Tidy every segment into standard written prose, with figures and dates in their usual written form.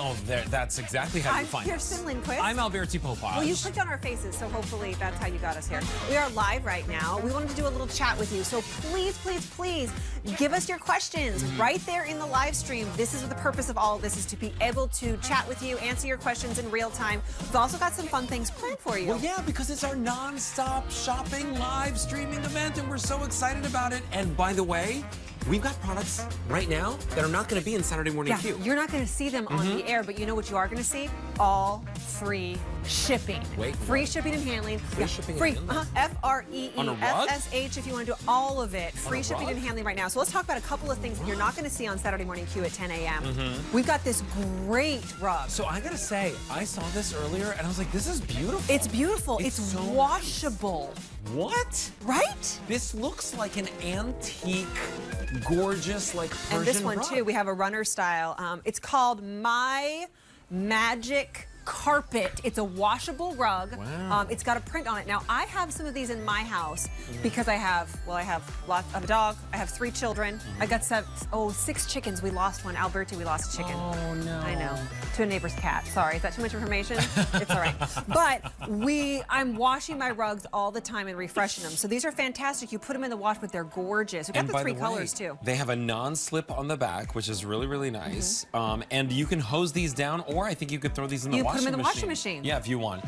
Well, that's exactly how you find us. I'm Kerstin Lindquist. I'm Alberti Popaj. Well, you clicked on our faces, so hopefully that's how you got us here. We are live right now. We wanted to do a little chat with you, so please, please, please give us your questions right there in the live stream. This is the purpose of all of this, is to be able to chat with you, answer your questions in real time. We've also got some fun things planned for you. Well, yeah, because it's our non-stop shopping live streaming event, and we're so excited about it. And by the way, we've got products right now that are not going to be in Saturday Morning Q. You're not going to see them on the air, but you know what you are going to see? All free shipping. Wait, free shipping and handling. Free shipping free, and handling? F-R-E-E-S-S-H if you want to do all of it. Free shipping and handling right now. So let's talk about a couple of things that you're not going to see on Saturday Morning Q at 10 a.m. We've got this great rug. So I got to say, I saw this earlier, and I was like, this is beautiful. It's beautiful. It's so washable. What? Right? This looks like an antique, gorgeous, like Persian And this one, rug. too, we have a runner style. It's called My Magic Carpet. It's a washable rug. Wow. It's got a print on it. Now, I have some of these in my house because I have a dog. I have 3 children. I got 6 chickens. We lost one. Alberti, we lost a chicken. Oh, no. I know. To a neighbor's cat. Sorry, is that too much information? It's all right. But I'm washing my rugs all the time and refreshing them. So these are fantastic. You put them in the wash, but they're gorgeous. We've got the 3 colors, too. They have a non-slip on the back, which is really, really nice. And you can hose these down, or I think you could throw these in the washing machine. Put them in the washing machine. Yeah, if you want.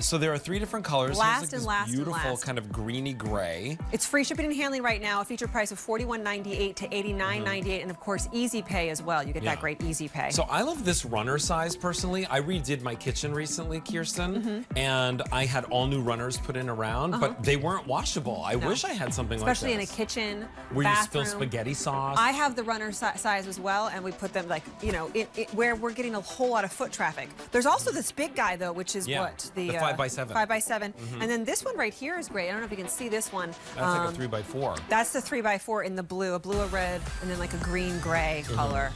So there are 3 different colors. Last There's and like last this and beautiful last. kind of greeny gray. It's free shipping and handling right now. A feature price of $41.98 to $89.98, and of course, easy pay as well. You get that great easy pay. So I love this runner size personally. I redid my kitchen recently, Kerstin, and I had all new runners put in around, but they weren't washable. I wish I had something Especially like this. in a kitchen, where bathroom. you spill spaghetti sauce. I have the runner size as well, and we put them like, you know, where we're getting a whole lot of foot traffic. There's also this big guy though, which is what? The 5x7. 5x7. And then this one right here is great. I don't know if you can see this one. That's like a 3x4. That's the 3x4 in the blue, a red, and then like a green gray color.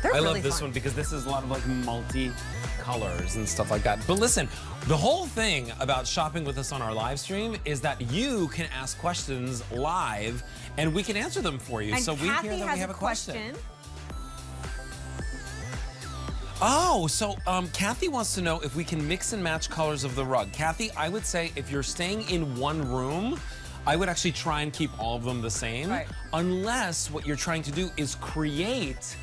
They're I really love this fun. one because this is a lot of like multi-colors and stuff like that. But listen, the whole thing about shopping with us on our live stream is that you can ask questions live and we can answer them for you. And so we Kathy hear that has we have a question. question. Oh, so Kathy wants to know if we can mix and match colors of the rug. Kathy, I would say if you're staying in one room, I would actually try and keep all of them the same, unless what you're trying to do is create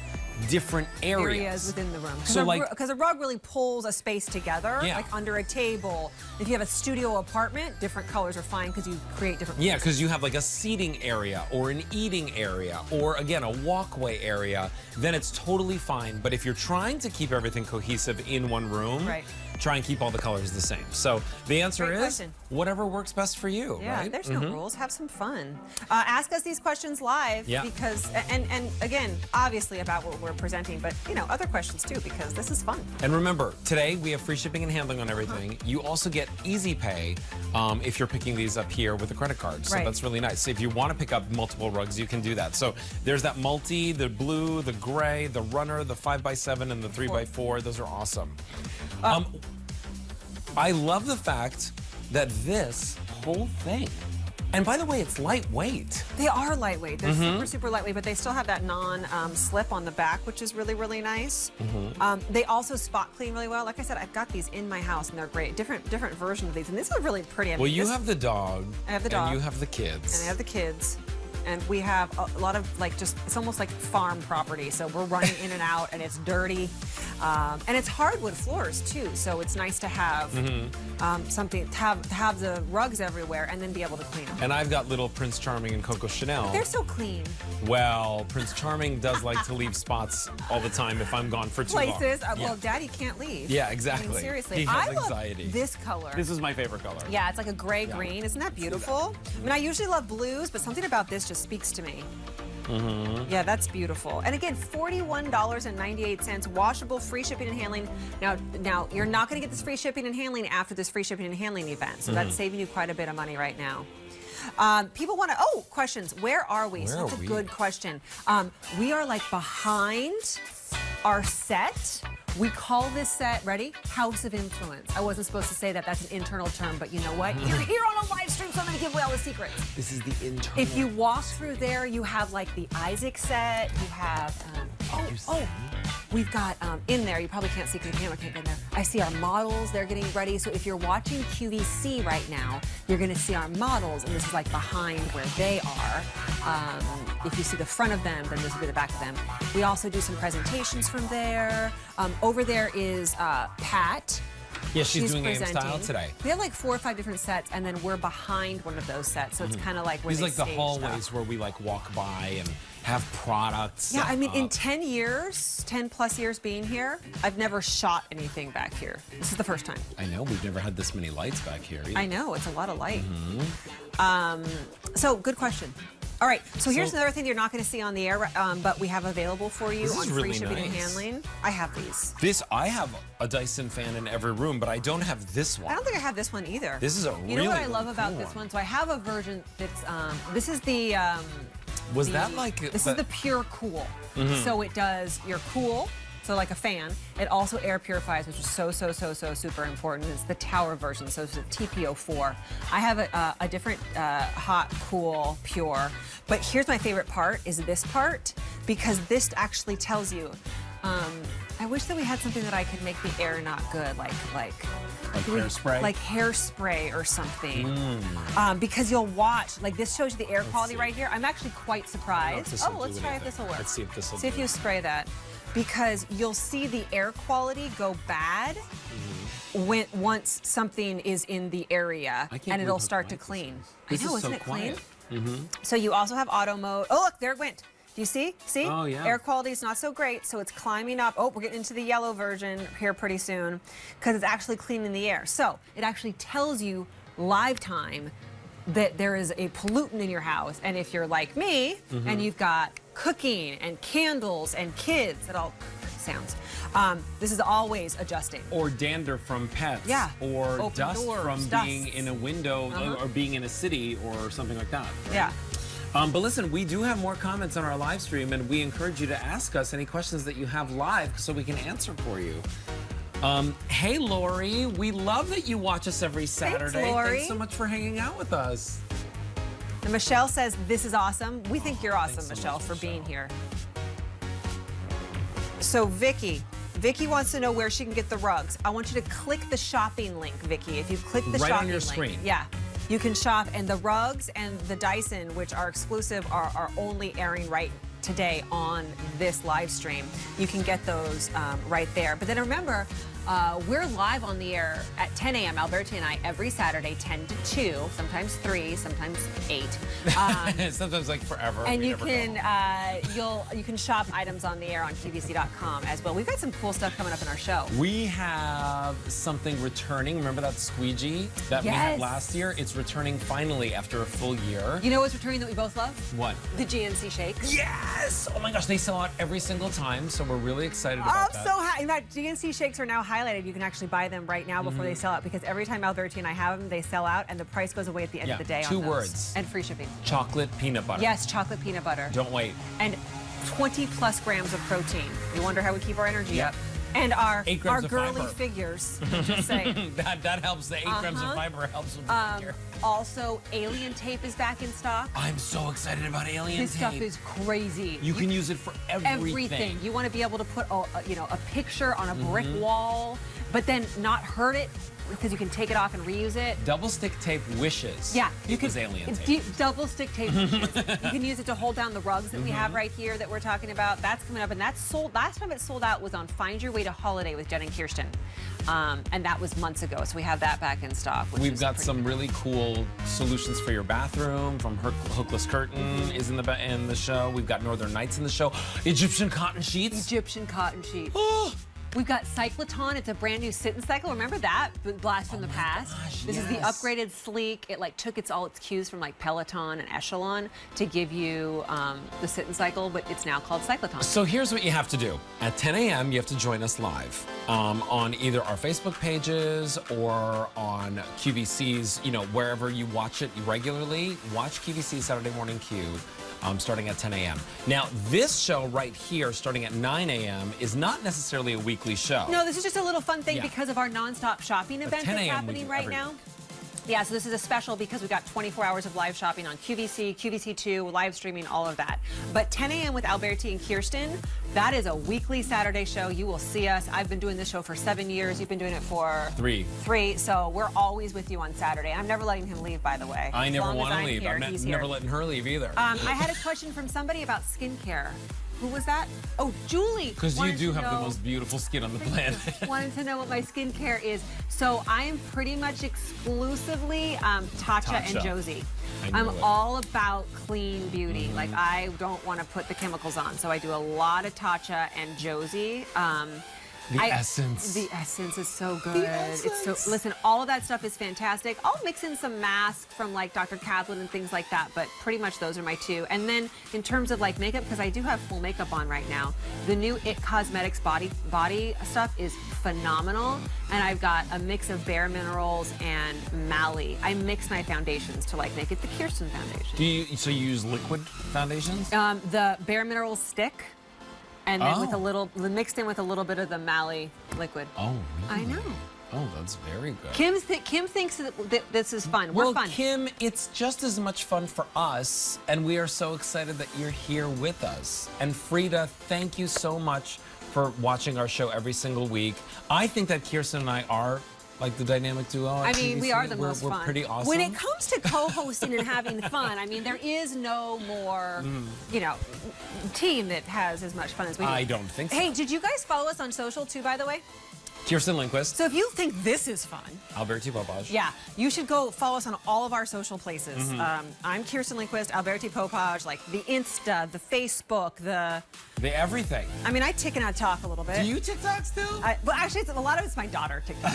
different areas within the room. So Because a rug really pulls a space together, like under a table. If you have a studio apartment, different colors are fine because you create different Yeah, because you have like a seating area or an eating area or, again, a walkway area, then it's totally fine. But if you're trying to keep everything cohesive in one room, try and keep all the colors the same. So the answer is whatever works best for you, right? There's no rules. Have some fun. Ask us these questions live because, and again, obviously about what we're presenting, but, you know, other questions too, because this is fun. And remember, today we have free shipping and handling on everything. You also get easy pay if you're picking these up here with a credit card. So that's really nice. So if you want to pick up multiple rugs, you can do that. So there's that multi, the blue, the gray, the runner, the 5x7, and the 3x4. Those are awesome. I love the fact that this whole thing, and by the way, it's lightweight. They are lightweight. They're super, super lightweight, but they still have that non-slip on the back, which is really, really nice. They also spot clean really well. Like I said, I've got these in my house, and they're great. Different versions of these, and these are really pretty. I mean, well, you have the dog. I have the dog. And you have the kids. And I have the kids. And we have a lot of it's almost like farm property. So we're running in and out, and it's dirty. And it's hardwood floors too, so it's nice to have something, have the rugs everywhere and then be able to clean them. And I've got little Prince Charming and Coco Chanel. But they're so clean. Well, Prince Charming does like to leave spots all the time if I'm gone for too long. Well, Daddy can't leave. Yeah, exactly. I mean, seriously. He has love anxiety. This color. This is my favorite color. Yeah, it's like a gray-green. Isn't that beautiful? I mean, I usually love blues, but something about this just speaks to me. Yeah, that's beautiful. And again, $41.98, washable, free shipping and handling. Now you're not going to get this free shipping and handling after this free shipping and handling event, so that's saving you quite a bit of money right now. People want to, questions. Where are we? So that's a good question. We are like behind our set. We call this set, ready? House of Influence. I wasn't supposed to say that. That's an internal term, but you know what? You're here on a live stream, so I'm going to give away all the secrets. This is the internal. If you walk through there, you have like the Isaac set. You have Oh. We've got in there, you probably can't see because the camera can't get in there. I see our models, they're getting ready. So if you're watching QVC right now, you're gonna see our models, and this is like behind where they are. If you see the front of them, then this will be the back of them. We also do some presentations from there. Over there is Pat. Yeah, she's doing AM style today. We have like 4 or 5 different sets, and then we're behind one of those sets, so it's kind of like where these they like the stage hallways stuff. where we like walk by and have products. Yeah, I mean, in 10 years, 10 plus years being here, I've never shot anything back here. This is the first time. I know, we've never had this many lights back here either. I know, it's a lot of light. So, good question. All right, so here's another thing you're not going to see on the air, but we have available for you on free shipping and handling. I have these. I have a Dyson fan in every room, but I don't have this one. I don't think I have this one either. This is a really, You know what I really love about cool this one? So I have a version that's, this is the, this is the pure cool. So it does your cool, so like a fan. It also air purifies, which is so super important. It's the tower version, so it's a TPO4. I have a different hot, cool, pure. But here's my favorite part, is this part, because this actually tells you, I wish that we had something that I could make the air not good, like hairspray? Like hairspray or something. Because you'll watch, like this shows you the air quality right here. I'm actually quite surprised. Oh, let's try if this will work. Let's see if this will See if you spray that. Because you'll see the air quality go bad once something is in the area, and it'll start to clean. I know, isn't it clean? So you also have auto mode. Oh, look, there it went. Do you see? See? Oh, yeah. Air quality is not so great, so it's climbing up. Oh, we're getting into the yellow version here pretty soon, because it's actually cleaning the air. So it actually tells you live time that there is a pollutant in your house. And if you're like me, and you've got cooking and candles and kids, that all sounds. This is always adjusting. Or dander from pets. Yeah. Or Open dust doors, from being in a window or being in a city or something like that. Right? Yeah. But listen, we do have more comments on our live stream, and we encourage you to ask us any questions that you have live so we can answer for you. Hey, Lori, we love that you watch us every Saturday. Thanks, Lori. Thanks so much for hanging out with us. And Michelle says, this is awesome. We think you're awesome, so Michelle, much, for being Michelle. here. So Vicky wants to know where she can get the rugs. I want you to click the shopping link, Vicky. If you click the Right shopping on your link, screen. yeah, you can shop. And the rugs and the Dyson, which are exclusive, are only airing right today on this live stream. You can get those right there. But then remember, we're live on the air at 10 a.m. Alberti and I every Saturday, 10 to 2, sometimes 3, sometimes 8. Sometimes like forever. And we you never can go. you can shop items on the air on QVC.com as well. We've got some cool stuff coming up in our show. We have something returning. Remember that squeegee that we had last year? It's returning finally after a full year. You know what's returning that we both love? What? The GNC shakes. Yes! Oh my gosh, they sell out every single time, so we're really excited about that. I'm so happy. In fact, GNC shakes are now highlighted. You can actually buy them right now before they sell out, because every time Alberti and I have them, they sell out, and the price goes away at the end of the day. 2 on those. words. And free shipping. Chocolate peanut butter. Yes, chocolate peanut butter. Don't wait. And 20 plus grams of protein. You wonder how we keep our energy up. And our 8 grams of girly fiber. figures. Just saying. that helps. The 8 grams of fiber helps with the figure. Also, alien tape is back in stock. I'm so excited about alien This tape. stuff is crazy. You can use it for everything. You want to be able to put a picture on a brick wall, but then not hurt it, because you can take it off and reuse it. Double stick tape wishes. Yeah, you can alien tape. Double stick tape. You can use it to hold down the rugs that we have right here that we're talking about. That's coming up, and that's sold. Last time it sold out was on Find Your Way to Holiday with Jen and Kerstin, and that was months ago. So we have that back in stock. We've got some really cool solutions for your bathroom. From Hookless Curtain is in the show. We've got Northern Nights in the show. Egyptian cotton sheets. Egyptian cotton sheets. We've got Cycloton. It's a brand new sit and cycle. Remember that blast from the past? Gosh, this is the upgraded Sleek. It took all its cues from Peloton and Echelon to give you the sit and cycle, but it's now called Cycloton. So here's what you have to do. At 10 a.m., you have to join us live on either our Facebook pages or on QVC's, wherever you watch it regularly. Watch QVC Saturday Morning Q. Starting at 10 a.m. Now, this show right here, starting at 9 a.m., is not necessarily a weekly show. No, this is just a little fun thing because of our Nonstop shopping event that's happening right now. Yeah, so this is a special because we've got 24 hours of live shopping on QVC, QVC2, live streaming, all of that. But 10 a.m. with Alberti and Kerstin, that is a weekly Saturday show. You will see us. I've been doing this show for 7 years. You've been doing it for... Three. So we're always with you on Saturday. I'm never letting him leave, by the way. I never want to leave. I'm never letting her leave either. I had a question from somebody about skincare. Who was that? Oh, Julie. Because you do have the most beautiful skin on the planet. Wanted to know what my skincare is. So I am pretty much exclusively Tatcha and Josie. I'm all about clean beauty. Like, I don't want to put the chemicals on. So I do a lot of Tatcha and Josie. The essence. The essence is so good. It's so, listen, all of that stuff is fantastic. I'll mix in some masks from like Dr. Kaplan and things like that, but pretty much those are my two. And then in terms of like makeup, because I do have full makeup on right now, the new It Cosmetics body stuff is phenomenal. And I've got a mix of Bare Minerals and Mally. I mix my foundations to like make it the Kerstin foundation. So you use liquid foundations? The Bare Minerals stick. And then with a little, mixed in with a little bit of the Mally liquid. Oh, really? I know. Oh, that's very good. Kim thinks that this is fun. Well, We're fun. Kim, it's just as much fun for us, and we are so excited that you're here with us. And Frida, thank you so much for watching our show every single week. I think that Kerstin and I are like the dynamic duo. I mean, QVC. we are the most fun. We're pretty awesome. When it comes to co-hosting and having fun, I mean, there is no more, you know, team that has as much fun as we do. I don't think so. Hey, did you guys follow us on social too, by the way? Kerstin Lindquist. So if you think this is fun, Alberti Popaj. yeah, you should go follow us on all of our social places. I'm Kerstin Lindquist, Alberti Popaj, like the Insta, the Facebook, the everything. I mean, I tick and I talk a little bit. Do you TikTok still? Well, actually, a lot of it's my daughter TikTok,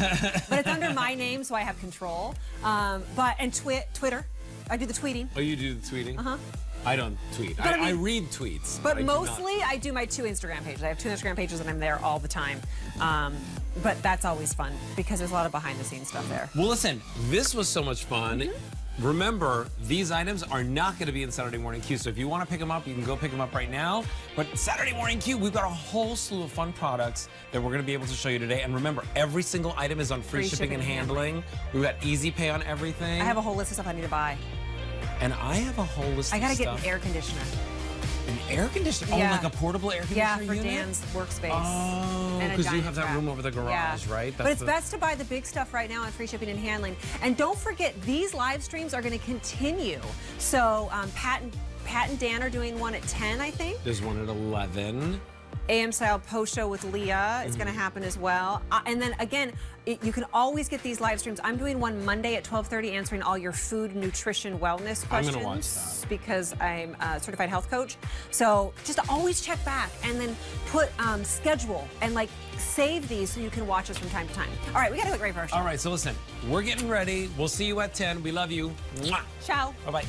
but it's under my name, so I have control. And Twitter, I do the tweeting. Oh, you do the tweeting? Uh-huh. I don't tweet. I read tweets. But mostly, I do my 2 Instagram pages. I have 2 Instagram pages, and I'm there all the time. But that's always fun because there's a lot of behind-the-scenes stuff there. Well, listen, this was so much fun. Remember, these items are not going to be in Saturday Morning Q, so if you want to pick them up, you can go pick them up right now. But Saturday Morning Q, we've got a whole slew of fun products that we're going to be able to show you today. And remember, every single item is on free shipping and handling. We've got easy pay on everything. I have a whole list of stuff I need to buy. And I have a whole list of stuff. I got to get an air conditioner. An air conditioner? Yeah. Oh, like a portable air conditioner Yeah, for unit? Dan's workspace. Oh, because you have that room over the garage, right? But it's best to buy the big stuff right now on free shipping and handling. And don't forget, these live streams are going to continue. So Pat and Dan are doing one at 10, I think. There's one at 11. AM Style Post Show with Leah is going to happen as well. And then again, you can always get these live streams. I'm doing one Monday at 12:30 answering all your food, nutrition, wellness questions. I'm going to watch that. Because I'm a certified health coach. So just always check back and then put schedule and like save these so you can watch us from time to time. All right, we got to get ready for our show. All right, so listen, we're getting ready. We'll see you at 10. We love you. Mwah. Ciao. Bye-bye.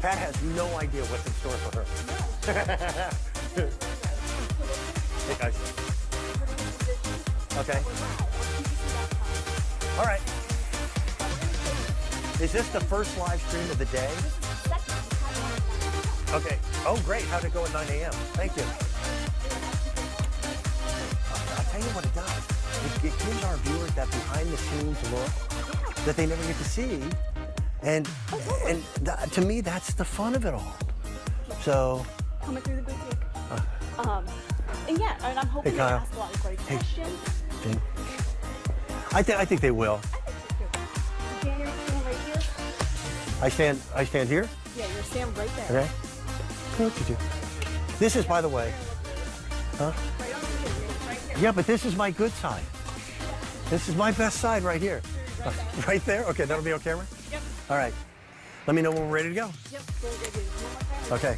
Pat has no idea what's in store for her. Hey, guys. Okay. All right. Is this the first live stream of the day? Okay. Oh, great. How'd it go at 9 a.m.? Thank you. I'll tell you what it does. It gives our viewers that behind-the-scenes look that they never get to see. And to me, that's the fun of it all. So. Coming through the boutique. And yeah, and I'm hoping to ask a lot of great questions. Jane. I think they will. I think so too. Dan, you're standing right here. I stand here? Yeah, you're standing right there. Okay. What you do? This is, by the way. Huh? Right on the right here. Yeah, but this is my good side. This is my best side right here. Right there? Okay, that'll be on camera? Yep. All right. Let me know when we're ready to go. Yep. Go. Okay.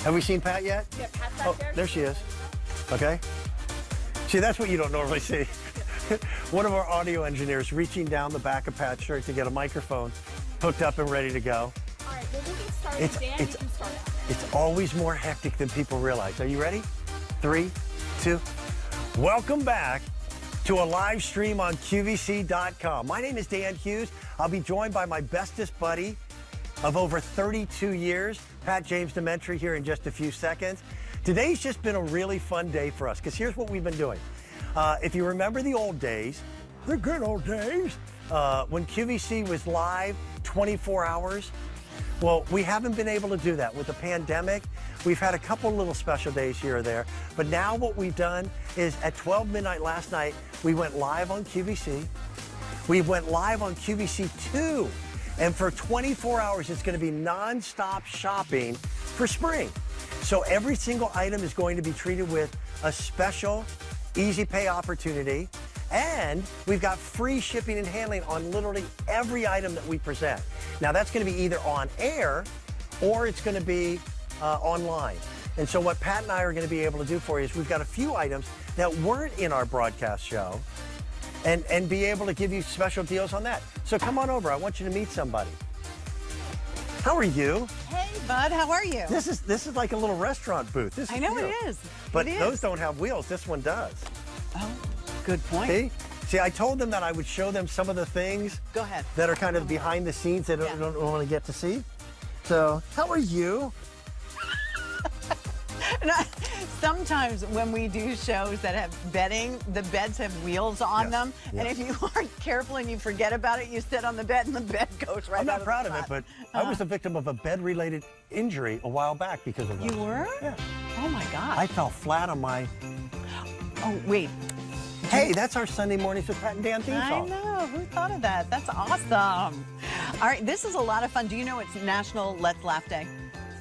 Have we seen Pat yet? Yeah, Pat's back Oh, there. there she is. Okay. See, that's what you don't normally see. One of our audio engineers reaching down the back of Pat's shirt to get a microphone hooked up and ready to go. All right, well, we'll get started. Dan, you can start out. It's always more hectic than people realize. Are you ready? 3, 2. Welcome back to a live stream on QVC.com. My name is Dan Hughes. I'll be joined by my bestest buddy of over 32 years, Pat James Dementri, here in just a few seconds. Today's just been a really fun day for us, because here's what we've been doing. If you remember the old days, the good old days, when QVC was live 24 hours, well, we haven't been able to do that. With the pandemic, we've had a couple little special days here or there, but now what we've done is at 12 midnight last night, we went live on QVC. We went live on QVC 2, and for 24 hours, it's going to be nonstop shopping for spring. So every single item is going to be treated with a special easy pay opportunity, and we've got free shipping and handling on literally every item that we present. Now that's going to be either on air or it's going to be online. And so what Pat and I are going to be able to do for you is we've got a few items that weren't in our broadcast show and be able to give you special deals on that. So come on over. I want you to meet somebody. How are you? Hey, bud, how are you? This is like a little restaurant booth. This is I know cute. it is. But it is. those don't have wheels. This one does. Oh, good point. See, I told them that I would show them some of the things Go ahead. that are kind of behind the scenes they don't want to get to see. So, how are you? Sometimes when we do shows that have bedding, the beds have wheels on them. Yes. And if you aren't careful and you forget about it, you sit on the bed and the bed goes right I'm out not proud of the it, front. but I was the victim of a bed-related injury a while back because of that. You were? Yeah. Oh, my God. I fell flat on my... Oh, wait. Hey, that's our Sunday Mornings with Pat and Dan theme I song. know. Who thought of that? That's awesome. All right, this is a lot of fun. Do you know it's National Let's Laugh Day?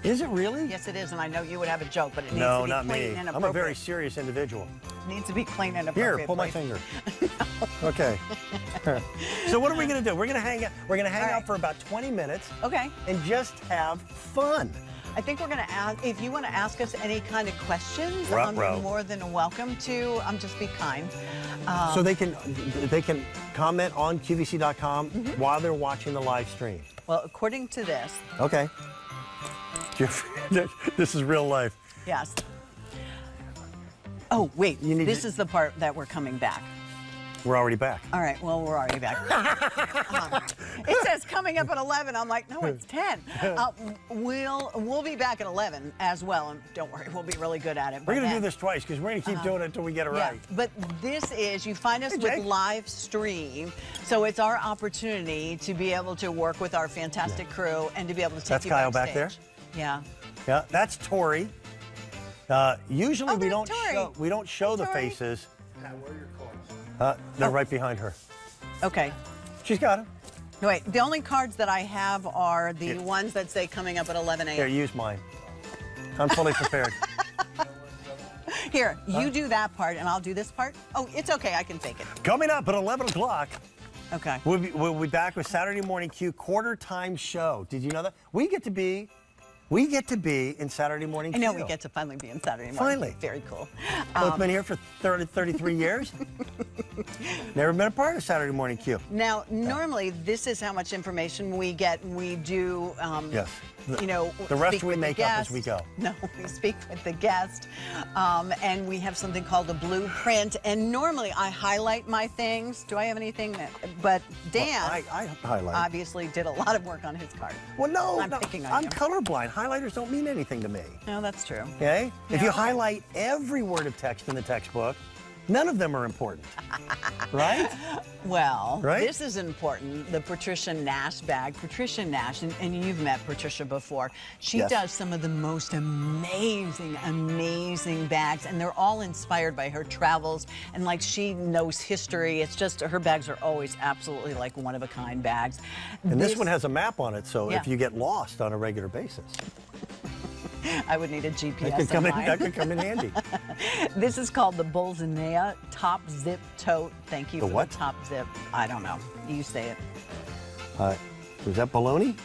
Is it really? Yes, it is, and I know you would have a joke, but it needs No, to be not clean me. and appropriate. I'm a very serious individual. It needs to be clean and appropriate. Here, pull my please. finger. Okay. So what are we going to do? We're going to hang out. We're going to hang All right. out for about 20 minutes Okay. and just have fun. I think we're going to ask, if you want to ask us any kind of questions, Ruh-roh. you're more than welcome to. Just be kind. So they can comment on QVC.com while they're watching the live stream. Well, according to this, Okay. This is real life. yes. Oh, wait, You need this to- is the part that we're coming back. We're already back. All right, well, we're already back. It says coming up at 11. I'm like, no, it's 10. We'll be back at 11 as well, and don't worry, we'll be really good at it. We're by going to do then. this twice because we're going to keep doing it until we get it Yeah, right. but this is, you find us Hey, with Jake. live stream, so it's our opportunity to be able to work with our fantastic crew and to be able to take That's you Kyle backstage. back there? Yeah. Yeah, that's Tori. Usually Oh, we there's Tori. don't show the Tori. faces. They're right behind her. Okay. She's got them. No, wait, the only cards that I have are the ones that say coming up at 11 Here, a.m. use mine. I'm fully prepared. Here, you do that part and I'll do this part. Oh, it's okay, I can fake it. Coming up at 11 o'clock, Okay. we'll be back with Saturday Morning Q quarter time show. Did you know that? We get to be in Saturday Morning I Q. know we get to finally be in Saturday morning. Finally. Very cool. Both been here for 33 years. Never been a part of Saturday Morning Q. Now, normally, this is how much information we get. We do, Yes. you know, The rest speak we with make the up guest. as we go. No, we speak with the guest, and we have something called a blueprint. And normally, I highlight my things. Do I have anything that? But Dan, Well, I highlight. obviously did a lot of work on his card. Well, no, I'm picking on I'm you. colorblind. Highlighters don't mean anything to me. No, that's true. Okay? If Yeah. you highlight every word of text in the textbook, none of them are important. Right? Well, Right? this is important. The Patricia Nash bag. Patricia Nash, and you've met Patricia before. She Yes. does some of the most amazing, amazing bags, and they're all inspired by her travels. And like she knows history. It's just her bags are always absolutely like one of a kind bags. And this one has a map on it, so Yeah. if you get lost on a regular basis, I would need a that GPS could come on in, mine. that could come in handy. This is called the Bolzanea Top Zip Tote. Thank you The for what? the top zip. I don't know. You say it. Was that baloney?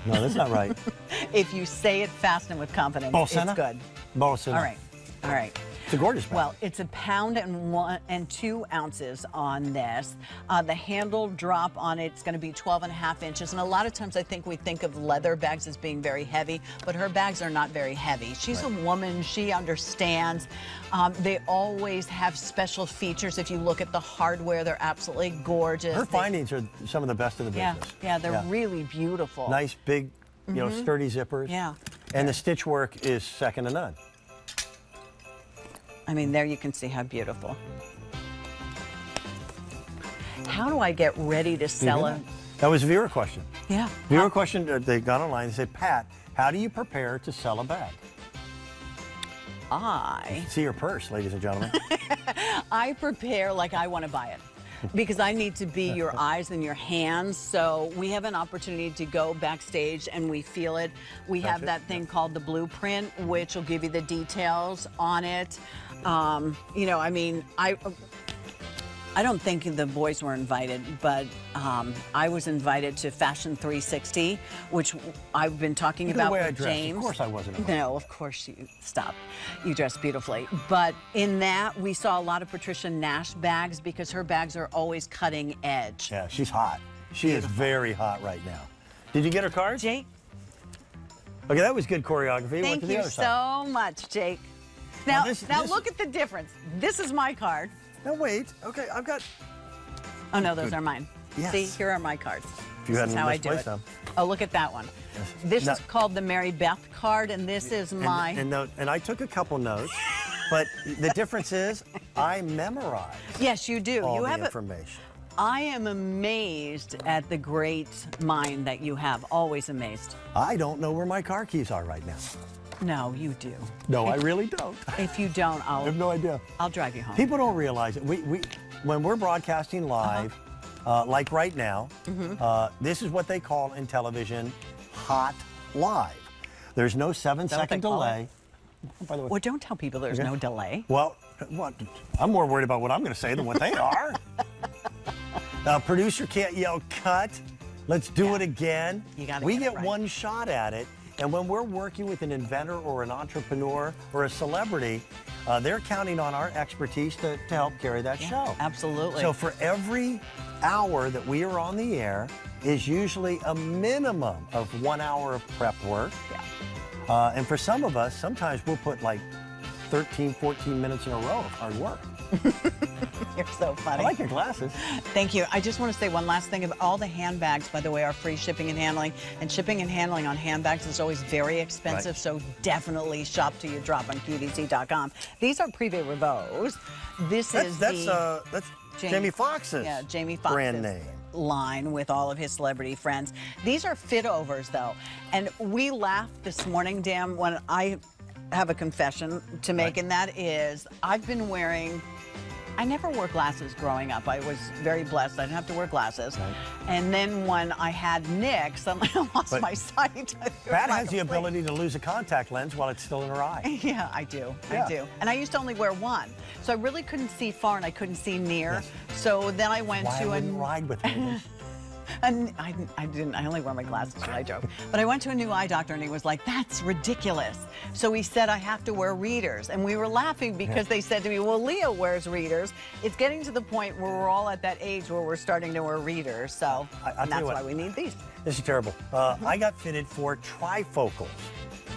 No, that's not right. If you say it fast and with confidence, Bolsena? it's good. Bolsena. All right. All right. It's a gorgeous bag. Well, it's 1 and 2 ounces on this. The handle drop on it's going to be 12.5 inches. And a lot of times I think we think of leather bags as being very heavy, but her bags are not very heavy. She's a woman. She understands. They always have special features. If you look at the hardware, they're absolutely gorgeous. Her findings are some of the best in the Yeah, business. yeah, they're really beautiful. Nice, big, you know, sturdy zippers. Yeah. And the stitch work is second to none. I mean, there you can see how beautiful. How do I get ready to sell a... That was a viewer question. Yeah. Viewer question, they got online and said, Pat, how do you prepare to sell a bag? See your purse, ladies and gentlemen. I prepare like I want to buy it. Because I need to be your eyes and your hands. So we have an opportunity to go backstage and we feel it. We have that thing called the blueprint, which will give you the details on it. You know, I mean, I don't think the boys were invited, but I was invited to Fashion 360, which I've been talking Look at about the way I with dressed. James. Of course I wasn't invited. No, of course you stop. You dress beautifully. But in that, we saw a lot of Patricia Nash bags because her bags are always cutting edge. Yeah, she's hot. She is very hot right now. Did you get her card? Jake, Okay, that was good choreography. Went thank to the you other side. so much, Jake. Now, this- now this- look at the difference. This is my card. Now wait. Okay, I've got. Oh no, those are mine. Yes. See, here are my cards. If you This hadn't is how I do misplaced it. them. Oh, look at that one. This Now- is called the Mary Beth card, and this is my. And I took a couple notes, but the difference is I memorized Yes, you do. all You the have information. I am amazed at the great mind that you have. Always amazed. I don't know where my car keys are right now. No, you do. No, I really don't. If you don't, I have no idea. I'll drive you home. People don't realize it. When we're broadcasting live, like right now, this is what they call in television hot live. There's no 7-second call delay. By the way, Well, don't tell people there's no delay. well, what? I'm more worried about what I'm going to say than what they are. Producer can't yell cut. Let's do it again. You gotta we get it get right. one shot at it. And when we're working with an inventor or an entrepreneur or a celebrity, they're counting on our expertise to help carry that show. Absolutely. So for every hour that we are on the air is usually a minimum of 1 hour of prep work. Yeah. And for some of us, sometimes we'll put like 13, 14 minutes in a row of hard work. You're so funny. I like your glasses. Thank you. I just want to say one last thing. All the handbags, by the way, are free shipping and handling. And shipping and handling on handbags is always very expensive, Right. so definitely shop till you drop on QVC.com. These are Privé Revaux. This is That's Jamie Foxx's Jamie Foxx's brand name. line with all of his celebrity friends. These are fit overs, though. And we laughed this morning, Dan, when I have a confession to make, and that is I've been wearing... I never wore glasses growing up. I was very blessed. I didn't have to wear glasses. Right. And then when I had Nick, suddenly I lost But my sight. Pat has the ability to lose a contact lens while it's still in her eye. Yeah, I do. Yeah. I do. And I used to only wear one. So I really couldn't see far and I couldn't see near. Yes. So then I went Why I to wouldn't ride with her. And I only wear my glasses when I drove. But I went to a new eye doctor and he was like, that's ridiculous. So he said I have to wear readers. And we were laughing because they said to me, well, Leo wears readers. It's getting to the point where we're all at that age where we're starting to wear readers. So that's why we need these. This is terrible. I got fitted for trifocals.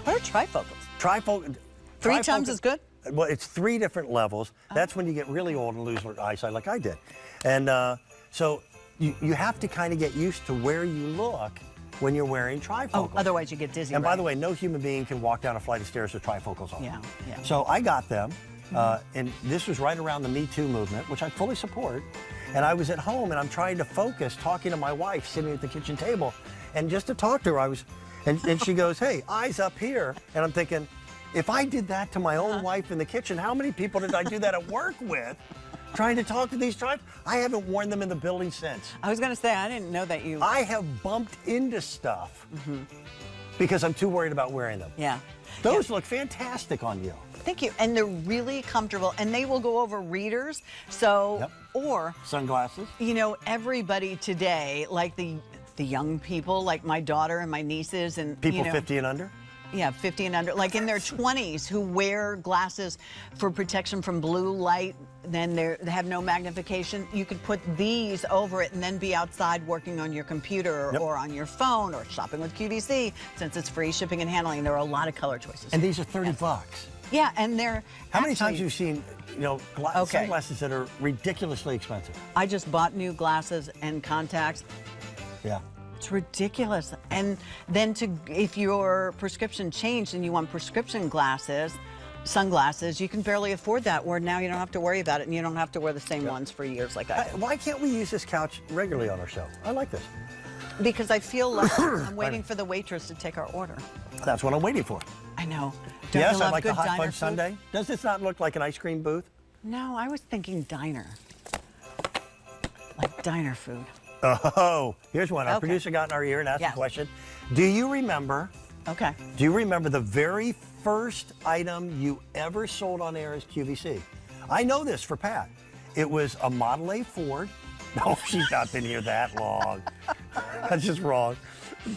What are trifocals? Three times as good? Well, it's 3 different levels. That's when you get really old and lose eyesight like I did. And so you have to kind of get used to where you look when you're wearing trifocals. Oh, otherwise you get dizzy. And by the way, no human being can walk down a flight of stairs with trifocals on. Yeah. So I got them, and this was right around the Me Too movement, which I fully support. And I was at home and I'm trying to focus, talking to my wife, sitting at the kitchen table. And just to talk to her, and she goes, hey, eyes up here. And I'm thinking, if I did that to my own wife in the kitchen, how many people did I do that at work with? Trying to talk to these tribes? I haven't worn them in the building since. I was going to say, I didn't know that you... I have bumped into stuff because I'm too worried about wearing them. Yeah. Those look fantastic on you. Thank you. And they're really comfortable. And they will go over readers. So, or... Sunglasses. You know, everybody today, like the young people, like my daughter and my nieces and... People 50 50 and under? Yeah, 50 and under, like in their 20s, who wear glasses for protection from blue light, then they have no magnification. You could put these over it and then be outside working on your computer or on your phone or shopping with QVC, since it's free shipping and handling. There are a lot of color choices. And these are 30 bucks. Yeah, and they're How many times have you seen, sunglasses that are ridiculously expensive? I just bought new glasses and contacts. Yeah. It's ridiculous. And then if your prescription changed and you want prescription sunglasses, you can barely afford that, where now you don't have to worry about it and you don't have to wear the same ones for years like I do. Why can't we use this couch regularly on our show? I like this. Because I feel like I'm waiting for the waitress to take our order. That's what I'm waiting for. I know. Don't Yes, you I love like the good hot diner fudge food? sundae. Does this not look like an ice cream booth? No, I was thinking diner. Like diner food. Oh, here's one. Our producer got in our ear and asked a question. Do you remember the very first item you ever sold on air as QVC? I know this for Pat. It was a Model A Ford. No, she's not been here that long. That's just wrong.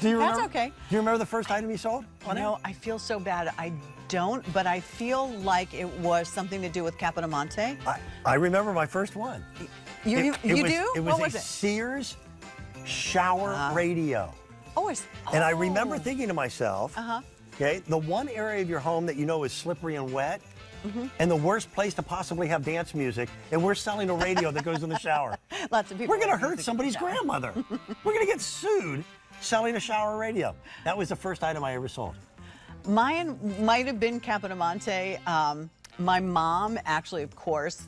Do you remember? That's okay. Do you remember the first item you sold on air? No, I feel so bad. I don't, but I feel like it was something to do with Capodimonte. I remember my first one. You do? It was a Sears shower radio. And I remember thinking to myself, okay, the one area of your home that you know is slippery and wet, and the worst place to possibly have dance music, and we're selling a radio that goes in the shower. Lots of people. We're going to hurt somebody's grandmother. We're going to get sued selling a shower radio. That was the first item I ever sold. Mine might have been Capodimonte. My mom actually, of course,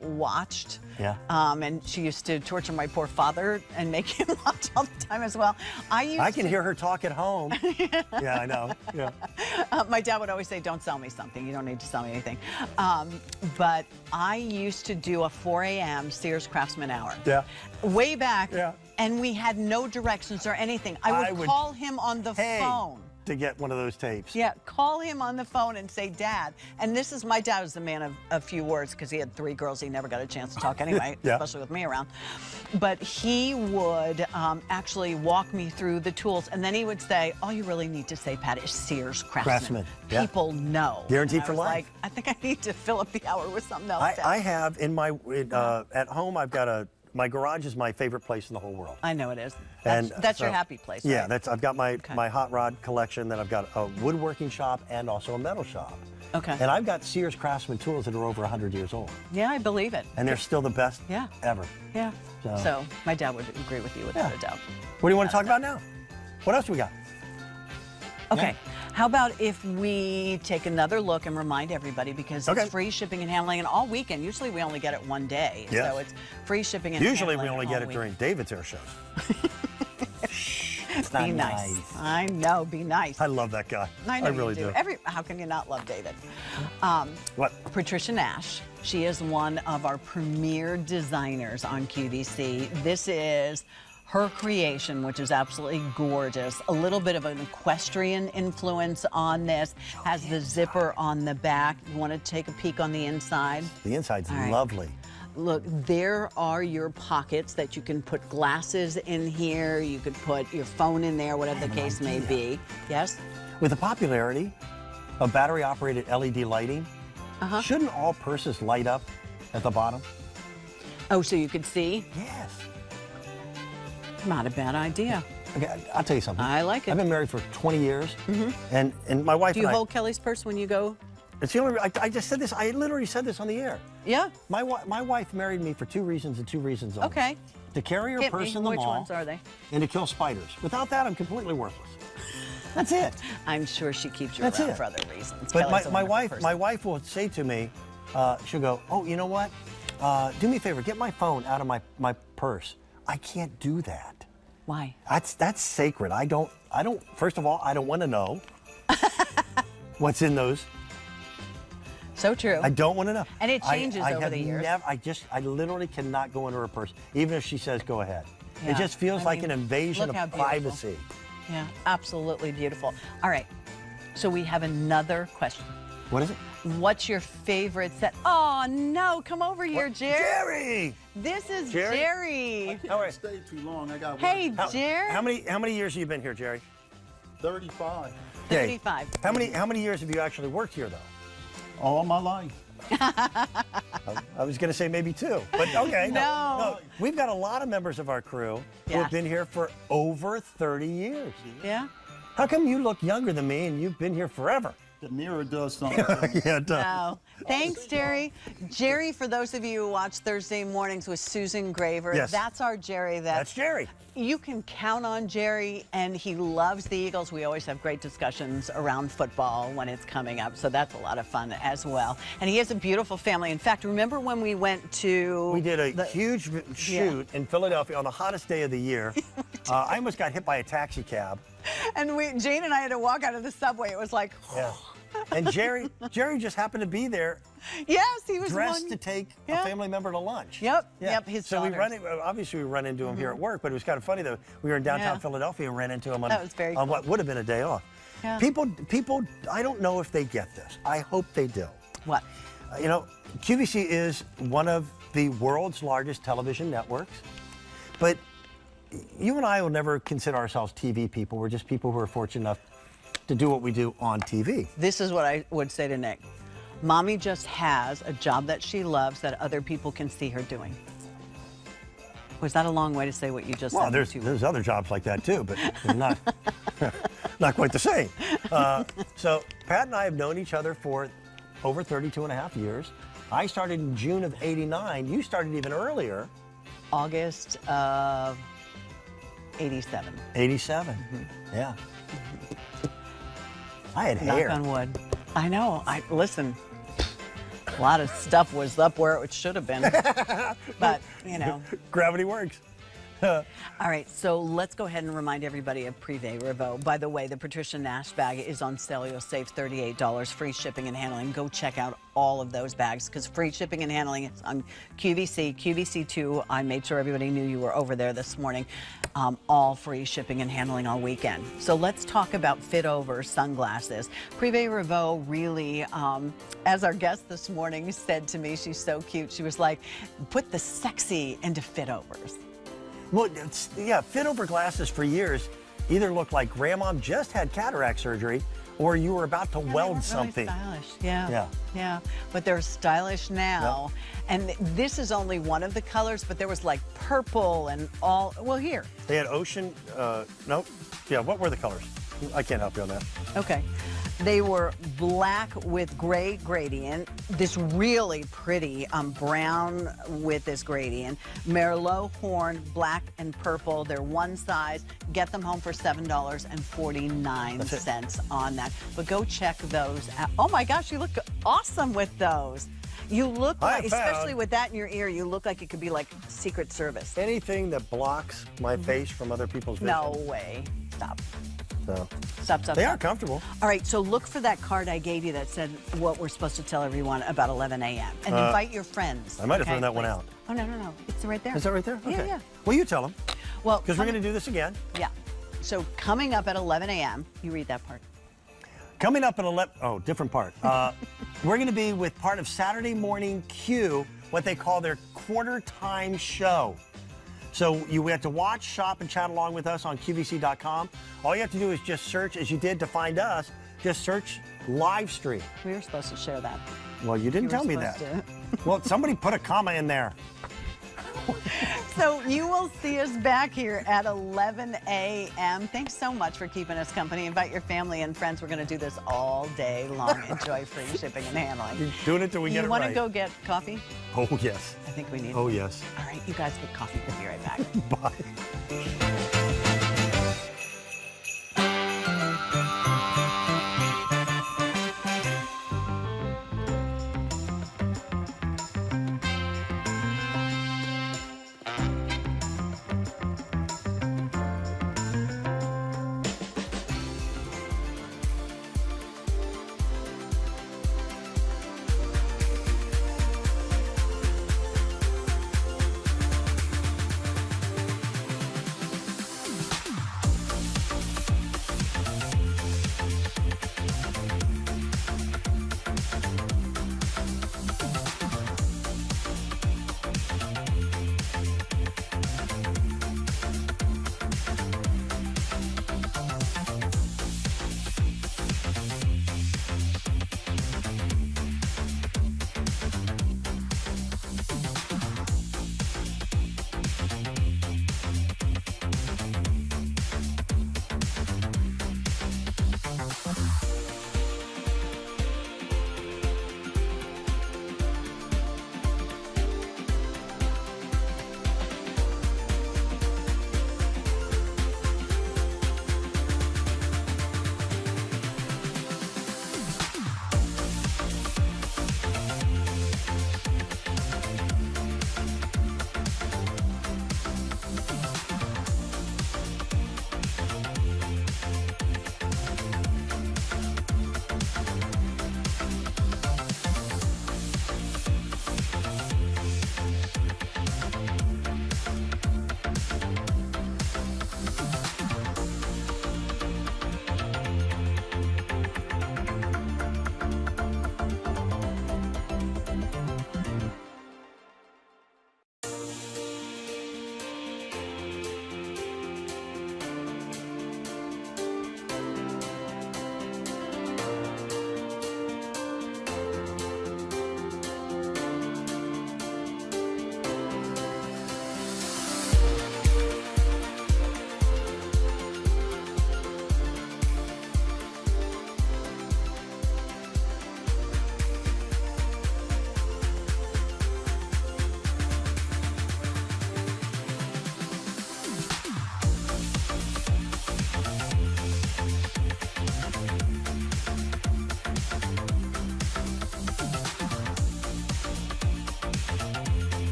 watched. Yeah. And she used to torture my poor father and make him watch all the time as well. I can hear her talk at home. Yeah, I know. Yeah. My dad would always say, don't sell me something. You don't need to sell me anything. But I used to do a 4 a.m. Sears Craftsman Hour. Yeah. Way back. Yeah. And we had no directions or anything. I would call him on the phone. To get one of those tapes. Yeah, call him on the phone and say, Dad. And my dad was the man of a few words because he had 3 girls. He never got a chance to talk anyway, especially with me around. But he would actually walk me through the tools. And then he would say, all you really need to say, Pat, is Sears Craftsman. People know. Guaranteed for life. I think I need to fill up the hour with something else. I have in my, at home, I've got my garage is my favorite place in the whole world. I know it is. That's your happy place, right? Yeah, I've got my hot rod collection, then I've got a woodworking shop and also a metal shop. Okay. And I've got Sears Craftsman tools that are over 100 years old. Yeah, I believe it. And they're still the best ever. Yeah. So my dad would agree with you without a doubt. What do you want to talk about now? What else do we got? Okay. How about if we take another look and remind everybody, because it's free shipping and handling, and all weekend. Usually we only get it one day. So it's free shipping and handling. Usually we only get it during David's air shows. Be nice. I know, be nice. I love that guy. I know really you do. How can you not love David? What? Patricia Nash. She is one of our premier designers on QVC. This is her creation, which is absolutely gorgeous. A little bit of an equestrian influence on this. Has the zipper on the back. You want to take a peek on the inside? The inside's lovely. Look, there are your pockets that you can put glasses in here. You could put your phone in there, whatever the case may be. Yes? With the popularity of battery-operated LED lighting, shouldn't all purses light up at the bottom? Oh, so you could see? Yes. Not a bad idea. Okay, I'll tell you something. I like it. I've been married for 20 years, and my wife Do you and I... hold Kelly's purse when you go? It's the only... I just said this. I literally said this on the air. Yeah. My wife married me for 2 reasons and 2 reasons only. Okay. To carry her Hit purse me. in the Which mall. ones are they? And to kill spiders. Without that, I'm completely worthless. That's it. I'm sure she keeps you That's around it. for other reasons. But Kelly's a my wonderful wife person. will say to me, she'll go, oh, you know what? Do me a favor, get my phone out of my purse. I can't do that. Why? That's sacred. I don't, first of all, I don't want to know what's in those. So true. I don't want to know. And it changes I over have the years. I literally cannot go into her purse, even if she says go ahead. Yeah. It just feels I like mean, an invasion look how of beautiful. privacy. Yeah, absolutely beautiful. All right, so we have another question. What is it? What's your favorite set? Oh, no, come over here, Jerry. Jerry! This is Jerry? Jerry. How are you? Stayed too long. I got Hey, work. Jerry. How many years have you been here, Jerry? 35. 35. How many years have you actually worked here, though? All my life. I was going to say maybe 2, but okay. No. We've got a lot of members of our crew who have Yes. been here for over 30 years. Yeah? How come you look younger than me and you've been here forever? The mirror does something. Yeah, it does. No. Thanks, Jerry. Jerry, for those of you who watch Thursday mornings with Susan Graver, Yes. that's our Jerry. That's Jerry. You can count on Jerry, and he loves the Eagles. We always have great discussions around football when it's coming up, so that's a lot of fun as well. And he has a beautiful family. In fact, remember when we went to... We did a huge shoot in Philadelphia on the hottest day of the year. I almost got hit by a taxi cab. And Jane and I had to walk out of the subway. It was like... Yeah. And Jerry just happened to be there, Yes, he was dressed one. to take Yeah. a family member to lunch. Yep, Yeah. yep, his So daughters. obviously we run into him here at work, but it was kind of funny though. We were in downtown Yeah. Philadelphia and ran into him on, That was very on cool. what would have been a day off. Yeah. People, I don't know if they get this. I hope they do. What? You know, QVC is one of the world's largest television networks, but you and I will never consider ourselves TV people. We're just people who are fortunate enough to do what we do on TV. This is what I would say to Nick. Mommy just has a job that she loves that other people can see her doing. Was that a long way to say what you just Well, said? there's other jobs like that too, but not not quite the same. So Pat and I have known each other for over 32 and a half years. I started in June of '89. You started even earlier. August of 87. 87. Yeah. I had hair. Knock on wood. I know. Listen. A lot of stuff was up where it should have been, but you know. Gravity works. All right, so let's go ahead and remind everybody of Pre-Revo. By the way, the Patricia Nash bag is on sale. You'll save $38, free shipping and handling. Go check out all of those bags because free shipping and handling is on QVC, QVC2. I made sure everybody knew you were over there this morning. All free shipping and handling all weekend. So let's talk about fit over sunglasses. Pre-Revo really, as our guest this morning said to me, she's so cute. She was like, put the sexy into fit overs. Well, yeah, fit over glasses for years either looked like grandmom just had cataract surgery or you were about to weld something. Really stylish. Yeah. Yeah. Yeah. But they're stylish now. Yep. And this is only one of the colors, but there was like purple and all. Well, here. They had ocean. Nope. Yeah. What were the colors? I can't help you on that. Okay. They were black with gray gradient, this really pretty brown with this gradient, Merlot horn, black and purple. They're one size. Get them home for $7.49 on that. But go check those out. Oh my gosh, you look awesome with those. You look like, especially with that in your ear, you look like it could be like Secret Service. Anything that blocks my face from other people's vision. No way. Stop. So. Stop. They are comfortable. All right, so look for that card I gave you that said what we're supposed to tell everyone about 11 a.m. And invite your friends. I might have thrown that one out. Oh, no. It's right there. Is that right there? Okay. Yeah. Well, you tell them. Well, because we're going to do this again. Yeah. So coming up at 11 a.m., you read that part. Coming up at 11, oh, different part. We're going to be with part of Saturday Morning Q what they call their quarter time show. So you have to watch, shop, and chat along with us on QVC.com. All you have to do is just search, as you did to find us, just search live stream. We were supposed to share that. Well, you didn't tell me that. Well, somebody put a comma in there. So you will see us back here at 11 a.m. Thanks so much for keeping us company. Invite your family and friends. We're going to do this all day long. Enjoy free shipping and handling. You're doing it till we get it right. You want to go get coffee? Oh, yes. I think we need Oh, it. yes. All right, you guys get coffee. We'll be right back. Bye.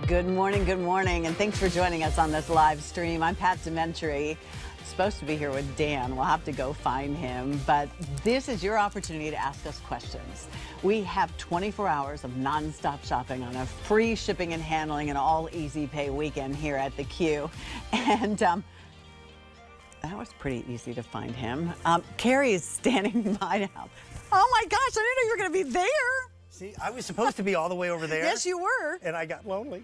Good morning, and thanks for joining us on this live stream. I'm Pat Dementri. Supposed to be here with Dan. We'll have to go find him, but this is your opportunity to ask us questions. We have 24 hours of nonstop shopping on a free shipping and handling and all easy pay weekend here at the Q. And that was pretty easy to find him. Carrie is standing by now. Oh my gosh, I didn't know you were going to be there. See, I was supposed to be all the way over there. Yes, you were. And I got lonely.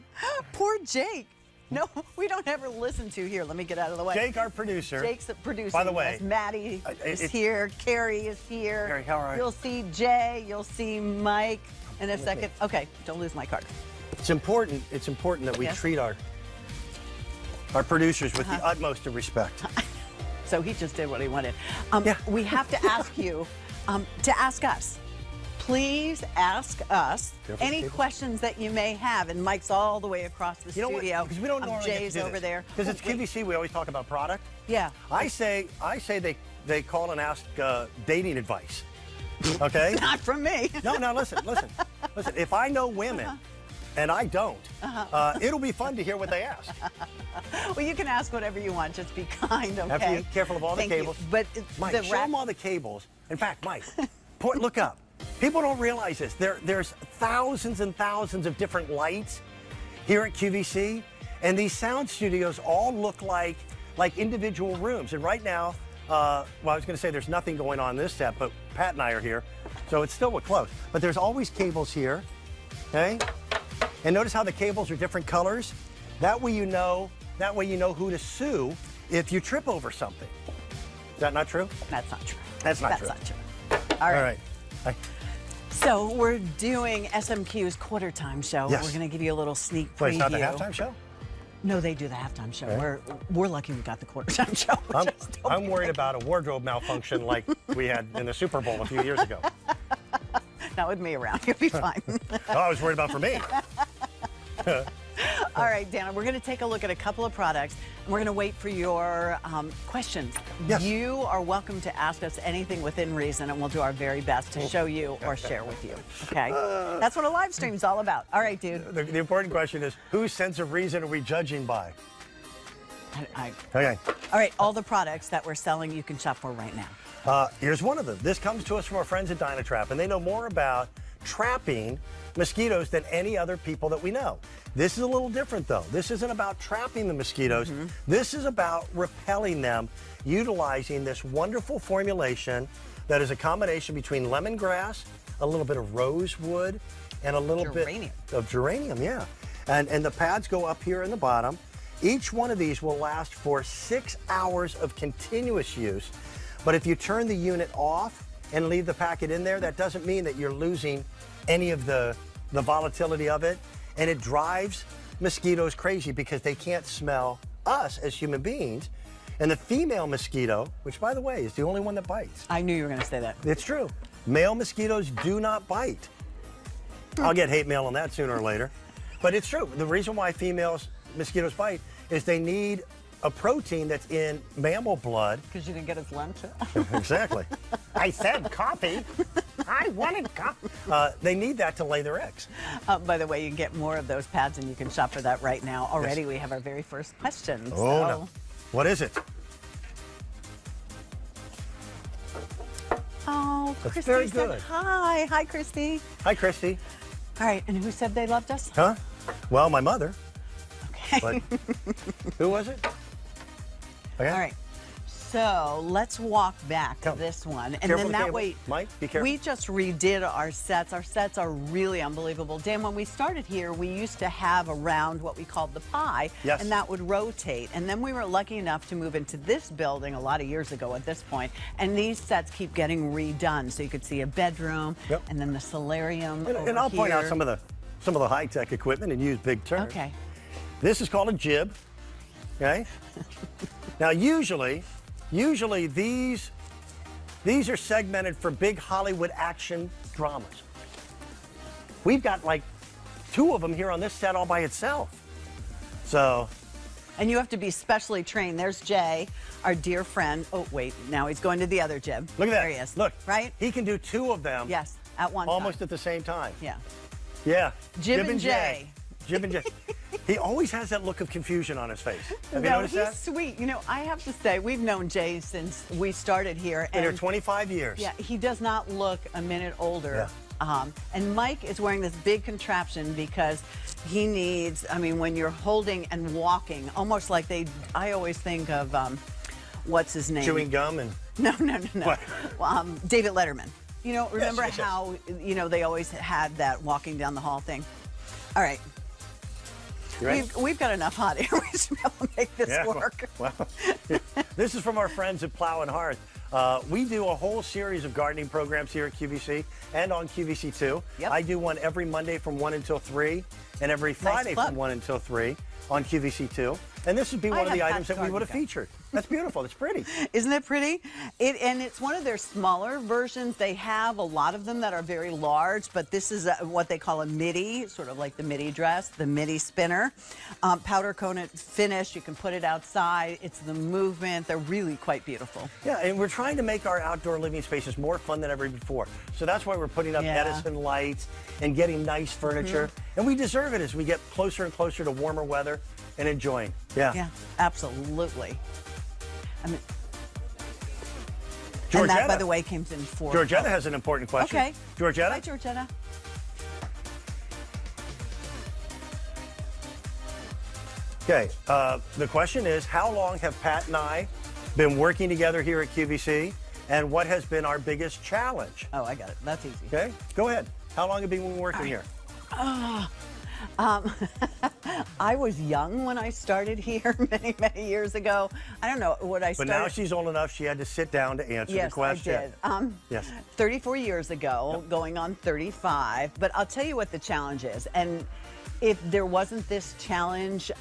Poor Jake. No, we don't ever listen to. Here, let me get out of the way. Jake, our producer. Jake's the producer. By the way, Maddie is here. Carrie is here. Carrie, how are you? You'll see Jay. You'll see Mike in a second. Okay, don't lose my card. It's important that we treat our producers with the utmost of respect. So he just did what he wanted. Yeah. We have to ask you to ask us. Please ask us any questions that you may have. And Mike's all the way across the studio. Because we don't normally Jay's get to do over this. there. Because it's QVC, we always talk about product. Yeah. I say they call and ask dating advice. Okay? Not from me. No, listen. If I know women and I don't, it'll be fun to hear what they ask. Well, you can ask whatever you want. Just be kind, okay? Have to be careful of all the cables. But Mike, show them all the cables. In fact, Mike, look up. People don't realize this. There's thousands and thousands of different lights here at QVC, and these sound studios all look like individual rooms. And right now, well, I was going to say there's nothing going on in this set, but Pat and I are here, so it's still close. But there's always cables here, okay? And notice how the cables are different colors. That way you know who to sue if you trip over something. Is that not true? That's not true. That's not true. All right. Hi. So we're doing SMQ's quarter time show. Yes. We're going to give you a little sneak preview. Wait, it's not the halftime show? No, they do the halftime show. Okay. We're lucky we got the quarter time show. I'm worried about a wardrobe malfunction like we had in the Super Bowl a few years ago. Not with me around. You'll be fine. Oh, I was worried about for me. All right, Dana, we're going to take a look at a couple of products, and we're going to wait for your questions. Yes. You are welcome to ask us anything within reason, and we'll do our very best to show you or share with you, okay? That's what a live stream's all about. All right, dude. The important question is, whose sense of reason are we judging by? Okay. All right, all the products that we're selling you can shop for right now. Here's one of them. This comes to us from our friends at Dynatrap, and they know more about trapping mosquitoes than any other people that we know. This is a little different, though. This isn't about trapping the mosquitoes. This is about repelling them, utilizing this wonderful formulation that is a combination between lemongrass, a little bit of rosewood, and a little bit of geranium, yeah. And the pads go up here in the bottom. Each one of these will last for 6 hours of continuous use. But if you turn the unit off and leave the packet in there, that doesn't mean that you're losing any of the volatility of it. And it drives mosquitoes crazy because they can't smell us as human beings. And the female mosquito, which by the way is the only one that bites. I knew you were going to say that. It's true. Male mosquitoes do not bite. I'll get hate mail on that sooner or later. But it's true. The reason why mosquitoes bite is they need a protein that's in mammal blood. Because you didn't get his lunch. Exactly. I said coffee. I wanted coffee. They need that to lay their eggs. By the way, you can get more of those pads, and you can shop for that right now. Already, we have our very first question. Oh, no. What is it? Oh, That's Christy very said good. hi. Hi, Christy. Hi, Christy. All right, and who said they loved us? Huh? Well, my mother. Okay. But who was it? Okay. All right. So let's walk back to this one. And then that way, Mike, be careful. We just redid our sets. Our sets are really unbelievable. Dan, when we started here, we used to have around what we called the pie, yes. and that would rotate. And then we were lucky enough to move into this building a lot of years ago at this point, and these sets keep getting redone. So you could see a bedroom, and then the solarium and I'll point out some of the high-tech equipment and use big terms. Okay. This is called a jib, okay? Now, usually these are segmented for big Hollywood action dramas. We've got like 2 of them here on this set all by itself. So. And you have to be specially trained. There's Jay, our dear friend. Oh, wait, now he's going to the other jib. Look at that. There he is. Look. Right? He can do 2 of them. Yes, at one almost time. at the same time. Yeah. Yeah. Jib and Jay. Jim and Jay. He always has that look of confusion on his face. Have you noticed he's that? sweet. You know, I have to say, we've known Jay since we started here. Been here 25 years. Yeah, he does not look a minute older. Yeah. And Mike is wearing this big contraption because he needs, I mean, when you're holding and walking, almost like I always think of, what's his name? Chewing gum and... No. What? David Letterman. You know, remember yes. how, you know, they always had that walking down the hall thing? All right. We've got enough hot air. We should be able to make this work. Well, this is from our friends at Plow and Hearth. We do a whole series of gardening programs here at QVC and on QVC2. Yep. I do one every Monday from 1 until 3 and every Friday from 1 until 3 on QVC2. And this would be one of the items that we would have featured. That's beautiful. It's pretty. Isn't it pretty? And it's one of their smaller versions. They have a lot of them that are very large, but this is what they call a midi, sort of like the midi dress, the midi spinner. Powder coated finish. You can put it outside. It's the movement. They're really quite beautiful. Yeah, and we're trying to make our outdoor living spaces more fun than ever before. So that's why we're putting up Edison lights and getting nice furniture. And we deserve it as we get closer and closer to warmer weather and enjoying. Yeah, absolutely. I mean, Georgetta. And that, by the way, came in 4. Georgetta has an important question. Okay. Georgetta? Hi, Georgetta. Okay. The question is, how long have Pat and I been working together here at QVC, and what has been our biggest challenge? Oh, I got it. That's easy. Okay. Go ahead. How long have you been working here? I was young when I started here many, many years ago. I don't know what I started. But now she's old enough, she had to sit down to answer the question. Yes, I did. Yes. 34 years ago, going on 35. But I'll tell you what the challenge is. And if there wasn't this challenge,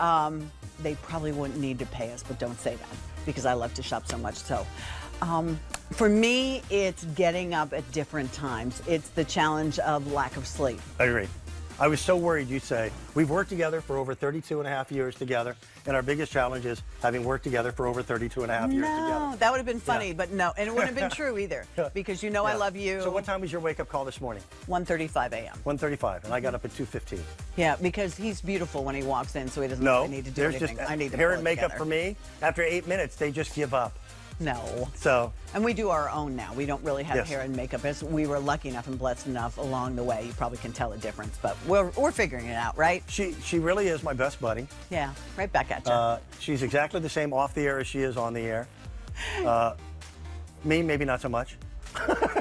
they probably wouldn't need to pay us. But don't say that, because I love to shop so much. So for me, it's getting up at different times. It's the challenge of lack of sleep. I agree. I was so worried you'd say, we've worked together for over 32 and a half years together, and our biggest challenge is having worked together for over 32 and a half years together. No, that would have been funny, but no. And it wouldn't have been true either, because you know I love you. So what time was your wake-up call this morning? 1:35 a.m. 1:35, and I got up at 2:15. Yeah, because he's beautiful when he walks in, so he doesn't really need to do anything. Just I need to hair pull and it makeup together. for me. After 8 minutes, they just give up. No. So. And we do our own now. We don't really have Yes. hair and makeup. As we were lucky enough and blessed enough along the way. You probably can tell a difference, but we're figuring it out, right? She really is my best buddy. Yeah, right back at you. She's exactly the same off the air as she is on the air. Me, maybe not so much.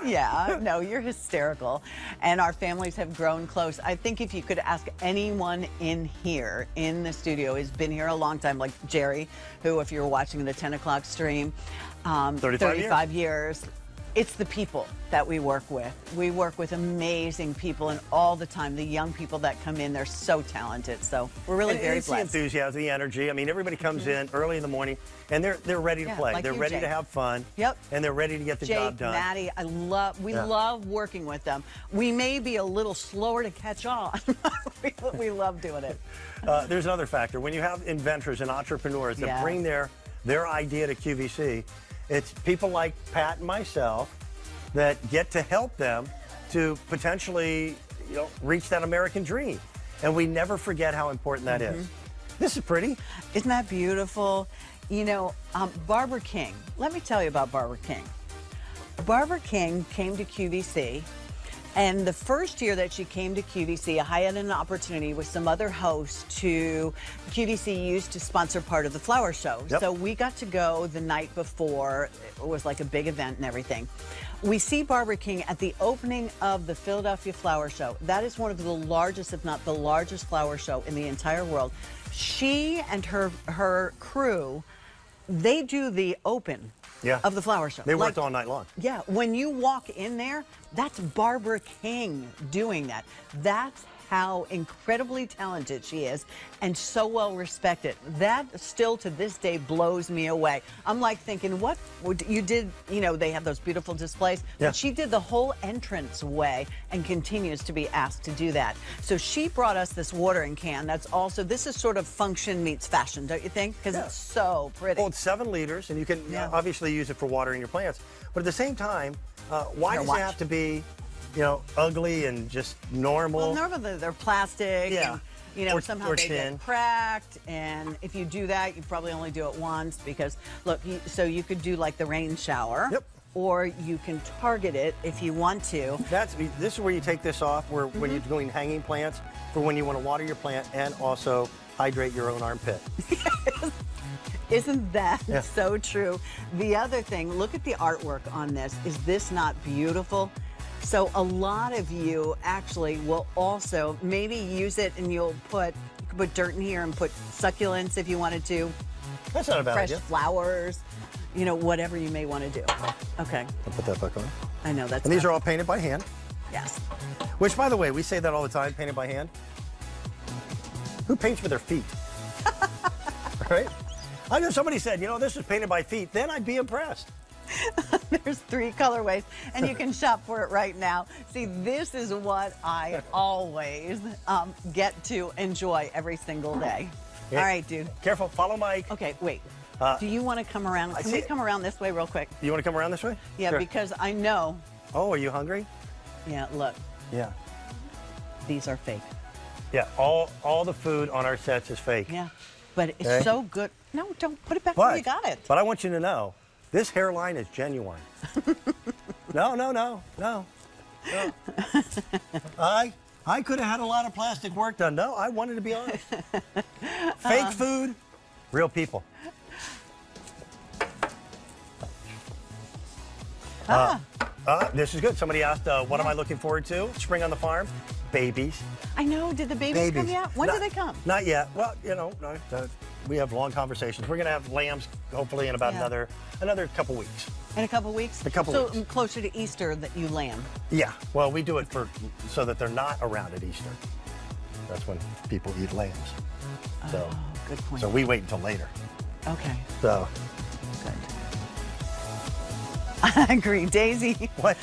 Yeah, no, you're hysterical. And our families have grown close. I think if you could ask anyone in here, in the studio, who's been here a long time, like Jerry, who, if you're watching the 10 o'clock stream, 35 years. It's the people that we work with. We work with amazing people, and all the time, the young people that come in, they're so talented. So we're really very it's blessed. The enthusiasm, the energy. I mean, everybody comes in early in the morning, and they're ready to play. Like they're you, ready Jake. to have fun. Yep. And they're ready to get the job Jake, done. Maddie, we love working with them. We may be a little slower to catch on. we love doing it. There's another factor. When you have inventors and entrepreneurs that bring their idea to QVC, it's people like Pat and myself that get to help them to potentially, reach that American dream. And we never forget how important that is. This is pretty. Isn't that beautiful? You know, Barbara King. Let me tell you about Barbara King. Barbara King came to QVC, and the first year that she came to QVC, I had an opportunity with some other hosts QVC used to sponsor part of the flower show. Yep. So we got to go the night before. It was like a big event and everything. We see Barbara King at the opening of the Philadelphia Flower Show. That is one of the largest, if not the largest, flower show in the entire world. She and her crew, they do the open of the flower show. They worked all night long. Yeah, when you walk in there, that's Barbara King doing that. That's how incredibly talented she is and so well respected. That still to this day blows me away. I'm like thinking, what you did, they have those beautiful displays, but she did the whole entrance way and continues to be asked to do that. So she brought us this watering can that's also, this is sort of function meets fashion, don't you think? Because it's so pretty. Well, it's 7 liters, and you can obviously use it for watering your plants. But at the same time, why does it have to be ugly and just normal? Well, normally they're plastic. Yeah. And, you know, Or- somehow or they tin. get cracked. And if you do that, you probably only do it once because, look, so you could do like the rain shower. Yep. Or you can target it if you want to. This is where you take this off, where when you're doing hanging plants, for when you want to water your plant and also hydrate your own armpit. Isn't that Yeah. so true? The other thing, look at the artwork on this. Is this not beautiful? So a lot of you actually will also maybe use it and you could put dirt in here and put succulents if you wanted to. That's not a bad Fresh idea. flowers, you know, whatever you may want to do. Okay, I'll put that back on. I know that's. And these are all painted by hand. Yes. Which, by the way, we say that all the time, painted by hand. Who paints with their feet? Right? I know somebody said, you know, this is painted by feet. Then I'd be impressed. There's 3 colorways, and you can shop for it right now. See, this is what I always get to enjoy every single day. Yeah. All right, dude. Careful, follow Mike. Okay, wait. Do you want to come around? Can see we it. come around this way real quick? You want to come around this way? Yeah, Sure. because I know. Oh, are you hungry? Yeah, look, Yeah. these are fake. Yeah, all the food on our sets is fake. Yeah, but it's Okay. so good. No, don't put it back where you got it. But I want you to know, this hairline is genuine. No. I could have had a lot of plastic work done. No, I wanted to be honest. Fake food, real people. This is good. Somebody asked, what am I looking forward to? Spring on the farm? Babies. I know. Did the babies come yet? When do Not- they come? Not yet. Well, you know, we have long conversations. We're going to have lambs hopefully in about Yeah. another couple weeks. In a couple weeks? A couple so weeks. closer to Easter that you lamb. Yeah. Well, we do it so that they're not around at Easter. That's when people eat lambs. So, Oh, good point. so we wait until later. Okay, So, good. I agree. Daisy. what?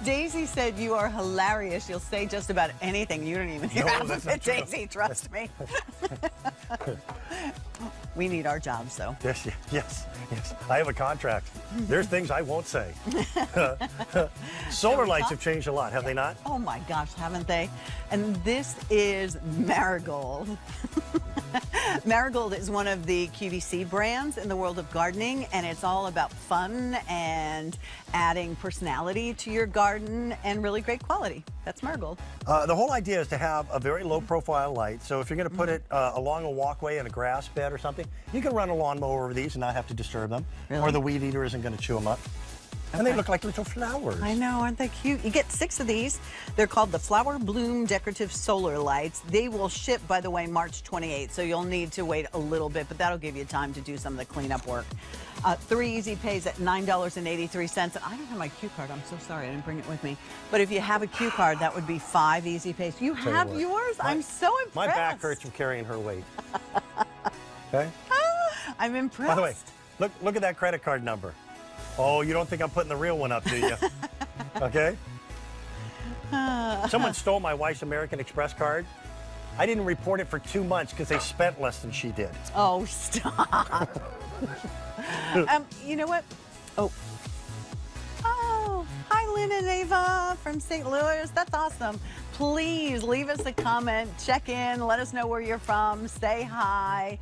Daisy said you are hilarious. You'll say just about anything. You don't even hear No, half that's of it, not true. Daisy. Trust me. We need our jobs, though. Yes. I have a contract. There's things I won't say. Solar lights have changed a lot, have they not? Oh my gosh, haven't they? And this is Marigold. Marigold is one of the QVC brands in the world of gardening, and it's all about fun and adding personality to your garden and really great quality. That's Marigold. The whole idea is to have a very low profile light. So if you're going to put it along a walkway in a grass bed or something, you can run a lawnmower over these and not have to disturb them. Really? Or the weed eater isn't going to chew them up. And they look like little flowers. I know, aren't they cute? You get 6 of these. They're called the Flower Bloom Decorative Solar Lights. They will ship, by the way, March 28th, so you'll need to wait a little bit, but that'll give you time to do some of the cleanup work. 3 easy pays at $9.83. And I don't have my Q card. I'm so sorry. I didn't bring it with me. But if you have a Q card, that would be 5 easy pays. You Tell you have what, yours? I'm so impressed. My back hurts from carrying her weight. Okay? I'm impressed. By the way, look at that credit card number. Oh, you don't think I'm putting the real one up, do you? Okay? Someone stole my wife's American Express card. I didn't report it for 2 months because they spent less than she did. Oh, stop. You know what? Oh, hi, Lynn and Ava from St. Louis. That's awesome. Please leave us a comment, check in, let us know where you're from, say hi.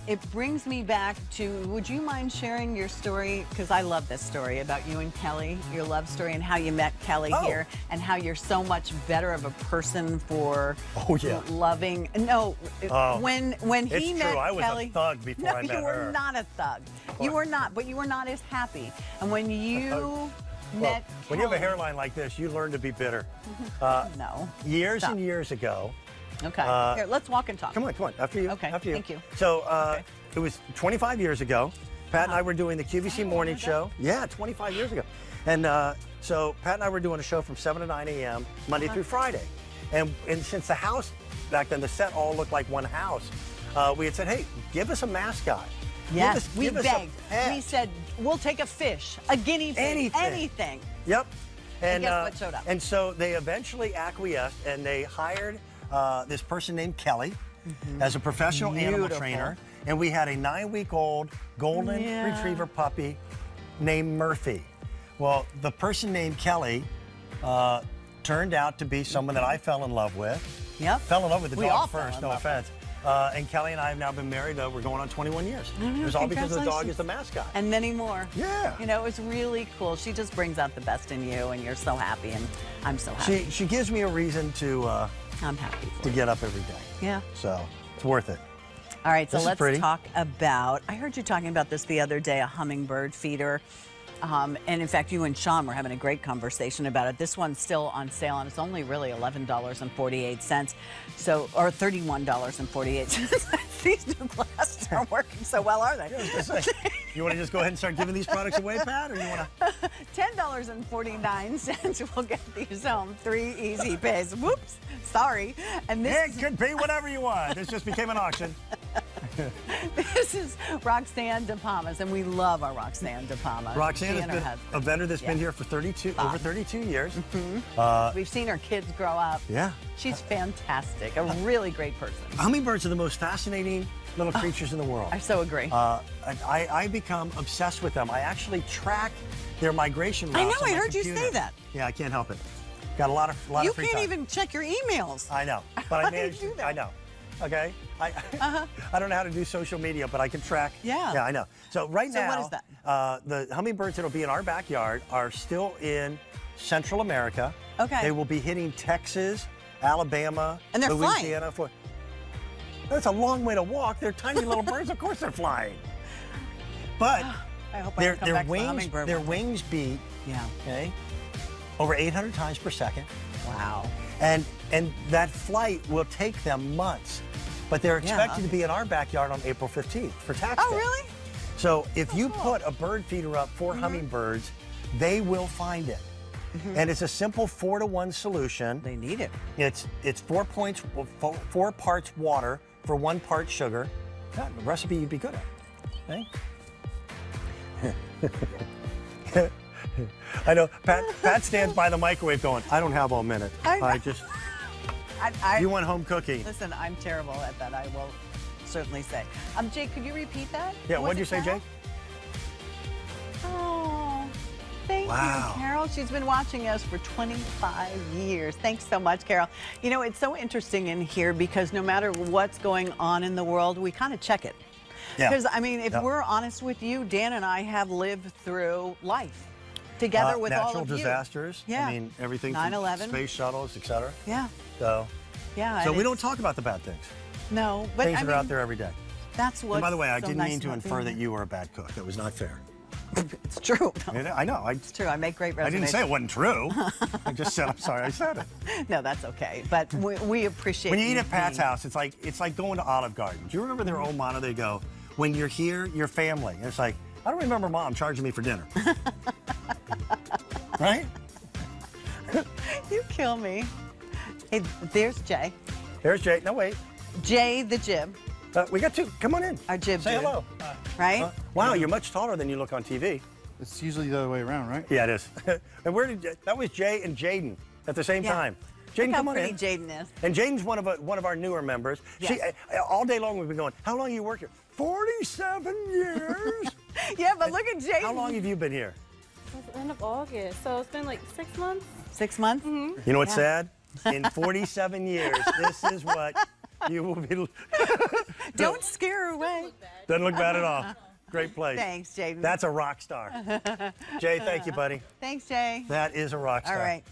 It brings me back to, would you mind sharing your story? Because I love this story about you and Kelly, your love story, and how you met Kelly here, and how you're so much better of a person for loving. No, when he it's met true. I was Kelly, a thug before I met no, you were her. not a thug. You were not, but you were not as happy. And when you met when you have a Kelly- hairline like this, you learn to be bitter. no. Years Stop. and years ago. Okay. Here, let's walk and talk. Come on. After you. Okay, After you. thank you. So it was 25 years ago. Pat and I were doing the QVC morning show. Yeah, 25 years ago. And so Pat and I were doing a show from 7 to 9 a.m. Monday through Friday. And since the house back then, the set all looked like one house, we had said, hey, give us a mascot. Yes, we give us a begged. pet. We said, we'll take a fish, a guinea pig, anything. Yep. And guess what showed up? And so they eventually acquiesced and they hired this person named Kelly as a professional animal Beautiful. trainer. And we had a 9-week-old golden retriever puppy named Murphy. Well, the person named Kelly turned out to be someone that I fell in love with. Yep. Fell in love with the We all dog fell first, in no love with offense. And Kelly and I have now been married. We're going on 21 years. It was all because the dog is the mascot. And many more. Yeah. You know, it was really cool. She just brings out the best in you, and you're so happy, and I'm so happy. She gives me a reason to I'm happy for to you. get up every day. Yeah. So it's worth it. All right, so This is let's pretty. talk about, I heard you talking about this the other day, a hummingbird feeder. And in fact, you and Shawn were having a great conversation about it. This one's still on sale, and it's only really $11.48. So, or $31.48. These new glasses aren't working so well, are they? You want to just go ahead and start giving these products away, Pat, or you want to? $10.49 will get these home. 3 easy pays. Whoops, sorry. And this It could be whatever you want. This just became an auction. This is Roxanne De Palmas, and we love our Roxanne De Palmas. Roxanne She has and her been husband. a vendor that's been Yeah. here for over 32 years. We've seen her kids grow up. Yeah. She's fantastic, a really great person. Hummingbirds are the most fascinating little creatures in the world. I so agree. I become obsessed with them. I actually track their migration routes. I know, on I my heard you computer. say that. Yeah, I can't help it. Got a lot of You free can't time. even check your emails. I know, but I How do you managed. do that? I know. Okay. I don't know how to do social media, but I can track. Yeah. Yeah, I know. So right So now, what is that? The hummingbirds that'll be in our backyard are still in Central America. Okay. They will be hitting Texas, Alabama, And they're flying. Louisiana. That's a long way to walk. They're tiny little birds. Of course they're flying. But I hope I don't come back to the hummingbird their one. wings beat, Yeah. okay, over 800 times per second. Wow. And that flight will take them months. But they're Yeah. expected to be in our backyard on April 15th for tax Oh, day. really? So if you put a bird feeder up for hummingbirds, they will find it. And it's a simple 4-to-1 solution. They need it. It's 4 parts water for 1 part sugar. That a recipe you'd be good at. Okay? I know. Pat stands by the microwave going, I don't have all minute. I You want home cooking. Listen, I'm terrible at that, I will certainly say. Jake, could you repeat that? Yeah, Was what'd it you say, Carol? Jake? Oh, thank Wow. you, Carol. She's been watching us for 25 years. Thanks so much, Carol. You know, it's so interesting in here because no matter what's going on in the world, we kind of check it. Yeah. Because, I mean, if Yep. we're honest with you, Dan and I have lived through life together with all natural of you. disasters. Yeah. I mean, everything from 9/11. space shuttles, et cetera. Yeah, So yeah. we and don't it's- talk about the bad things. No, but Things I that mean, are out there every day. that's what. And by the way, I didn't mean to infer that you were a bad cook. That was not fair. It's true. I know. It's true. I make great I didn't reservations. say it wasn't true. I just said, I'm sorry, I said it. No, that's okay. But we appreciate. When you eat at Pat's being- house, it's like going to Olive Garden. Do you remember their old motto? They go, when you're here, you're family. And it's like, I don't remember Mom charging me for dinner. Right? You kill me. Hey, there's Jay. There's Jay. No, wait. Jay the Jib. We got 2. Come on in. Our Jib Say dude. hello. Right? Wow, you're much taller than you look on TV. It's usually the other way around, right? Yeah, it is. And that was Jay and Jaden at the same Yeah. time. Look Jaden, how come on pretty in. Jaden is. And Jaden's one of our newer members. Yes. All day long we've been going, how long you work here? 47 years. Yeah, but look at Jaden. How long have you been here? It's the end of August, so it's been like 6 months. 6 months? You know what's Yeah. sad? In 47 years, this is what you will be. Don't scare her away. Doesn't look bad at all. Great place. Thanks, Jaden. That's a rock star. Jay, thank you, buddy. Thanks, Jay. That is a rock All star. right.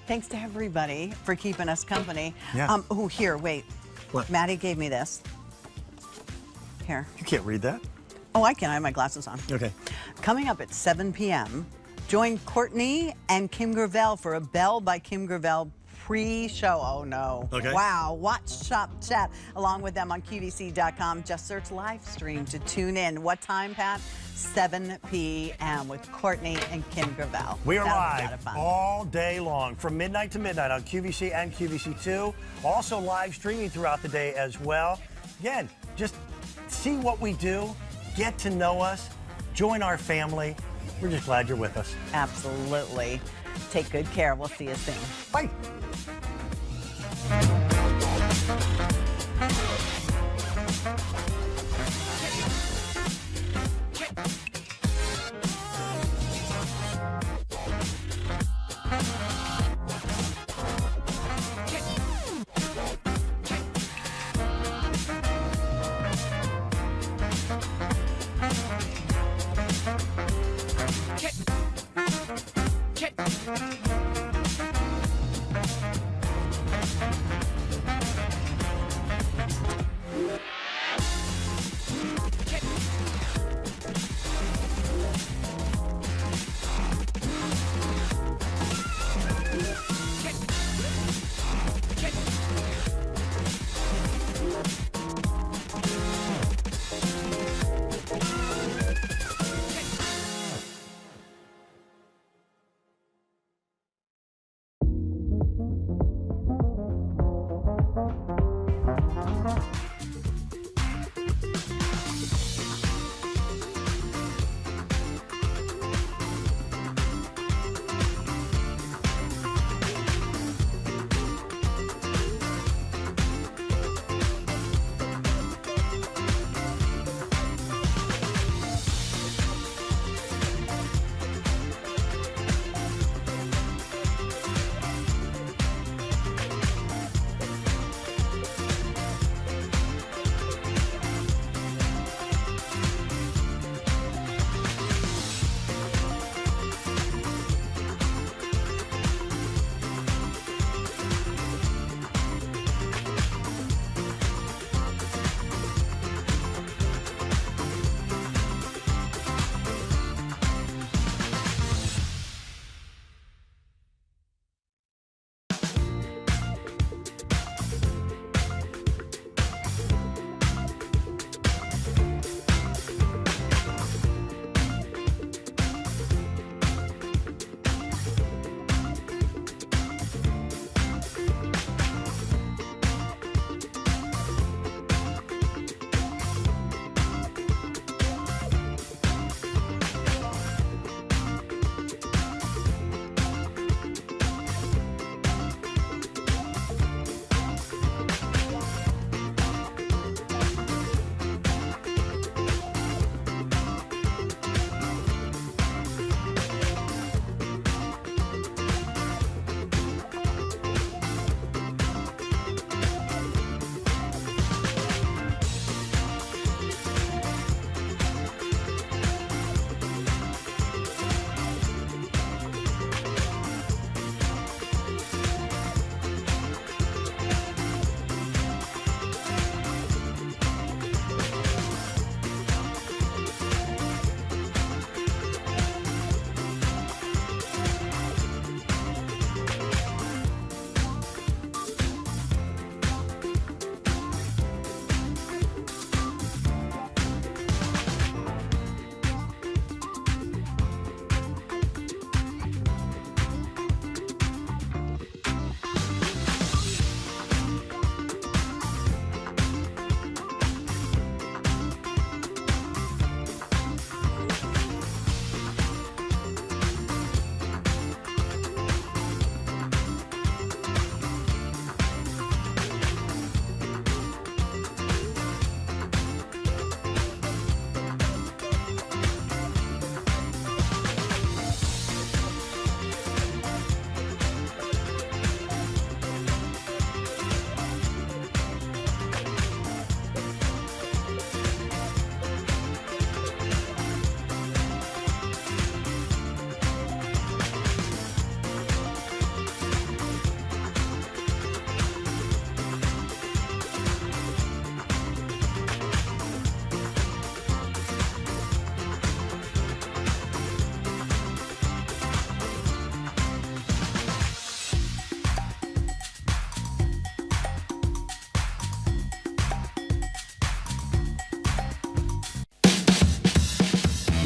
Thanks to everybody for keeping us company. Yeah. Oh, here, wait. What? Maddie gave me this. Here. You can't read that. Oh, I can. I have my glasses on. Okay. Coming up at 7 p.m., join Courtney and Kim Gravel for a Belle by Kim Gravel pre-show. Oh, no. Okay. Wow. Watch, shop, chat along with them on QVC.com. Just search live stream to tune in. What time, Pat? 7 p.m. with Courtney and Kim Gravel. We are That'll be a lot live of fun. all day long from midnight to midnight on QVC and QVC2. Also live streaming throughout the day as well. Again, just see what we do, get to know us, join our family. We're just glad you're with us. Absolutely. Take good care. We'll see you soon. Bye.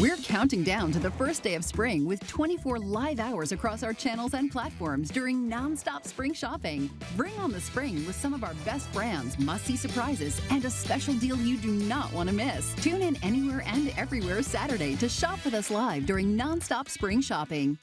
We're counting down to the first day of spring with 24 live hours across our channels and platforms during Nonstop Spring Shopping. Bring on the spring with some of our best brands, must-see surprises, and a special deal you do not want to miss. Tune in anywhere and everywhere Saturday to shop with us live during Nonstop Spring Shopping.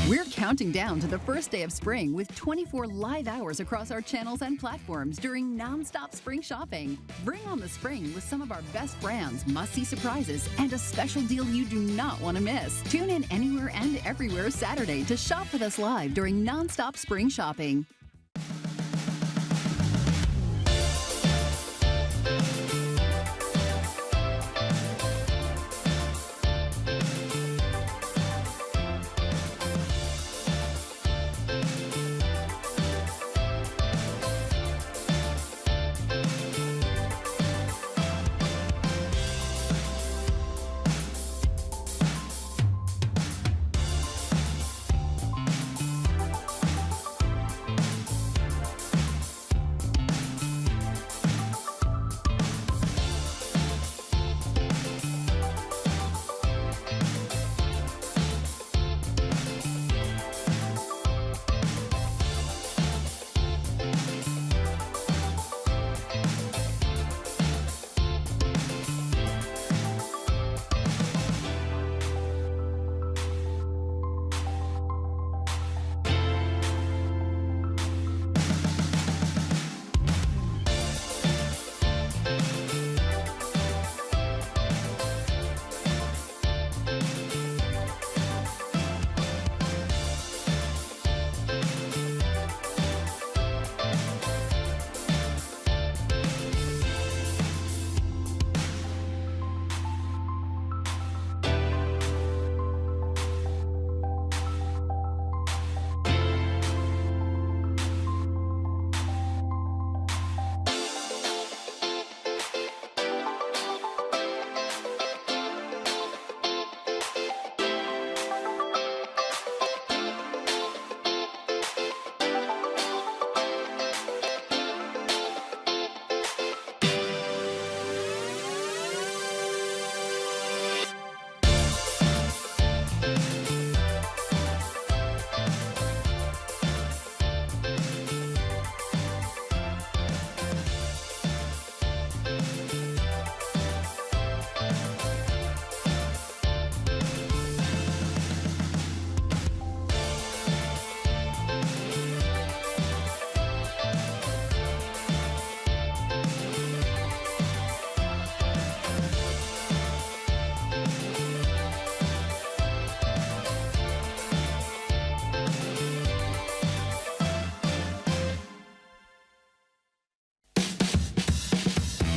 We're counting down to the first day of spring with 24 live hours across our channels and platforms during Nonstop Spring Shopping. Bring on the spring with some of our best brands, must-see surprises, and a special deal you do not want to miss. Tune in anywhere and everywhere Saturday to shop with us live during Nonstop Spring Shopping.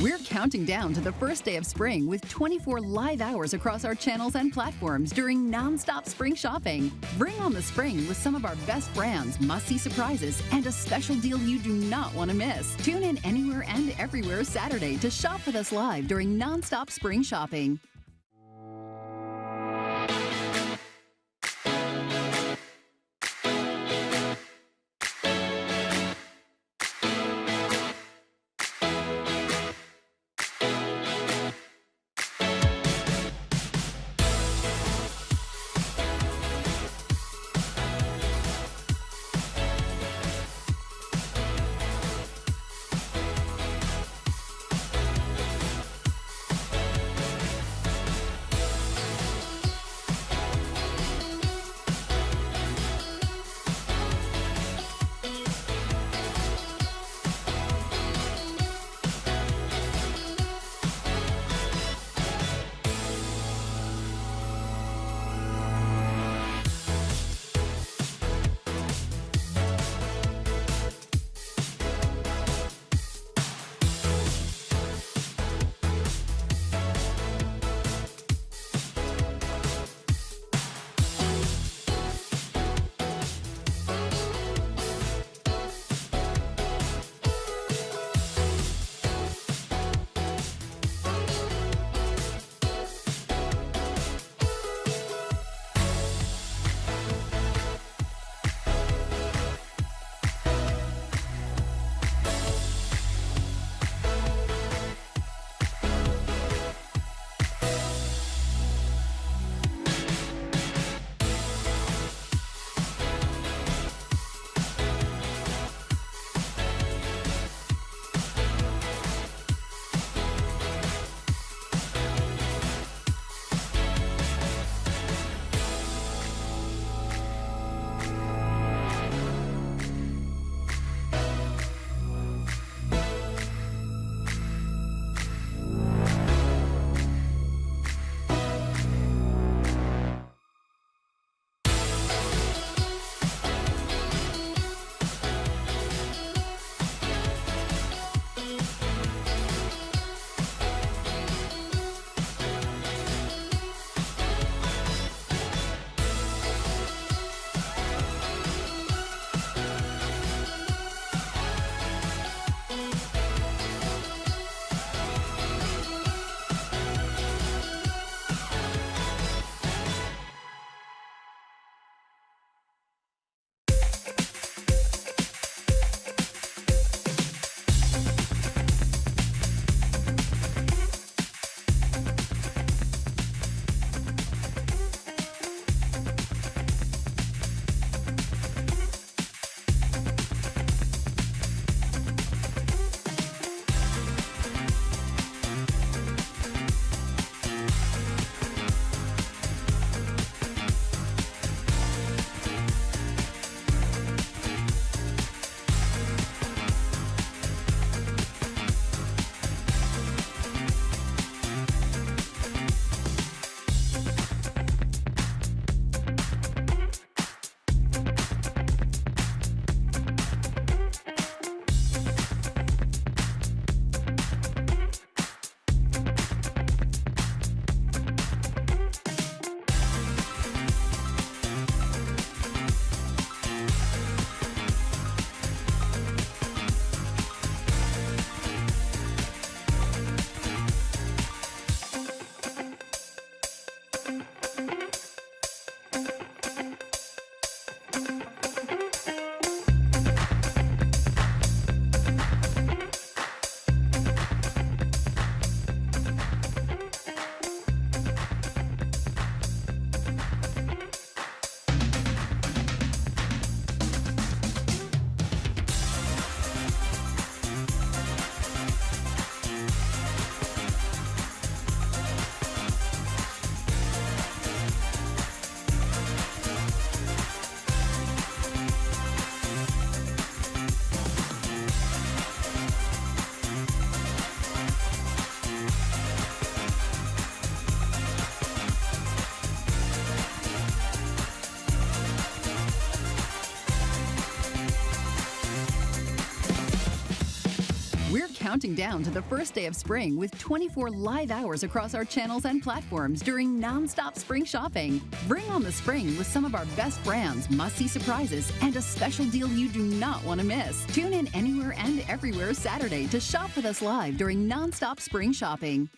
We're counting down to the first day of spring with 24 live hours across our channels and platforms during Nonstop Spring Shopping. Bring on the spring with some of our best brands, must-see surprises, and a special deal you do not want to miss. Tune in anywhere and everywhere Saturday to shop with us live during Nonstop Spring Shopping. We're counting down to the first day of spring with 24 live hours across our channels and platforms during Nonstop Spring Shopping. Bring on the spring with some of our best brands, must-see surprises, and a special deal you do not want to miss. Tune in anywhere and everywhere Saturday to shop with us live during Nonstop Spring Shopping.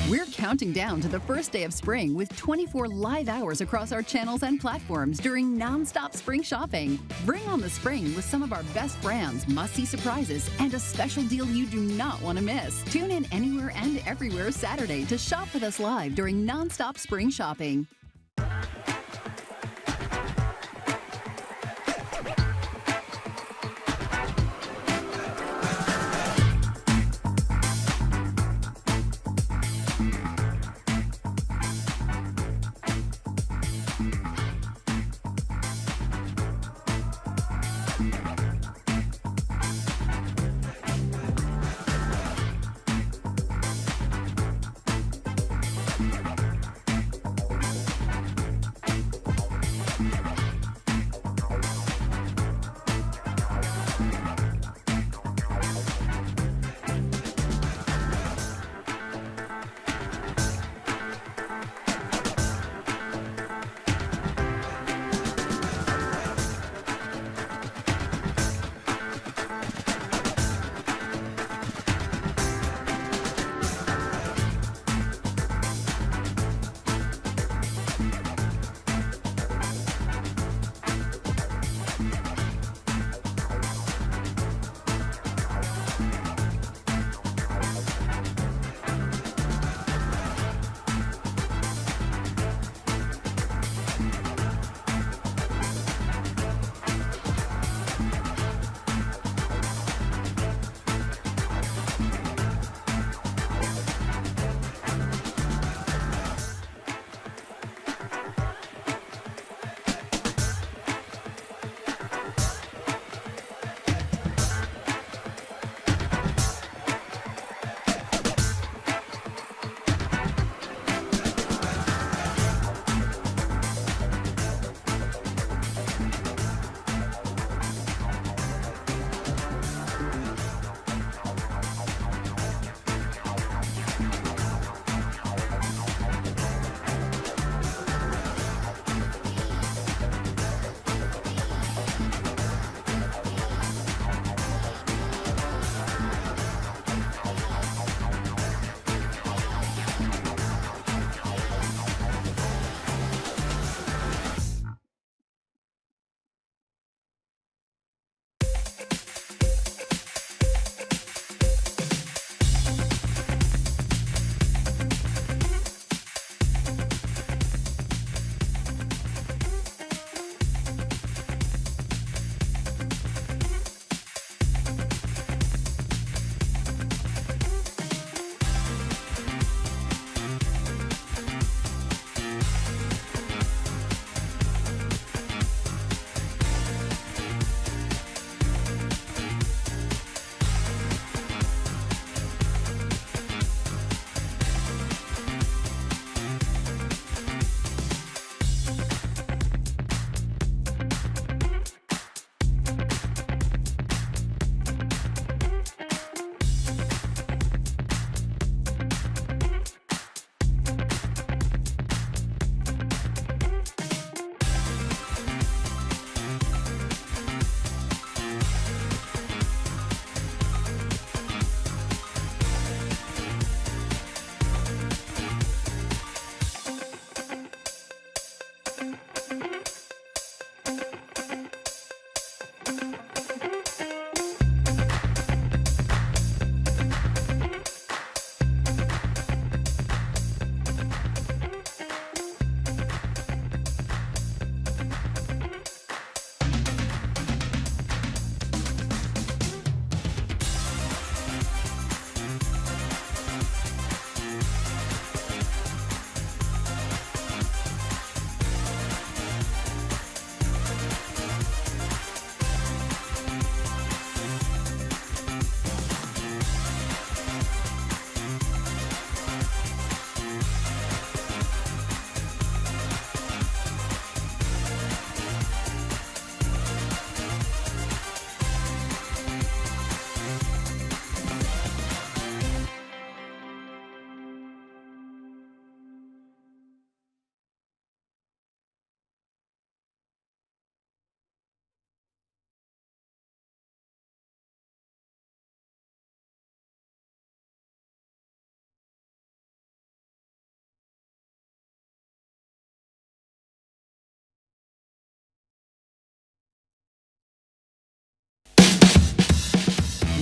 We're counting down to the first day of spring with 24 live hours across our channels and platforms during Nonstop Spring Shopping. Bring on the spring with some of our best brands, must-see surprises, and a special deal you do not want to miss. Tune in anywhere and everywhere Saturday to shop with us live during Nonstop Spring Shopping.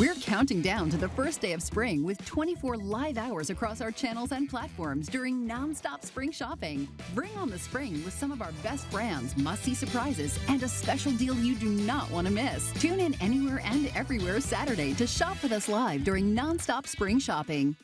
We're counting down to the first day of spring with 24 live hours across our channels and platforms during Nonstop Spring Shopping. Bring on the spring with some of our best brands, must-see surprises, and a special deal you do not want to miss. Tune in anywhere and everywhere Saturday to shop with us live during Nonstop Spring Shopping.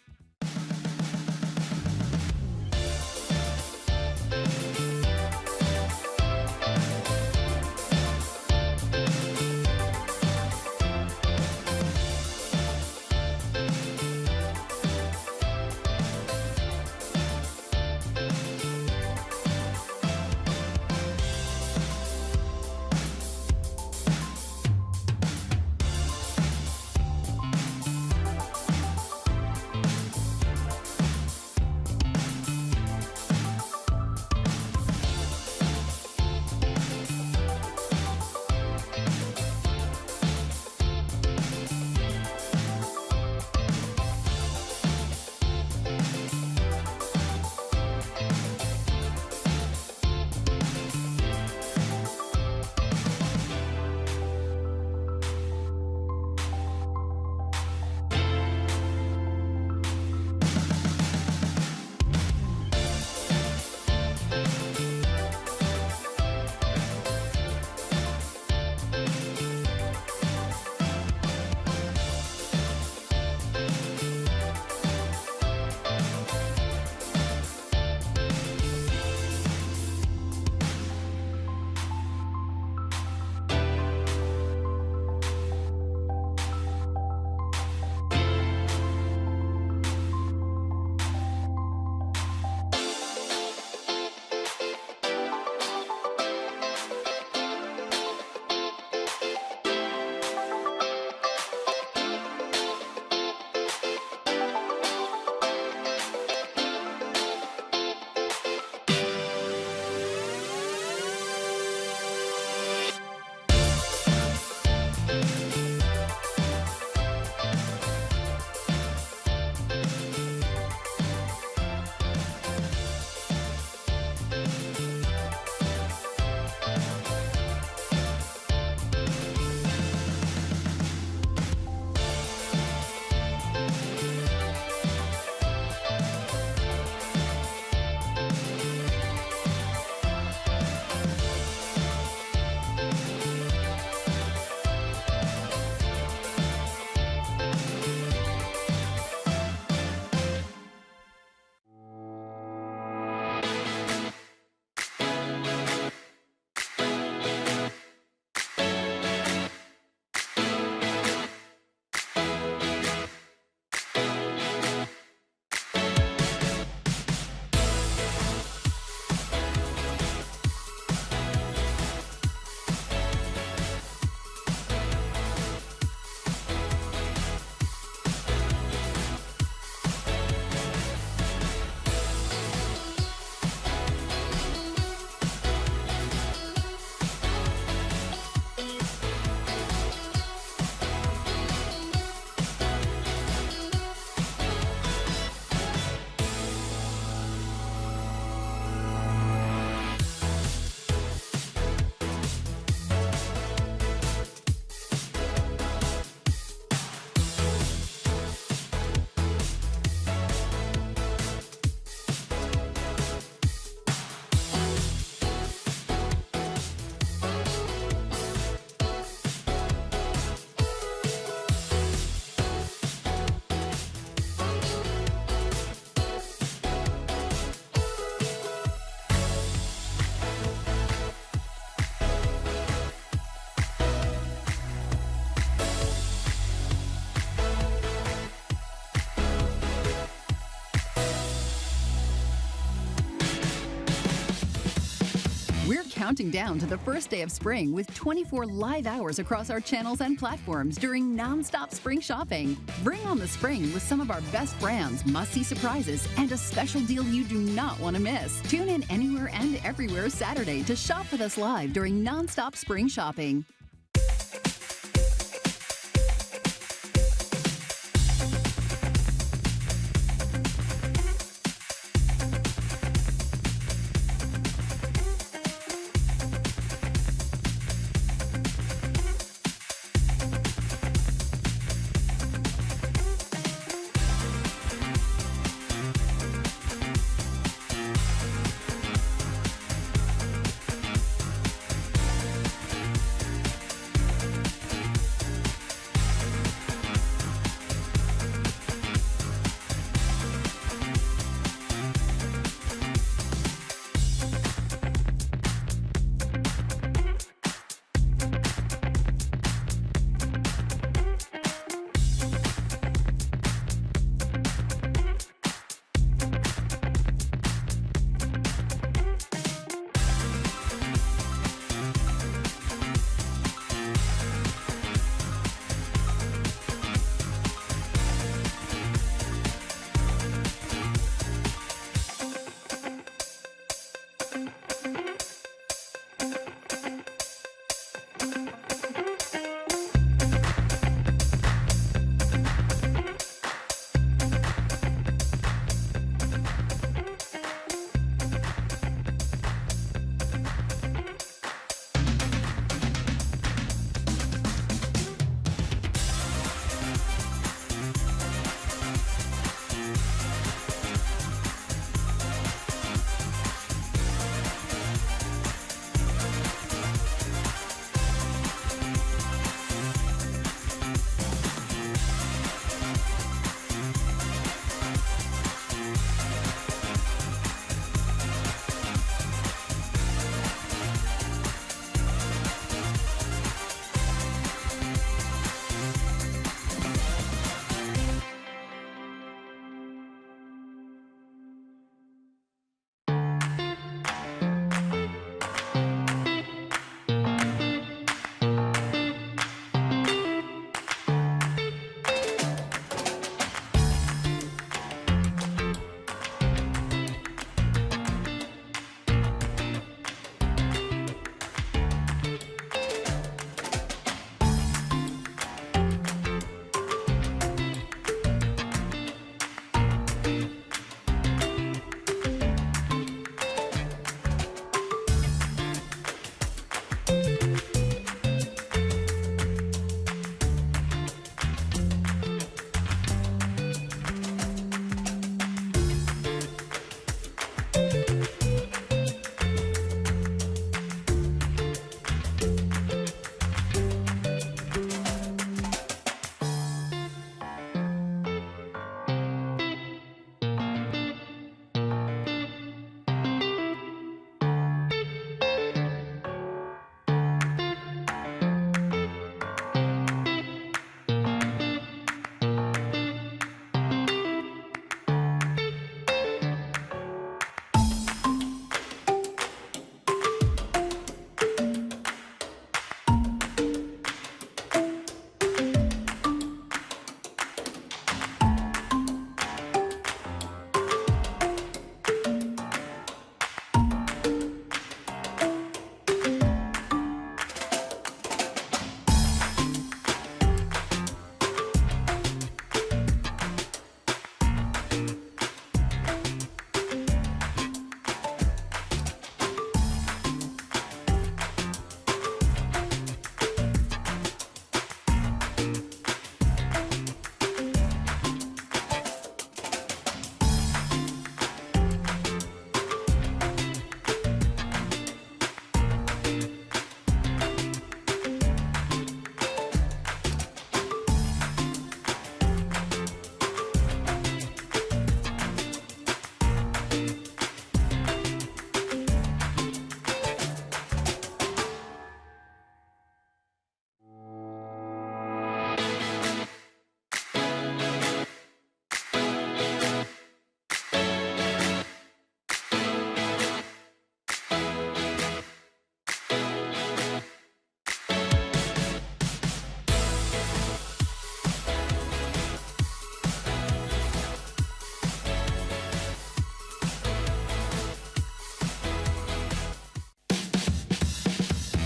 counting down to the first day of spring with 24 live hours across our channels and platforms during Nonstop Spring Shopping. Bring on the spring with some of our best brands, must-see surprises, and a special deal you do not want to miss. Tune in anywhere and everywhere Saturday to shop with us live during Nonstop Spring Shopping.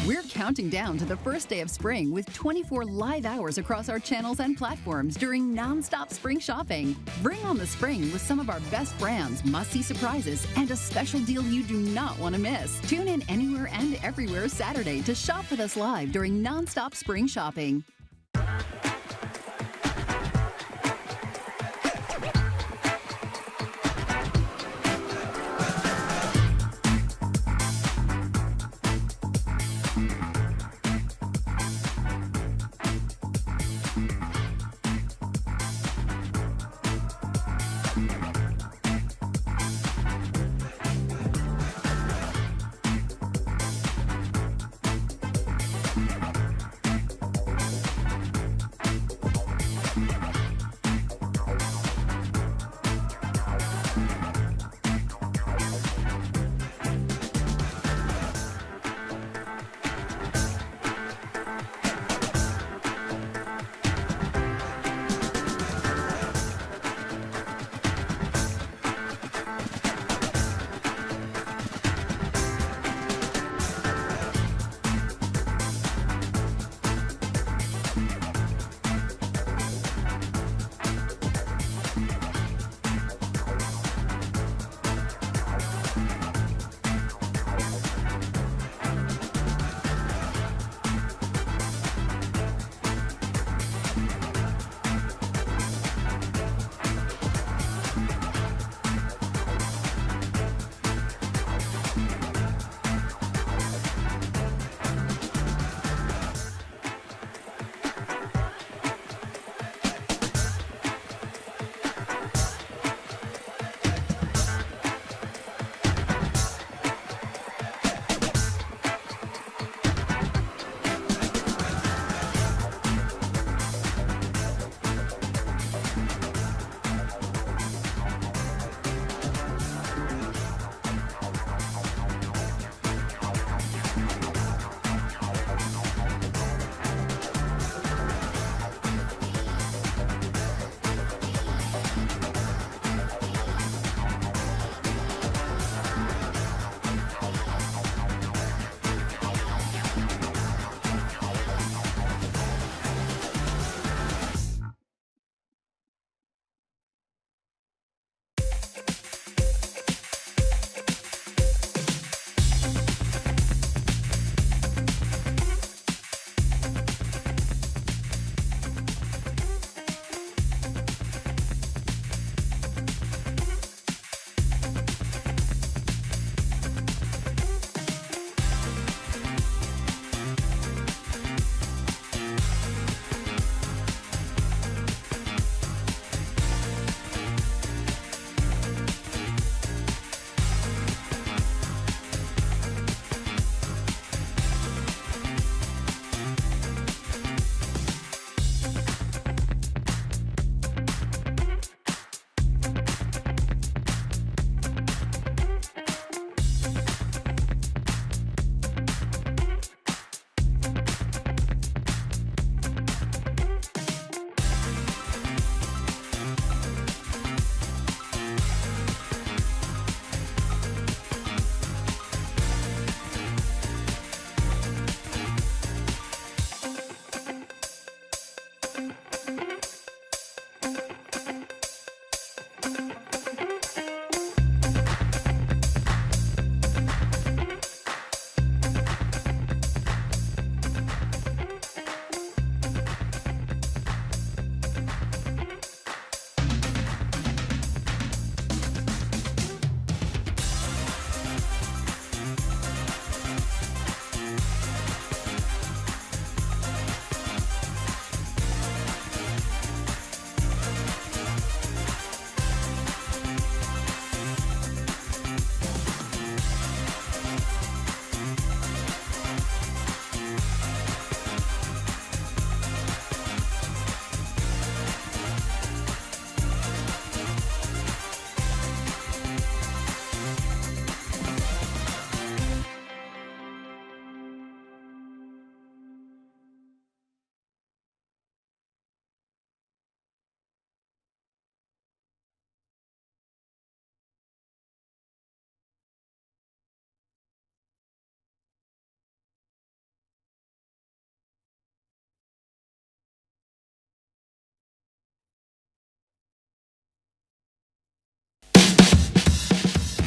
We're counting down to the first day of spring with 24 live hours across our channels and platforms during Nonstop Spring Shopping. Bring on the spring with some of our best brands, must-see surprises, and a special deal you do not want to miss. Tune in anywhere and everywhere Saturday to shop with us live during Nonstop Spring Shopping.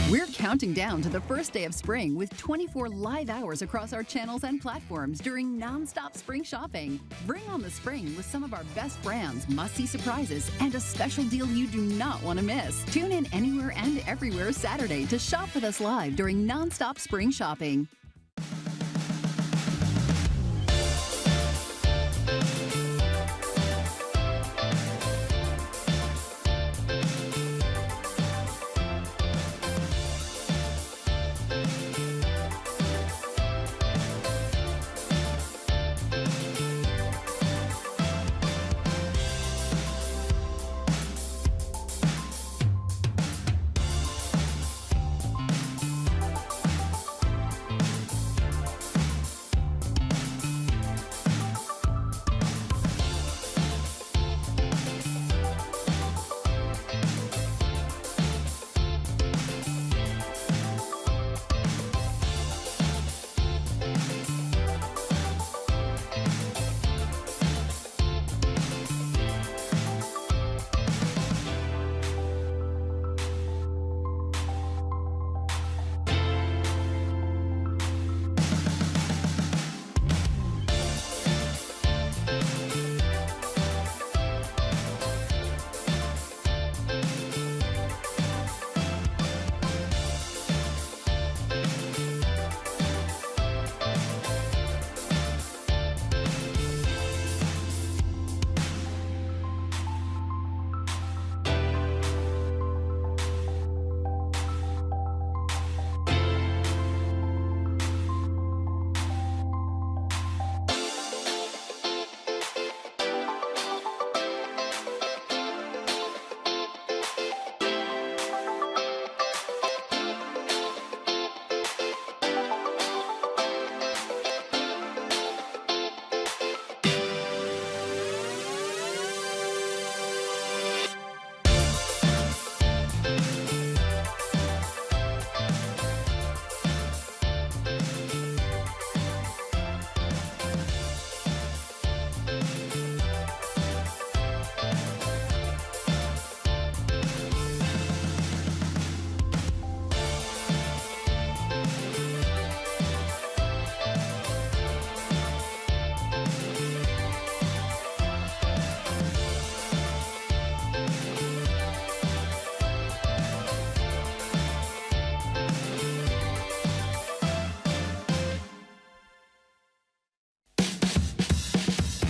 We're counting down to the first day of spring with 24 live hours across our channels and platforms during Nonstop Spring Shopping. Bring on the spring with some of our best brands, must-see surprises, and a special deal you do not want to miss. Tune in anywhere and everywhere Saturday to shop with us live during Nonstop Spring Shopping.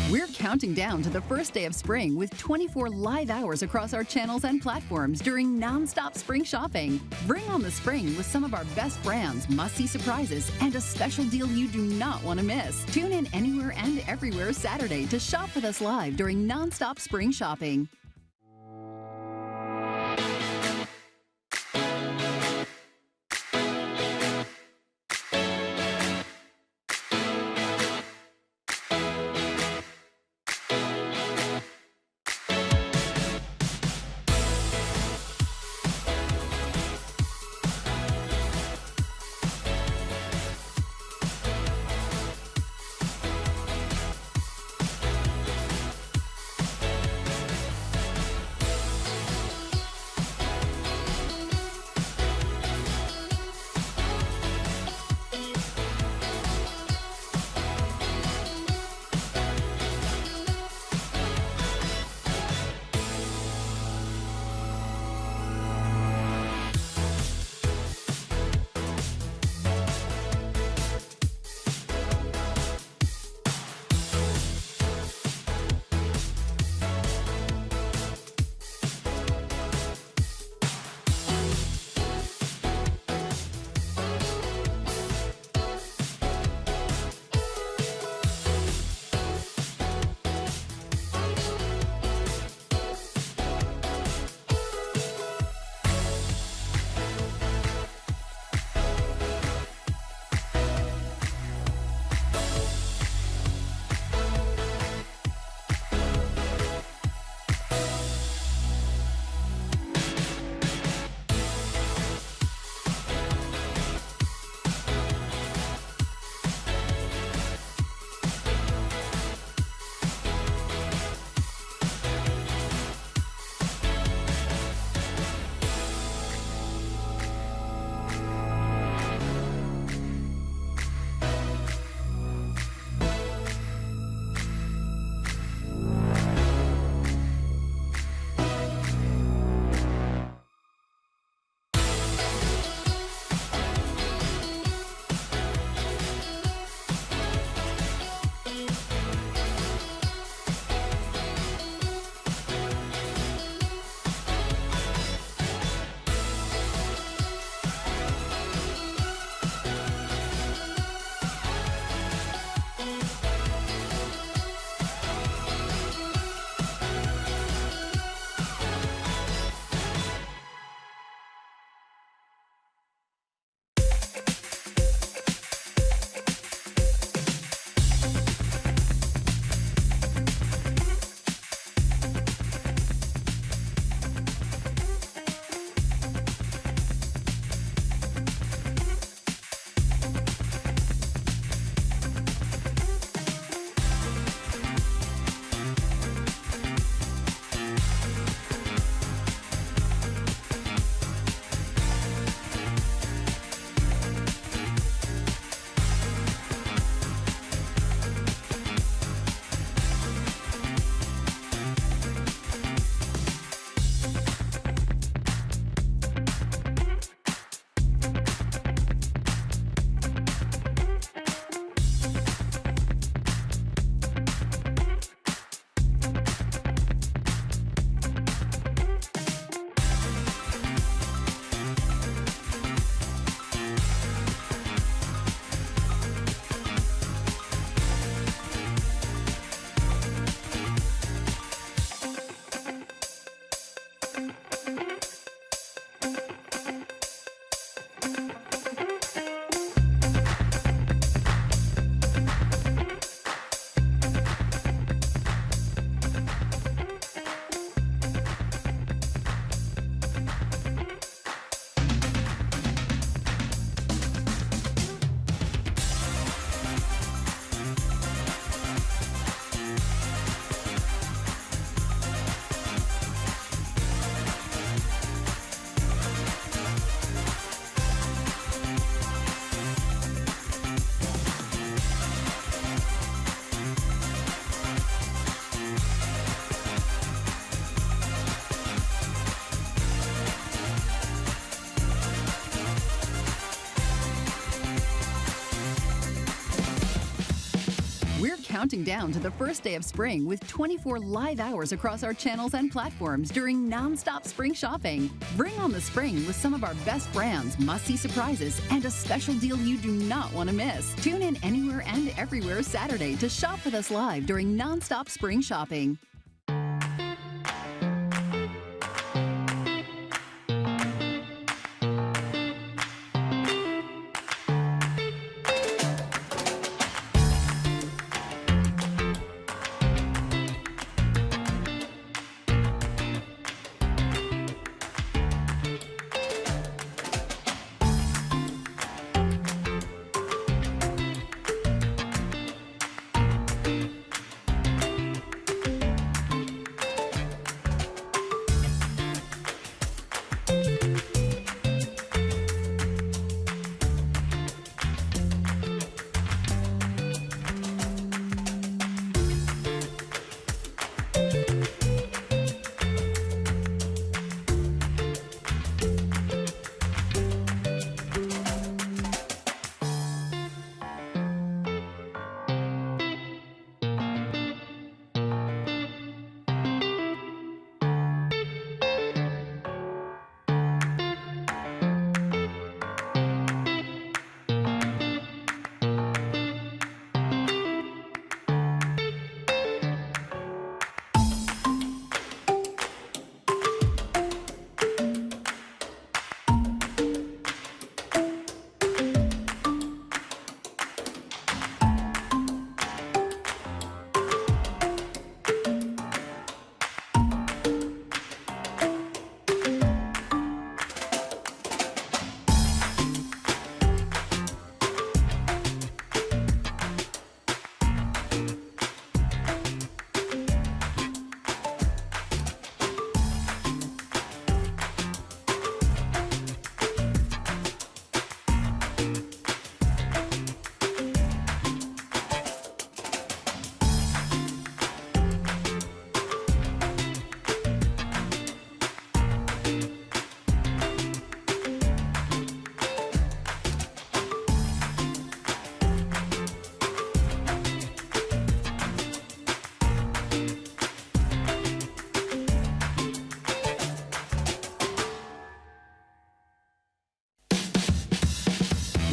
We're counting down to the first day of spring with 24 live hours across our channels and platforms during Nonstop Spring Shopping. Bring on the spring with some of our best brands, must-see surprises, and a special deal you do not want to miss. Tune in anywhere and everywhere Saturday to shop with us live during Nonstop Spring Shopping. We're counting down to the first day of spring with 24 live hours across our channels and platforms during Nonstop Spring Shopping. Bring on the spring with some of our best brands, must-see surprises, and a special deal you do not want to miss. Tune in anywhere and everywhere Saturday to shop with us live during Nonstop Spring Shopping.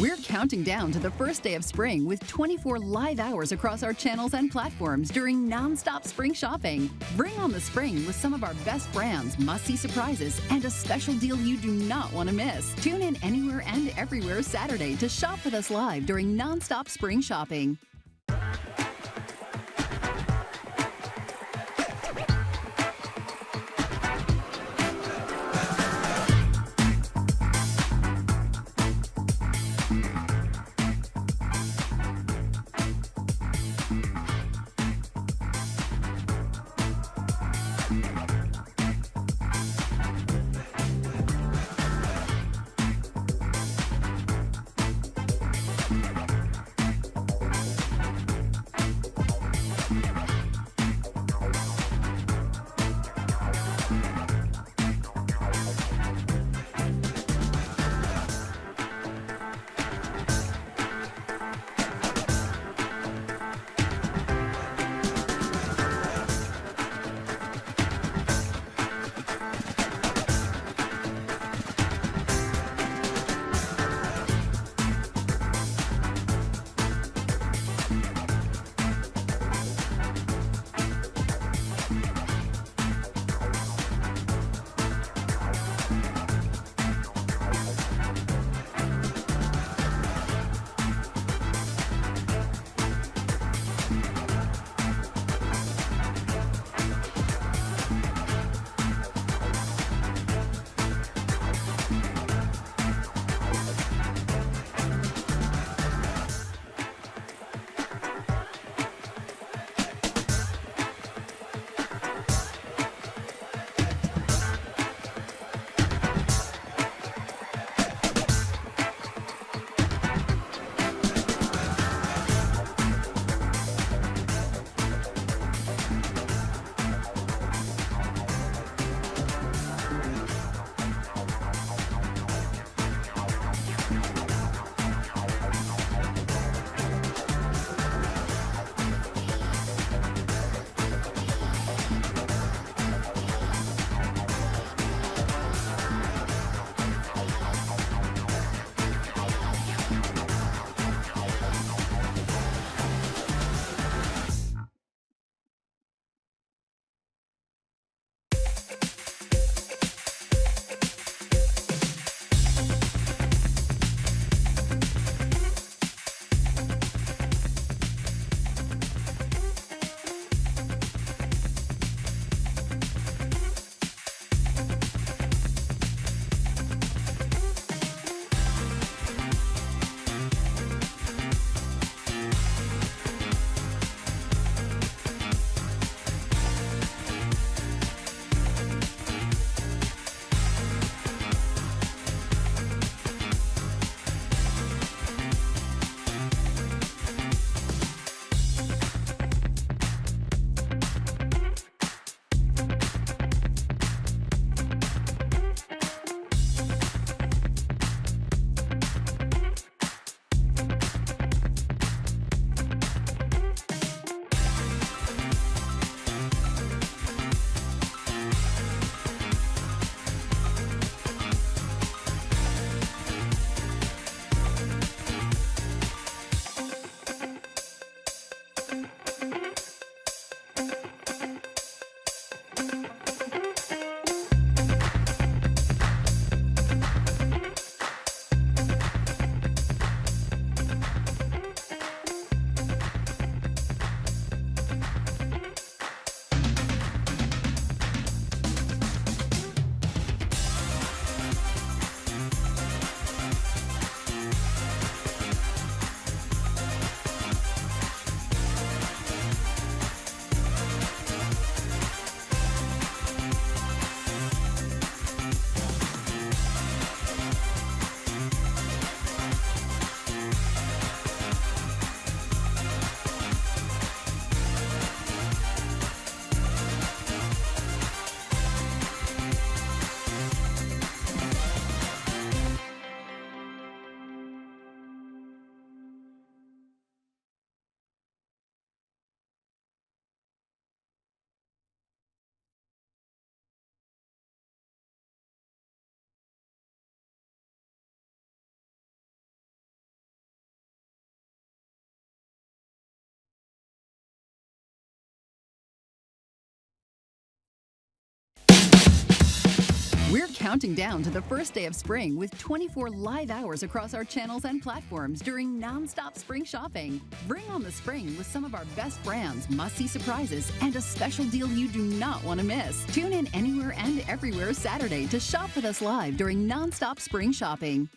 We're counting down to the first day of spring with 24 live hours across our channels and platforms during Nonstop Spring Shopping. Bring on the spring with some of our best brands, must-see surprises, and a special deal you do not want to miss. Tune in anywhere and everywhere Saturday to shop with us live during Nonstop Spring Shopping. We're counting down to the first day of spring with 24 live hours across our channels and platforms during Nonstop Spring Shopping. Bring on the spring with some of our best brands, must-see surprises, and a special deal you do not want to miss. Tune in anywhere and everywhere Saturday to shop with us live during Nonstop Spring Shopping.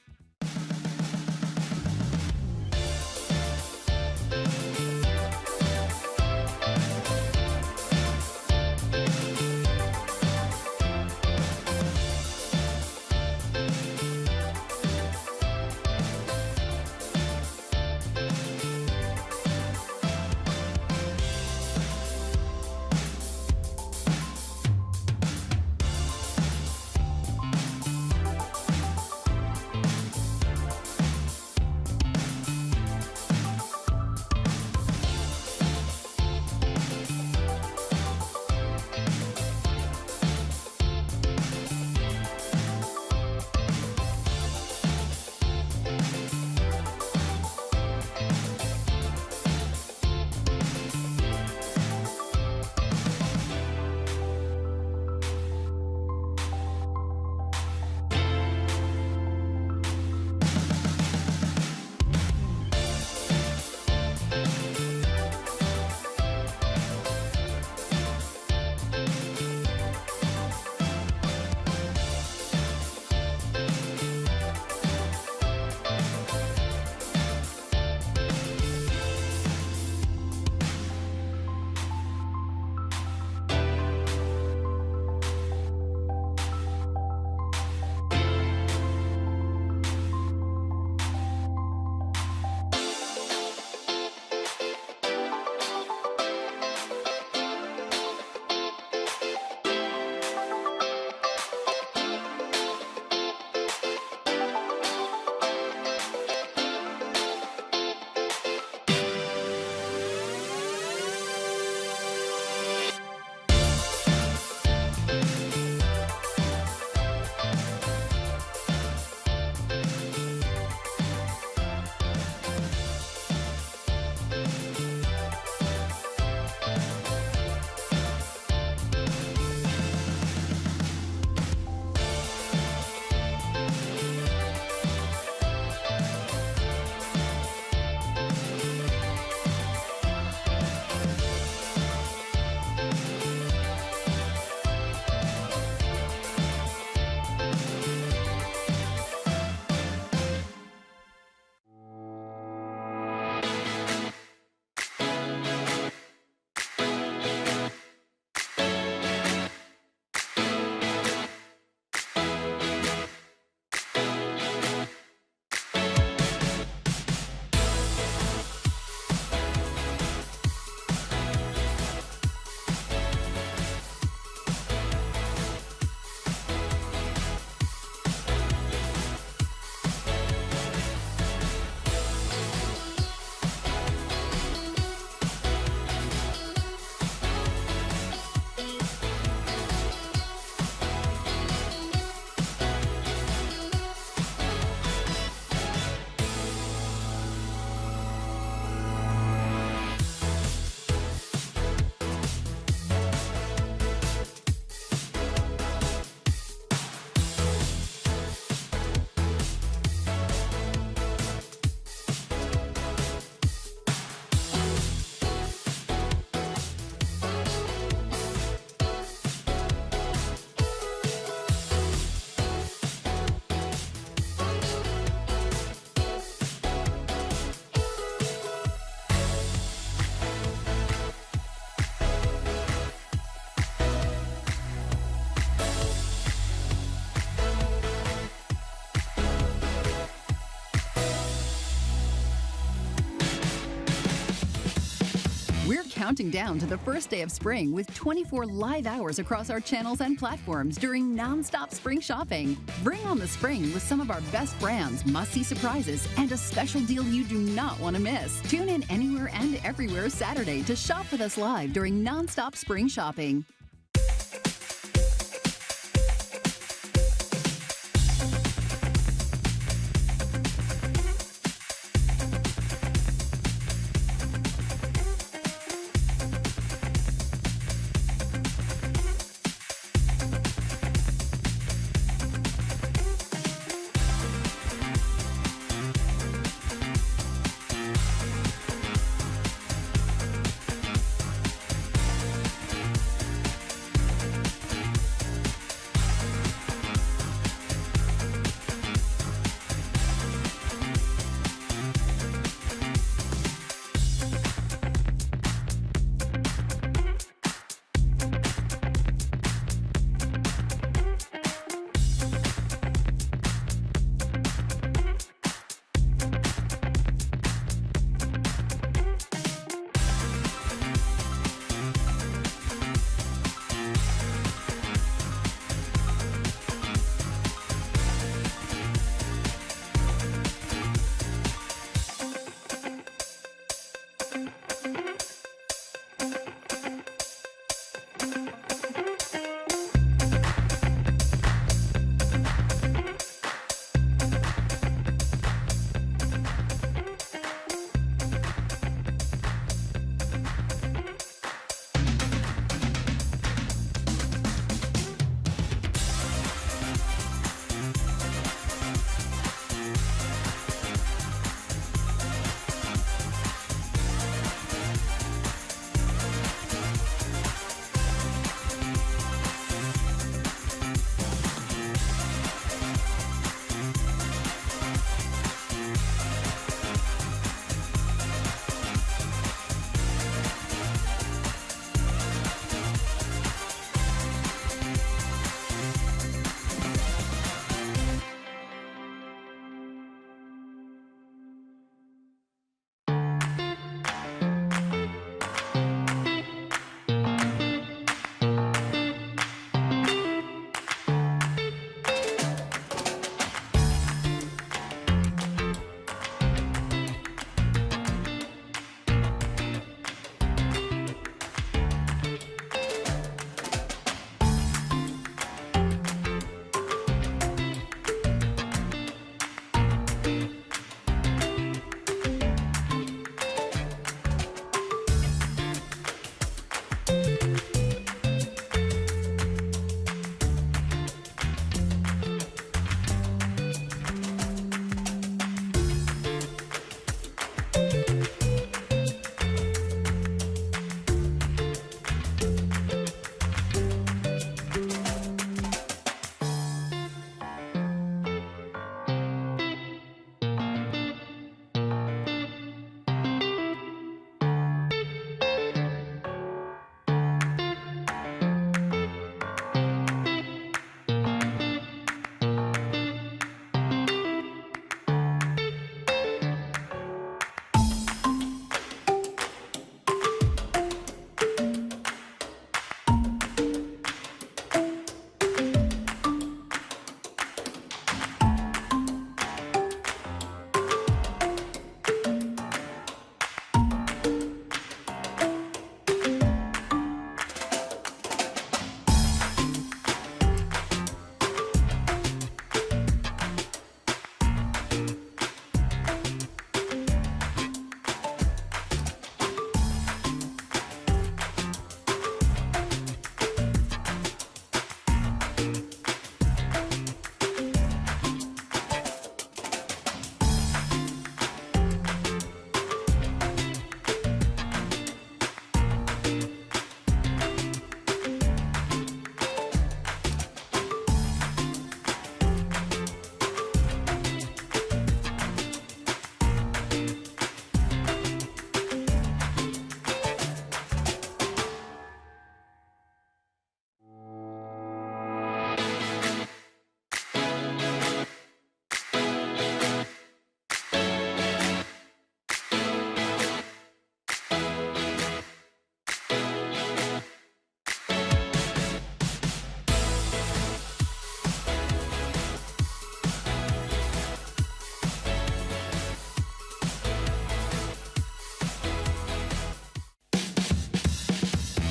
counting down to the first day of spring with 24 live hours across our channels and platforms during Nonstop Spring Shopping. Bring on the spring with some of our best brands, must-see surprises, and a special deal you do not want to miss. Tune in anywhere and everywhere Saturday to shop with us live during Nonstop Spring Shopping.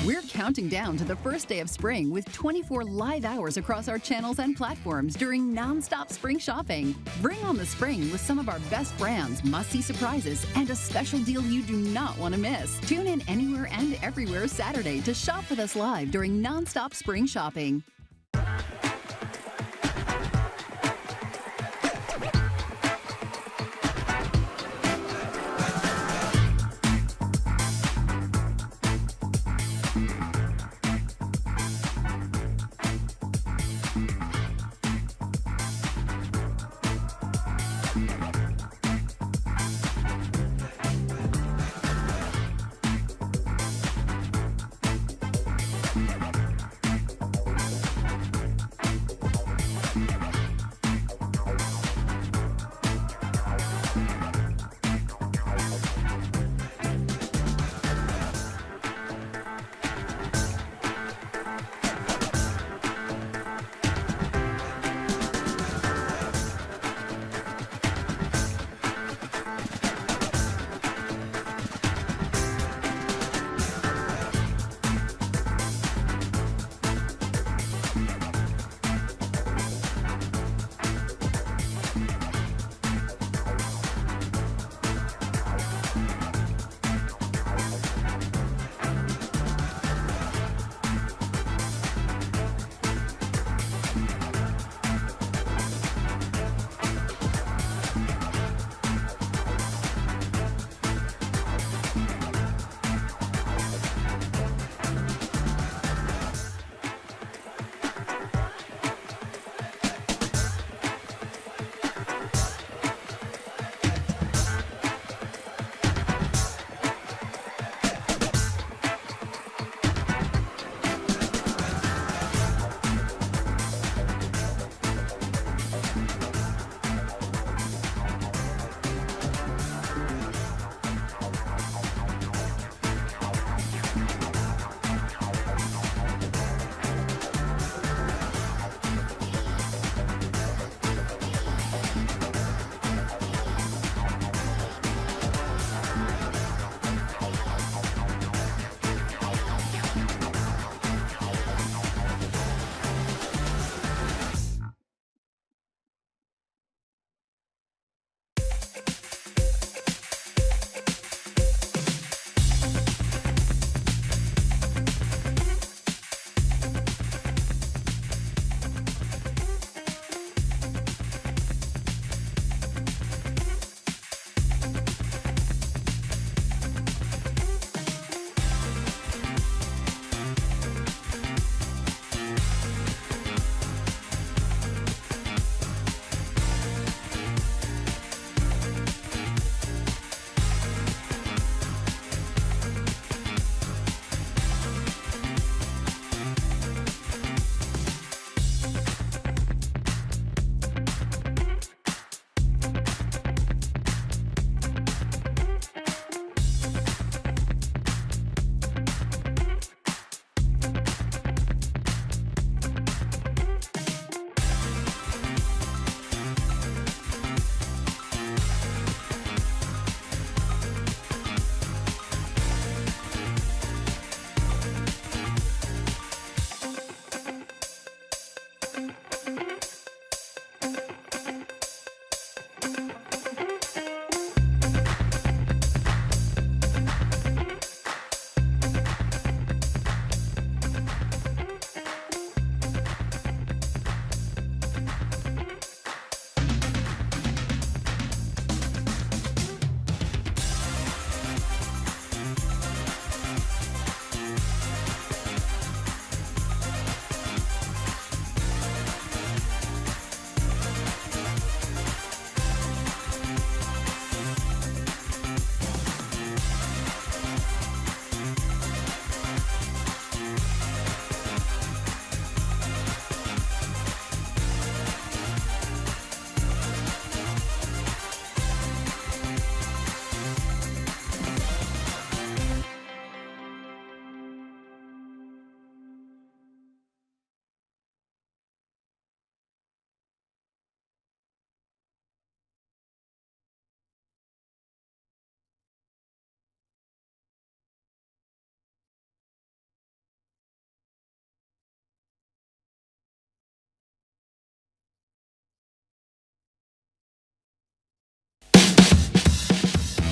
We're counting down to the first day of spring with 24 live hours across our channels and platforms during Nonstop Spring Shopping. Bring on the spring with some of our best brands, must-see surprises, and a special deal you do not want to miss. Tune in anywhere and everywhere Saturday to shop with us live during Nonstop Spring Shopping.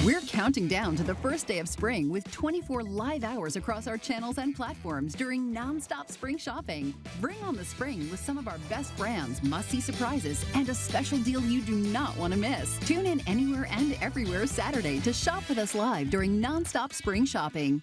We're counting down to the first day of spring with 24 live hours across our channels and platforms during Nonstop Spring Shopping. Bring on the spring with some of our best brands, must-see surprises, and a special deal you do not want to miss. Tune in anywhere and everywhere Saturday to shop with us live during Nonstop Spring Shopping.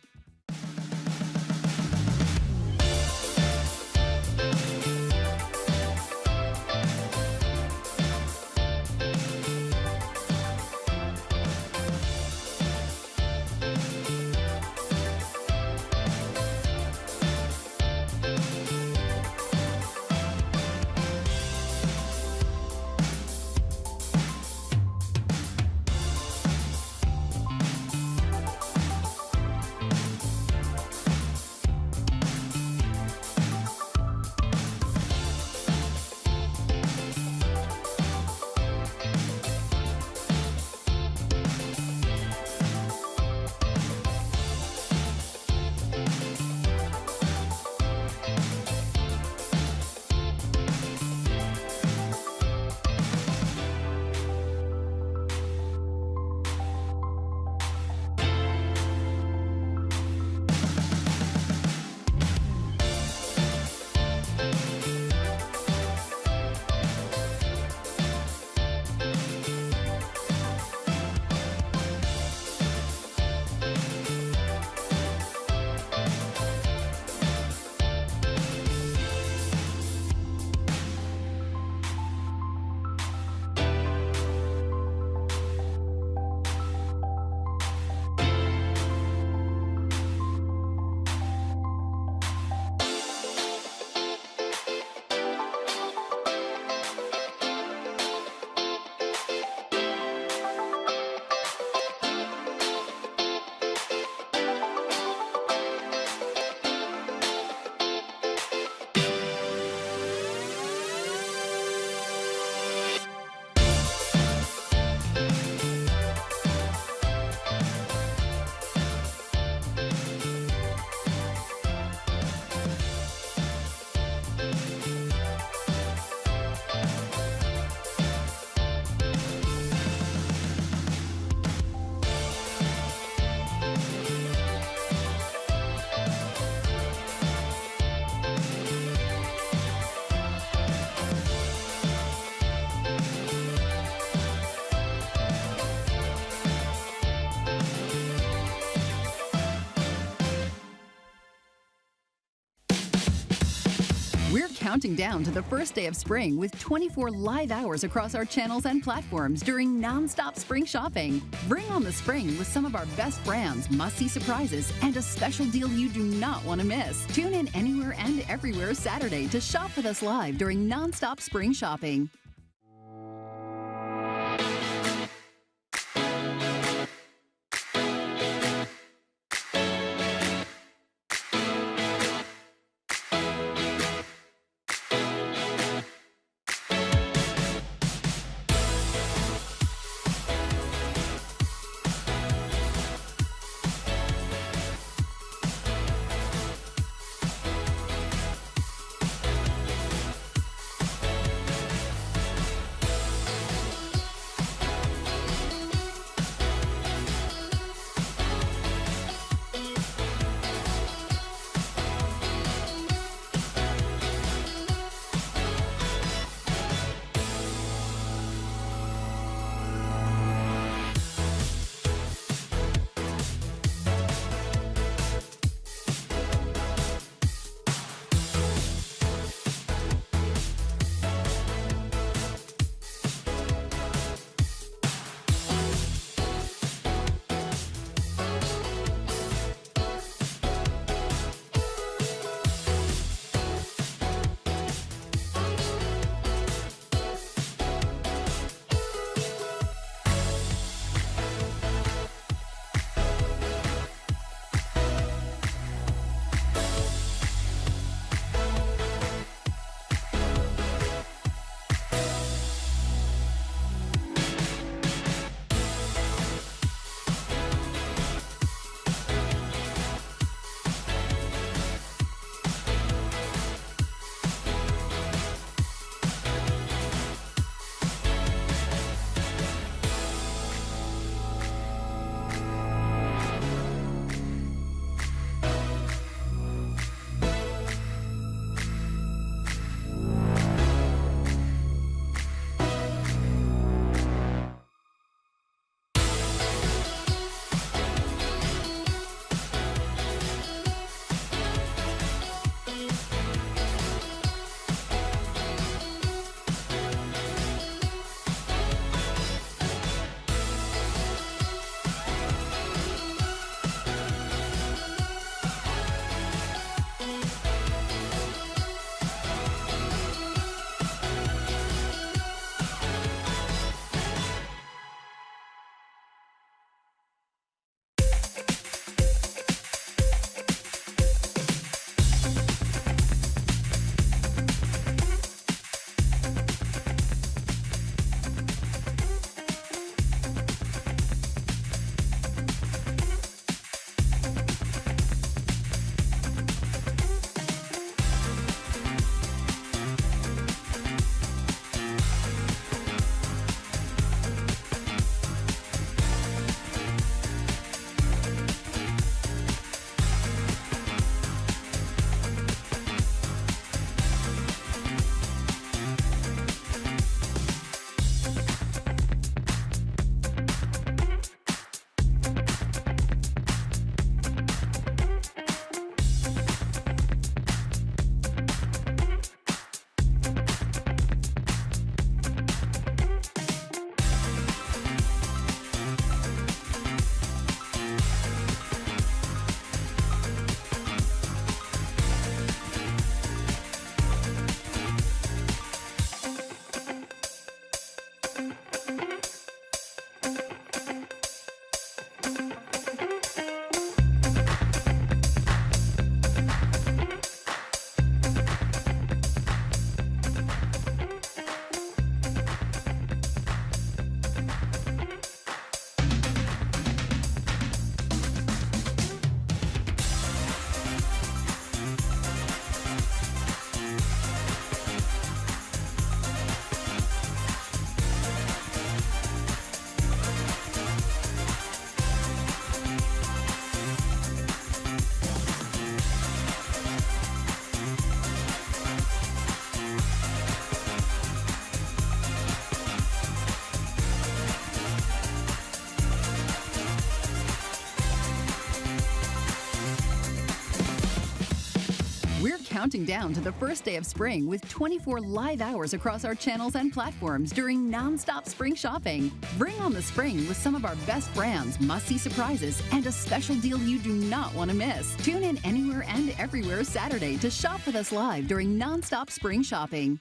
We're counting down to the first day of spring with 24 live hours across our channels and platforms during Nonstop Spring Shopping. Bring on the spring with some of our best brands, must-see surprises, and a special deal you do not want to miss. Tune in anywhere and everywhere Saturday to shop with us live during Nonstop Spring Shopping. counting down to the first day of spring with 24 live hours across our channels and platforms during Nonstop Spring Shopping. Bring on the spring with some of our best brands, must-see surprises, and a special deal you do not want to miss. Tune in anywhere and everywhere Saturday to shop with us live during Nonstop Spring Shopping.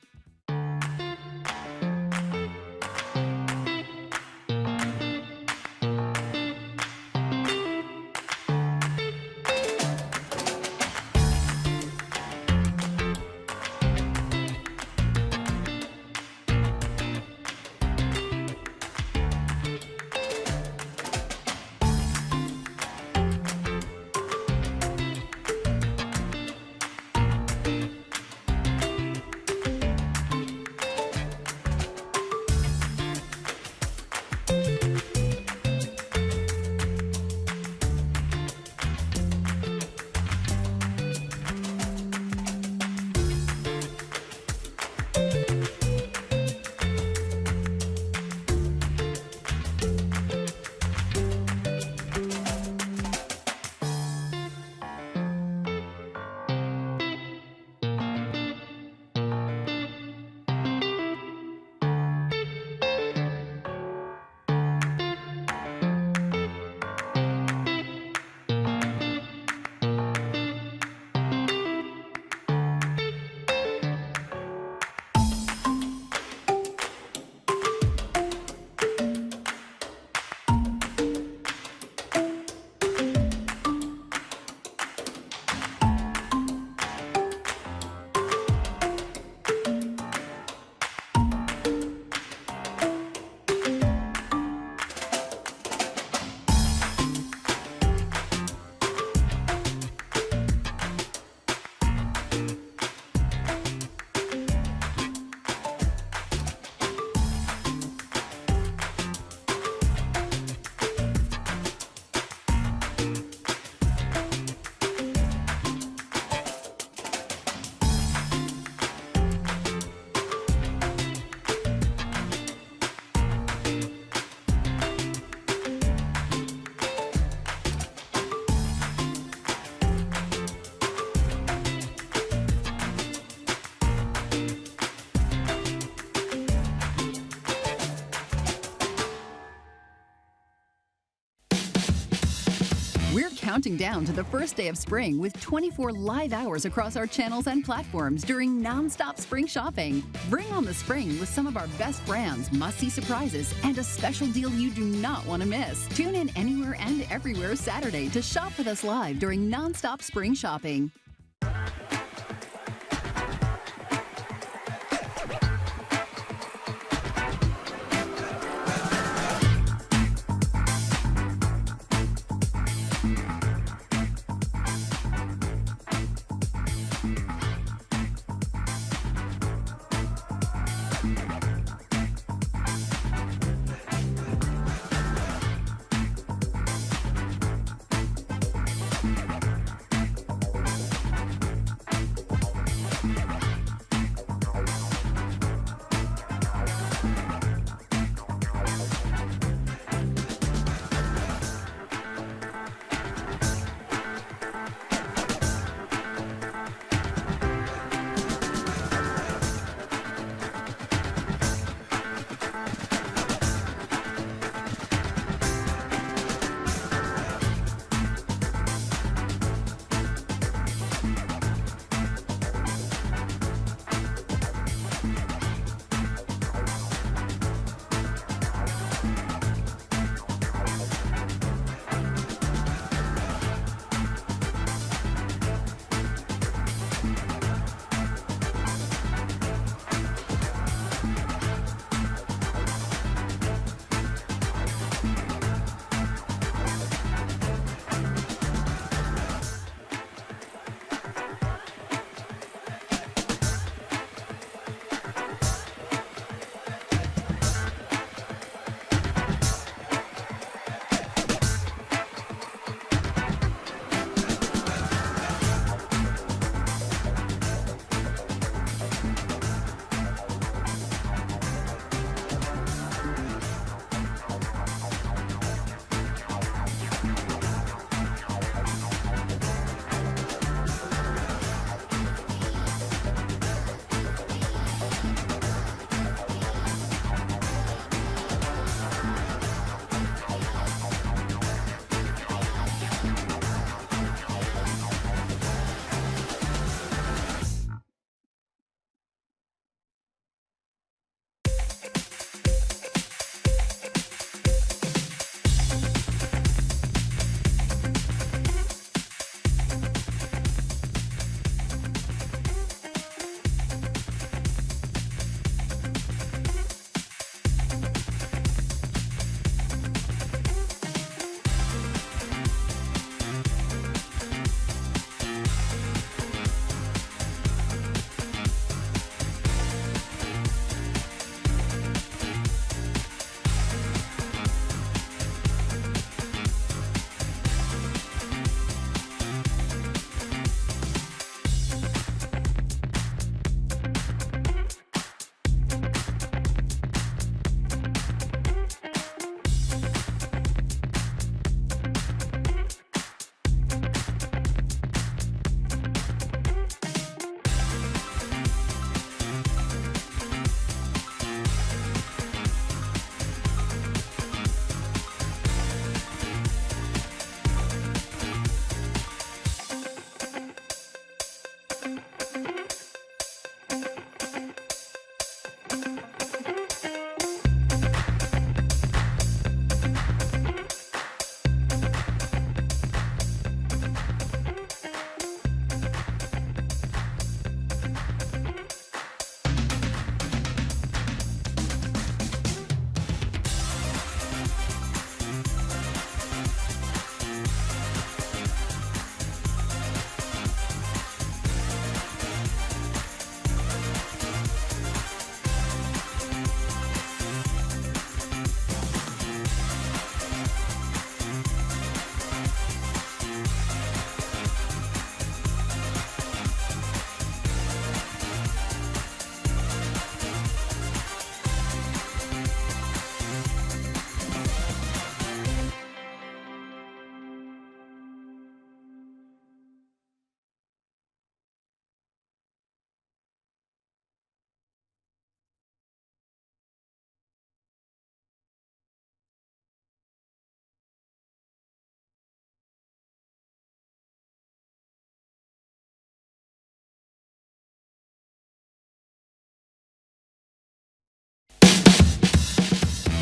We're counting down to the first day of spring with 24 live hours across our channels and platforms during Nonstop Spring Shopping. Bring on the spring with some of our best brands, must-see surprises, and a special deal you do not want to miss. Tune in anywhere and everywhere Saturday to shop with us live during Nonstop Spring Shopping.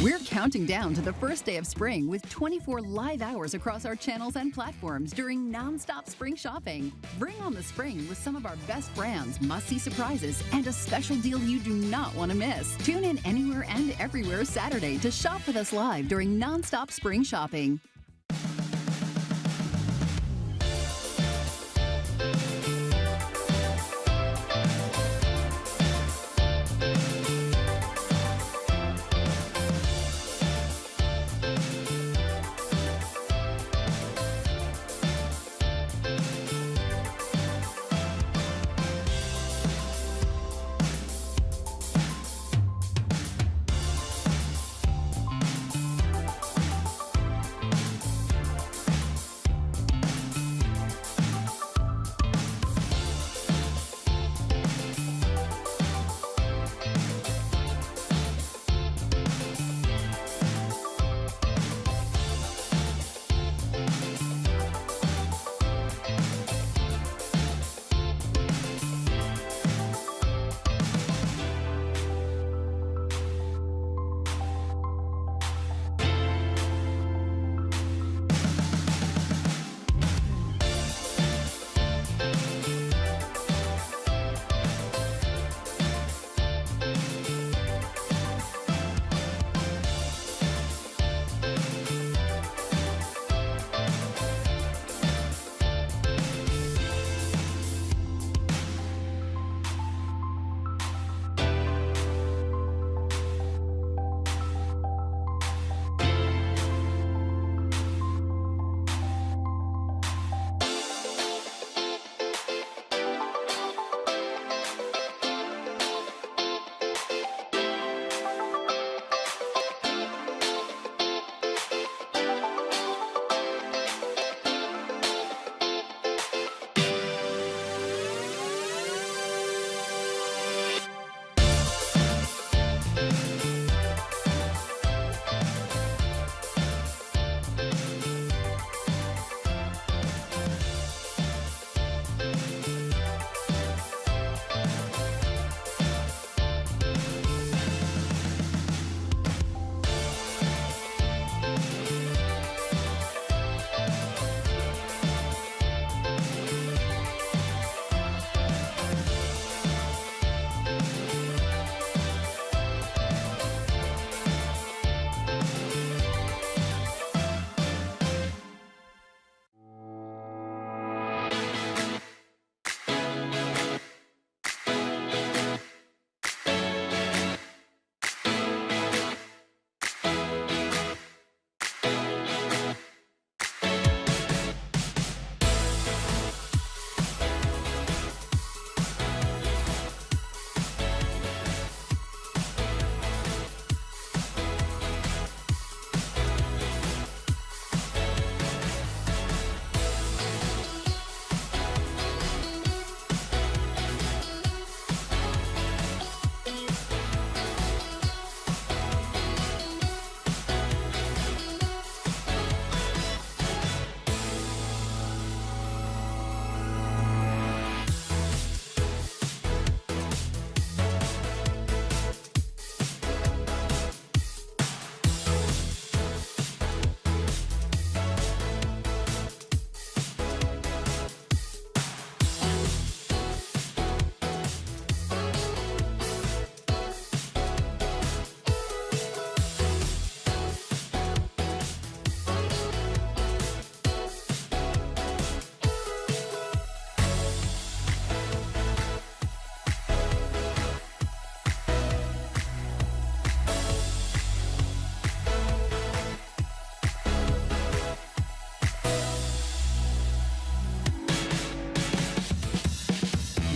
We're counting down to the first day of spring with 24 live hours across our channels and platforms during Nonstop Spring Shopping. Bring on the spring with some of our best brands, must-see surprises, and a special deal you do not want to miss. Tune in anywhere and everywhere Saturday to shop with us live during Nonstop Spring Shopping.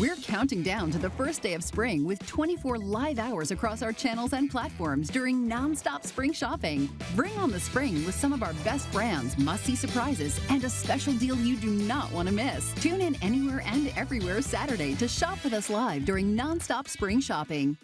We're counting down to the first day of spring with 24 live hours across our channels and platforms during Nonstop Spring Shopping. Bring on the spring with some of our best brands, must-see surprises, and a special deal you do not want to miss. Tune in anywhere and everywhere Saturday to shop with us live during Nonstop Spring Shopping.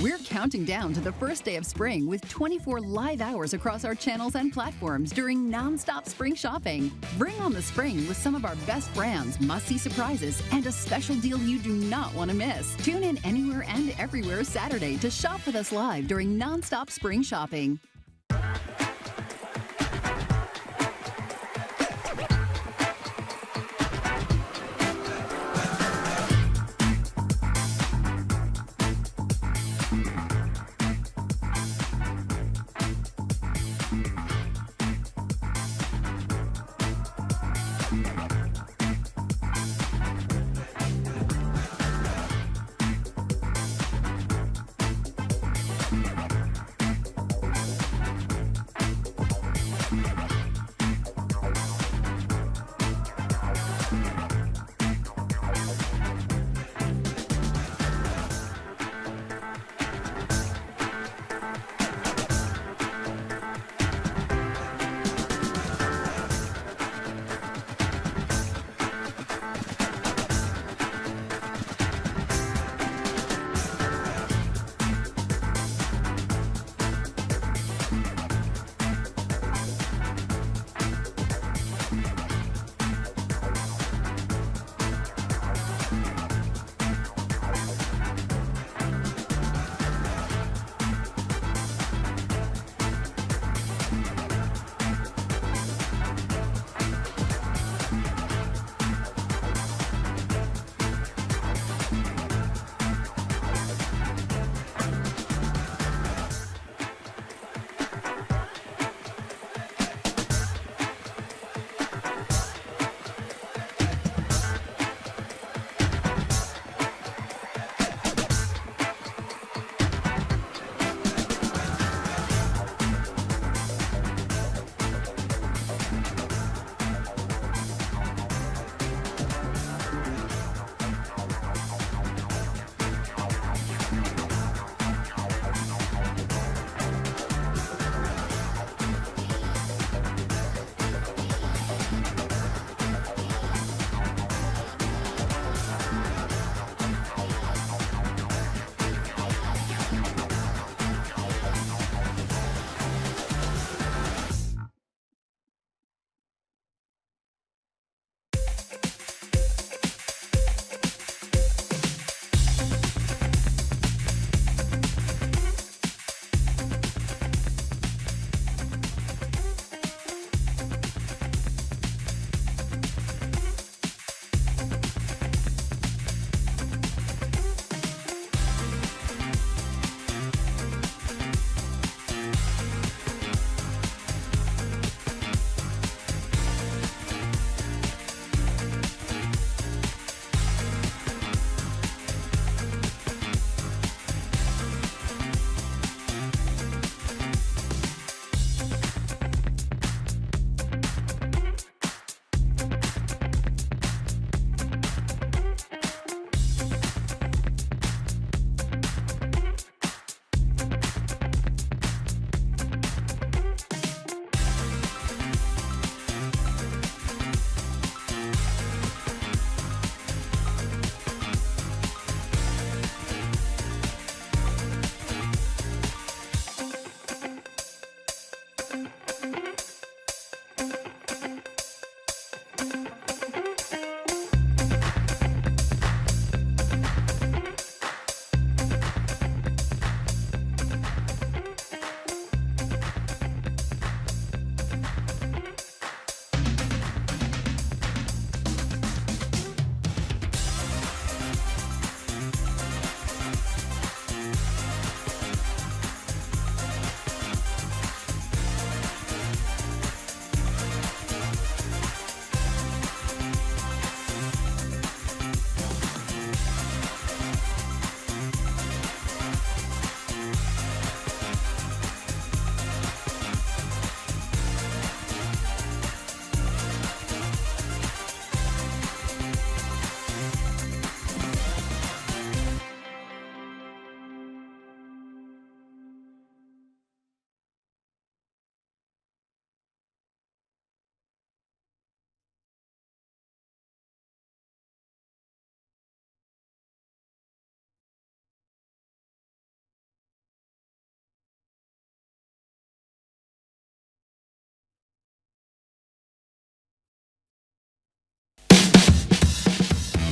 We're counting down to the first day of spring with 24 live hours across our channels and platforms during Nonstop Spring Shopping. Bring on the spring with some of our best brands, must-see surprises, and a special deal you do not want to miss. Tune in anywhere and everywhere Saturday to shop with us live during Nonstop Spring Shopping.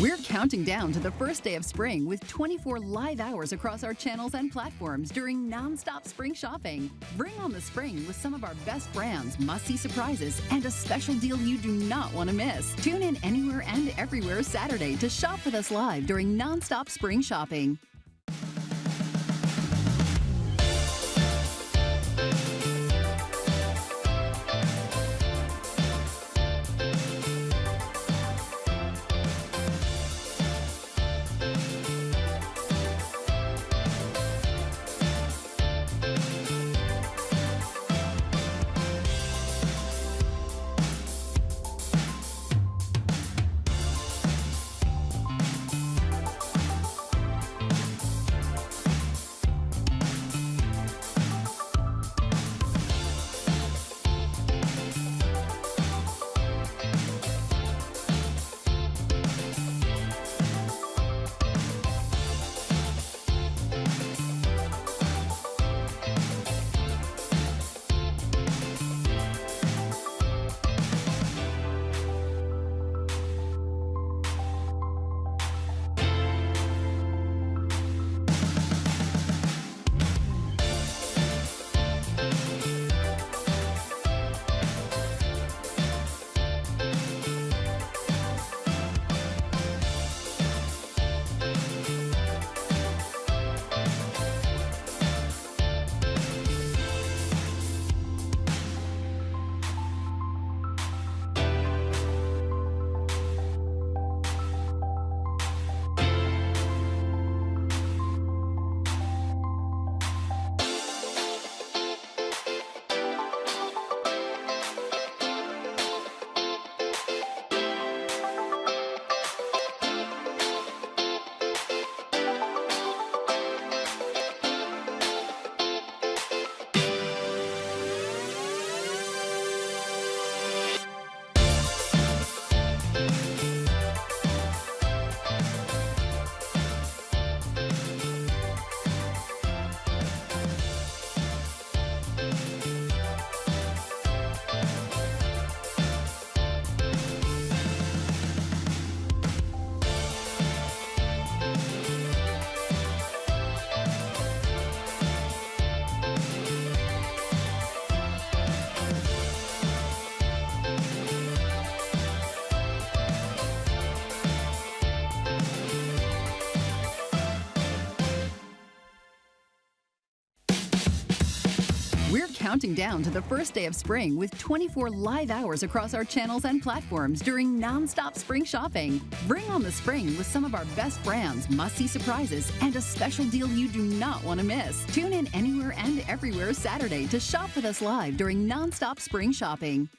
We're counting down to the first day of spring with 24 live hours across our channels and platforms during Nonstop Spring Shopping. Bring on the spring with some of our best brands, must-see surprises, and a special deal you do not want to miss. Tune in anywhere and everywhere Saturday to shop with us live during Nonstop Spring Shopping. We're counting down to the first day of spring with 24 live hours across our channels and platforms during Nonstop Spring Shopping. Bring on the spring with some of our best brands, must-see surprises, and a special deal you do not want to miss. Tune in anywhere and everywhere Saturday to shop with us live during Nonstop Spring Shopping.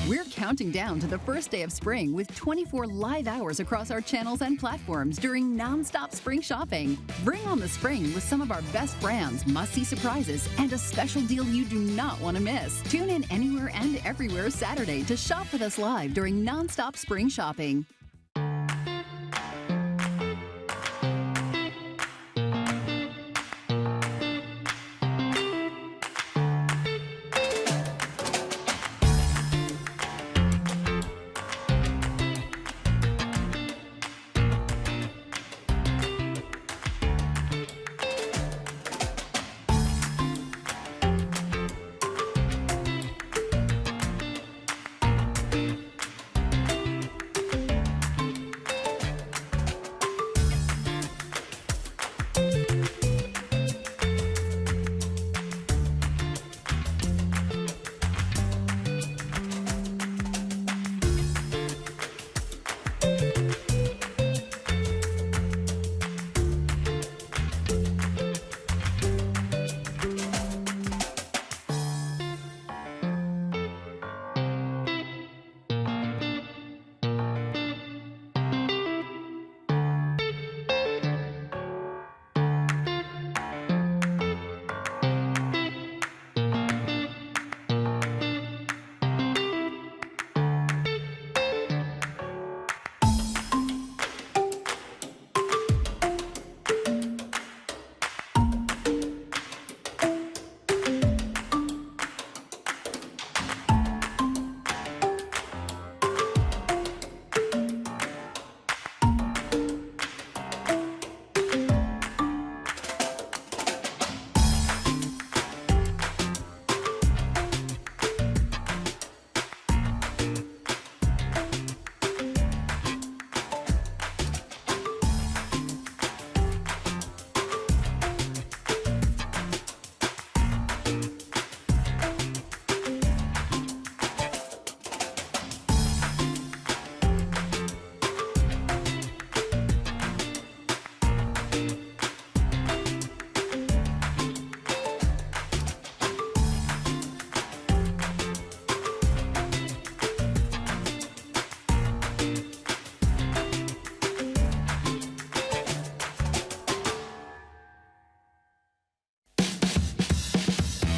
We're counting down to the first day of spring with 24 live hours across our channels and platforms during Nonstop Spring Shopping. Bring on the spring with some of our best brands, must-see surprises, and a special deal you do not want to miss. Tune in anywhere and everywhere Saturday to shop with us live during Nonstop Spring Shopping.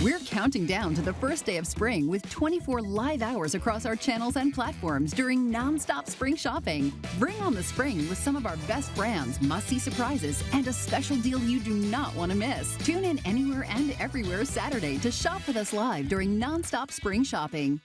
We're counting down to the first day of spring with 24 live hours across our channels and platforms during Nonstop Spring Shopping. Bring on the spring with some of our best brands, must-see surprises, and a special deal you do not want to miss. Tune in anywhere and everywhere Saturday to shop with us live during Nonstop Spring Shopping.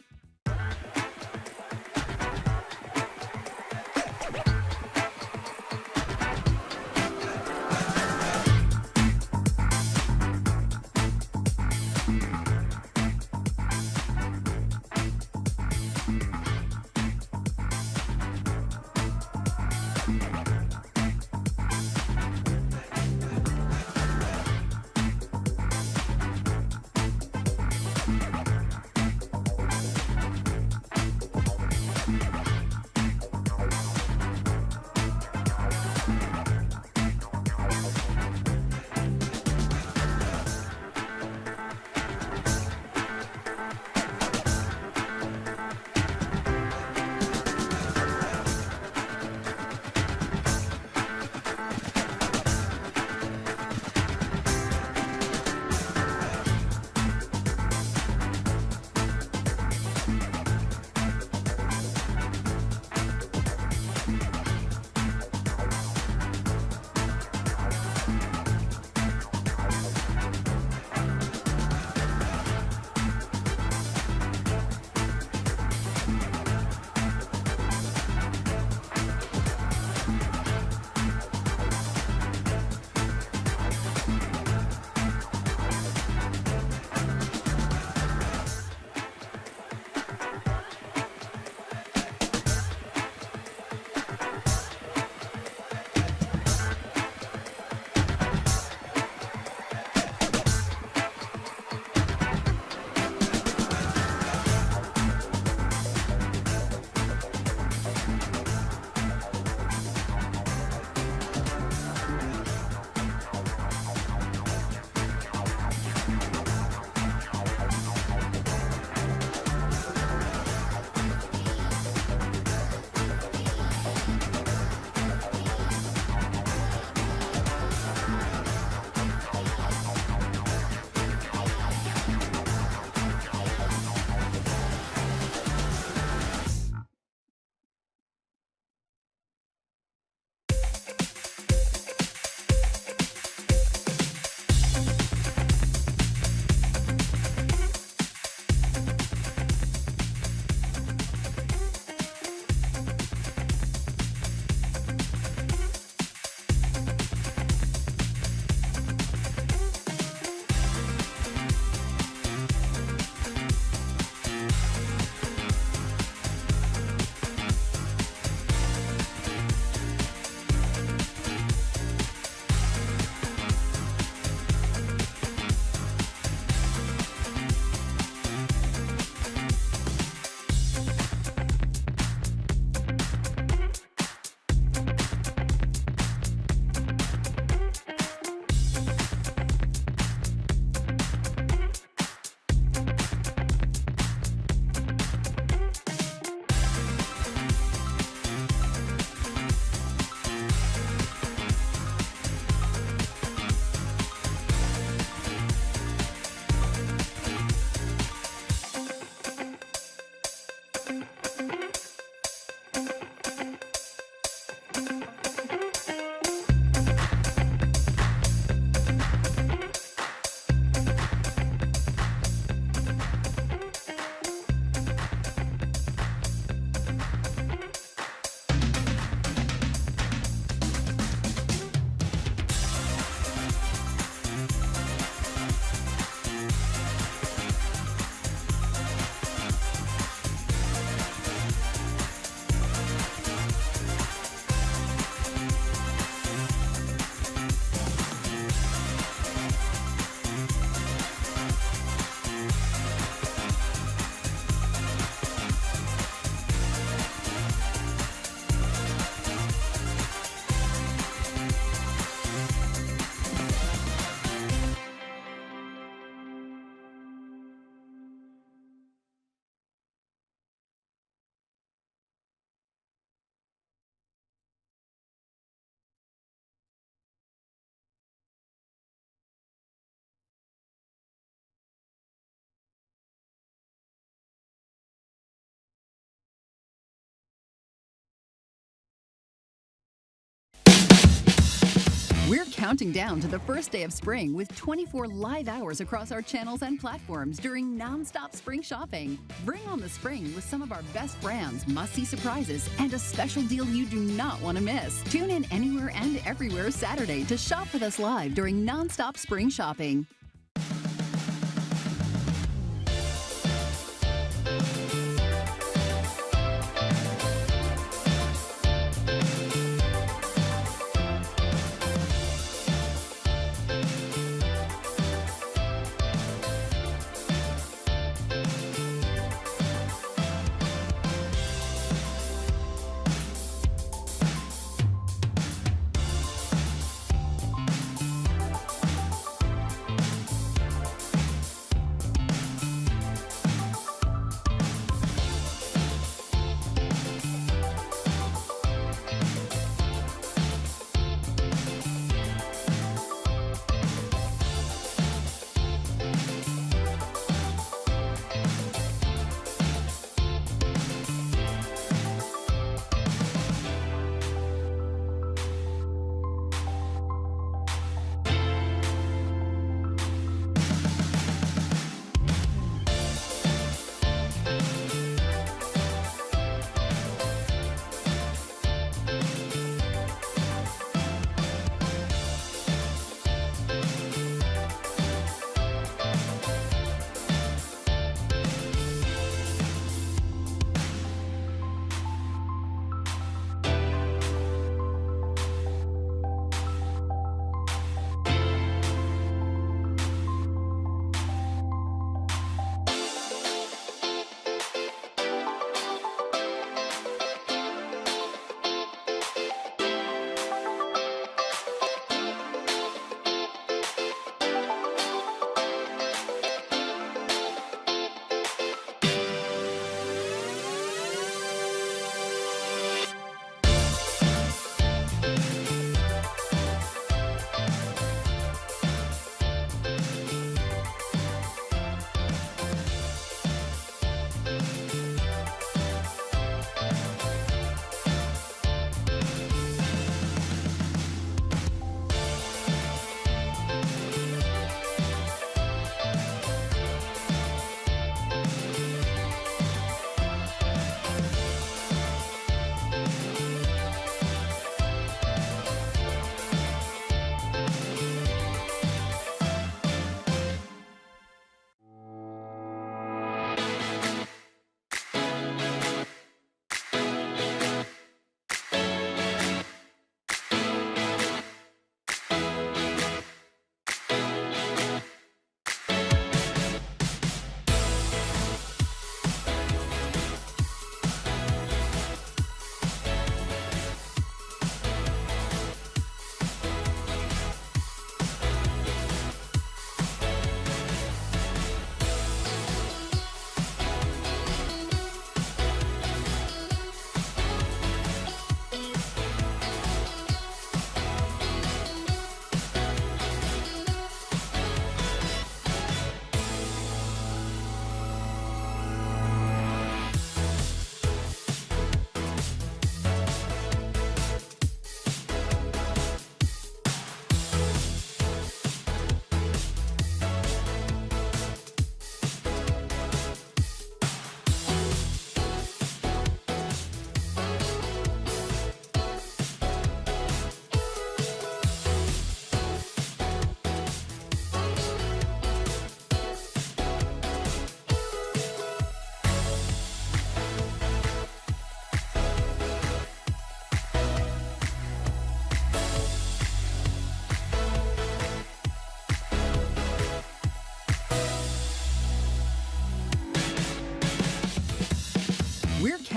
We're counting down to the first day of spring with 24 live hours across our channels and platforms during Nonstop Spring Shopping. Bring on the spring with some of our best brands, must-see surprises, and a special deal you do not want to miss. Tune in anywhere and everywhere Saturday to shop with us live during Nonstop Spring Shopping.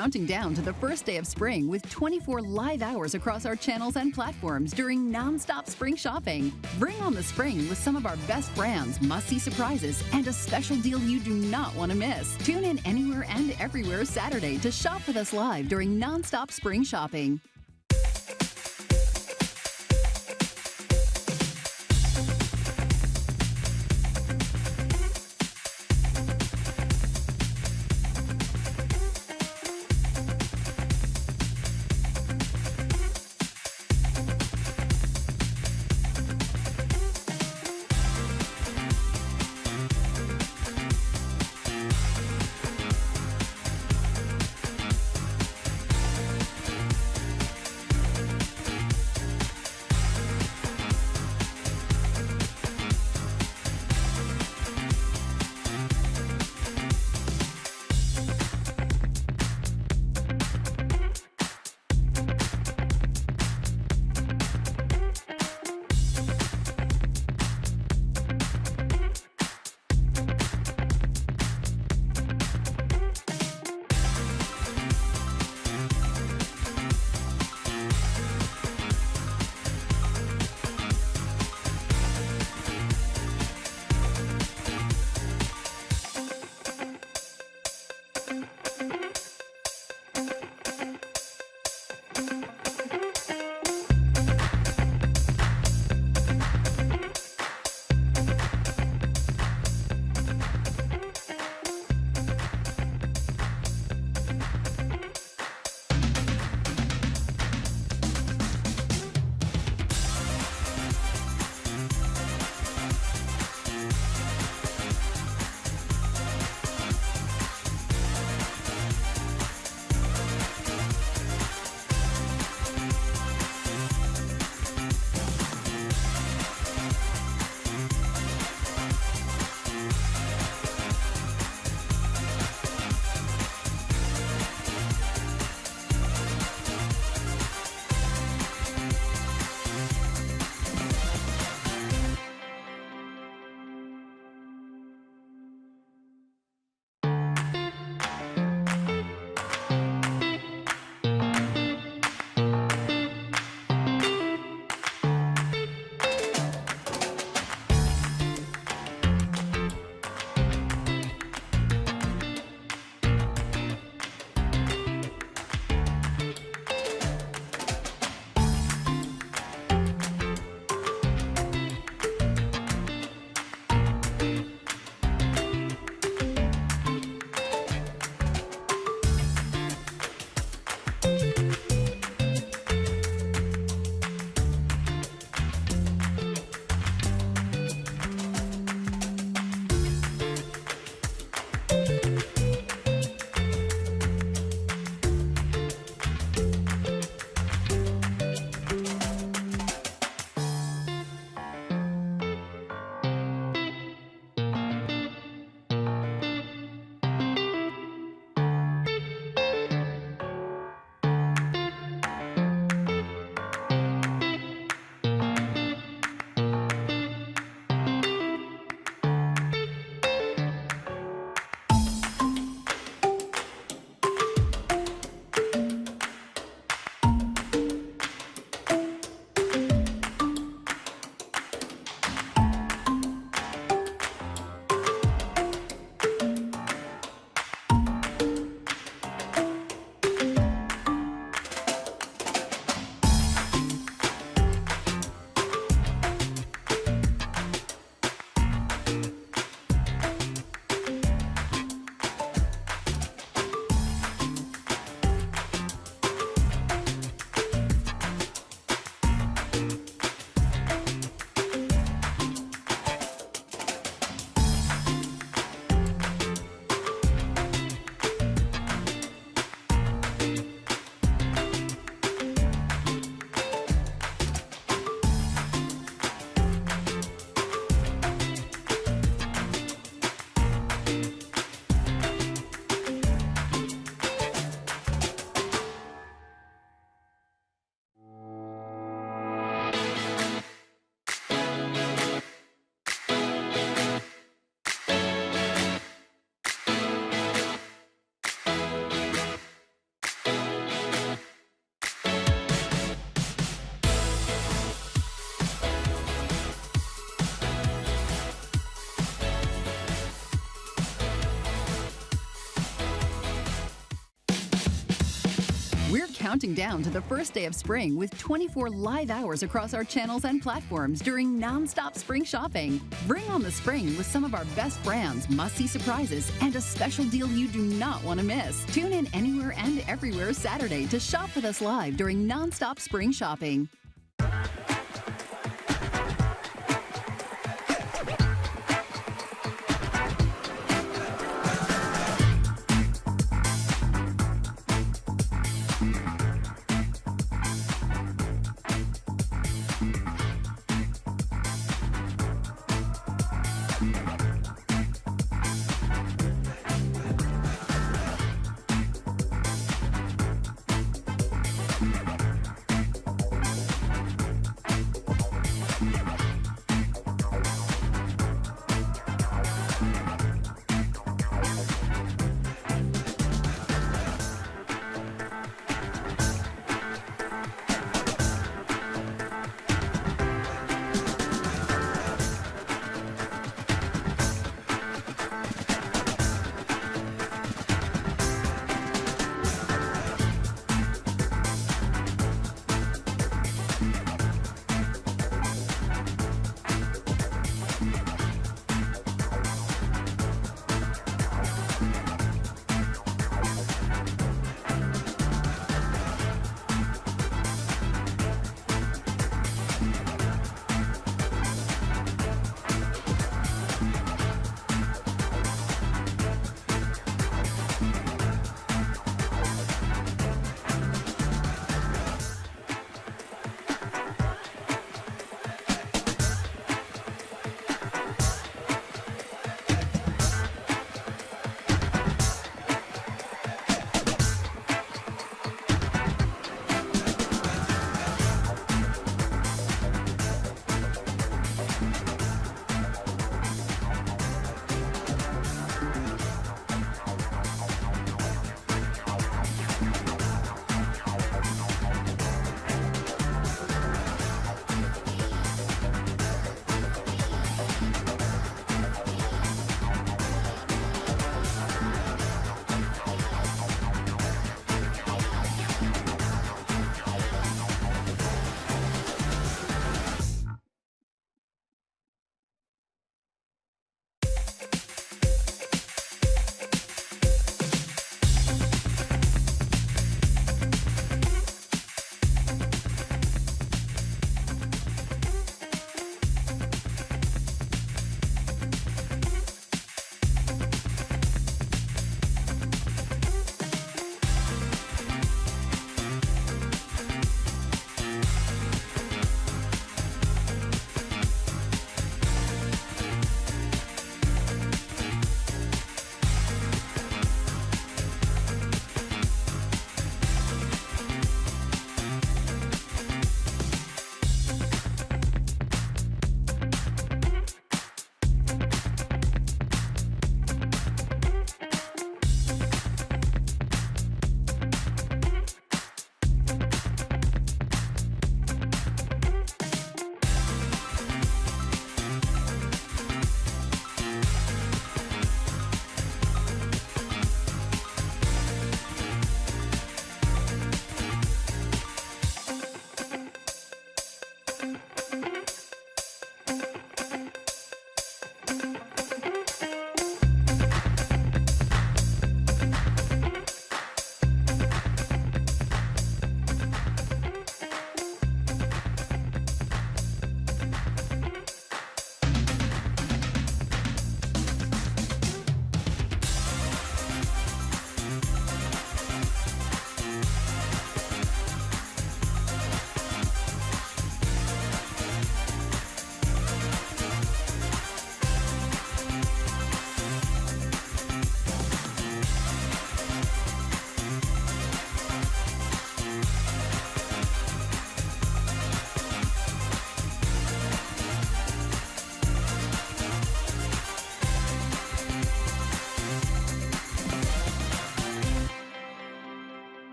counting down to the first day of spring with 24 live hours across our channels and platforms during Nonstop Spring Shopping. Bring on the spring with some of our best brands, must-see surprises, and a special deal you do not want to miss. Tune in anywhere and everywhere Saturday to shop with us live during Nonstop Spring Shopping. We're counting down to the first day of spring with 24 live hours across our channels and platforms during Nonstop Spring Shopping. Bring on the spring with some of our best brands, must-see surprises, and a special deal you do not want to miss. Tune in anywhere and everywhere Saturday to shop with us live during Nonstop Spring Shopping.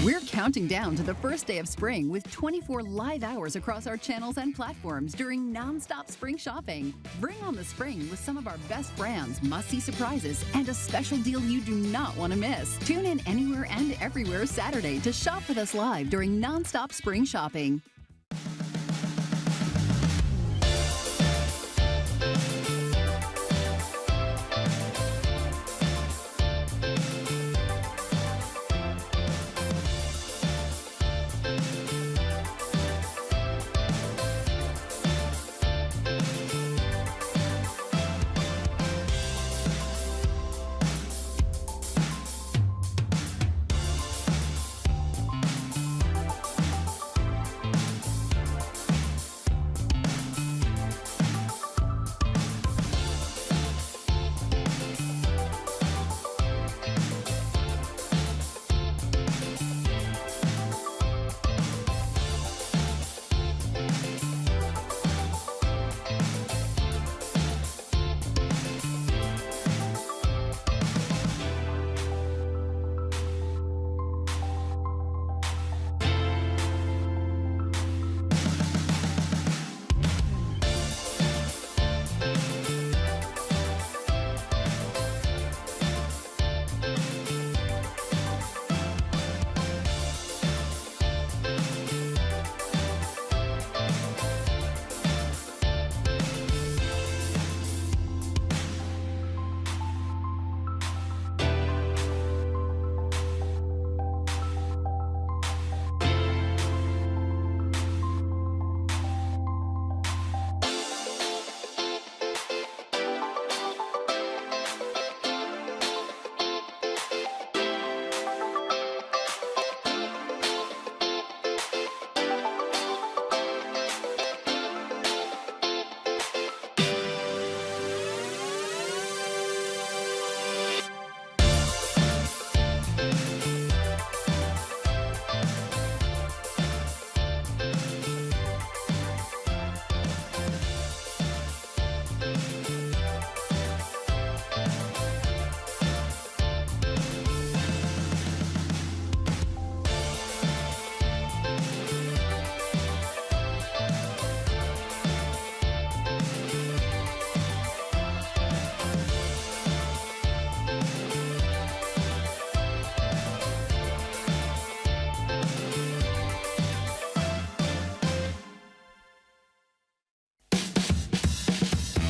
We're counting down to the first day of spring with 24 live hours across our channels and platforms during Nonstop Spring Shopping. Bring on the spring with some of our best brands, must-see surprises, and a special deal you do not want to miss. Tune in anywhere and everywhere Saturday to shop with us live during Nonstop Spring Shopping.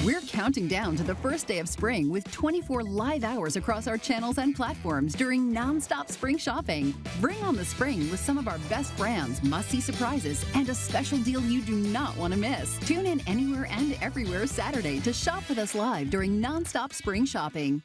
We're counting down to the first day of spring with 24 live hours across our channels and platforms during Nonstop Spring Shopping. Bring on the spring with some of our best brands, must-see surprises, and a special deal you do not want to miss. Tune in anywhere and everywhere Saturday to shop with us live during Nonstop Spring Shopping.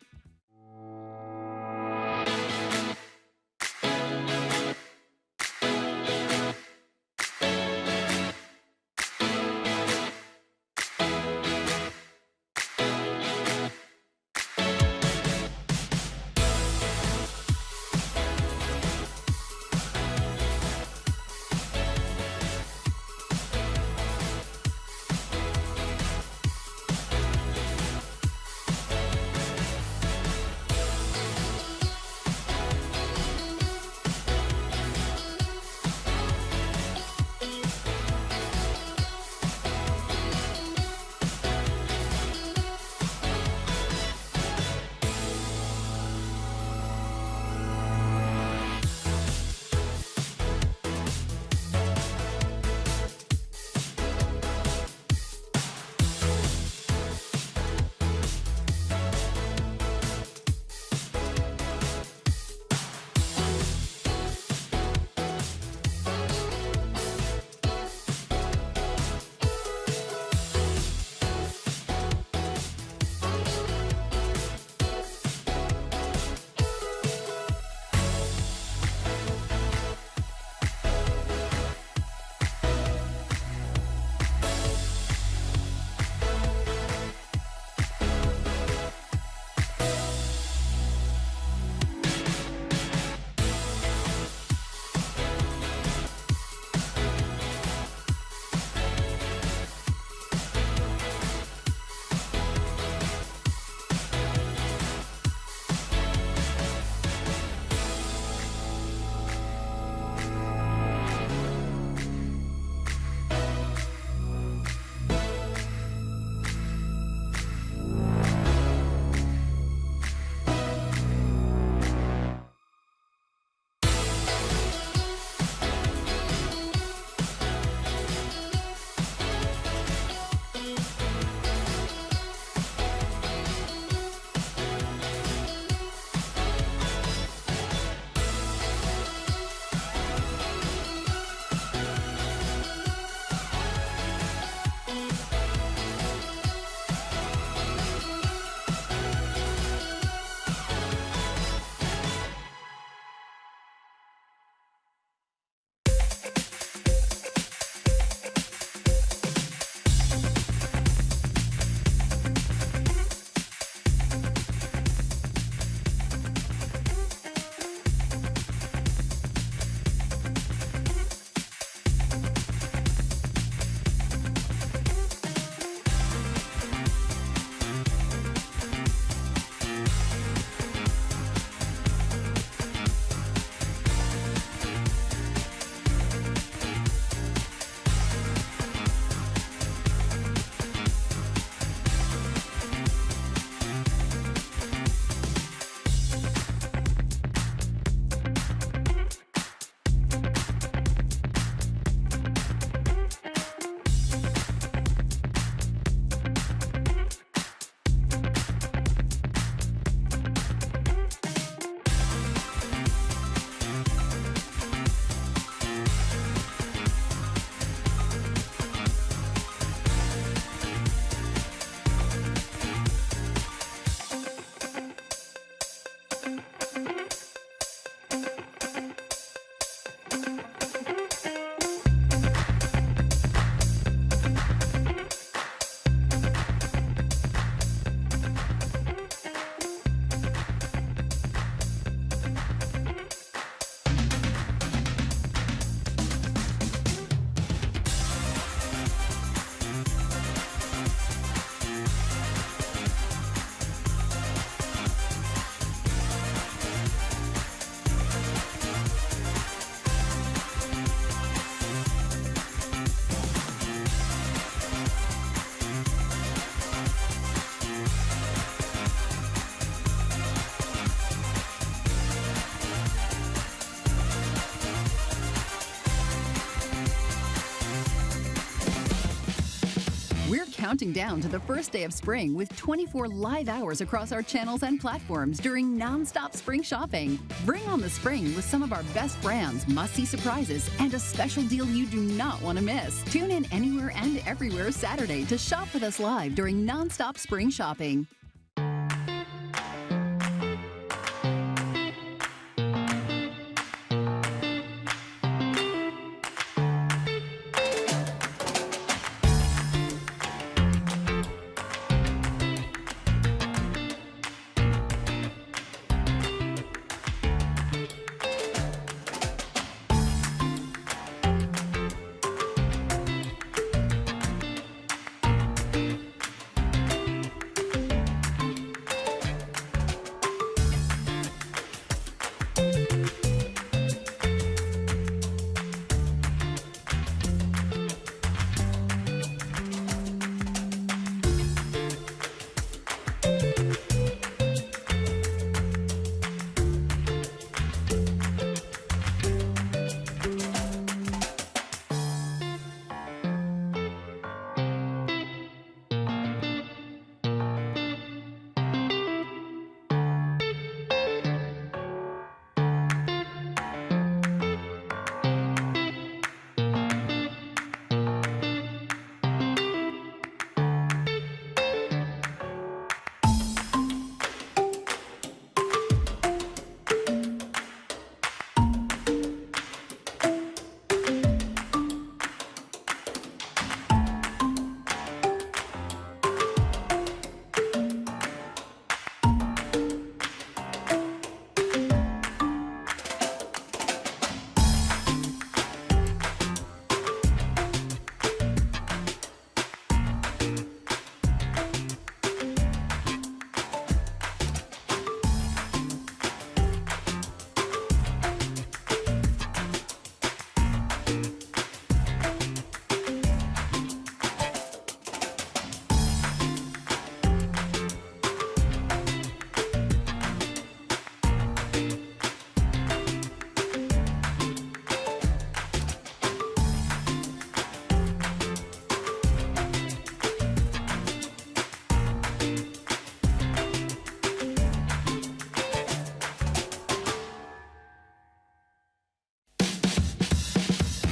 counting down to the first day of spring with 24 live hours across our channels and platforms during Nonstop Spring Shopping. Bring on the spring with some of our best brands, must-see surprises, and a special deal you do not want to miss. Tune in anywhere and everywhere Saturday to shop with us live during Nonstop Spring Shopping.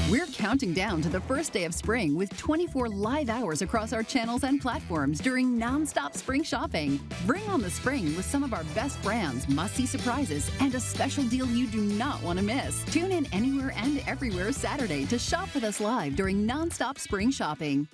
We're counting down to the first day of spring with 24 live hours across our channels and platforms during Nonstop Spring Shopping. Bring on the spring with some of our best brands, must-see surprises, and a special deal you do not want to miss. Tune in anywhere and everywhere Saturday to shop with us live during Nonstop Spring Shopping.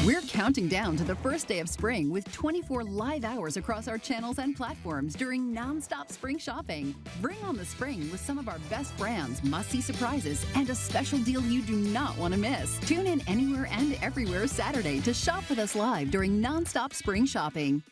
We're counting down to the first day of spring with 24 live hours across our channels and platforms during Nonstop Spring Shopping. Bring on the spring with some of our best brands, must-see surprises, and a special deal you do not want to miss. Tune in anywhere and everywhere Saturday to shop with us live during Nonstop Spring Shopping.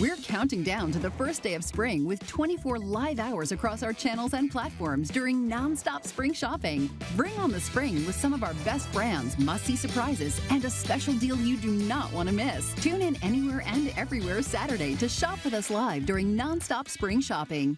We're counting down to the first day of spring with 24 live hours across our channels and platforms during Nonstop Spring Shopping. Bring on the spring with some of our best brands, must-see surprises, and a special deal you do not want to miss. Tune in anywhere and everywhere Saturday to shop with us live during Nonstop Spring Shopping.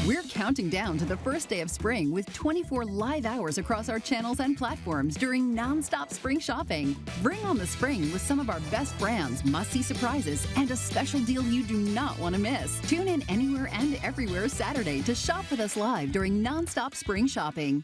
We're counting down to the first day of spring with 24 live hours across our channels and platforms during Nonstop Spring Shopping. Bring on the spring with some of our best brands, must-see surprises, and a special deal you do not want to miss. Tune in anywhere and everywhere Saturday to shop with us live during Nonstop Spring Shopping.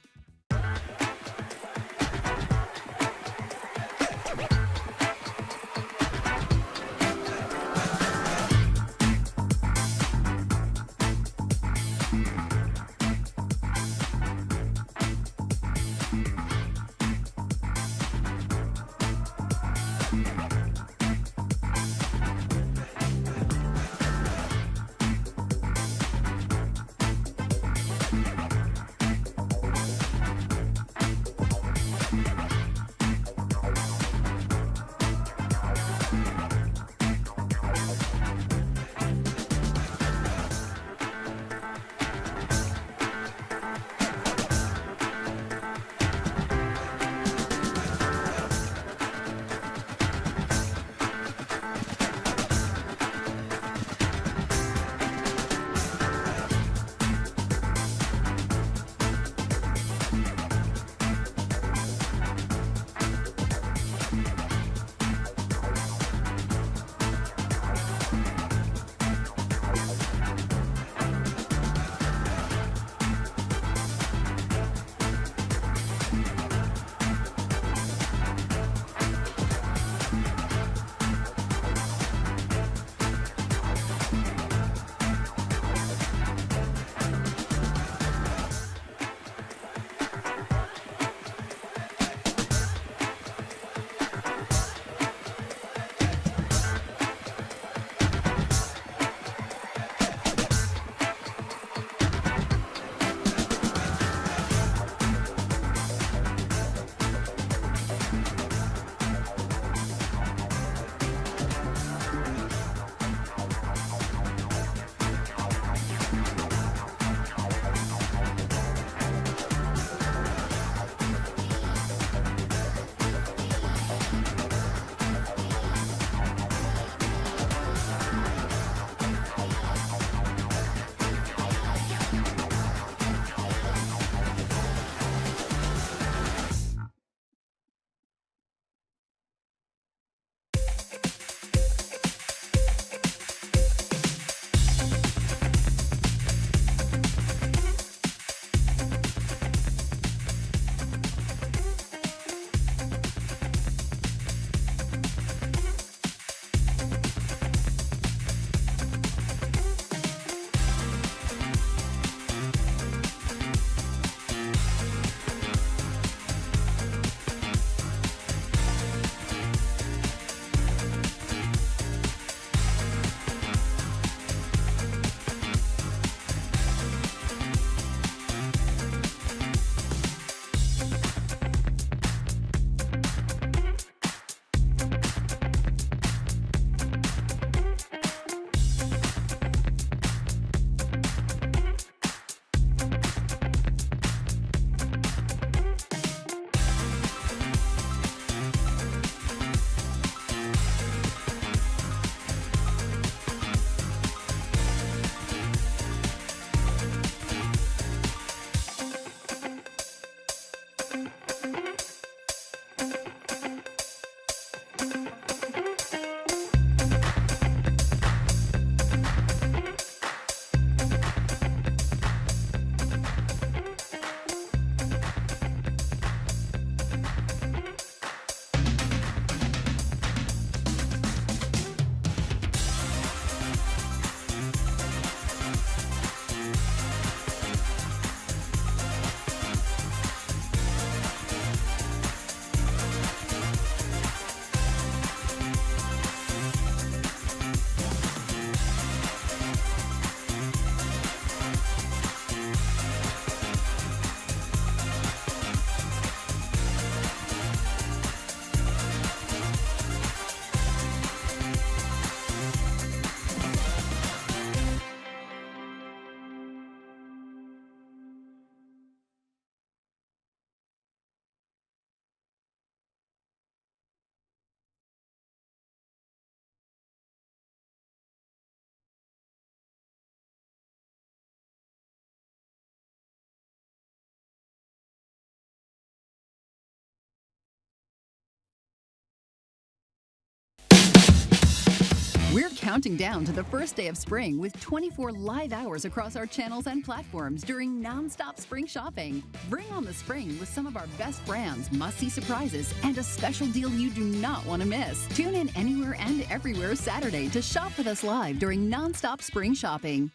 We're counting down to the first day of spring with 24 live hours across our channels and platforms during Nonstop Spring Shopping. Bring on the spring with some of our best brands, must-see surprises, and a special deal you do not want to miss. Tune in anywhere and everywhere Saturday to shop with us live during Nonstop Spring Shopping.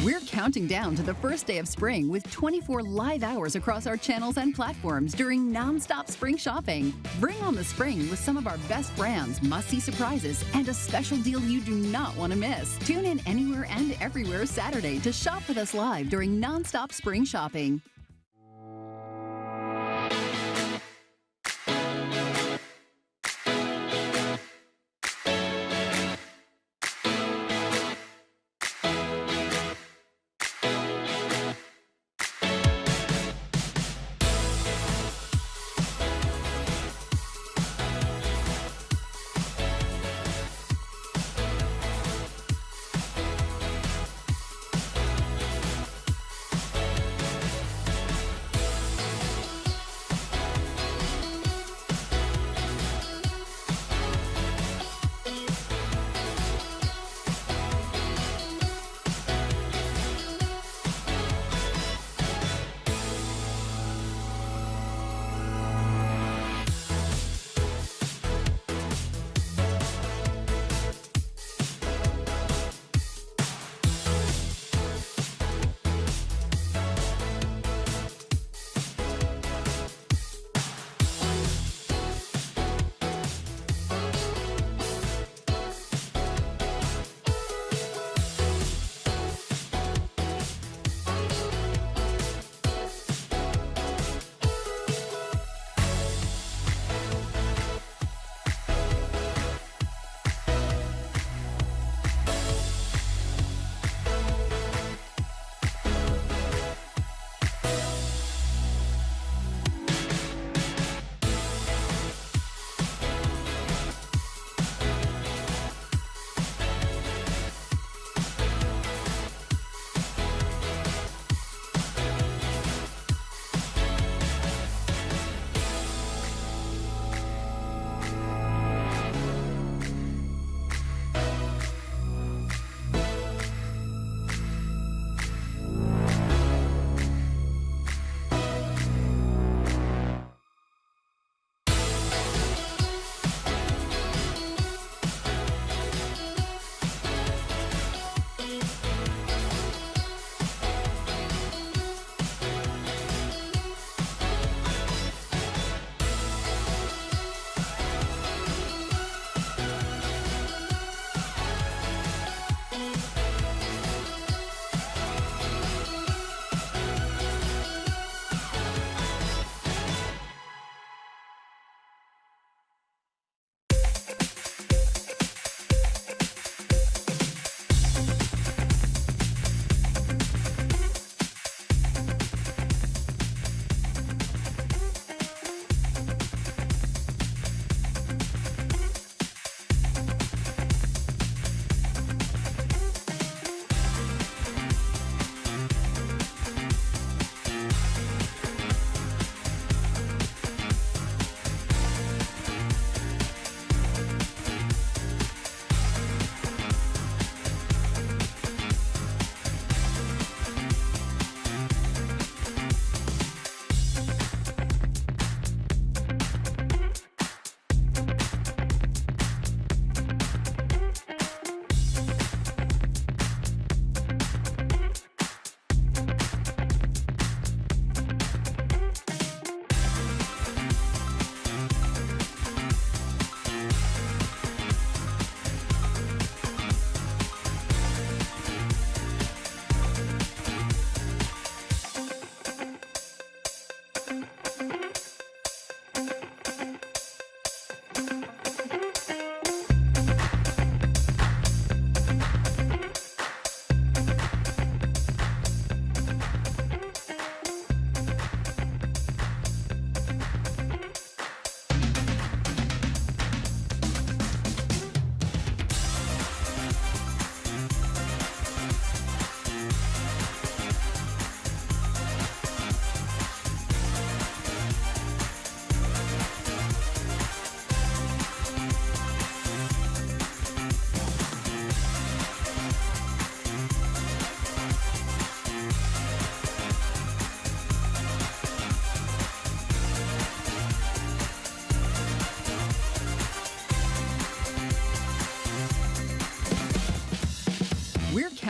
We're counting down to the first day of spring with 24 live hours across our channels and platforms during Nonstop Spring Shopping. Bring on the spring with some of our best brands, must-see surprises, and a special deal you do not want to miss. Tune in anywhere and everywhere Saturday to shop with us live during Nonstop Spring Shopping.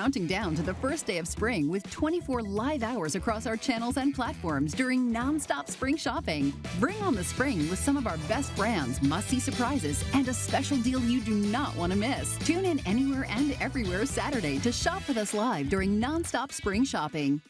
counting down to the first day of spring with 24 live hours across our channels and platforms during Nonstop Spring Shopping. Bring on the spring with some of our best brands, must-see surprises, and a special deal you do not want to miss. Tune in anywhere and everywhere Saturday to shop with us live during Nonstop Spring Shopping.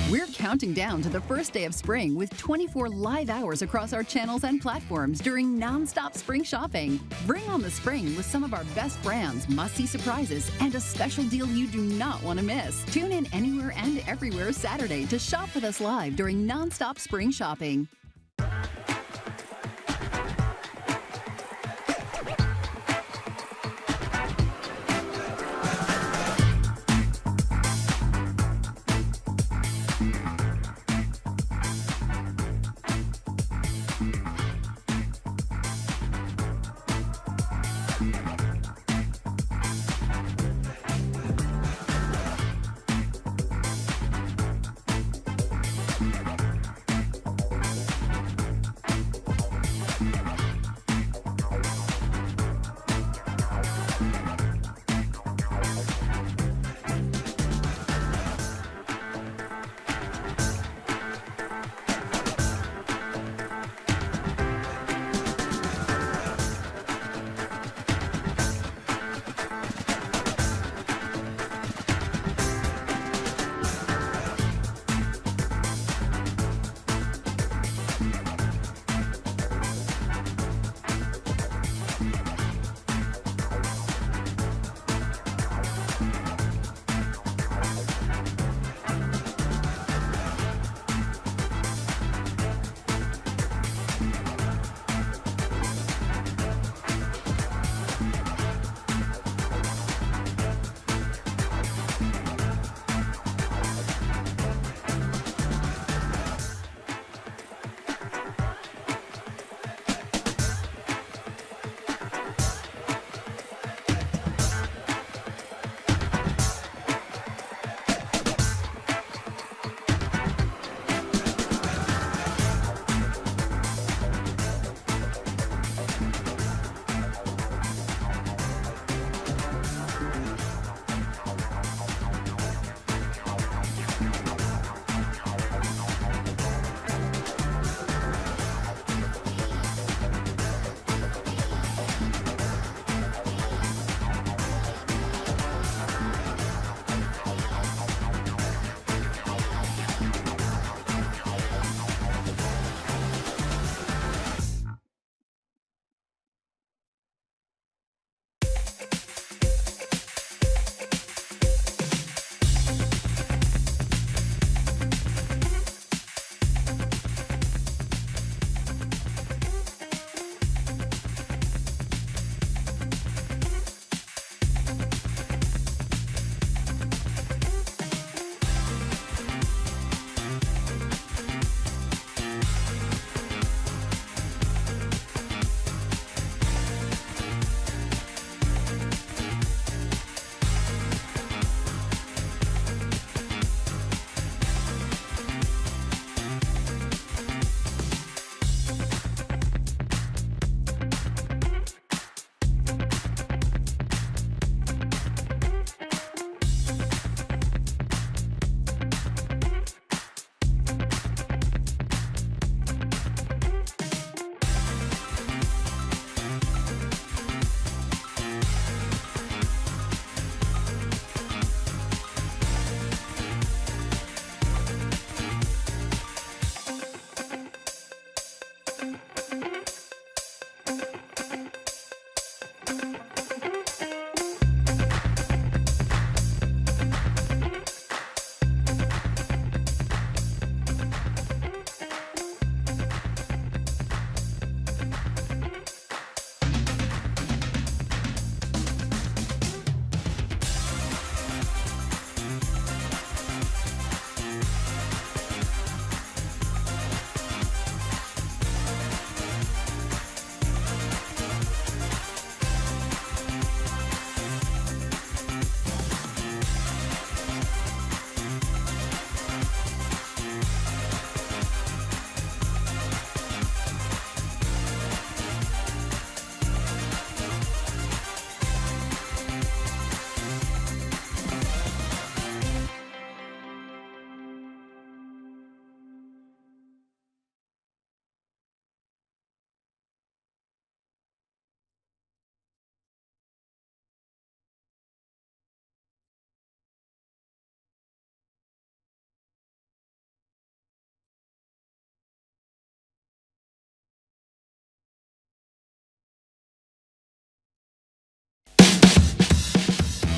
We're counting down to the first day of spring with 24 live hours across our channels and platforms during Nonstop Spring Shopping. Bring on the spring with some of our best brands, must-see surprises, and a special deal you do not want to miss. Tune in anywhere and everywhere Saturday to shop with us live during Nonstop Spring Shopping.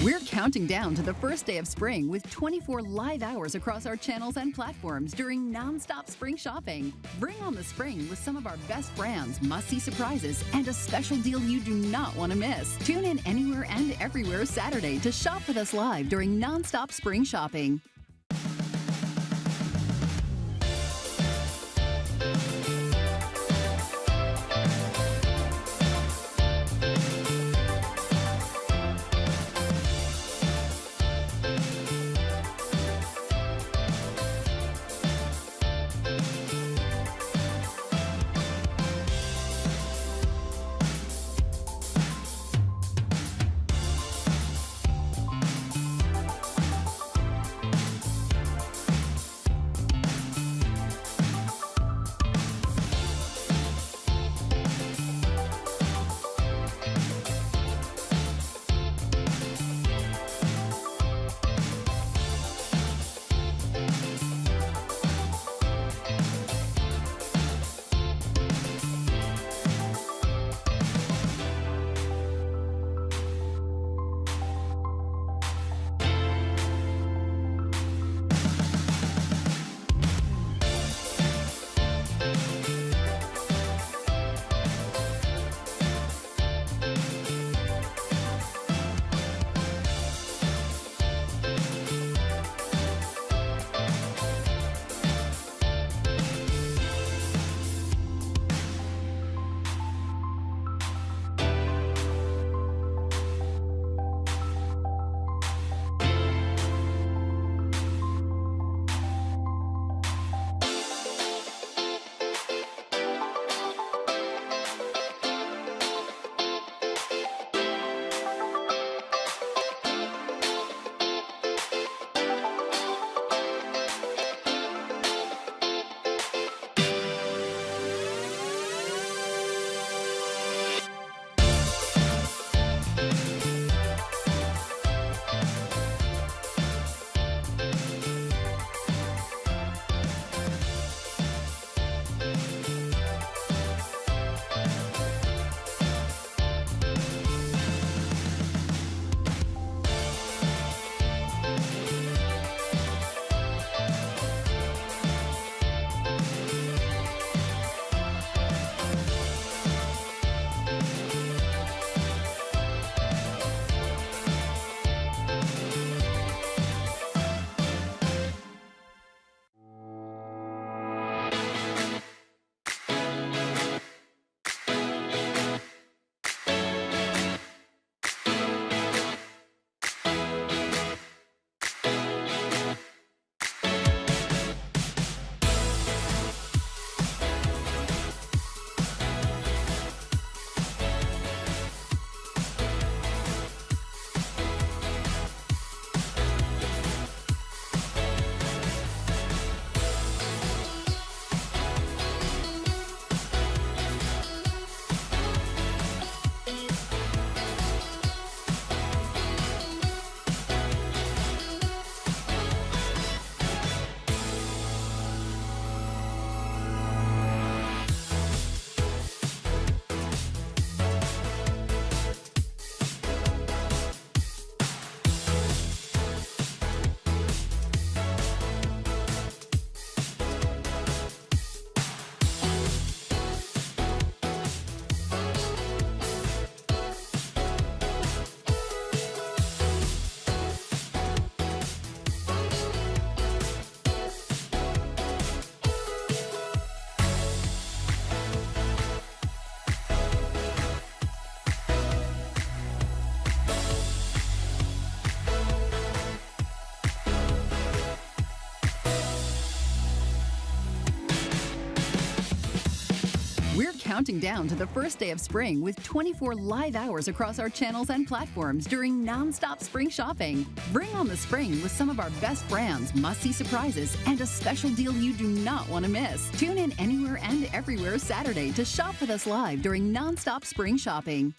We're counting down to the first day of spring with 24 live hours across our channels and platforms during Nonstop Spring Shopping. Bring on the spring with some of our best brands, must-see surprises, and a special deal you do not want to miss. Tune in anywhere and everywhere Saturday to shop with us live during Nonstop Spring Shopping. We're counting down to the first day of spring with 24 live hours across our channels and platforms during Nonstop Spring Shopping. Bring on the spring with some of our best brands, must-see surprises, and a special deal you do not want to miss. Tune in anywhere and everywhere Saturday to shop with us live during Nonstop Spring Shopping.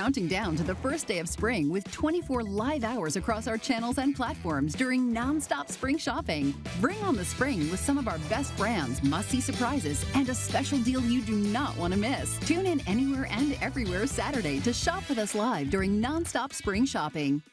counting down to the first day of spring with 24 live hours across our channels and platforms during Nonstop Spring Shopping. Bring on the spring with some of our best brands, must-see surprises, and a special deal you do not want to miss. Tune in anywhere and everywhere Saturday to shop with us live during Nonstop Spring Shopping.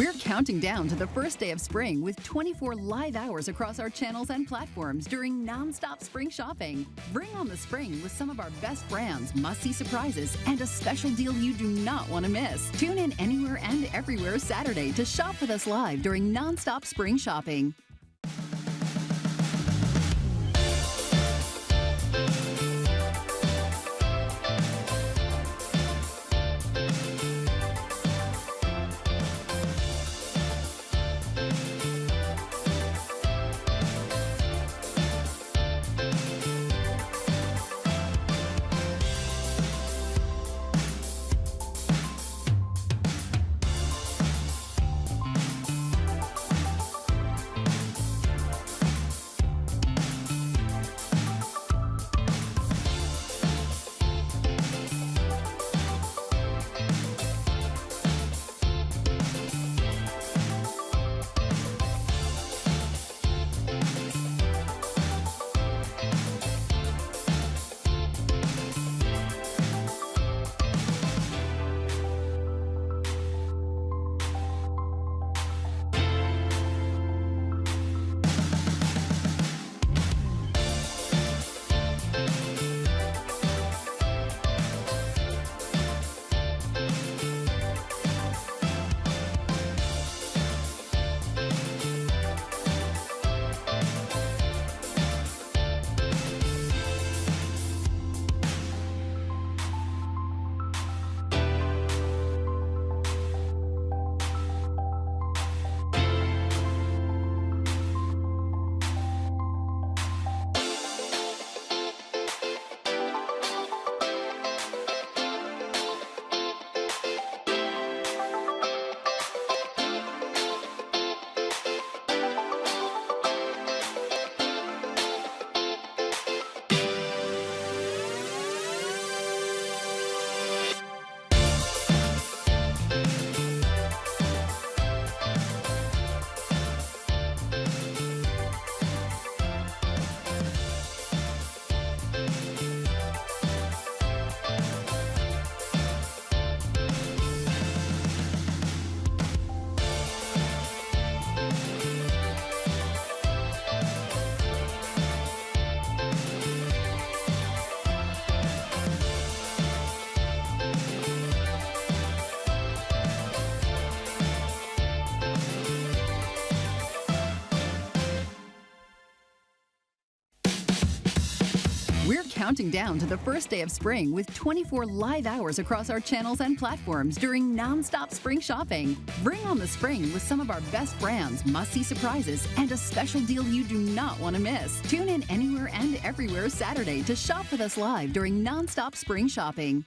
We're counting down to the first day of spring with 24 live hours across our channels and platforms during Nonstop Spring Shopping. Bring on the spring with some of our best brands, must-see surprises, and a special deal you do not want to miss. Tune in anywhere and everywhere Saturday to shop with us live during Nonstop Spring Shopping. We're counting down to the first day of spring with 24 live hours across our channels and platforms during Nonstop Spring Shopping. Bring on the spring with some of our best brands, must-see surprises, and a special deal you do not want to miss. Tune in anywhere and everywhere Saturday to shop with us live during Nonstop Spring Shopping.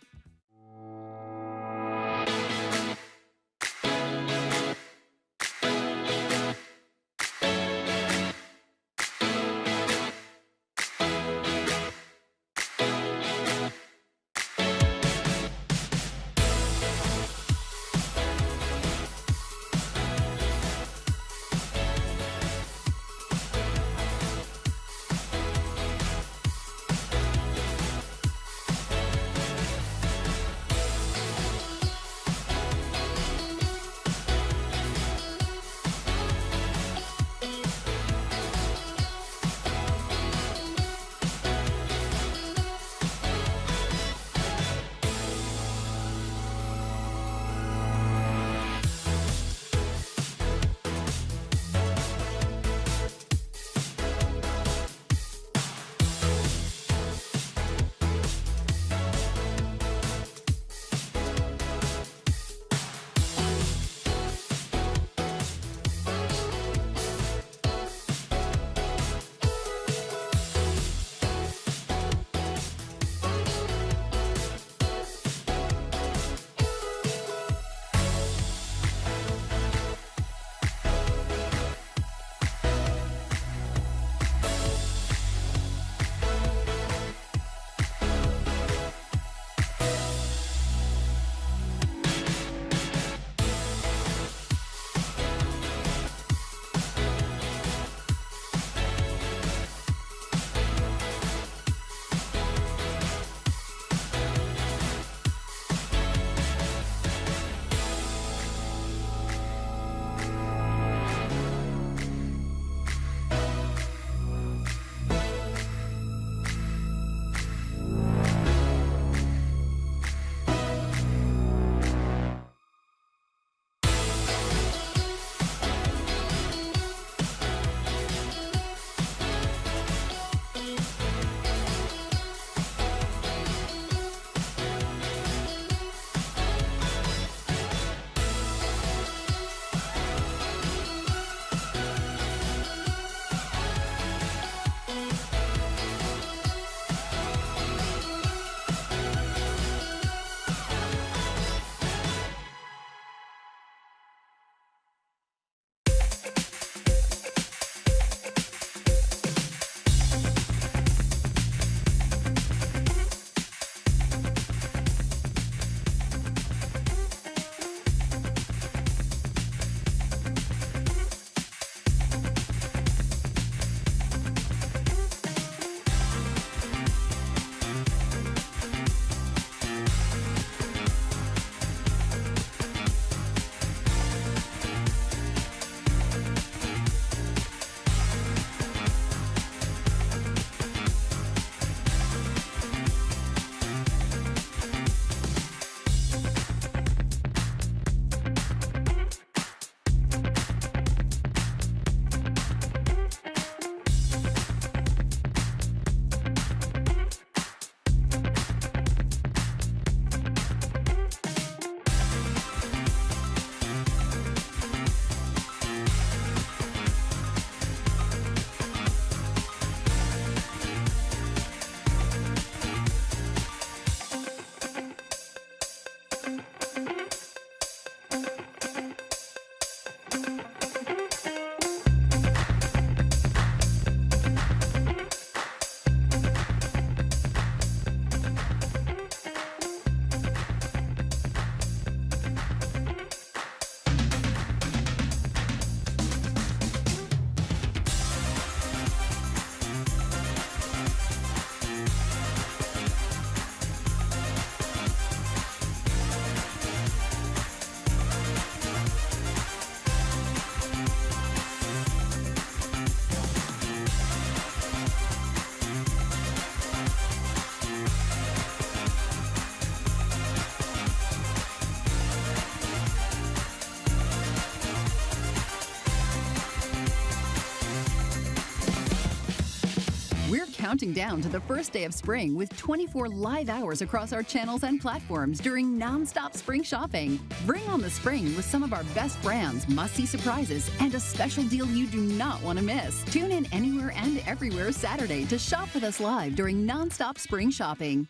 counting down to the first day of spring with 24 live hours across our channels and platforms during Nonstop Spring Shopping. Bring on the spring with some of our best brands, must-see surprises, and a special deal you do not want to miss. Tune in anywhere and everywhere Saturday to shop with us live during Nonstop Spring Shopping.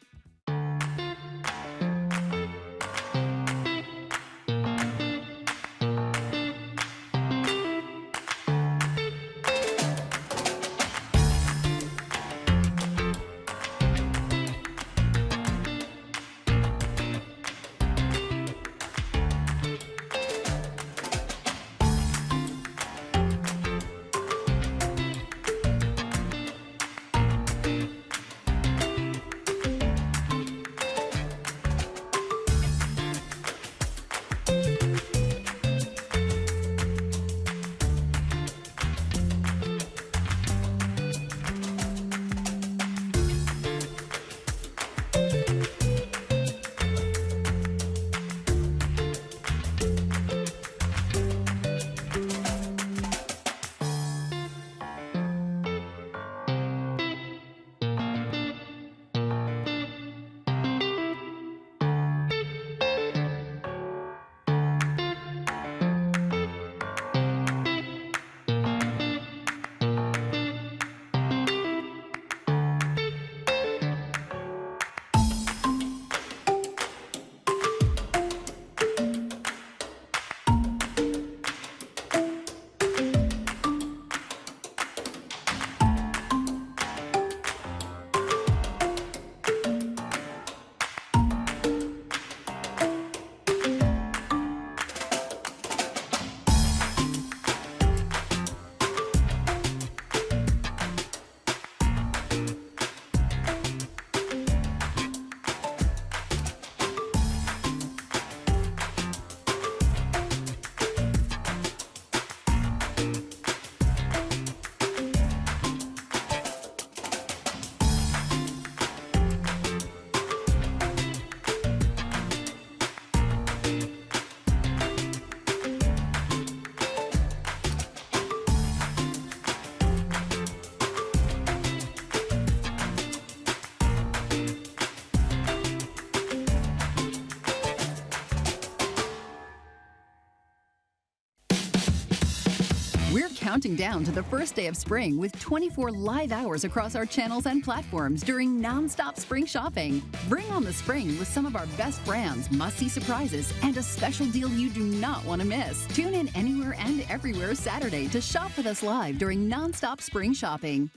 We're counting down to the first day of spring with 24 live hours across our channels and platforms during Nonstop Spring Shopping. Bring on the spring with some of our best brands, must-see surprises, and a special deal you do not want to miss. Tune in anywhere and everywhere Saturday to shop with us live during Nonstop Spring Shopping.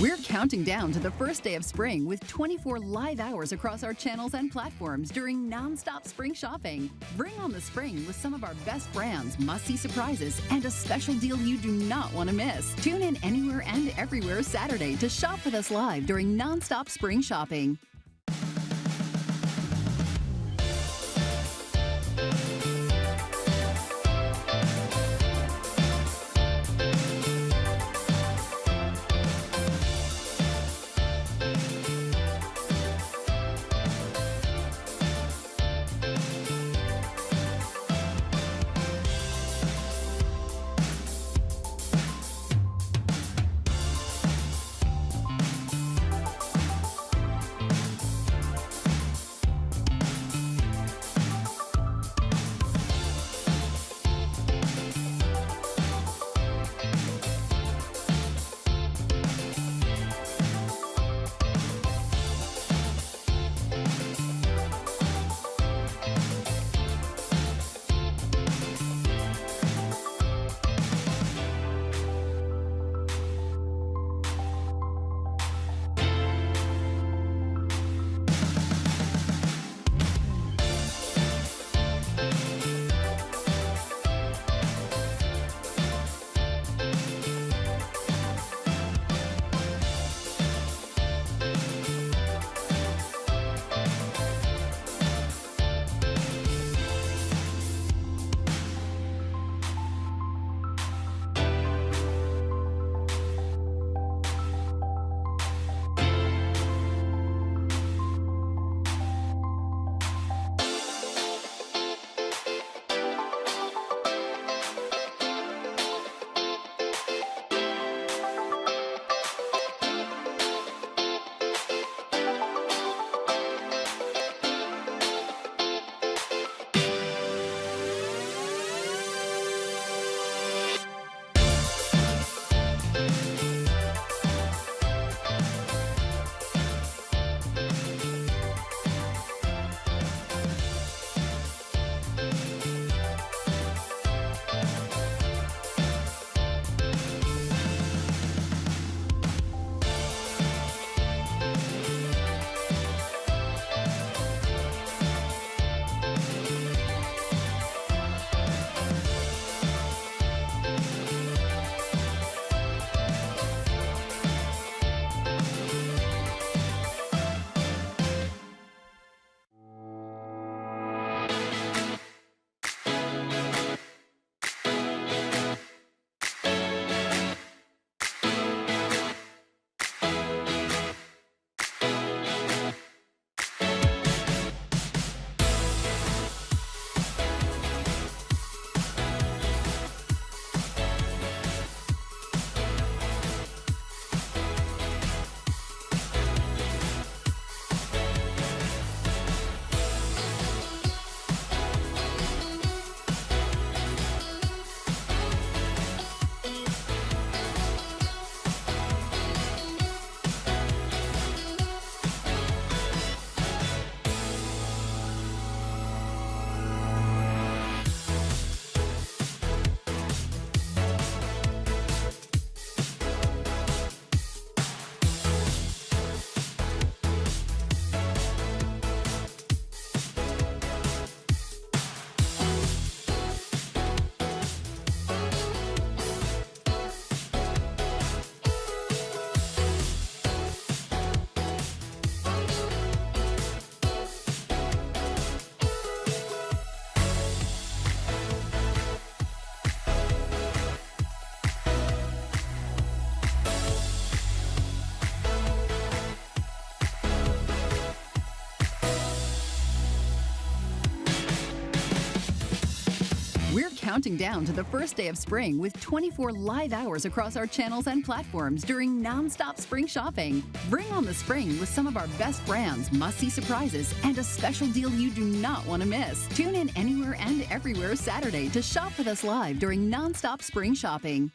We're counting down to the first day of spring with 24 live hours across our channels and platforms during Nonstop Spring Shopping. Bring on the spring with some of our best brands, must-see surprises, and a special deal you do not want to miss. Tune in anywhere and everywhere Saturday to shop with us live during Nonstop Spring Shopping. counting down to the first day of spring with 24 live hours across our channels and platforms during Nonstop Spring Shopping. Bring on the spring with some of our best brands, must-see surprises, and a special deal you do not want to miss. Tune in anywhere and everywhere Saturday to shop with us live during Nonstop Spring Shopping.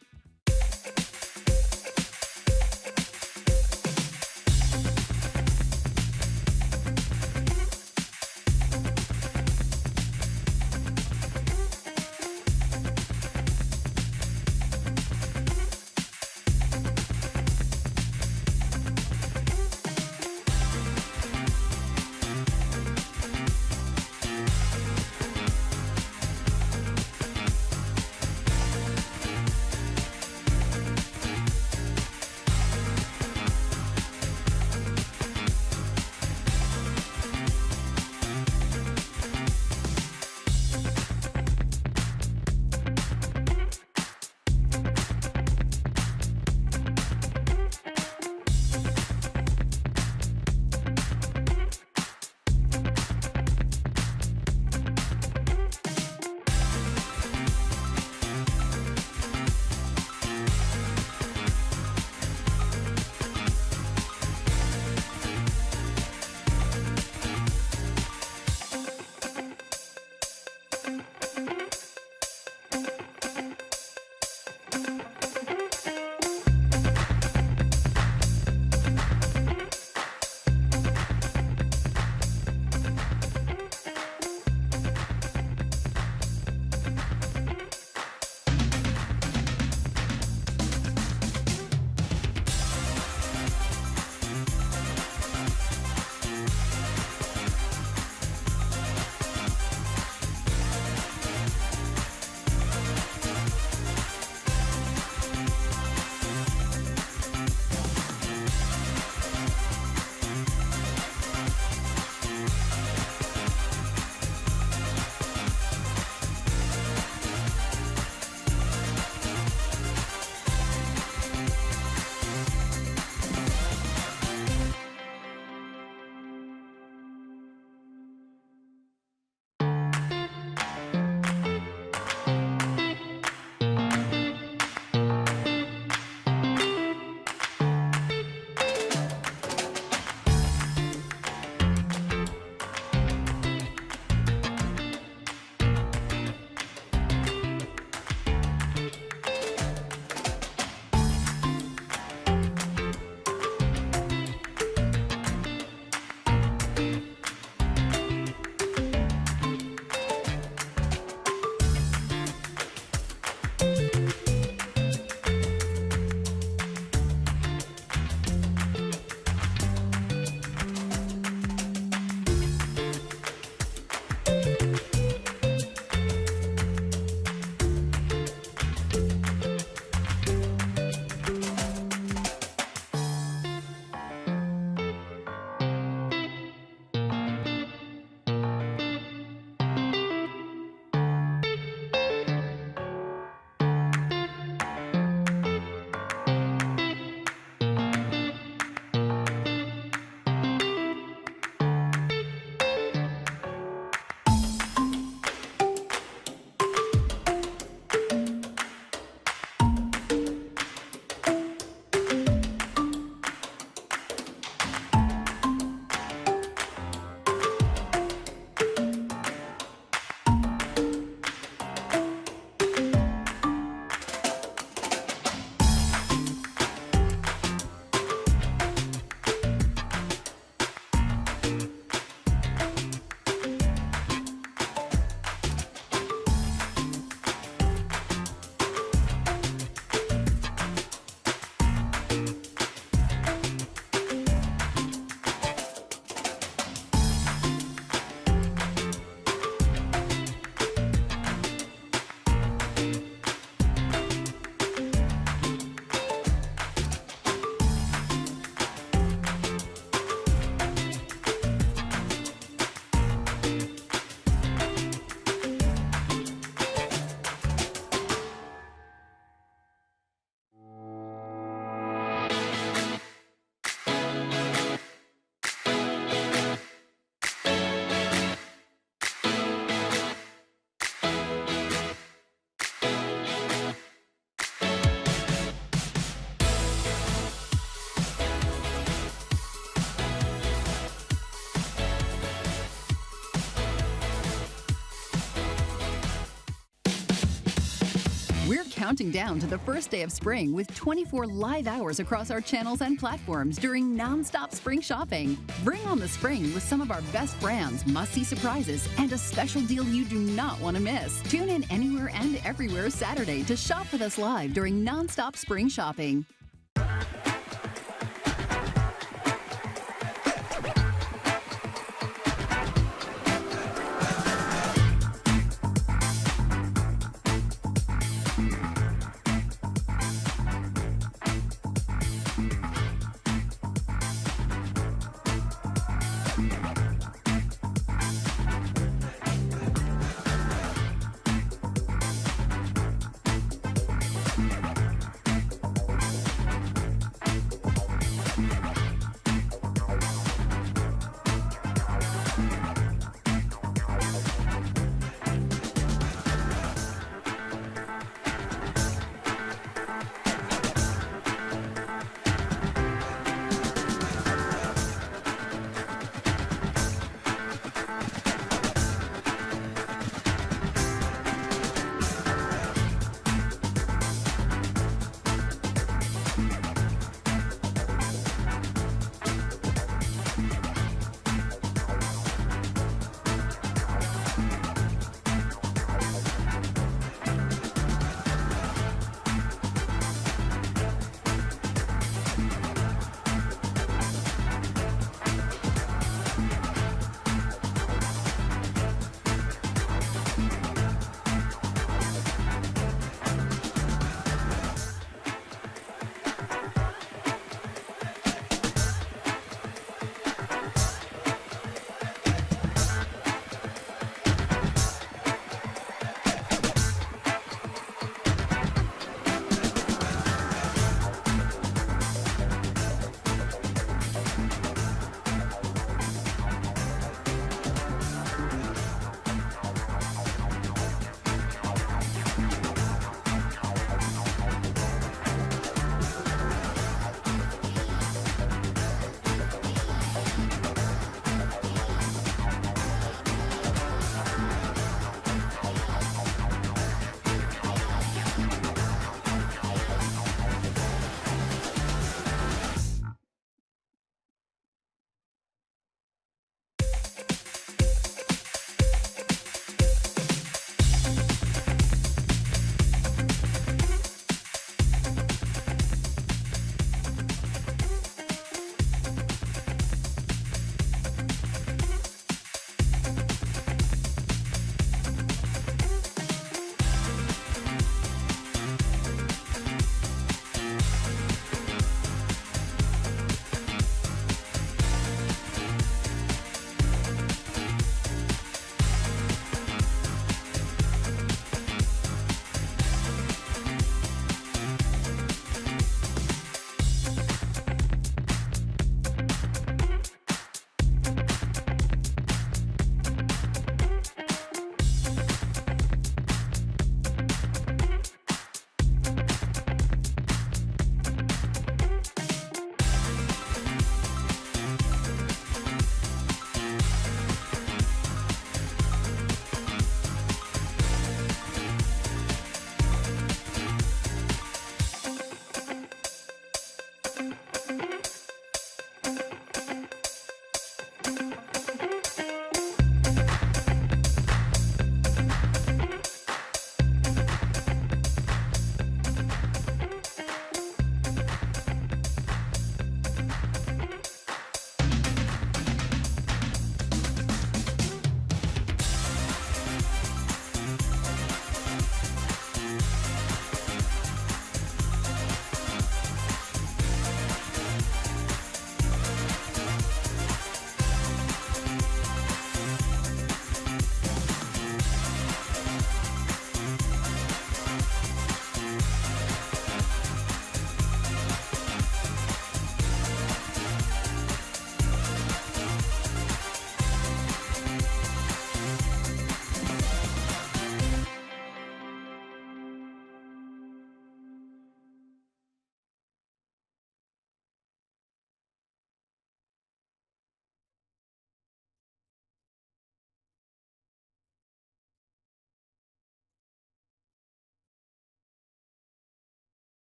counting down to the first day of spring with 24 live hours across our channels and platforms during Nonstop Spring Shopping. Bring on the spring with some of our best brands, must-see surprises, and a special deal you do not want to miss. Tune in anywhere and everywhere Saturday to shop with us live during Nonstop Spring Shopping.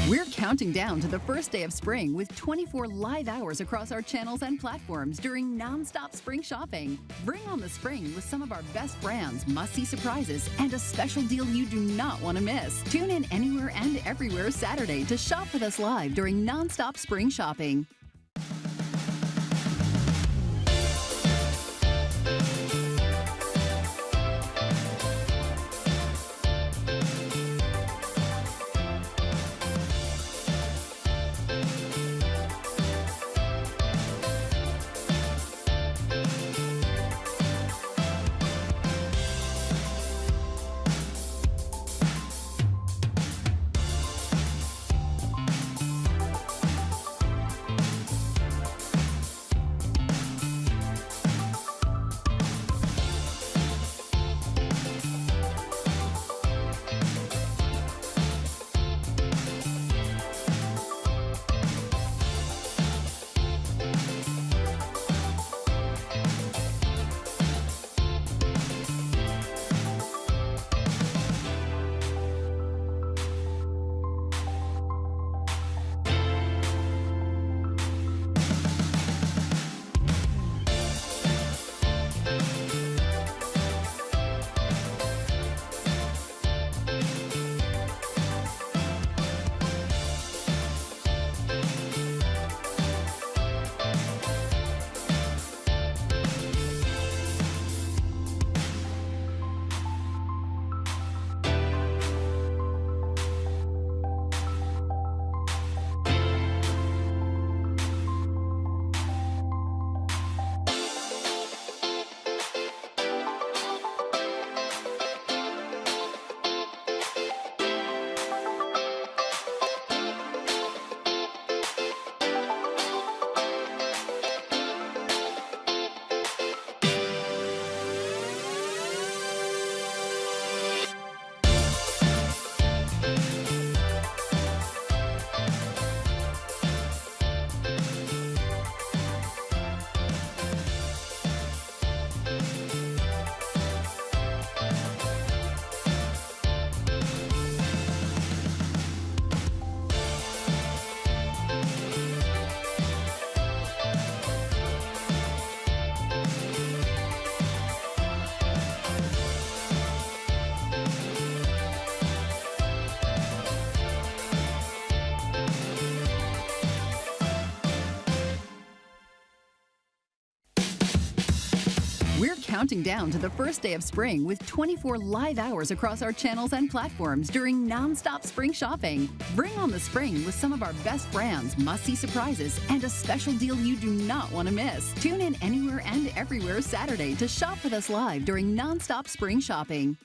We're counting down to the first day of spring with 24 live hours across our channels and platforms during Nonstop Spring Shopping. Bring on the spring with some of our best brands, must-see surprises, and a special deal you do not want to miss. Tune in anywhere and everywhere Saturday to shop with us live during Nonstop Spring Shopping. We're counting down to the first day of spring with 24 live hours across our channels and platforms during Nonstop Spring Shopping. Bring on the spring with some of our best brands, must-see surprises, and a special deal you do not want to miss. Tune in anywhere and everywhere Saturday to shop with us live during Nonstop Spring Shopping.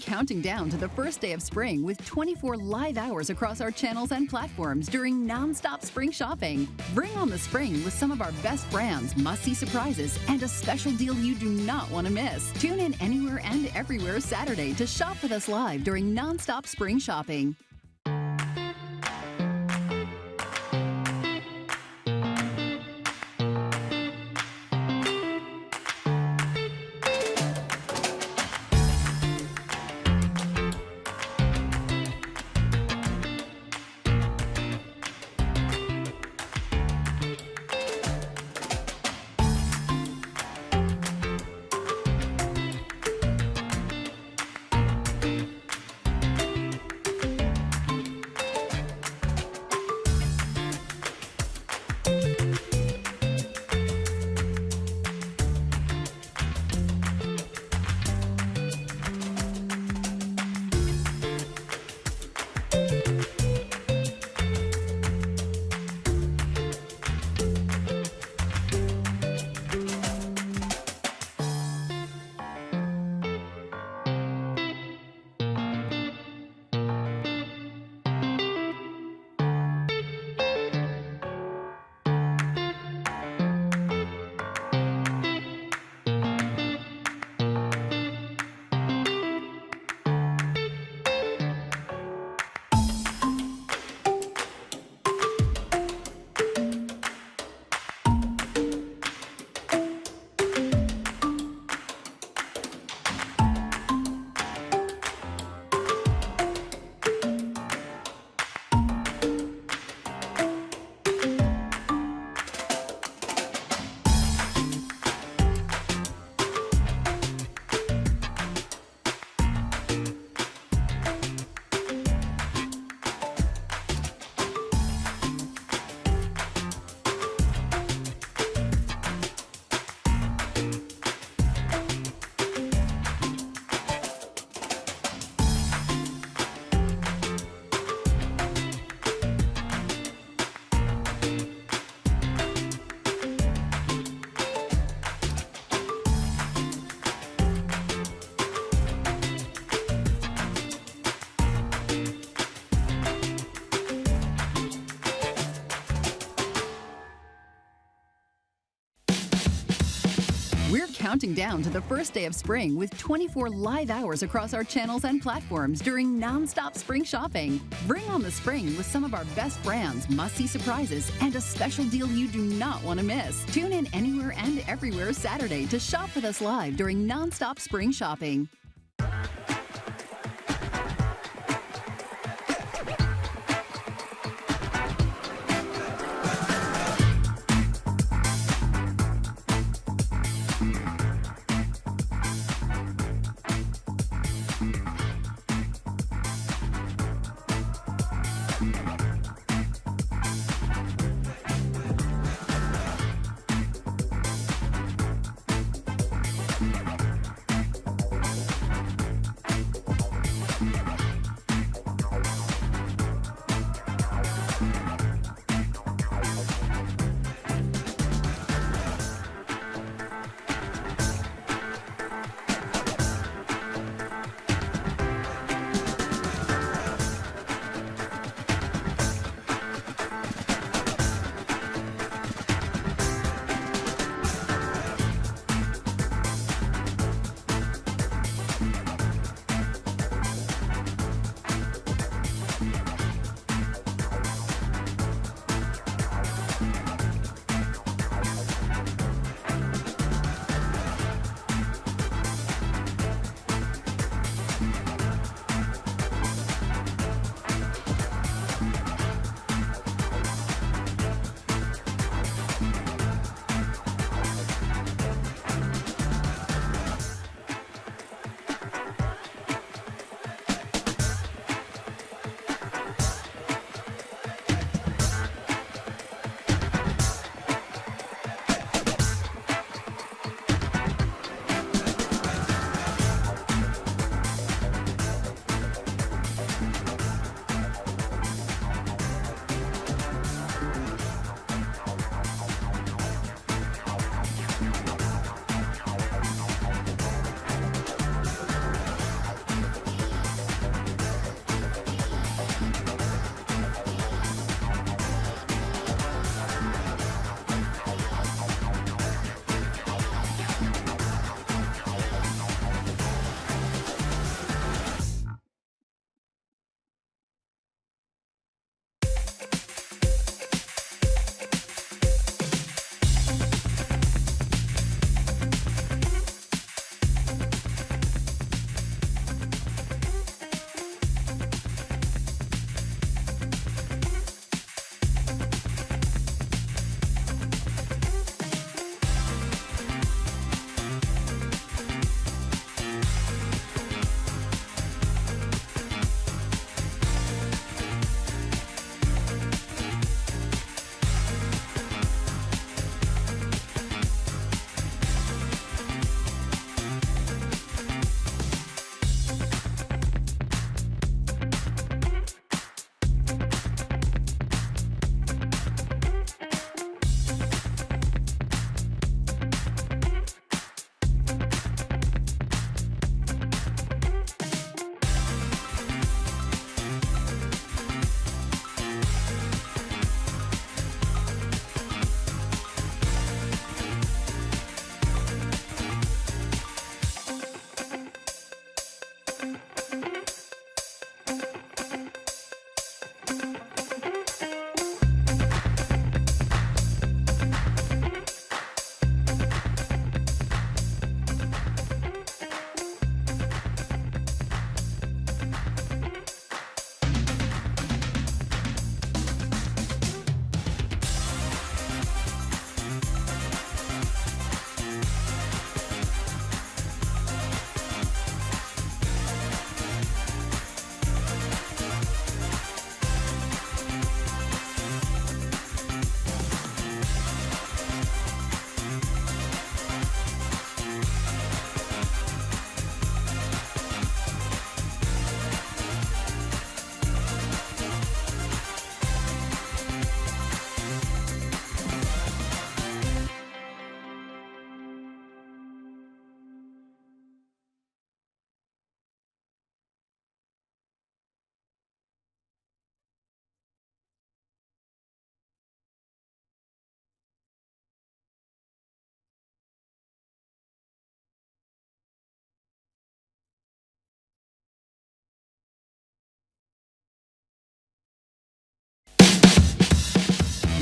counting down to the first day of spring with 24 live hours across our channels and platforms during Nonstop Spring Shopping. Bring on the spring with some of our best brands, must-see surprises, and a special deal you do not want to miss. Tune in anywhere and everywhere Saturday to shop with us live during Nonstop Spring Shopping. We're counting down to the first day of spring with 24 live hours across our channels and platforms during Nonstop Spring Shopping. Bring on the spring with some of our best brands, must-see surprises, and a special deal you do not want to miss. Tune in anywhere and everywhere Saturday to shop with us live during Nonstop Spring Shopping.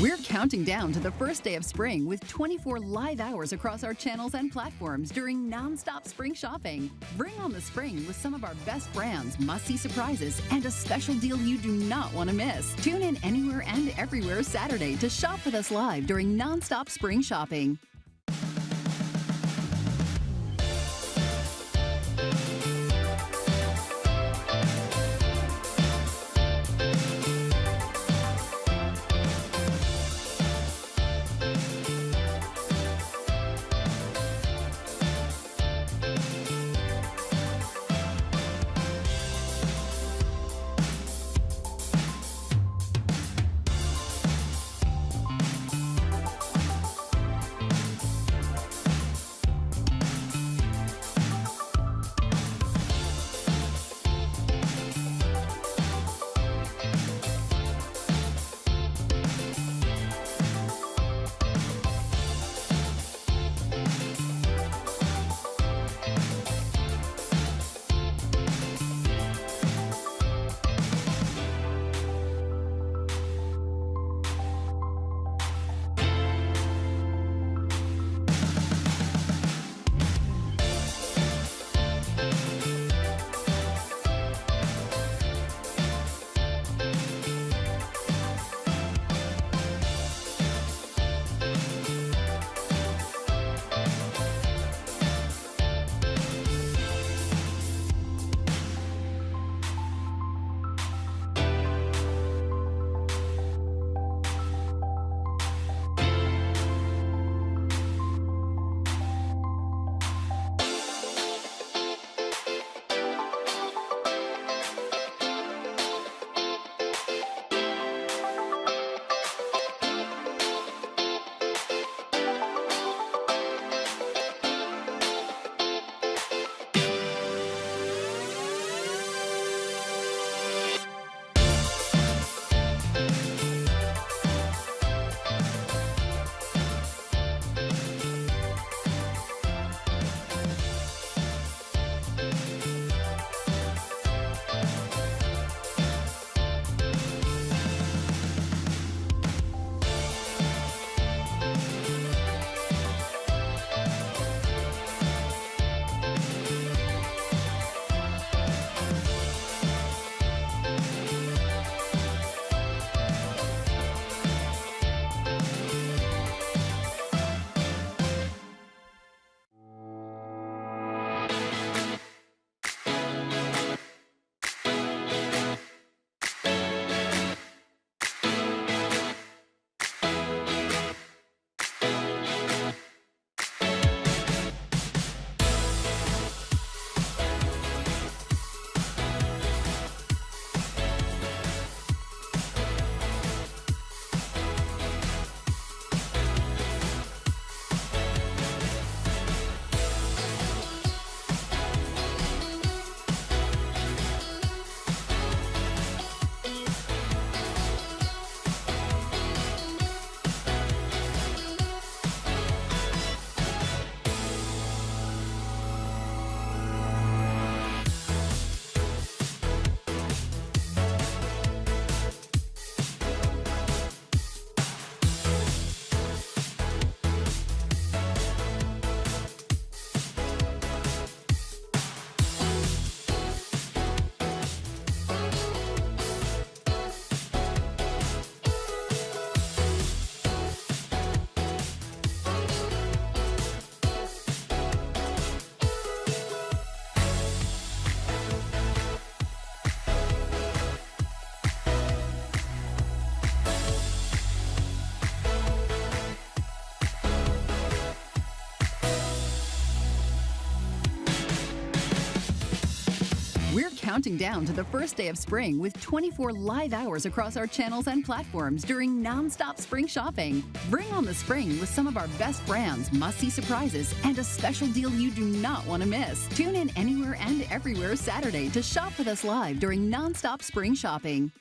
We're counting down to the first day of spring with 24 live hours across our channels and platforms during Nonstop Spring Shopping. Bring on the spring with some of our best brands, must-see surprises, and a special deal you do not want to miss. Tune in anywhere and everywhere Saturday to shop with us live during Nonstop Spring Shopping. counting down to the first day of spring with 24 live hours across our channels and platforms during Nonstop Spring Shopping. Bring on the spring with some of our best brands, must-see surprises, and a special deal you do not want to miss. Tune in anywhere and everywhere Saturday to shop with us live during Nonstop Spring Shopping.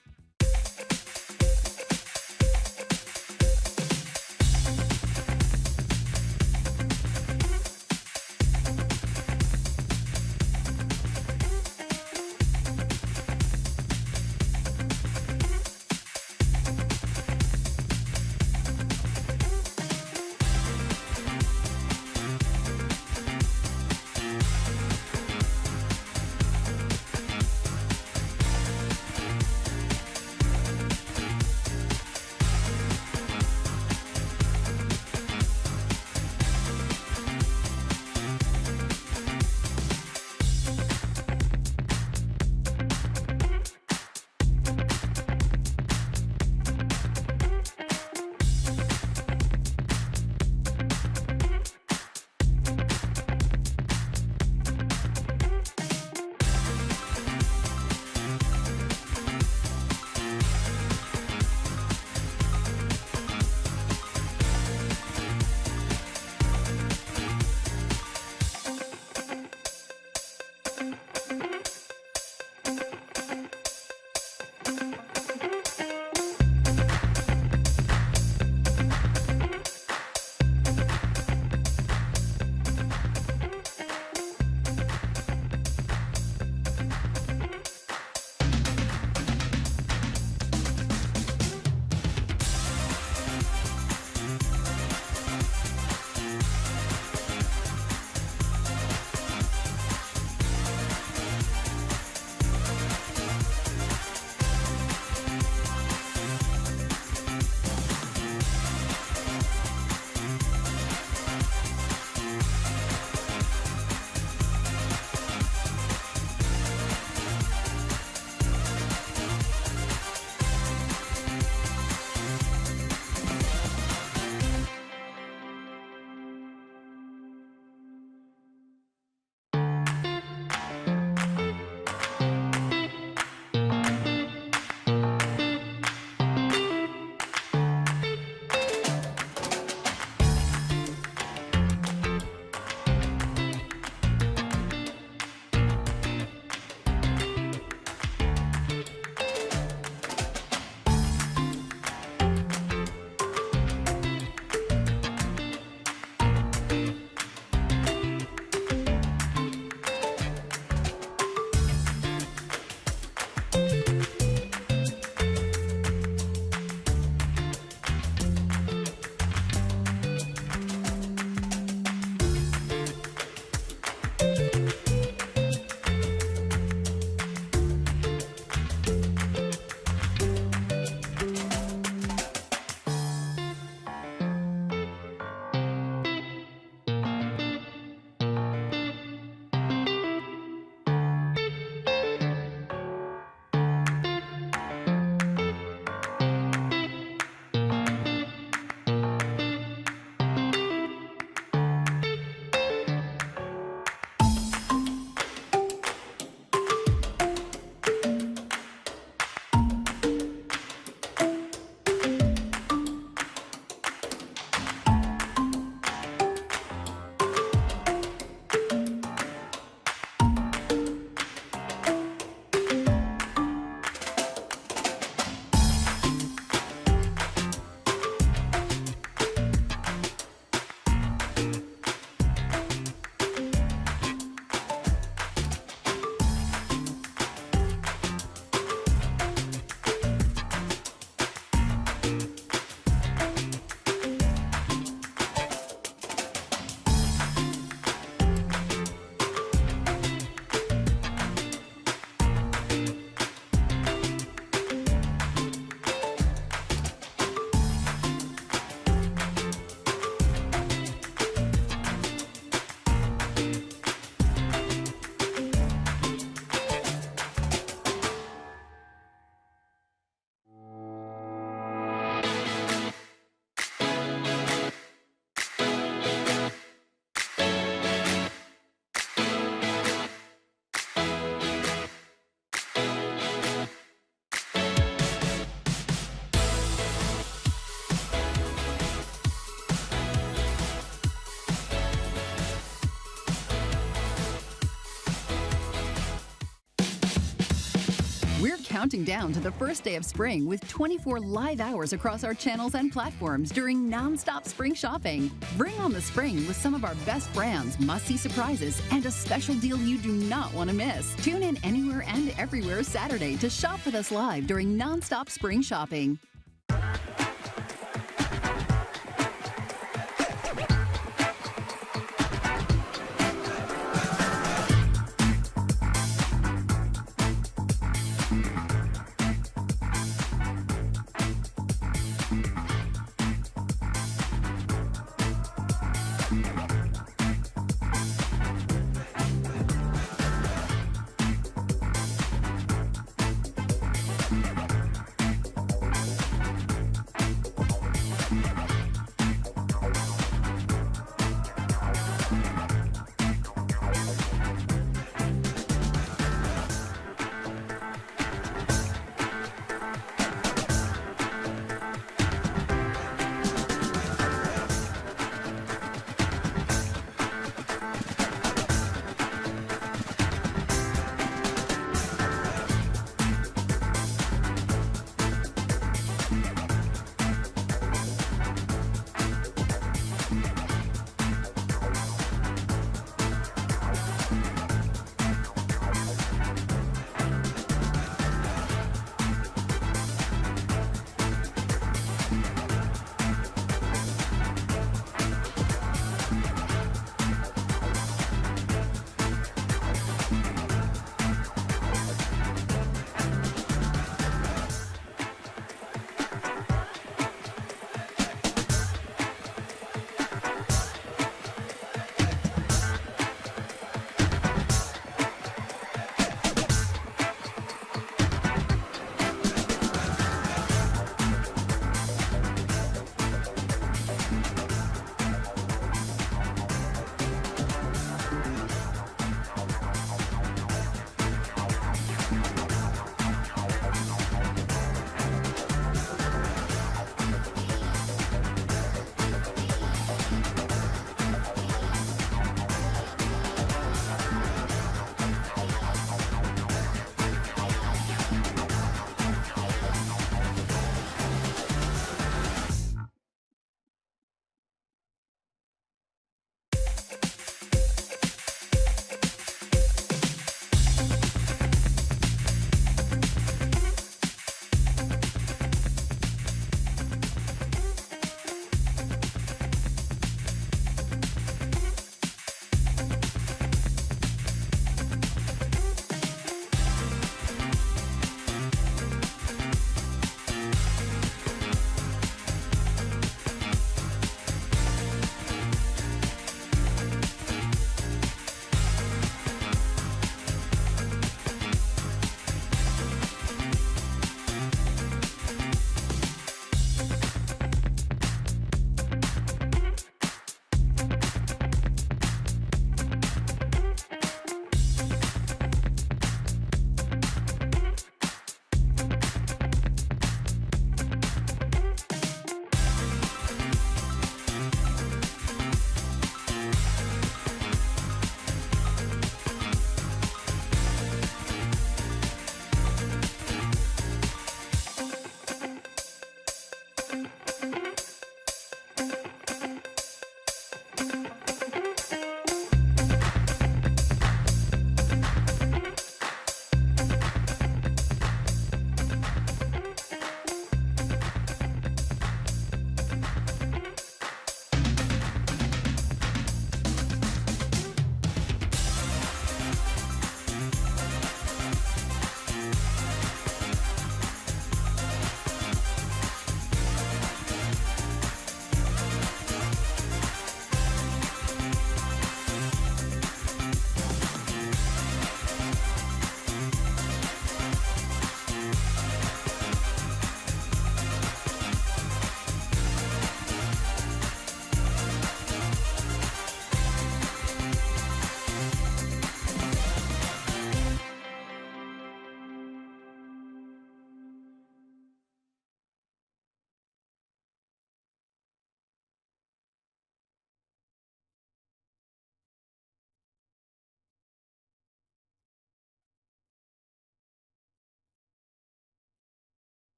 counting down to the first day of spring with 24 live hours across our channels and platforms during Nonstop Spring Shopping. Bring on the spring with some of our best brands, must-see surprises, and a special deal you do not want to miss. Tune in anywhere and everywhere Saturday to shop with us live during Nonstop Spring Shopping.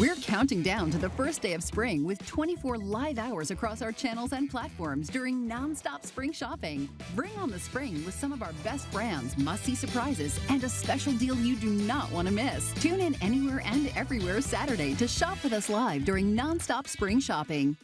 We're counting down to the first day of spring with 24 live hours across our channels and platforms during Nonstop Spring Shopping. Bring on the spring with some of our best brands, must-see surprises, and a special deal you do not want to miss. Tune in anywhere and everywhere Saturday to shop with us live during Nonstop Spring Shopping.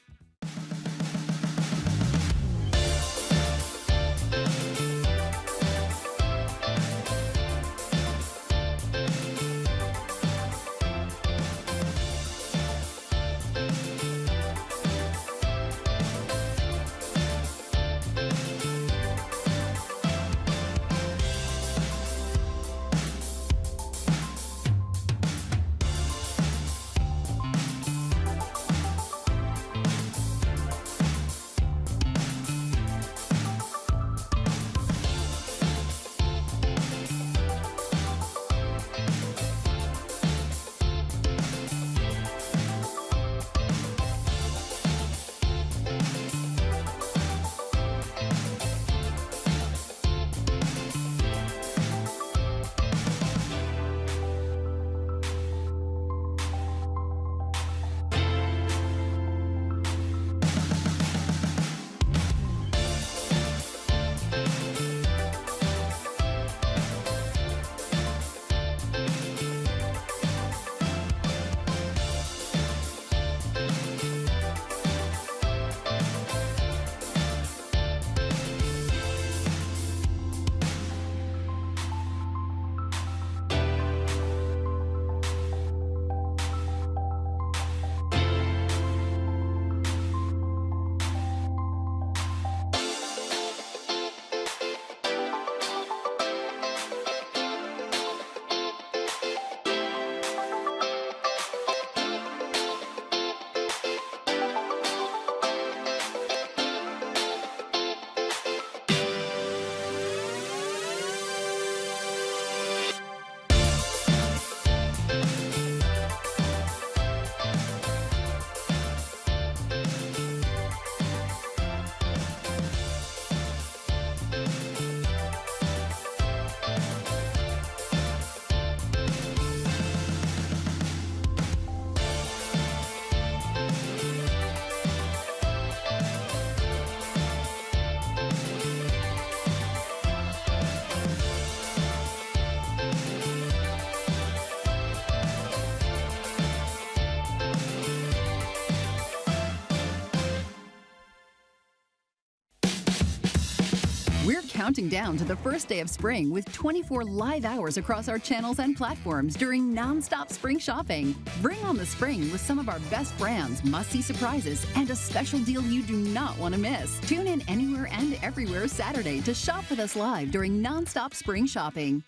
We're counting down to the first day of spring with 24 live hours across our channels and platforms during Nonstop Spring Shopping. Bring on the spring with some of our best brands, must-see surprises, and a special deal you do not want to miss. Tune in anywhere and everywhere Saturday to shop with us live during Nonstop Spring Shopping.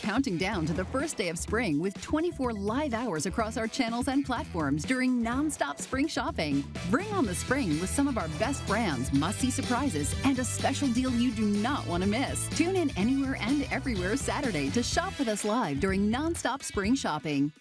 counting down to the first day of spring with 24 live hours across our channels and platforms during Nonstop Spring Shopping. Bring on the spring with some of our best brands, must-see surprises, and a special deal you do not want to miss. Tune in anywhere and everywhere Saturday to shop with us live during Nonstop Spring Shopping.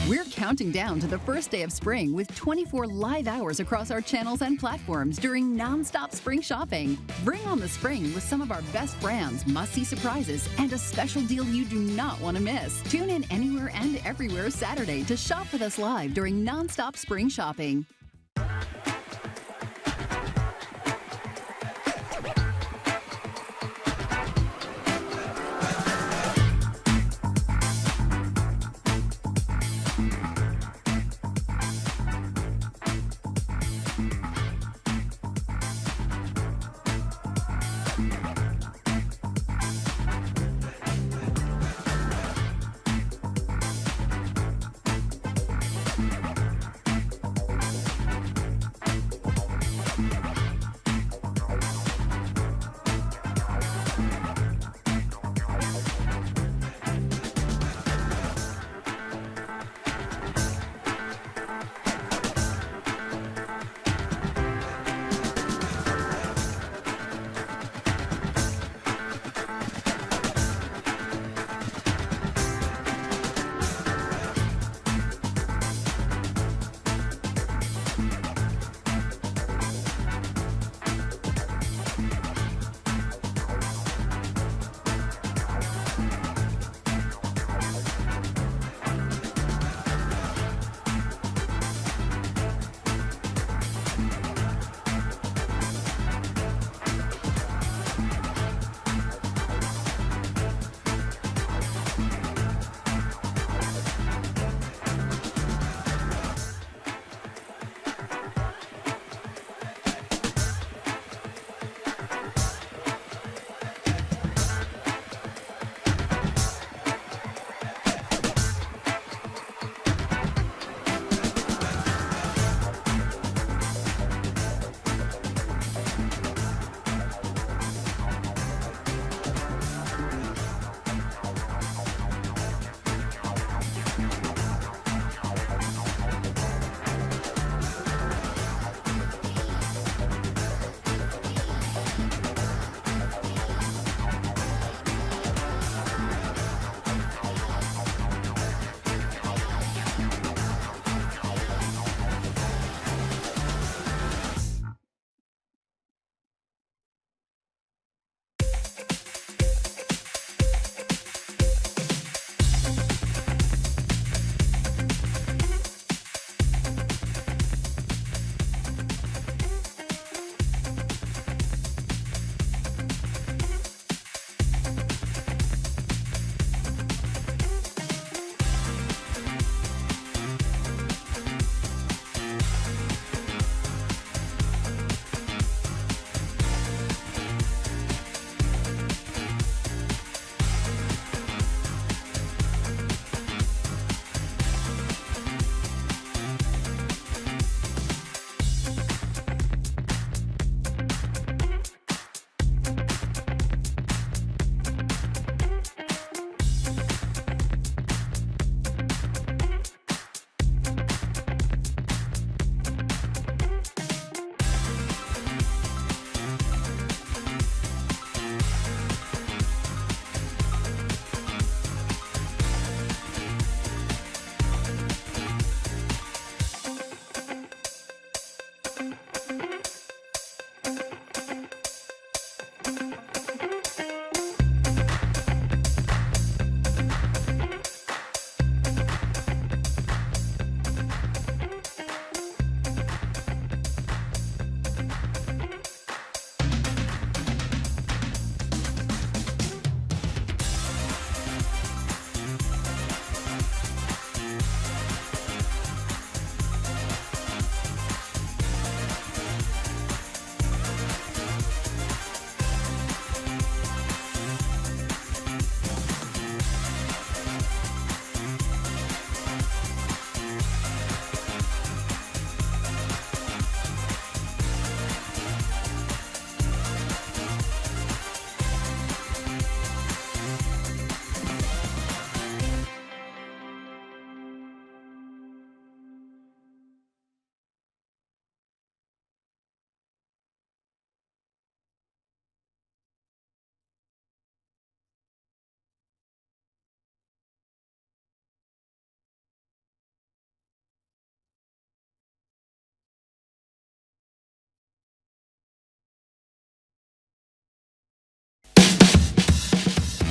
We're counting down to the first day of spring with 24 live hours across our channels and platforms during Nonstop Spring Shopping. Bring on the spring with some of our best brands, must-see surprises, and a special deal you do not want to miss. Tune in anywhere and everywhere Saturday to shop with us live during Nonstop Spring Shopping.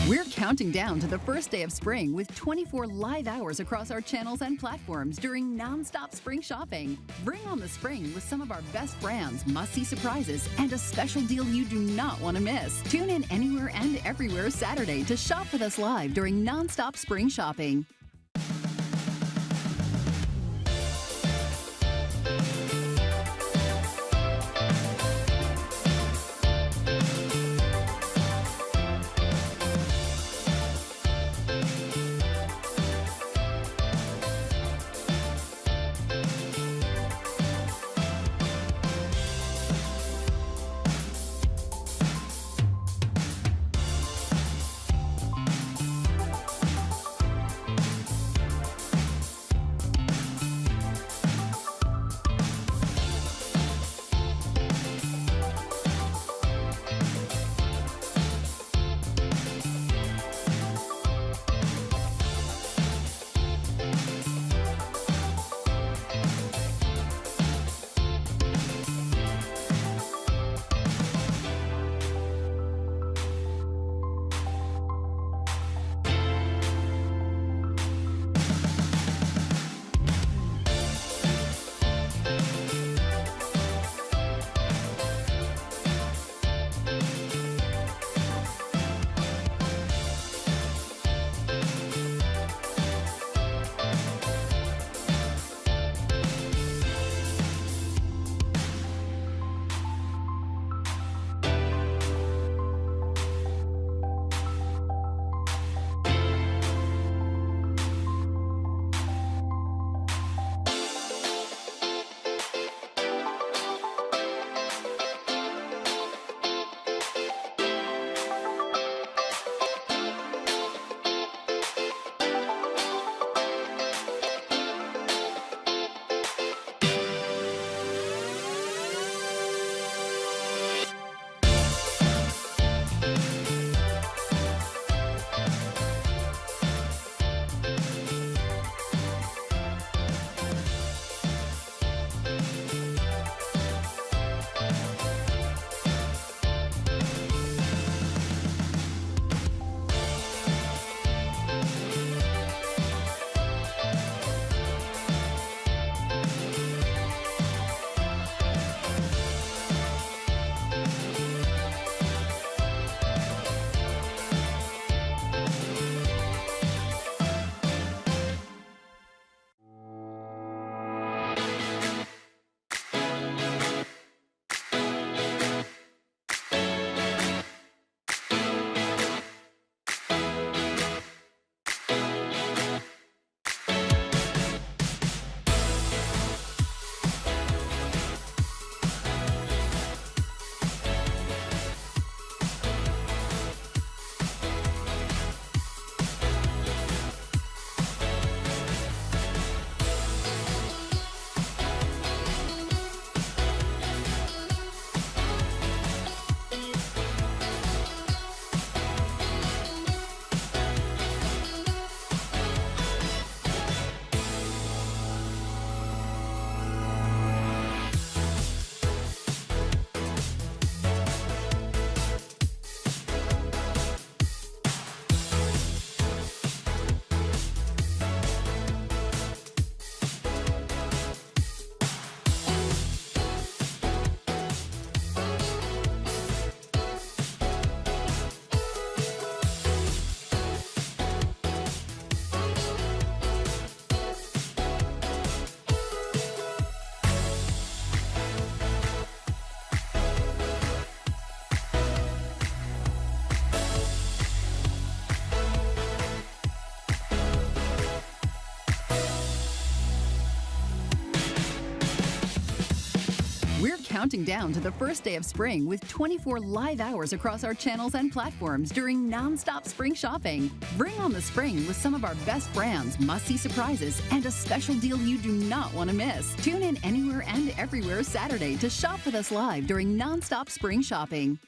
We're counting down to the first day of spring with 24 live hours across our channels and platforms during Nonstop Spring Shopping. Bring on the spring with some of our best brands, must-see surprises, and a special deal you do not want to miss. Tune in anywhere and everywhere Saturday to shop with us live during Nonstop Spring Shopping. We're counting down to the first day of spring with 24 live hours across our channels and platforms during Nonstop Spring Shopping. Bring on the spring with some of our best brands, must-see surprises, and a special deal you do not want to miss. Tune in anywhere and everywhere Saturday to shop with us live during Nonstop Spring Shopping.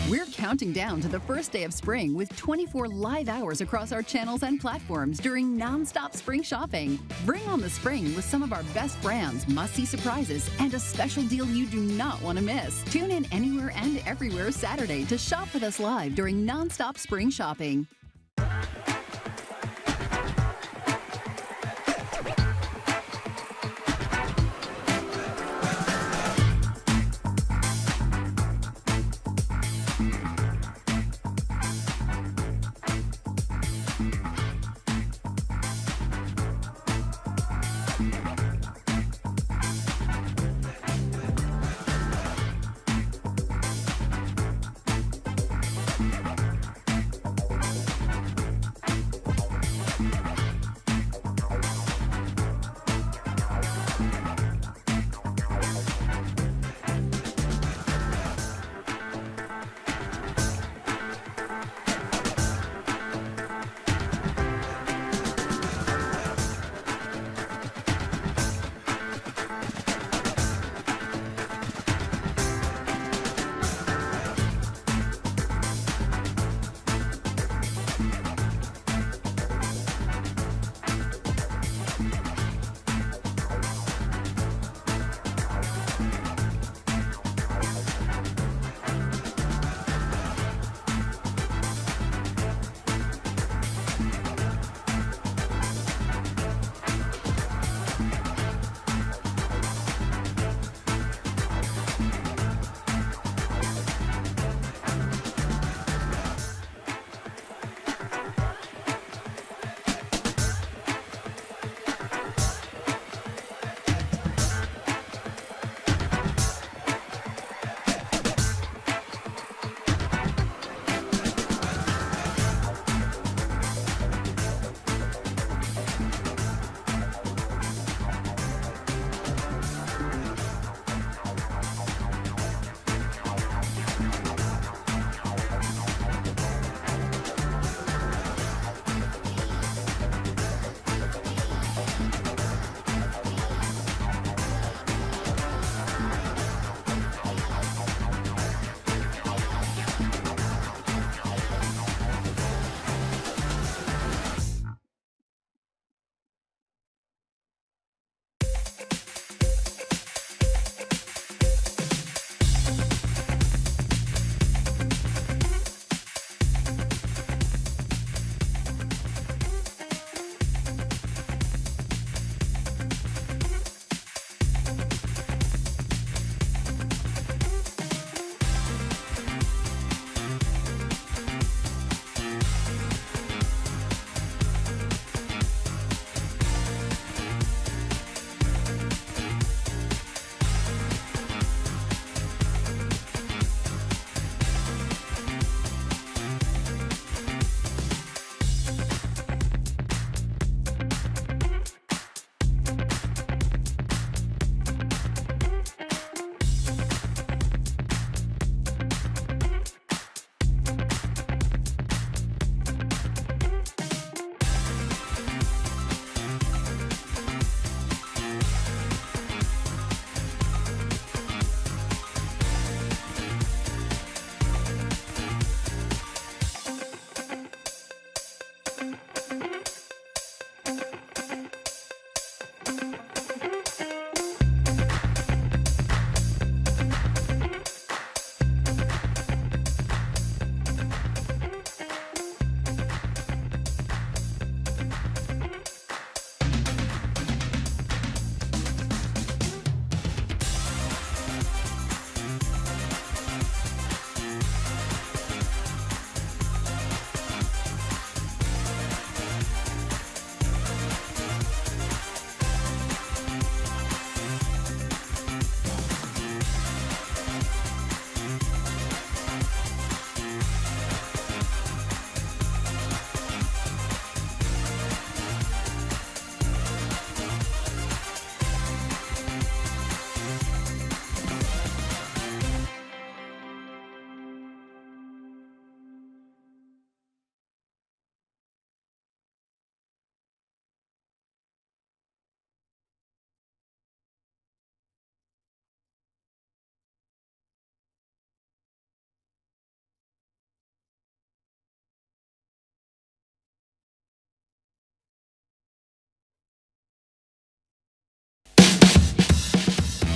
We're counting down to the first day of spring with 24 live hours across our channels and platforms during Nonstop Spring Shopping. Bring on the spring with some of our best brands, must-see surprises, and a special deal you do not want to miss. Tune in anywhere and everywhere Saturday to shop with us live during Nonstop Spring Shopping.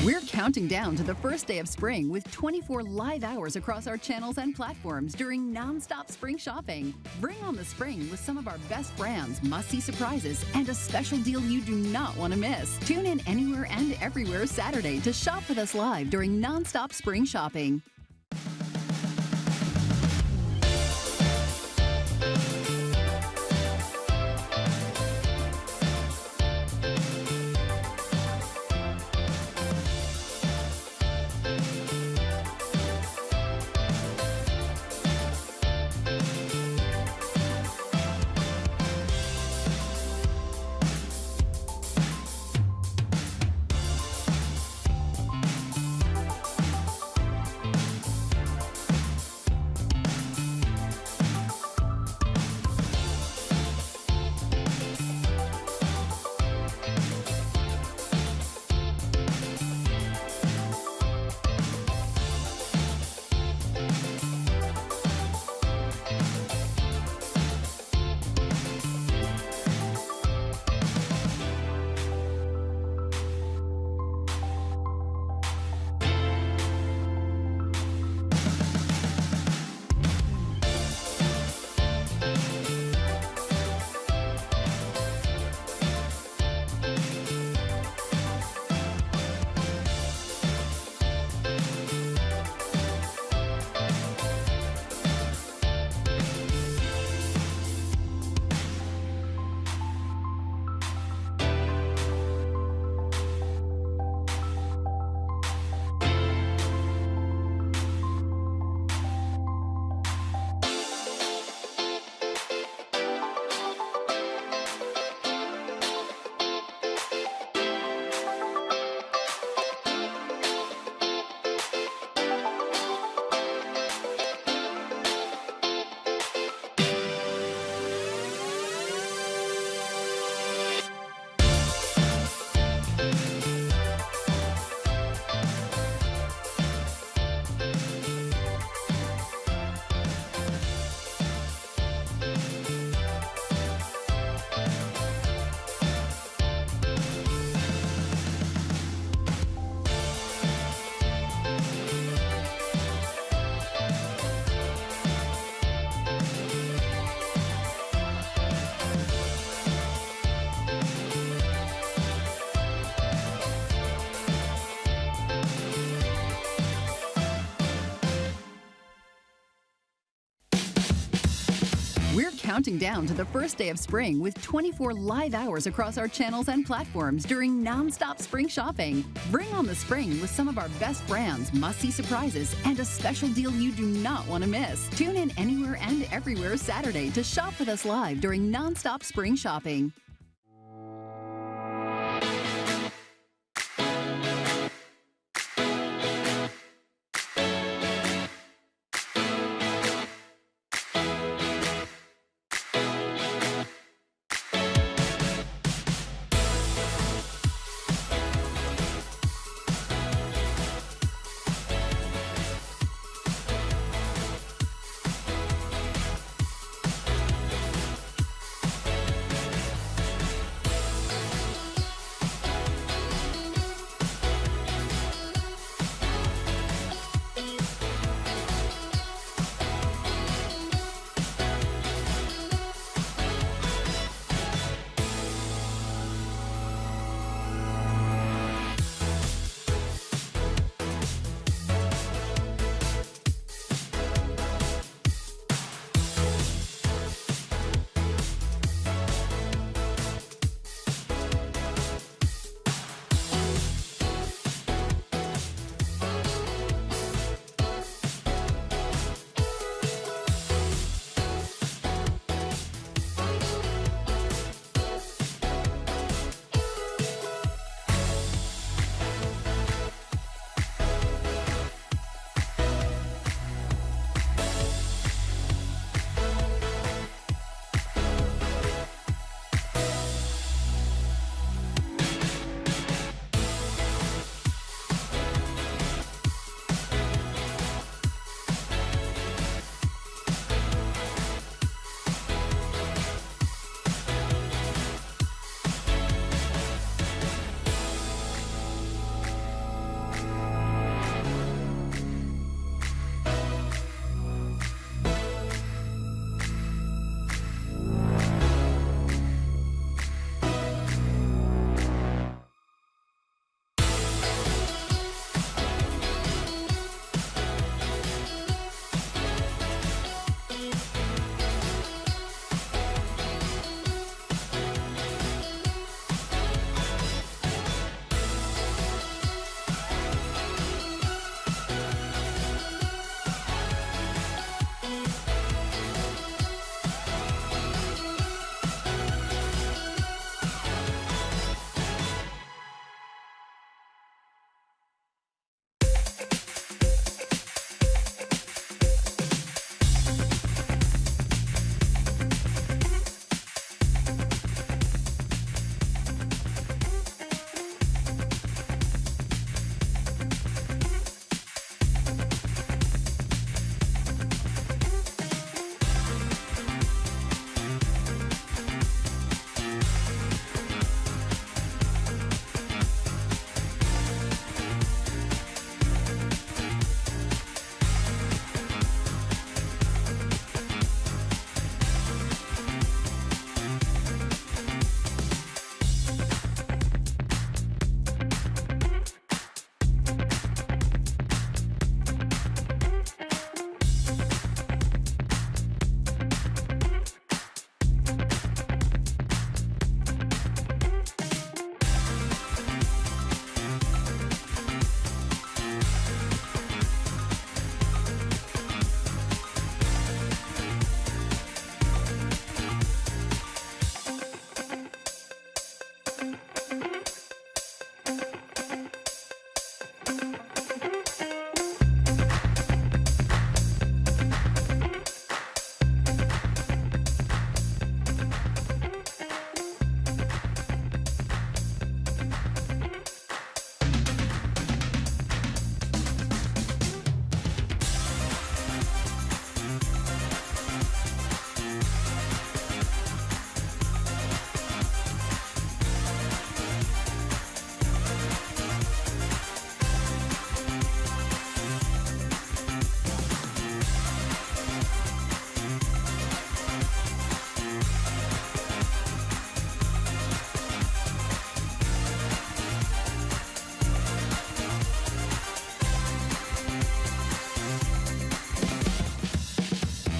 We're counting down to the first day of spring with 24 live hours across our channels and platforms during Nonstop Spring Shopping. Bring on the spring with some of our best brands, must-see surprises, and a special deal you do not want to miss. Tune in anywhere and everywhere Saturday to shop with us live during Nonstop Spring Shopping. We're counting down to the first day of spring with 24 live hours across our channels and platforms during Nonstop Spring Shopping. Bring on the spring with some of our best brands, must-see surprises, and a special deal you do not want to miss. Tune in anywhere and everywhere Saturday to shop with us live during Nonstop Spring Shopping.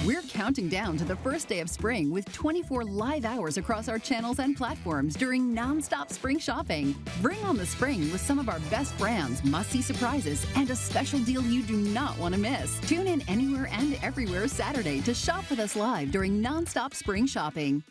We're counting down to the first day of spring with 24 live hours across our channels and platforms during Nonstop Spring Shopping. Bring on the spring with some of our best brands, must-see surprises, and a special deal you do not want to miss. Tune in anywhere and everywhere Saturday to shop with us live during Nonstop Spring Shopping.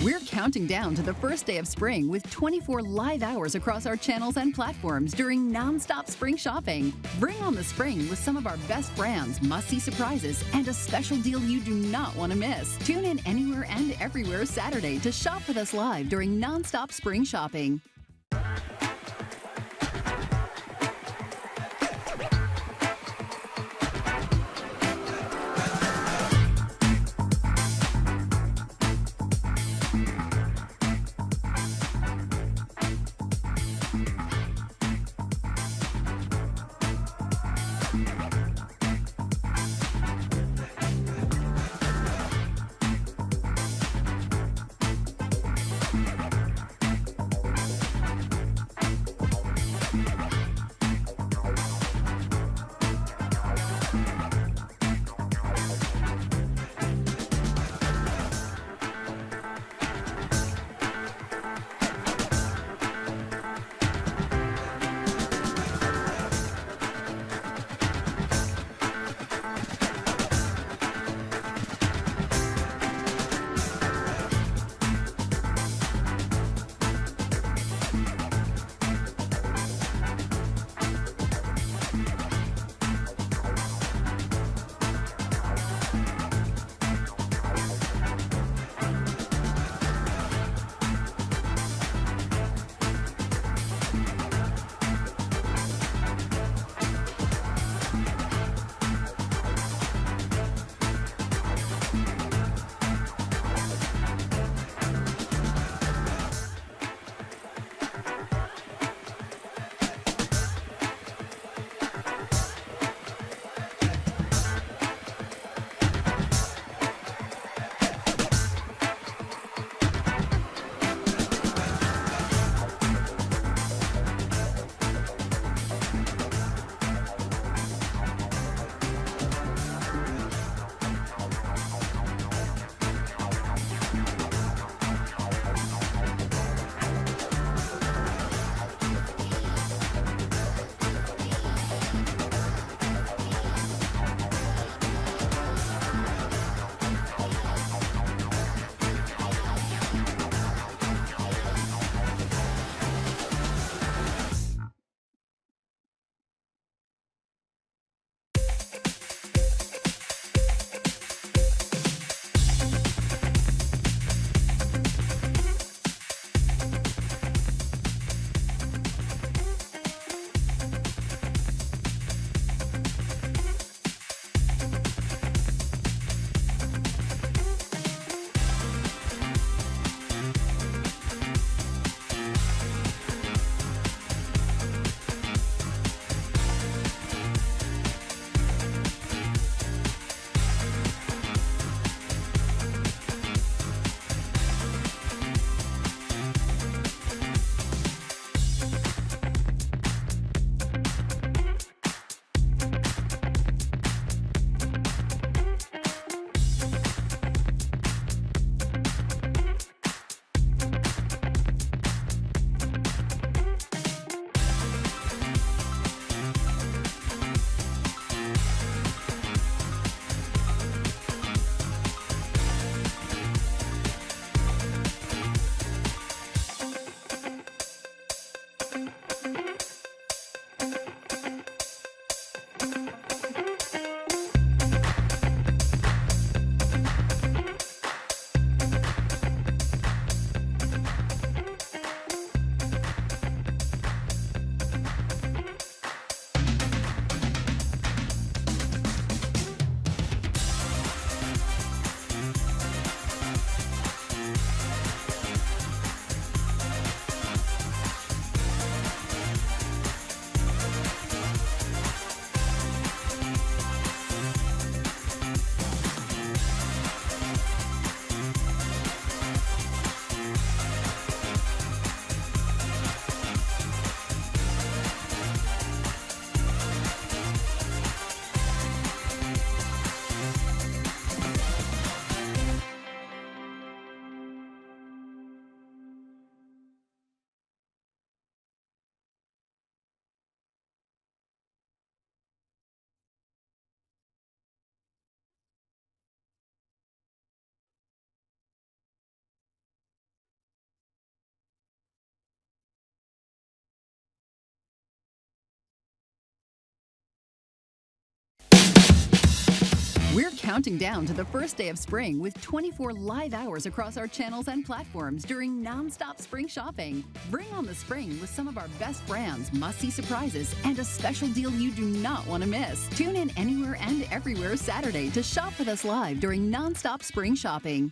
We're counting down to the first day of spring with 24 live hours across our channels and platforms during Nonstop Spring Shopping. Bring on the spring with some of our best brands, must-see surprises, and a special deal you do not want to miss. Tune in anywhere and everywhere Saturday to shop with us live during Nonstop Spring Shopping. We're counting down to the first day of spring with 24 live hours across our channels and platforms during Nonstop Spring Shopping. Bring on the spring with some of our best brands, must-see surprises, and a special deal you do not want to miss. Tune in anywhere and everywhere Saturday to shop with us live during Nonstop Spring Shopping.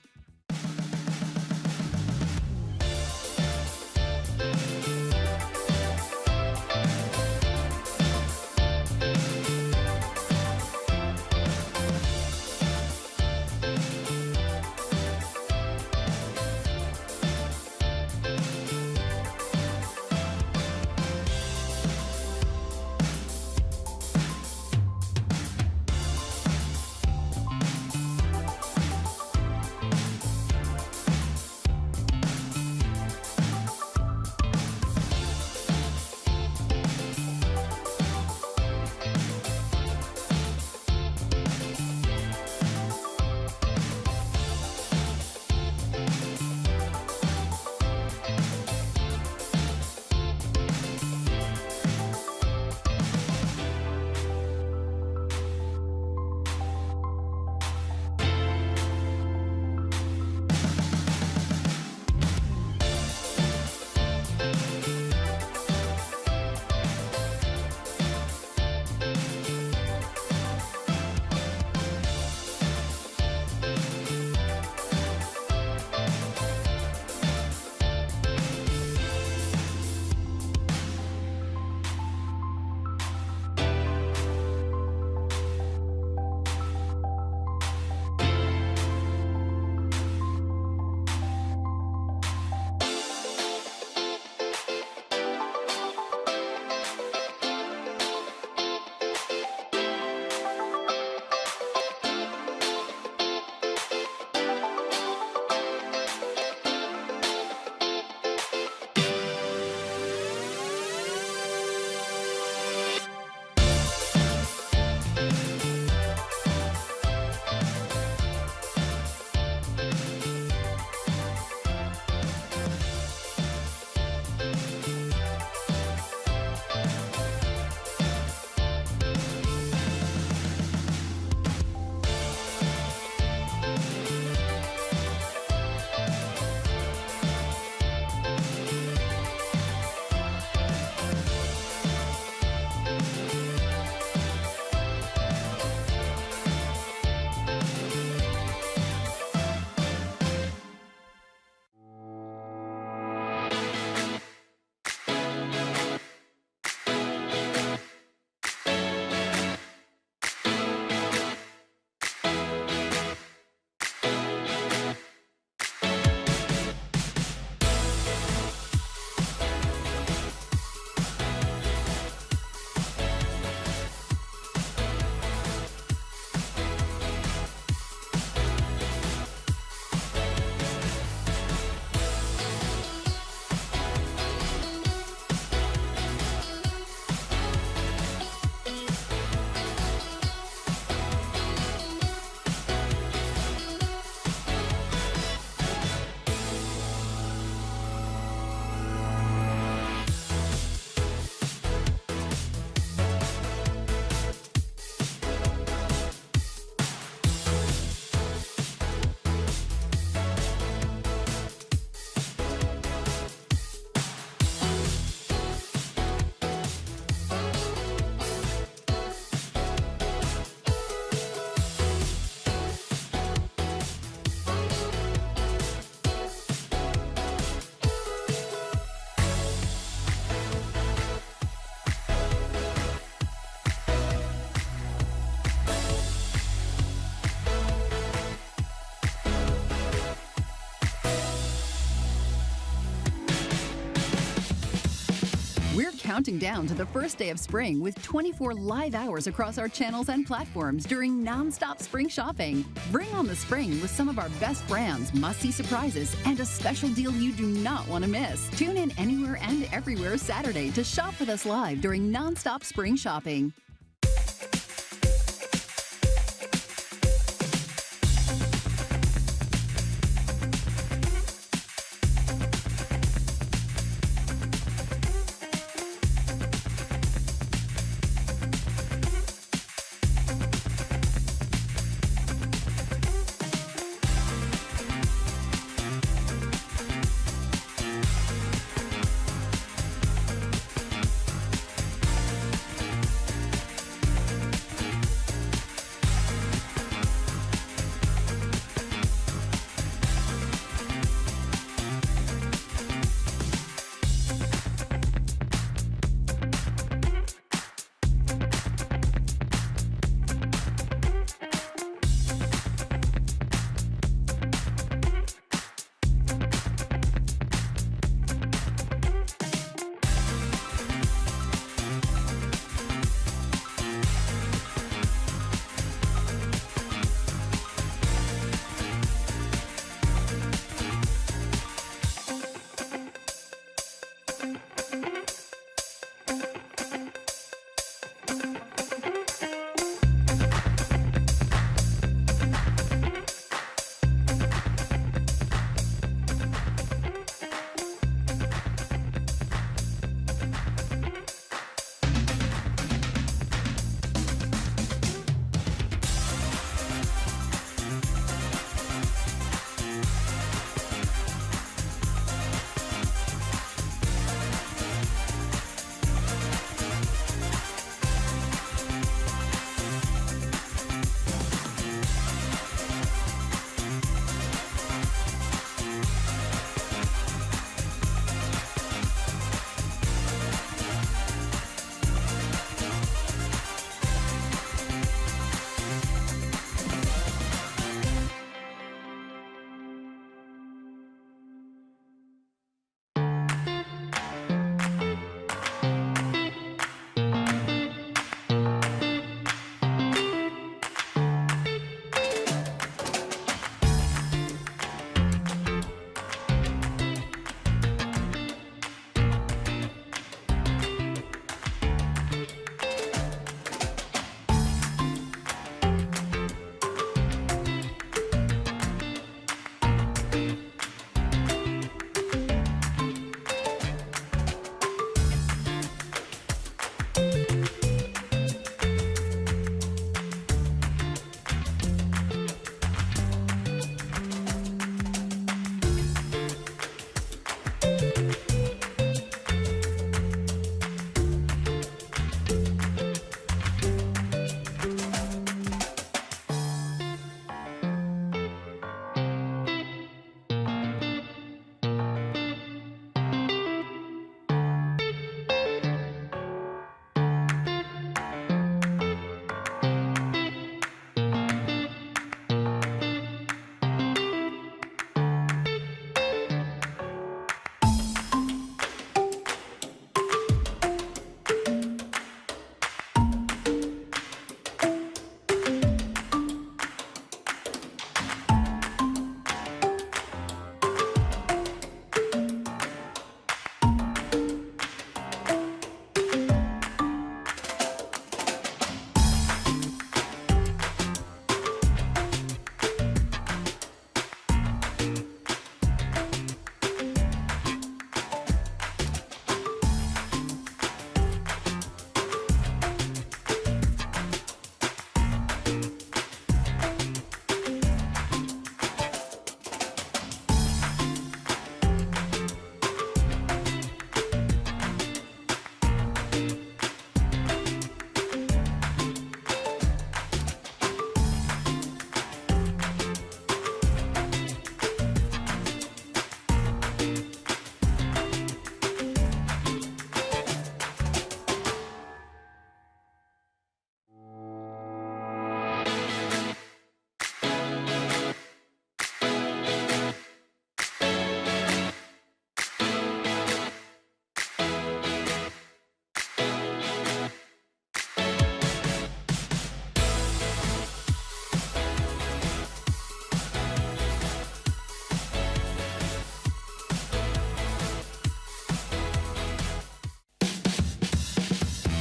counting down to the first day of spring with 24 live hours across our channels and platforms during Nonstop Spring Shopping. Bring on the spring with some of our best brands, must-see surprises, and a special deal you do not want to miss. Tune in anywhere and everywhere Saturday to shop with us live during Nonstop Spring Shopping.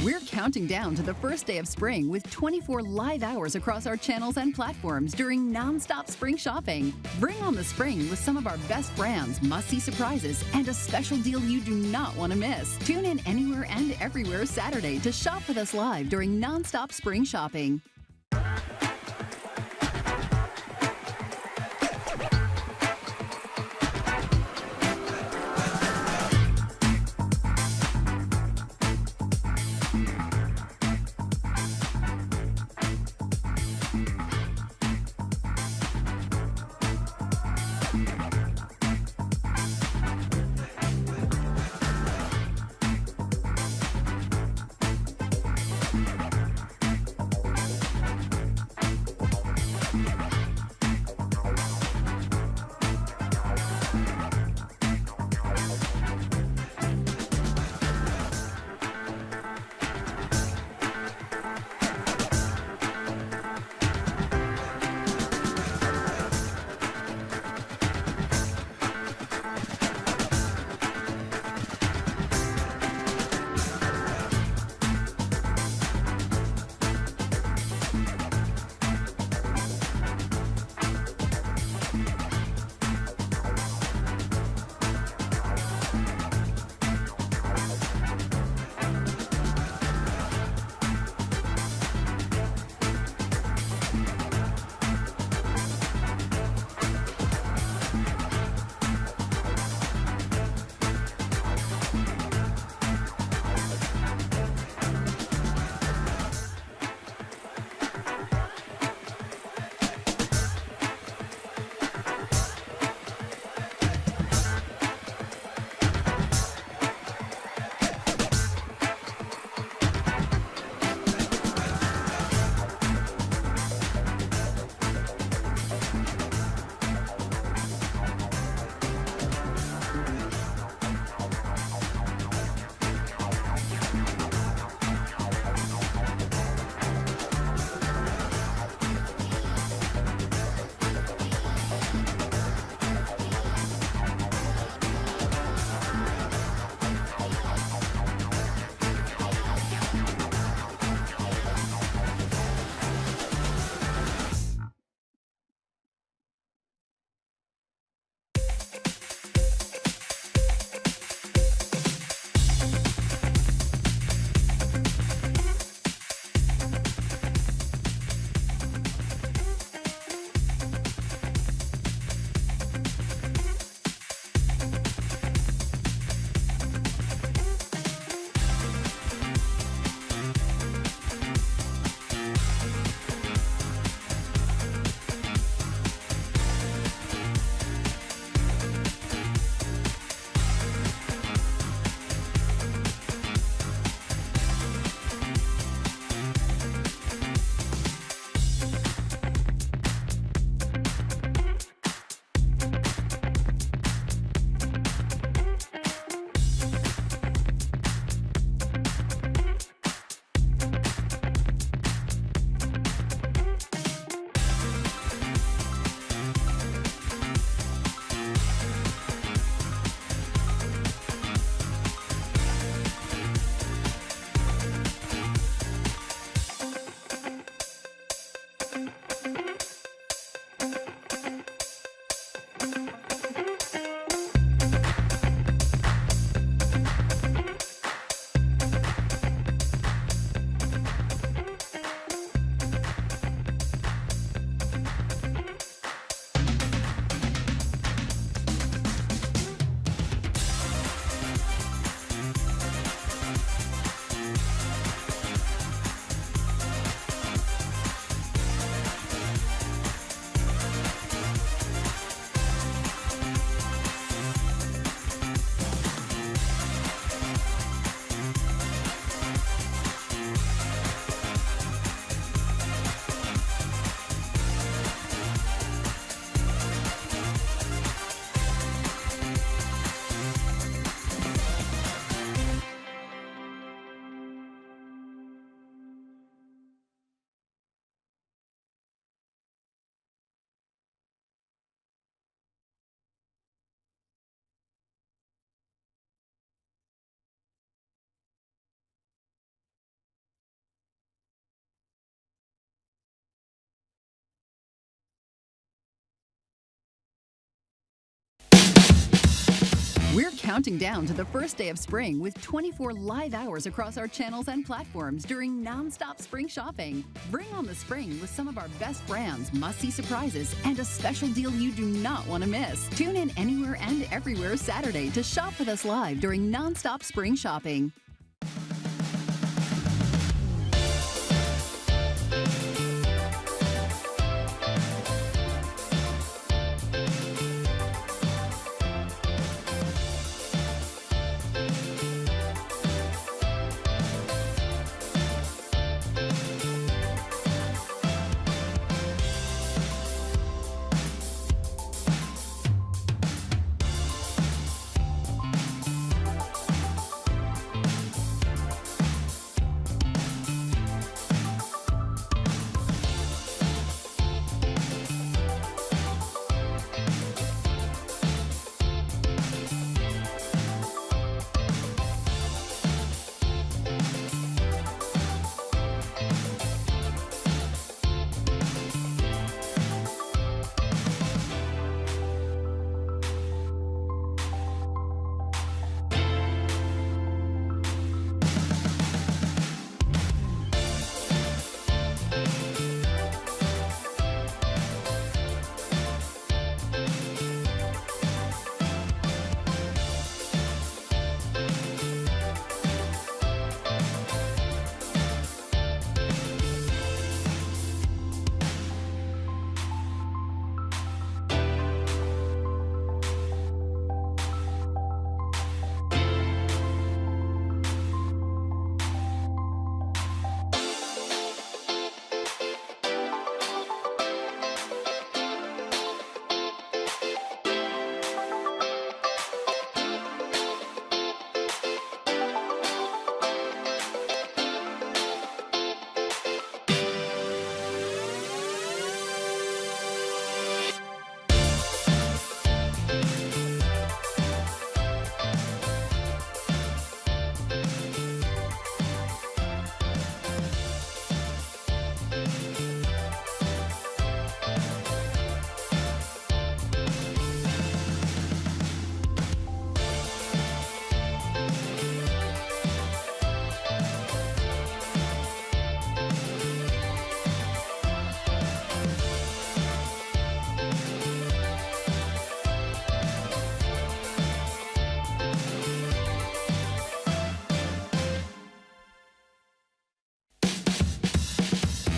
We're counting down to the first day of spring with 24 live hours across our channels and platforms during Nonstop Spring Shopping. Bring on the spring with some of our best brands, must-see surprises, and a special deal you do not want to miss. Tune in anywhere and everywhere Saturday to shop with us live during Nonstop Spring Shopping. We're counting down to the first day of spring with 24 live hours across our channels and platforms during Nonstop Spring Shopping. Bring on the spring with some of our best brands, must-see surprises, and a special deal you do not want to miss. Tune in anywhere and everywhere Saturday to shop with us live during Nonstop Spring Shopping.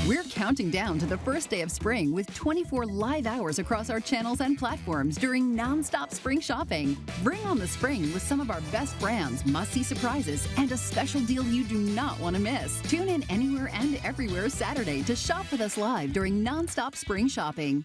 We're counting down to the first day of spring with 24 live hours across our channels and platforms during Nonstop Spring Shopping. Bring on the spring with some of our best brands, must-see surprises, and a special deal you do not want to miss. Tune in anywhere and everywhere Saturday to shop with us live during Nonstop Spring Shopping.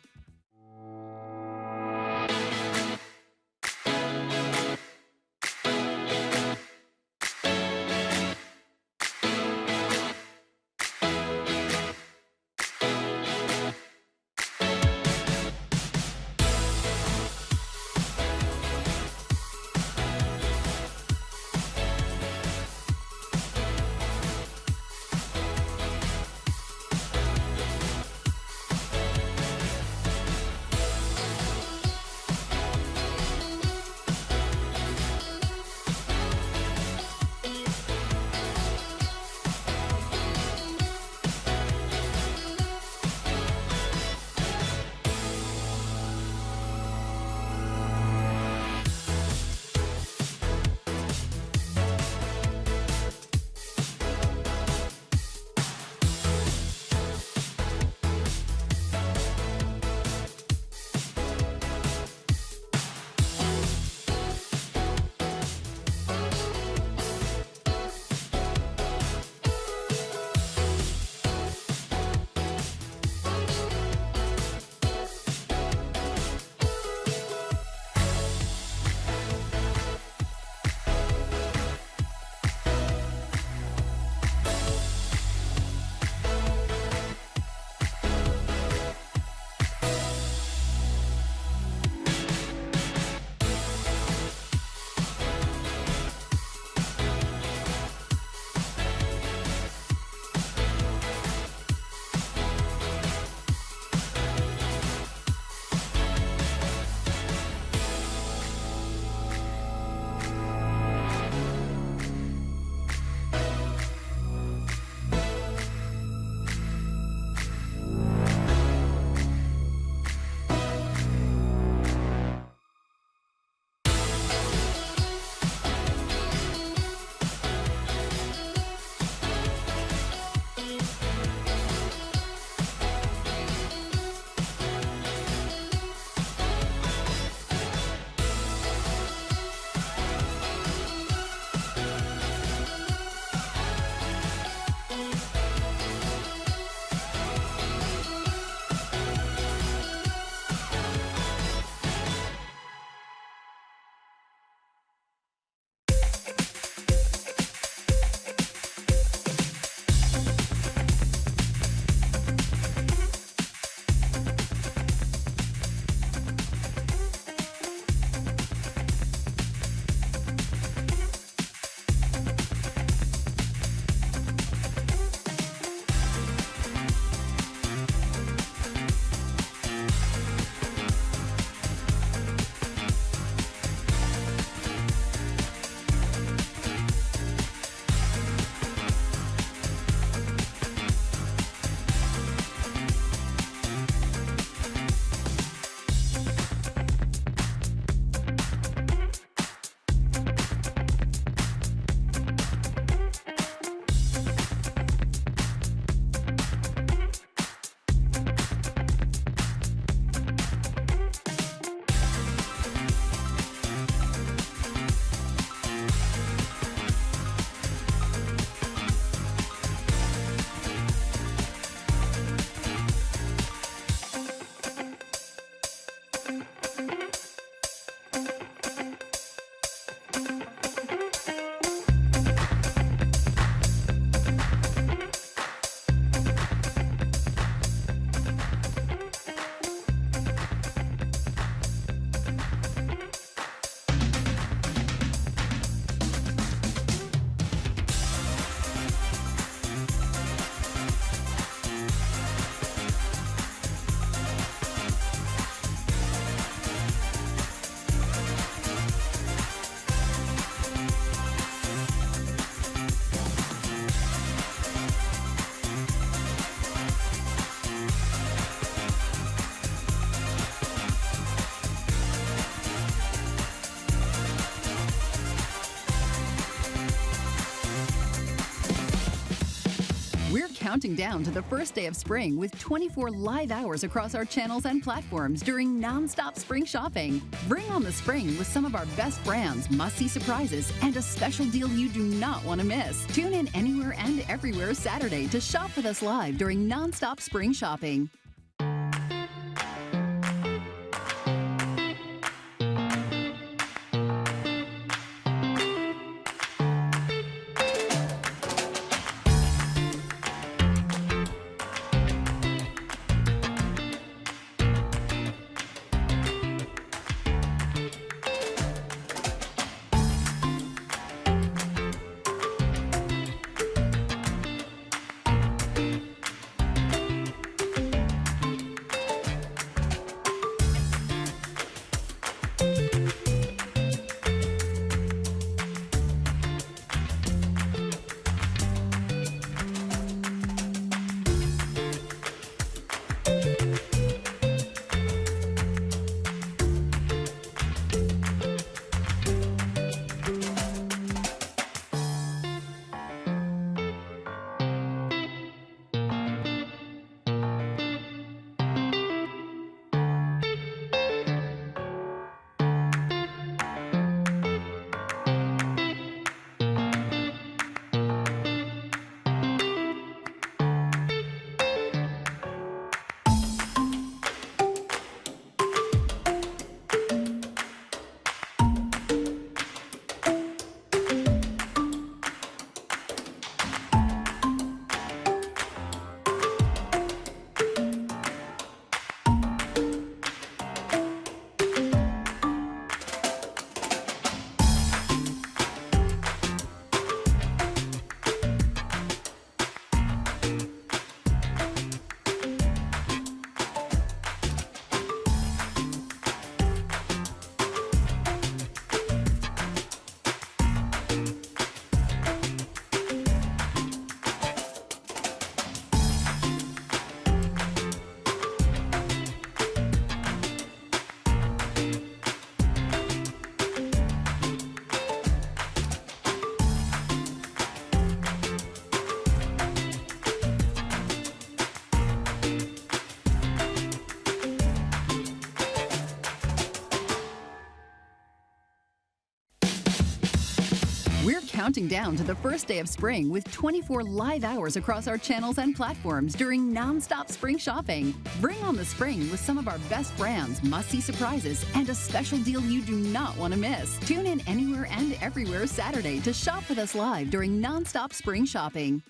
We're counting down to the first day of spring with 24 live hours across our channels and platforms during Nonstop Spring Shopping. Bring on the spring with some of our best brands, must-see surprises, and a special deal you do not want to miss. Tune in anywhere and everywhere Saturday to shop with us live during Nonstop Spring Shopping. We're counting down to the first day of spring with 24 live hours across our channels and platforms during Nonstop Spring Shopping. Bring on the spring with some of our best brands, must-see surprises, and a special deal you do not want to miss. Tune in anywhere and everywhere Saturday to shop with us live during Nonstop Spring Shopping.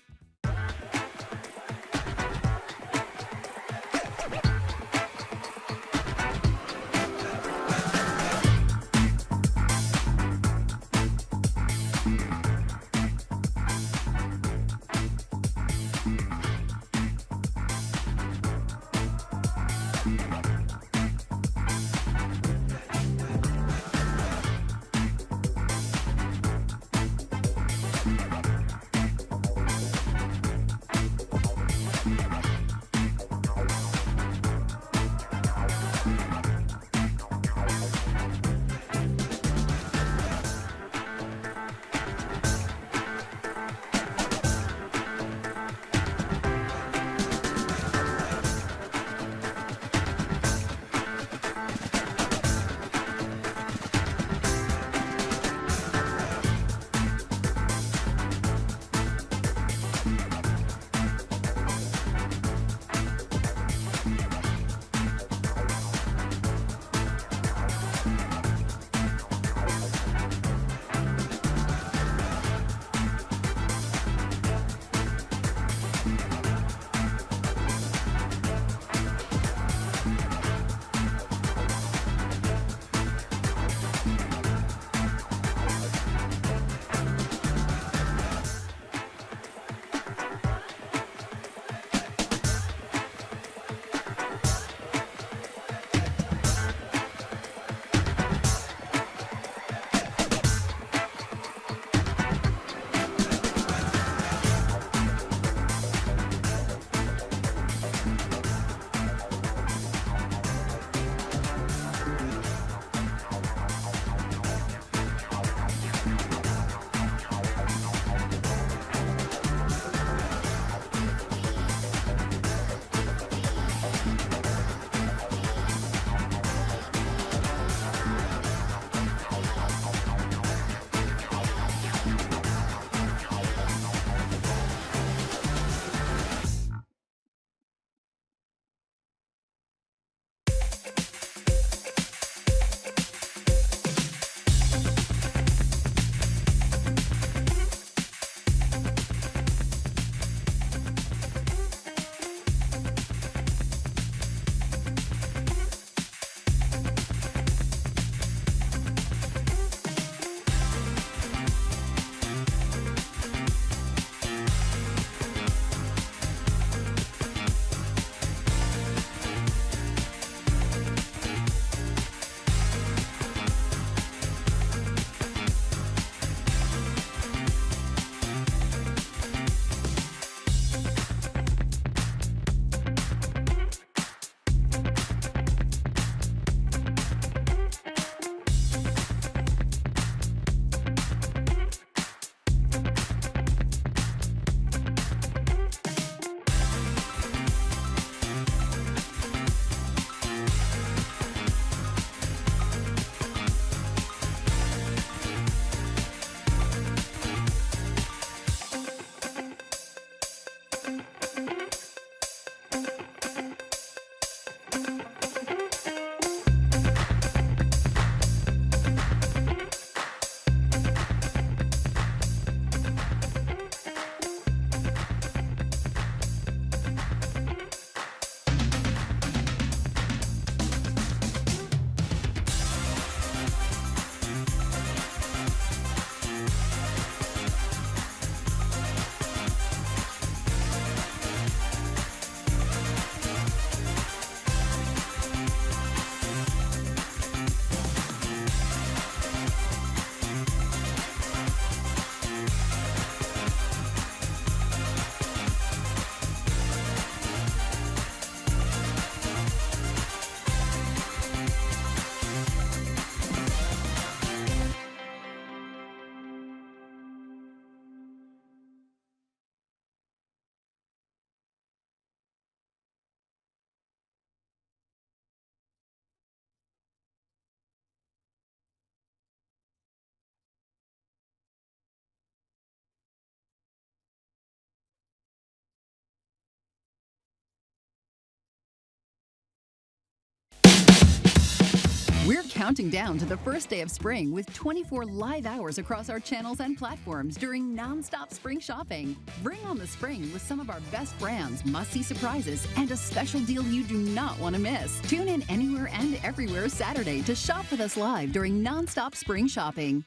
We're counting down to the first day of spring with 24 live hours across our channels and platforms during Nonstop Spring Shopping. Bring on the spring with some of our best brands, must-see surprises, and a special deal you do not want to miss. Tune in anywhere and everywhere Saturday to shop with us live during Nonstop Spring Shopping.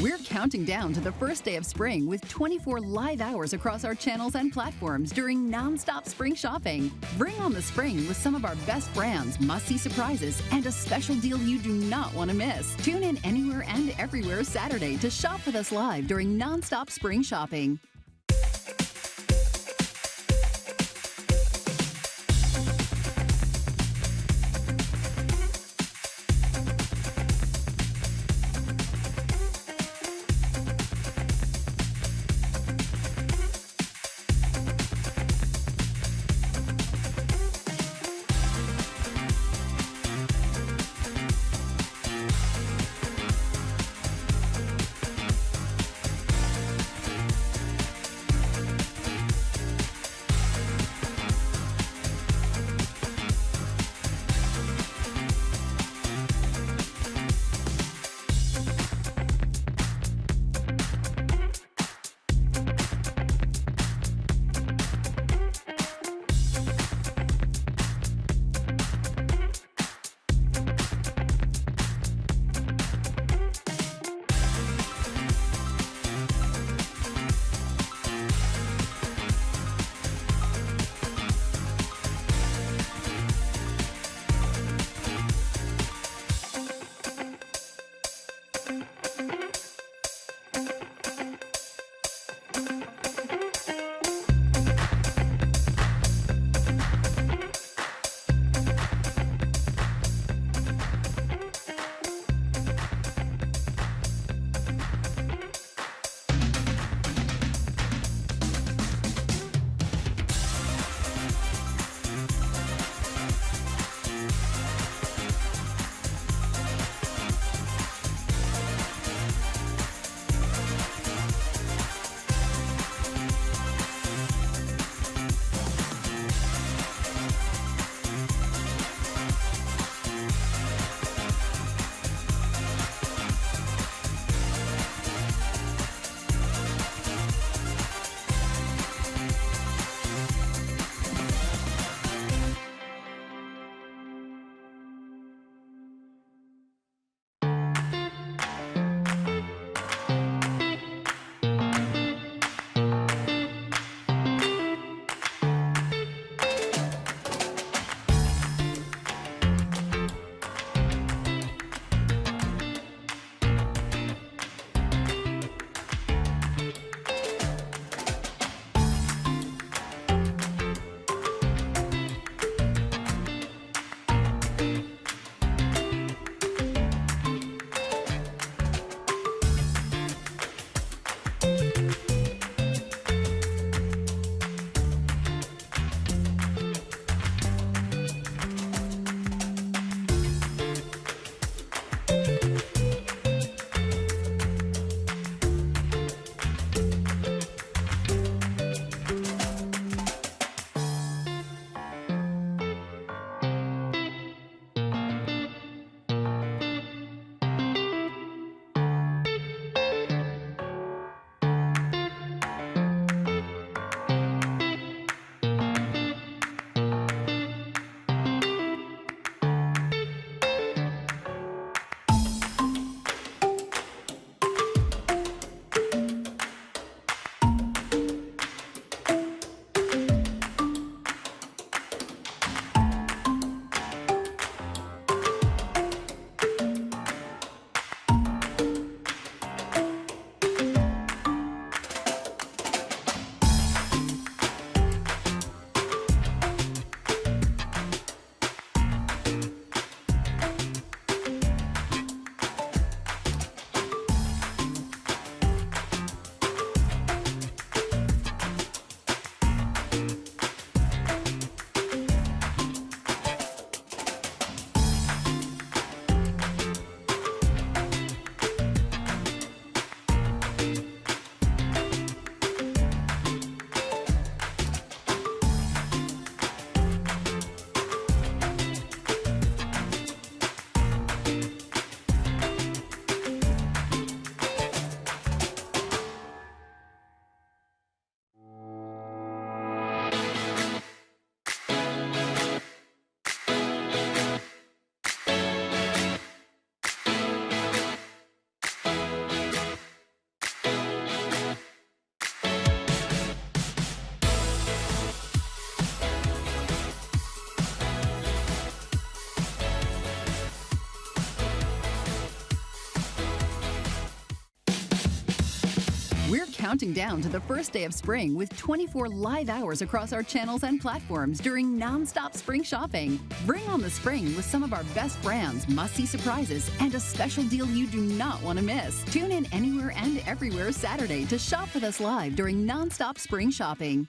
We're counting down to the first day of spring with 24 live hours across our channels and platforms during Nonstop Spring Shopping. Bring on the spring with some of our best brands, must-see surprises, and a special deal you do not want to miss. Tune in anywhere and everywhere Saturday to shop with us live during Nonstop Spring Shopping. We're counting down to the first day of spring with 24 live hours across our channels and platforms during Nonstop Spring Shopping. Bring on the spring with some of our best brands, must-see surprises, and a special deal you do not want to miss. Tune in anywhere and everywhere Saturday to shop with us live during Nonstop Spring Shopping.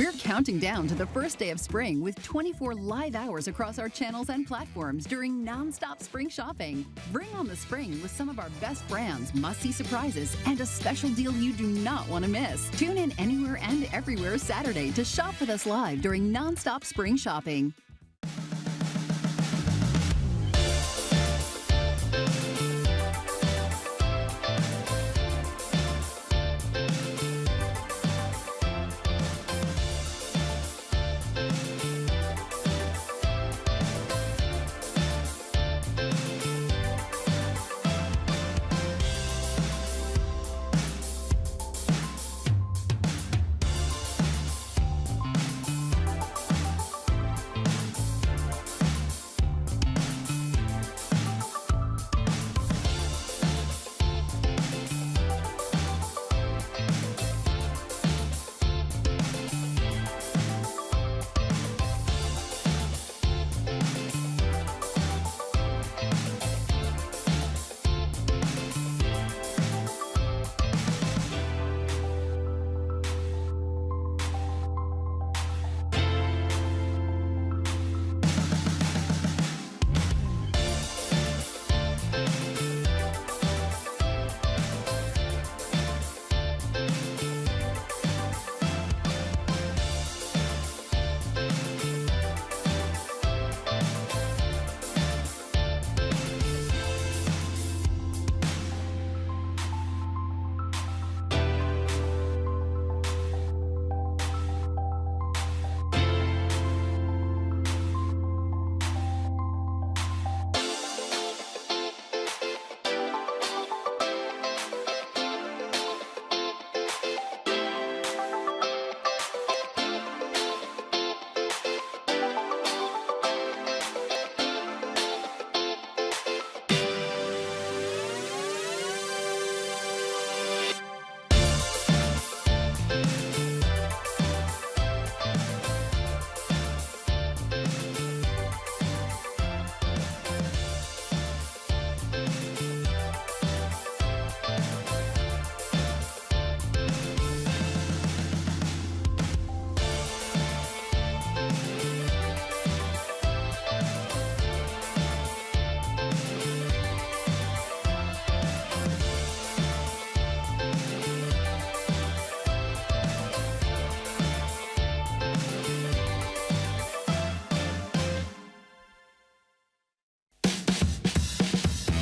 We're counting down to the first day of spring with 24 live hours across our channels and platforms during Nonstop Spring Shopping. Bring on the spring with some of our best brands, must-see surprises, and a special deal you do not want to miss. Tune in anywhere and everywhere Saturday to shop with us live during Nonstop Spring Shopping.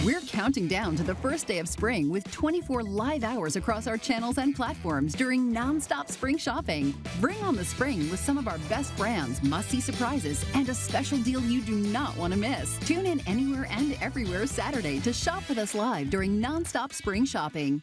We're counting down to the first day of spring with 24 live hours across our channels and platforms during Nonstop Spring Shopping. Bring on the spring with some of our best brands, must-see surprises, and a special deal you do not want to miss. Tune in anywhere and everywhere Saturday to shop with us live during Nonstop Spring Shopping.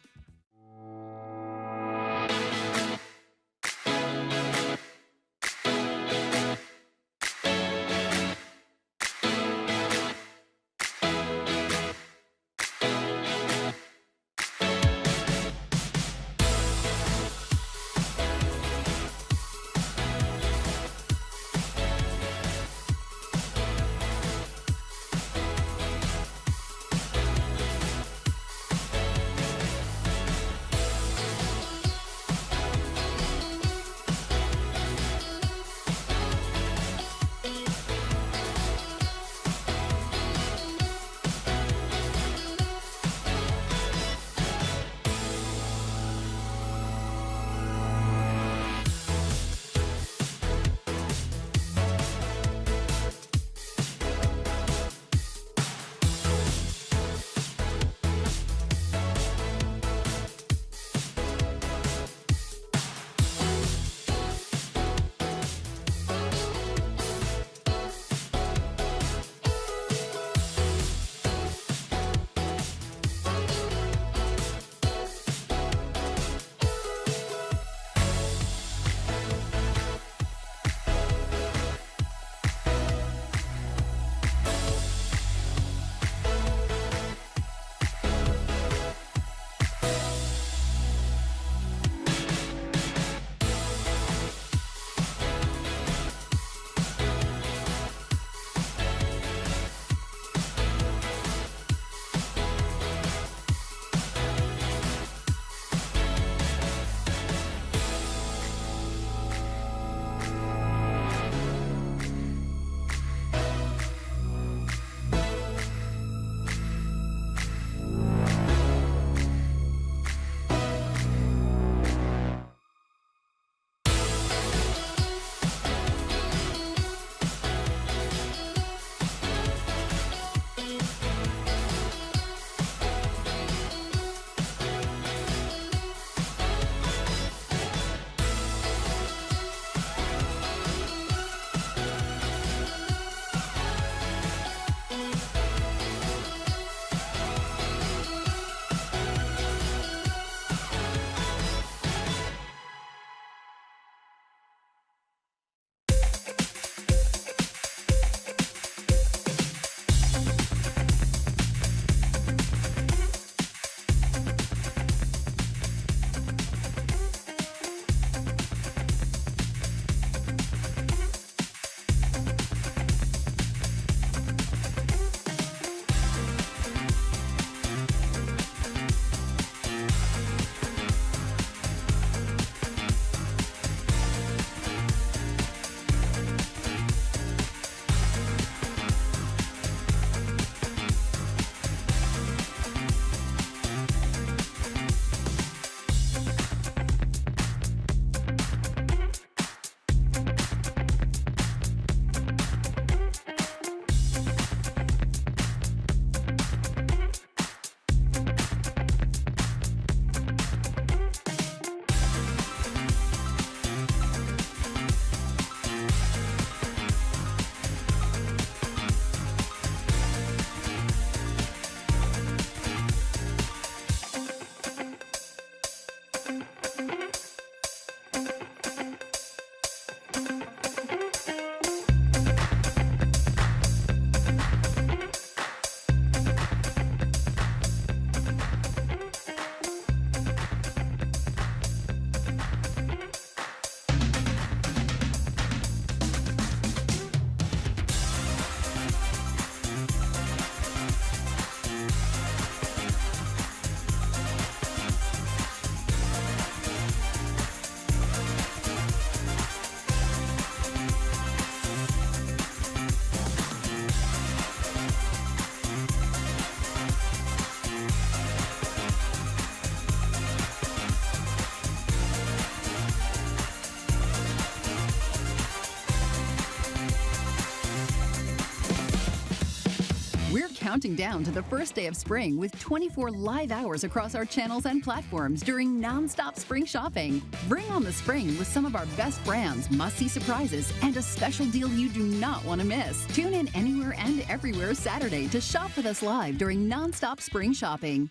We're counting down to the first day of spring with 24 live hours across our channels and platforms during Nonstop Spring Shopping. Bring on the spring with some of our best brands, must-see surprises, and a special deal you do not want to miss. Tune in anywhere and everywhere Saturday to shop with us live during Nonstop Spring Shopping.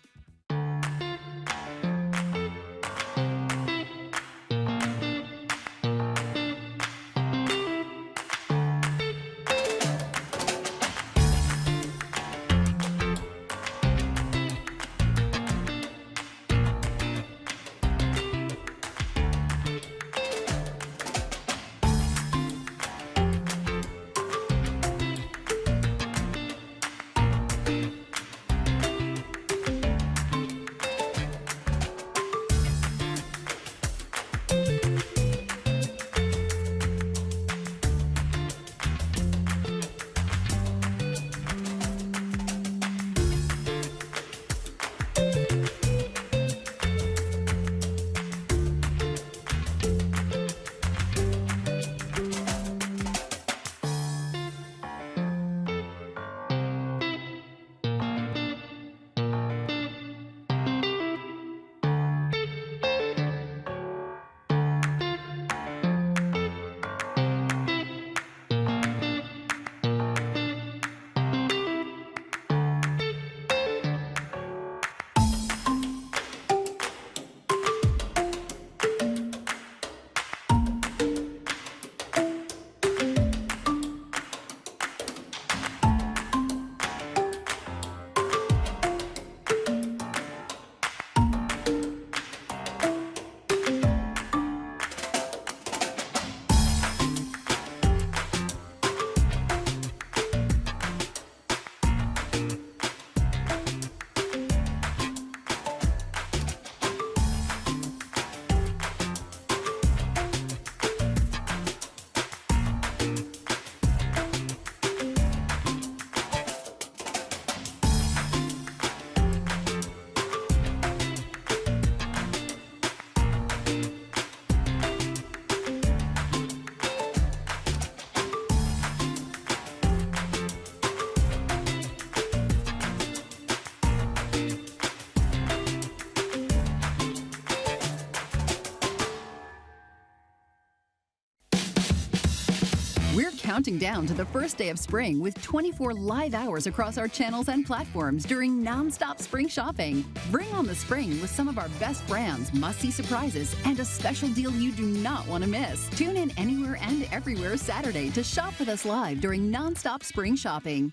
We're counting down to the first day of spring with 24 live hours across our channels and platforms during Nonstop Spring Shopping. Bring on the spring with some of our best brands, must-see surprises, and a special deal you do not want to miss. Tune in anywhere and everywhere Saturday to shop with us live during Nonstop Spring Shopping.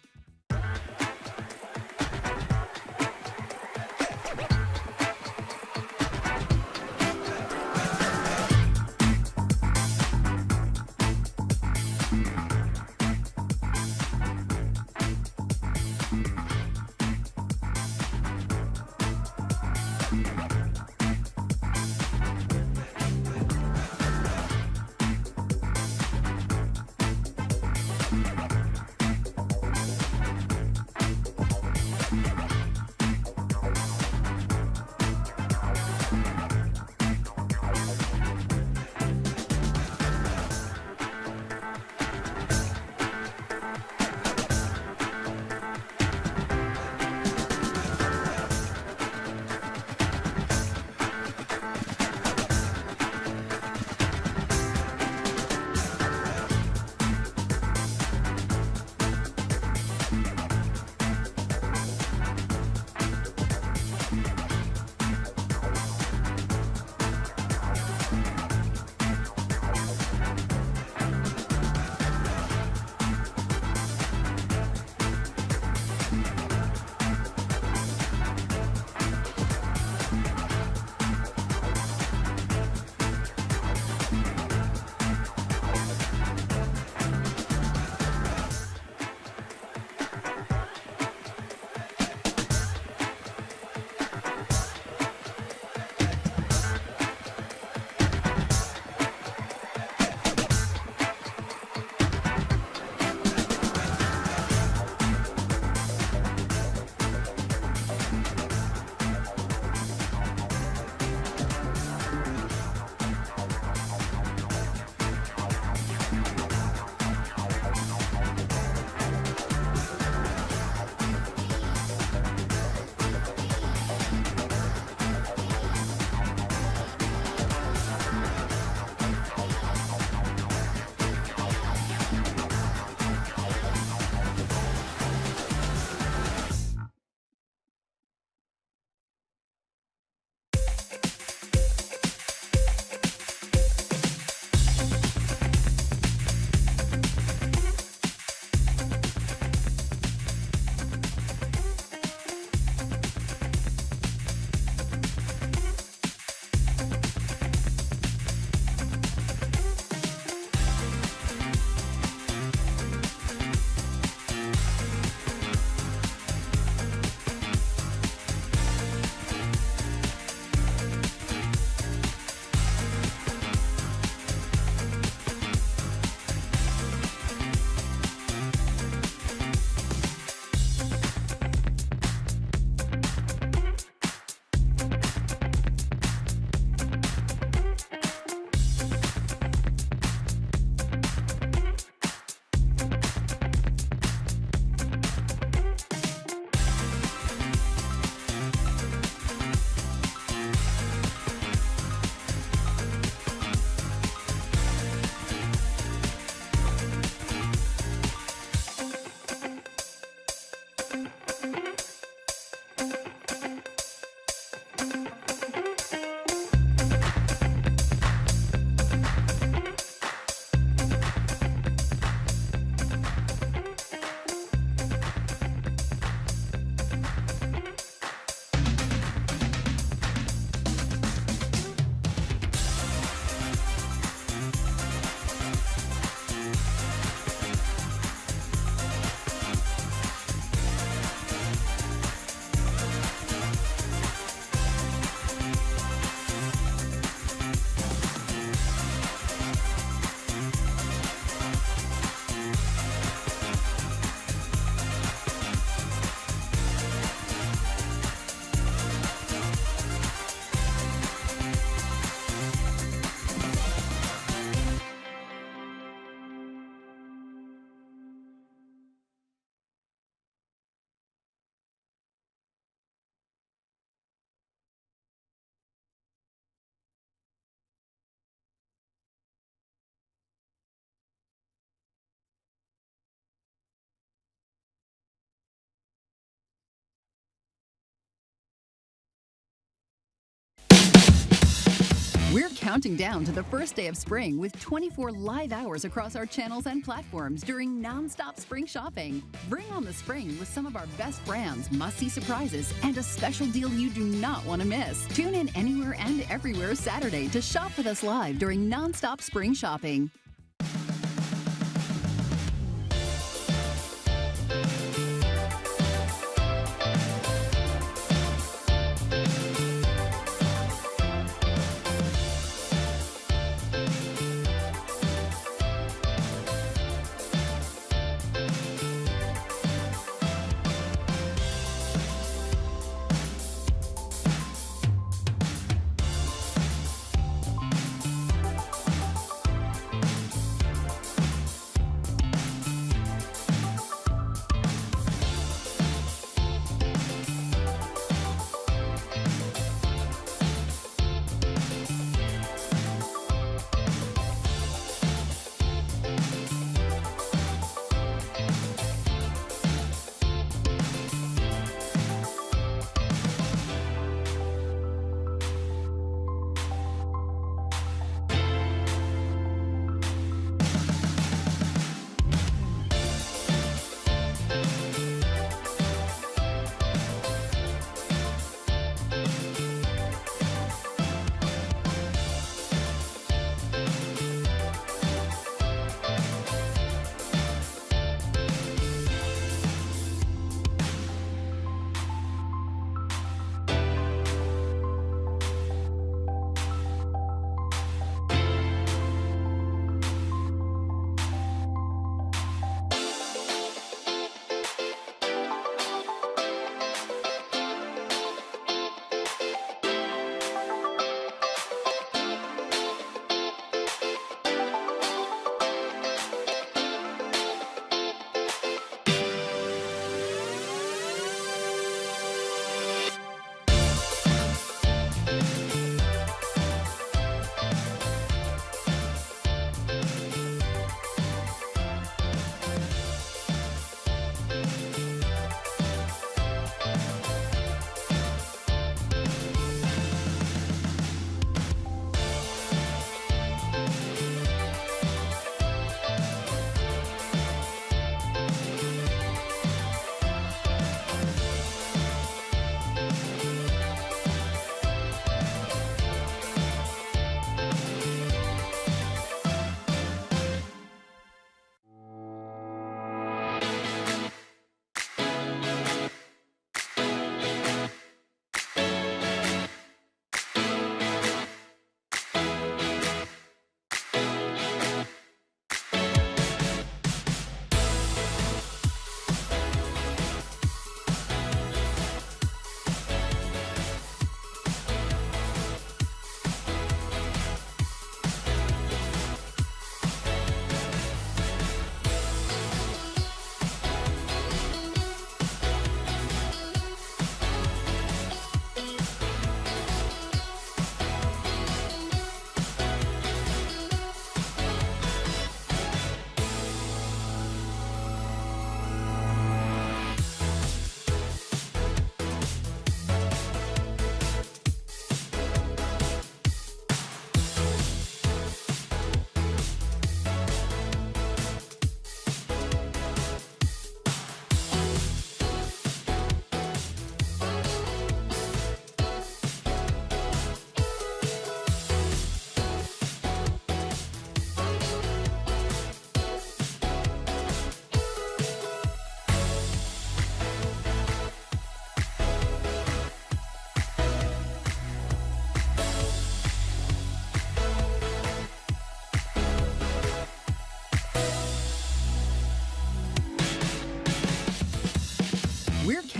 We're counting down to the first day of spring with 24 live hours across our channels and platforms during Nonstop Spring Shopping. Bring on the spring with some of our best brands, must-see surprises, and a special deal you do not want to miss. Tune in anywhere and everywhere Saturday to shop with us live during Nonstop Spring Shopping.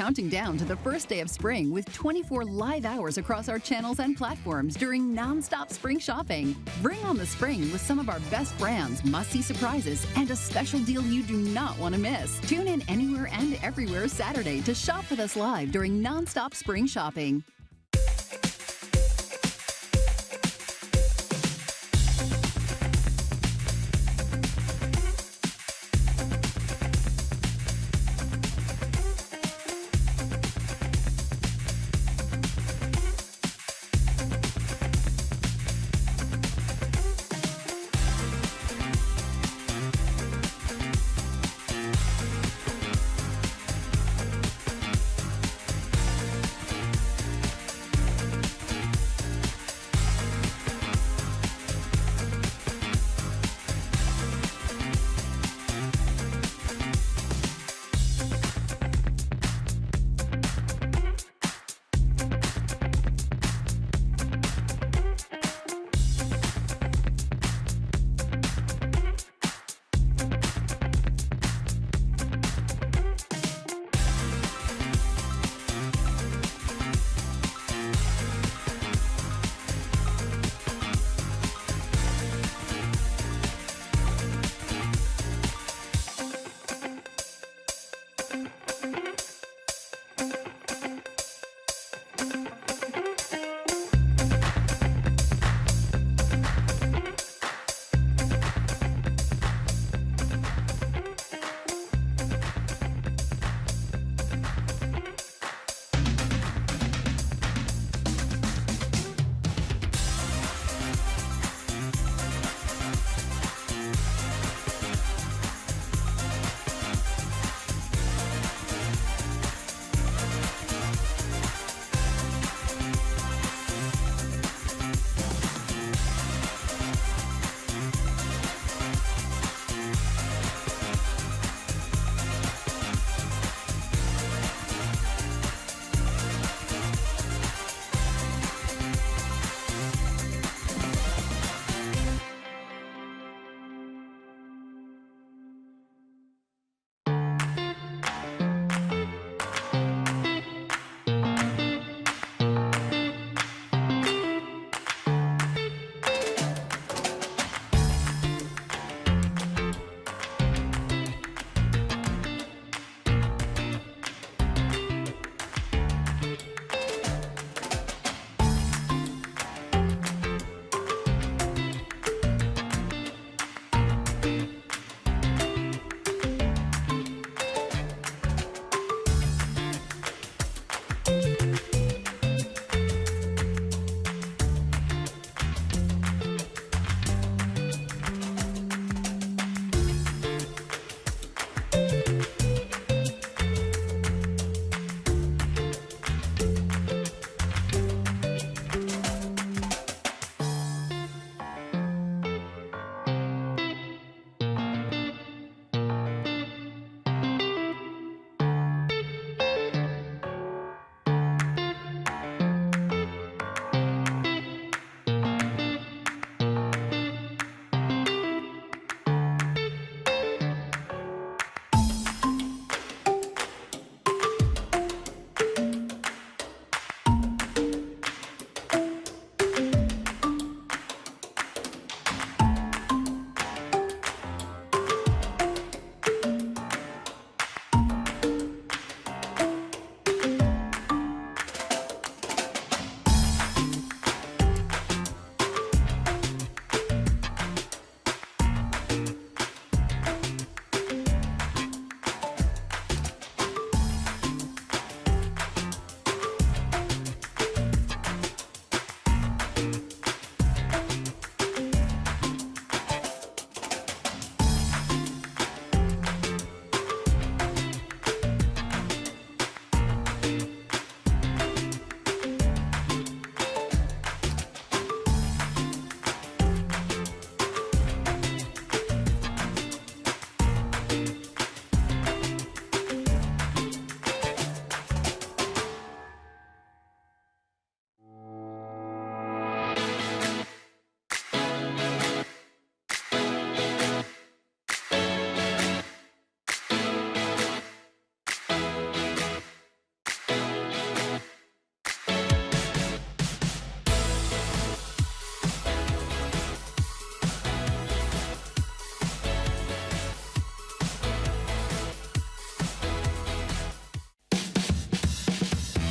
counting down to the first day of spring with 24 live hours across our channels and platforms during Nonstop Spring Shopping. Bring on the spring with some of our best brands, must-see surprises, and a special deal you do not want to miss. Tune in anywhere and everywhere Saturday to shop with us live during Nonstop Spring Shopping.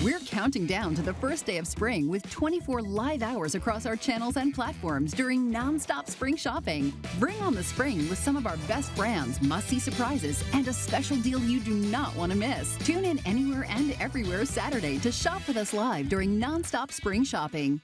We're counting down to the first day of spring with 24 live hours across our channels and platforms during Nonstop Spring Shopping. Bring on the spring with some of our best brands, must-see surprises, and a special deal you do not want to miss. Tune in anywhere and everywhere Saturday to shop with us live during Nonstop Spring Shopping.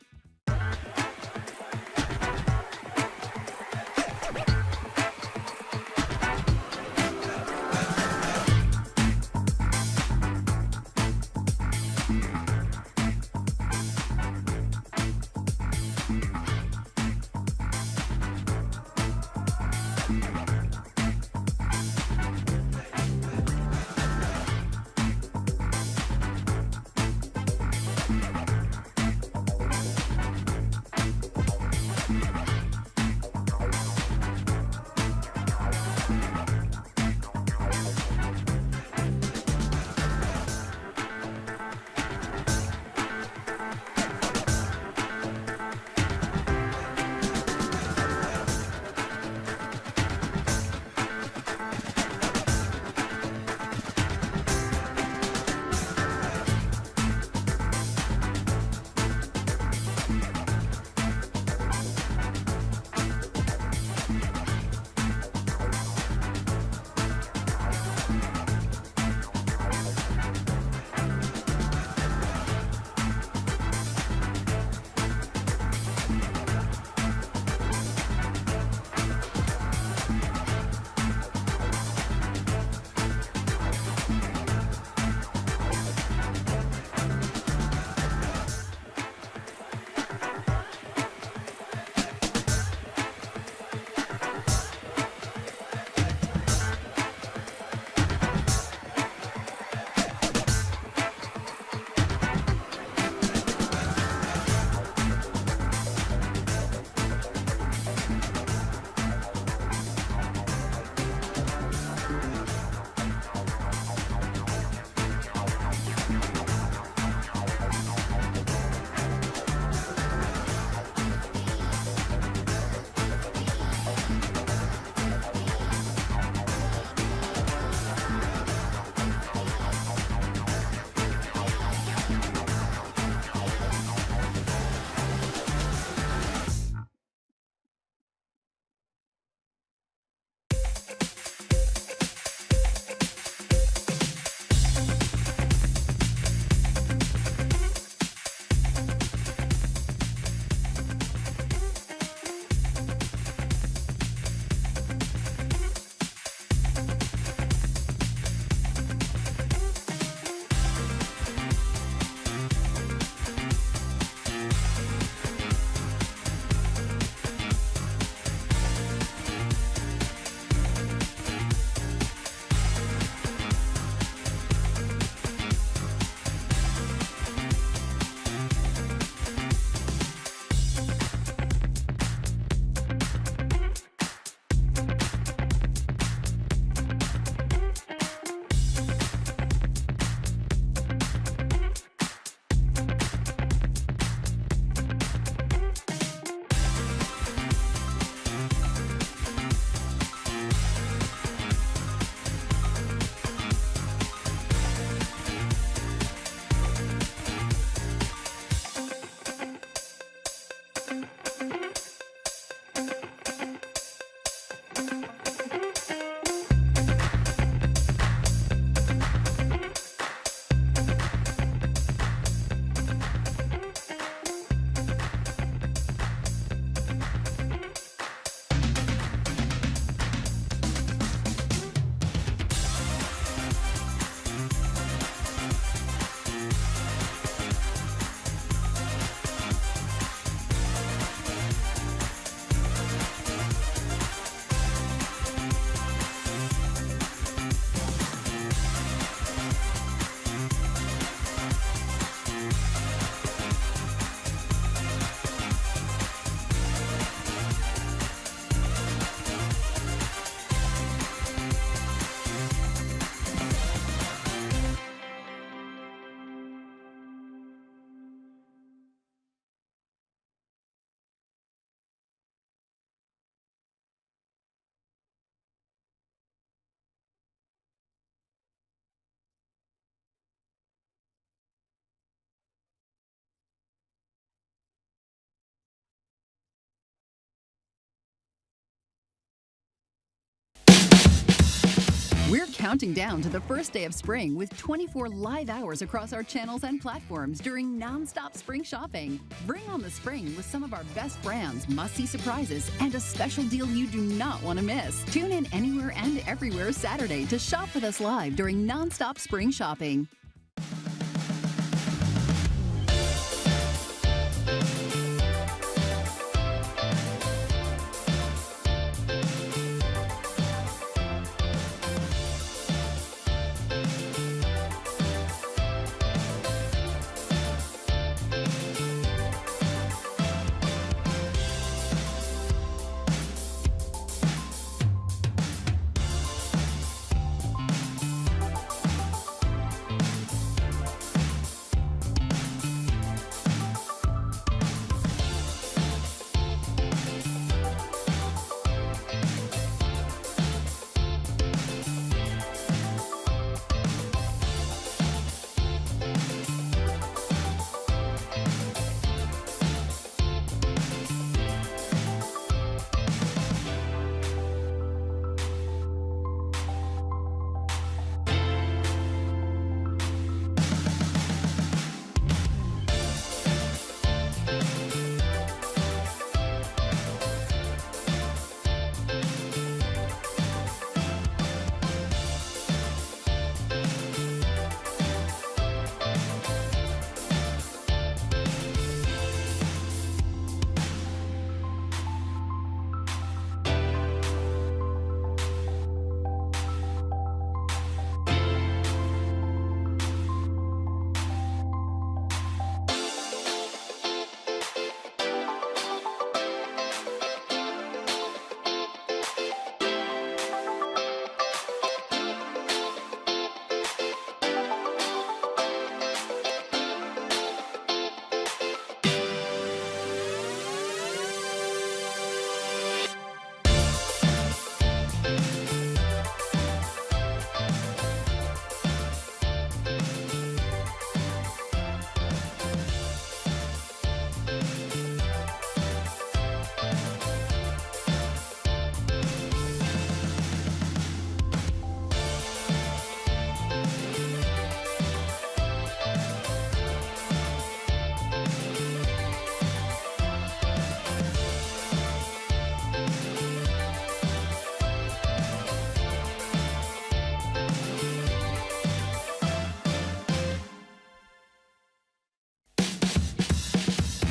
We're counting down to the first day of spring with 24 live hours across our channels and platforms during Nonstop Spring Shopping. Bring on the spring with some of our best brands, must-see surprises, and a special deal you do not want to miss. Tune in anywhere and everywhere Saturday to shop with us live during Nonstop Spring Shopping.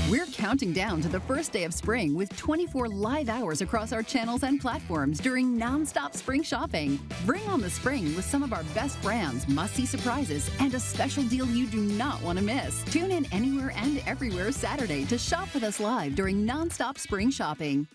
We're counting down to the first day of spring with 24 live hours across our channels and platforms during Nonstop Spring Shopping. Bring on the spring with some of our best brands, must-see surprises, and a special deal you do not want to miss. Tune in anywhere and everywhere Saturday to shop with us live during Nonstop Spring Shopping.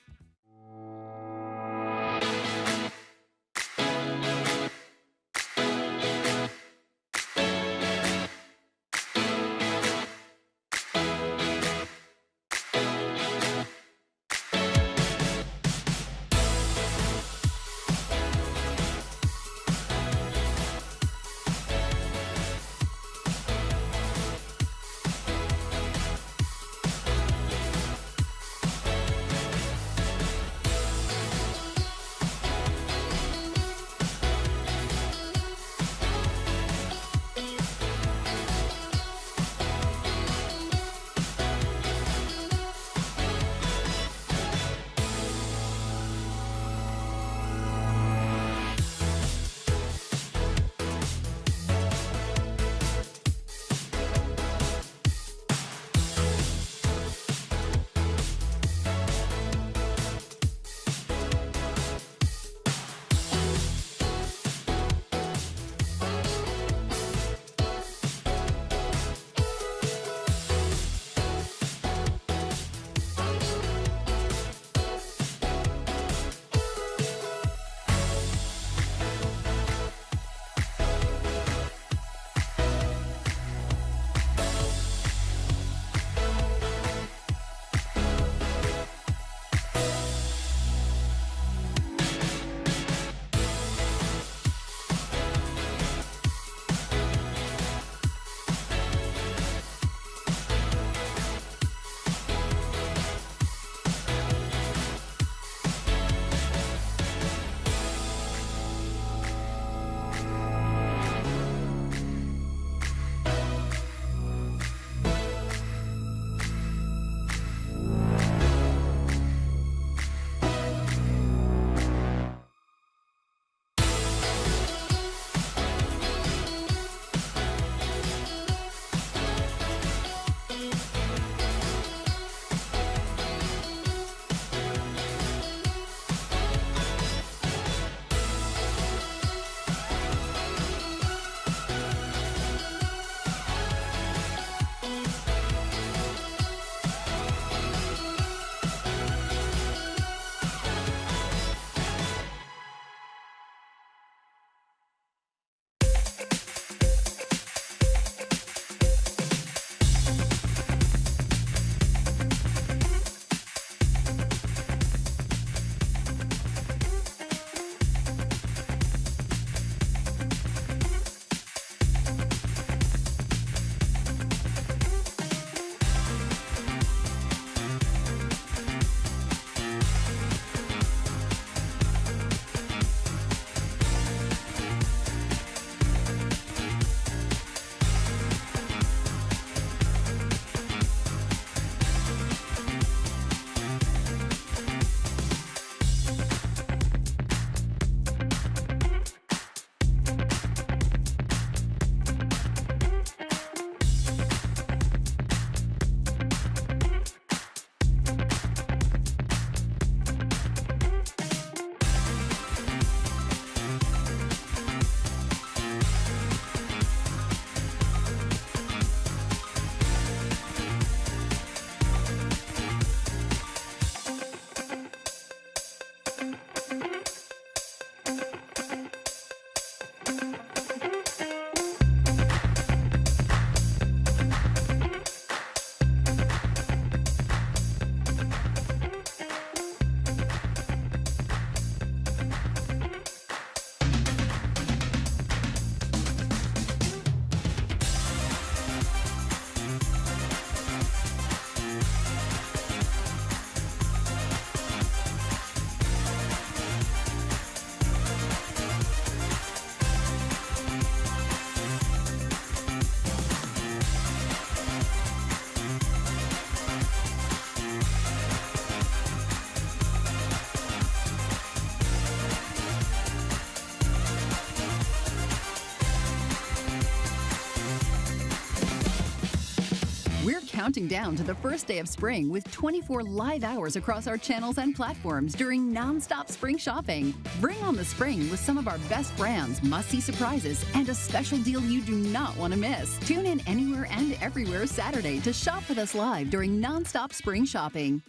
counting down to the first day of spring with 24 live hours across our channels and platforms during Nonstop Spring Shopping. Bring on the spring with some of our best brands, must-see surprises, and a special deal you do not want to miss. Tune in anywhere and everywhere Saturday to shop with us live during Nonstop Spring Shopping.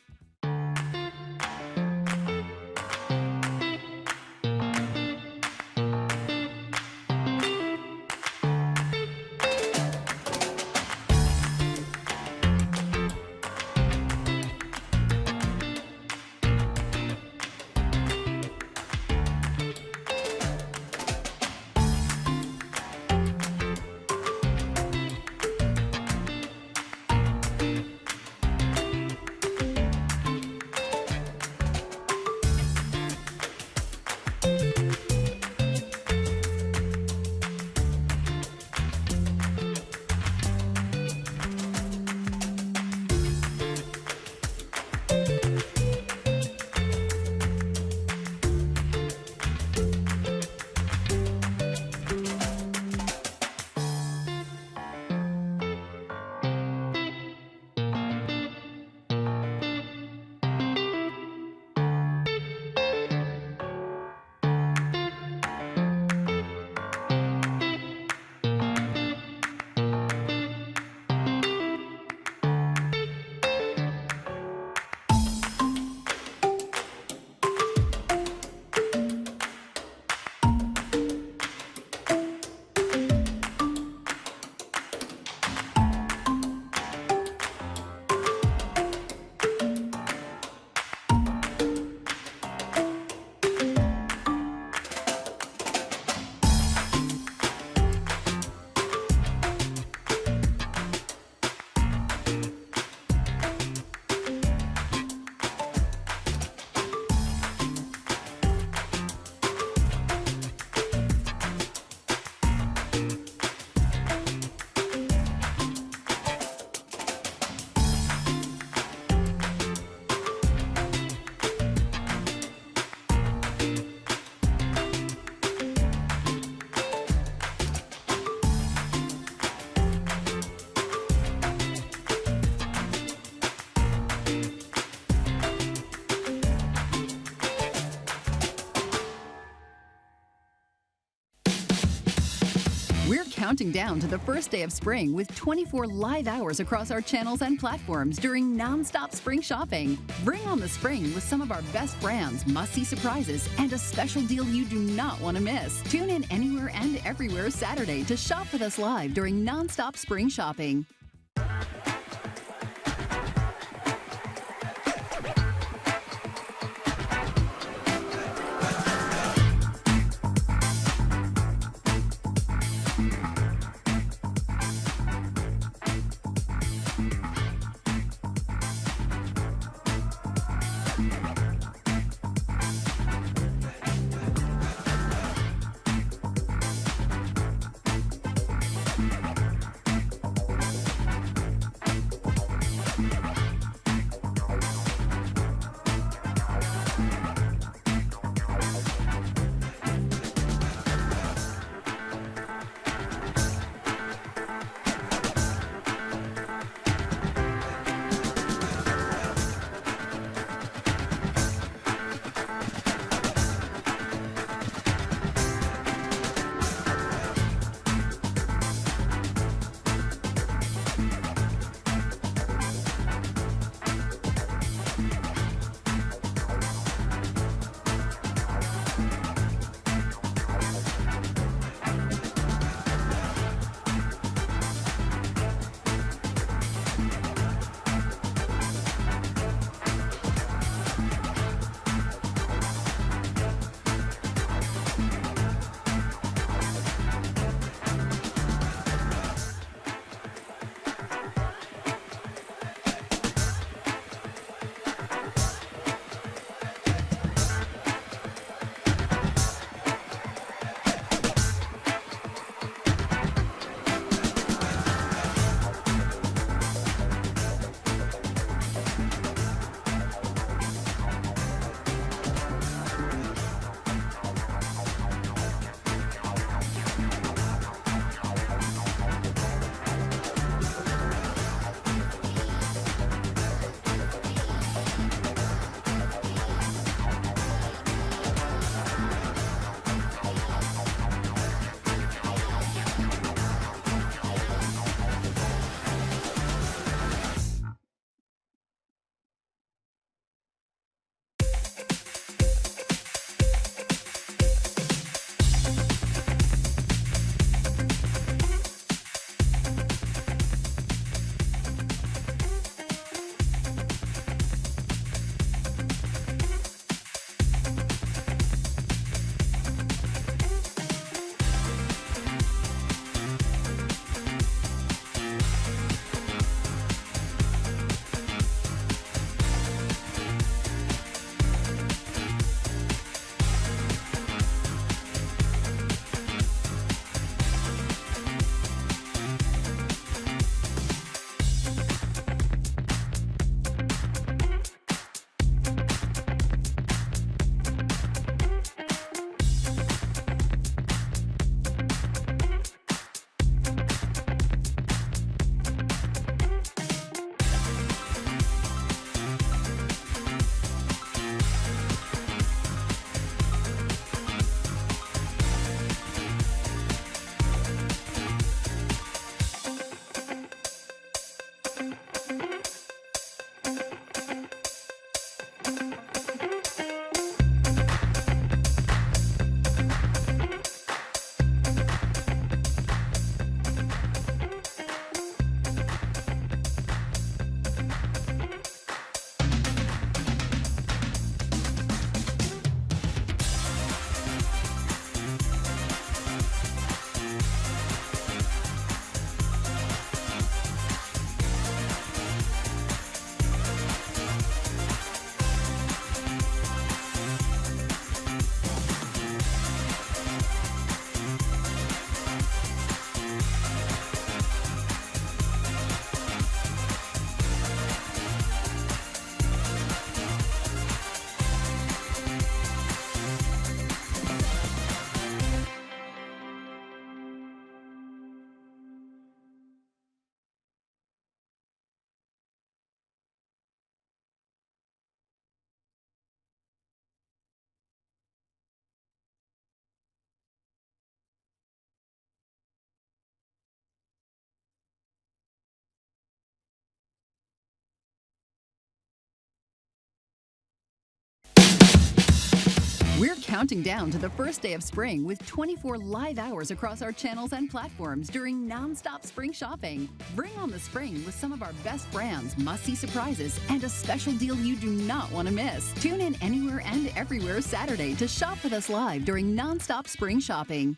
We're counting down to the first day of spring with 24 live hours across our channels and platforms during Nonstop Spring Shopping. Bring on the spring with some of our best brands, must-see surprises, and a special deal you do not want to miss. Tune in anywhere and everywhere Saturday to shop with us live during Nonstop Spring Shopping. We're counting down to the first day of spring with 24 live hours across our channels and platforms during Nonstop Spring Shopping. Bring on the spring with some of our best brands, must-see surprises, and a special deal you do not want to miss. Tune in anywhere and everywhere Saturday to shop with us live during Nonstop Spring Shopping.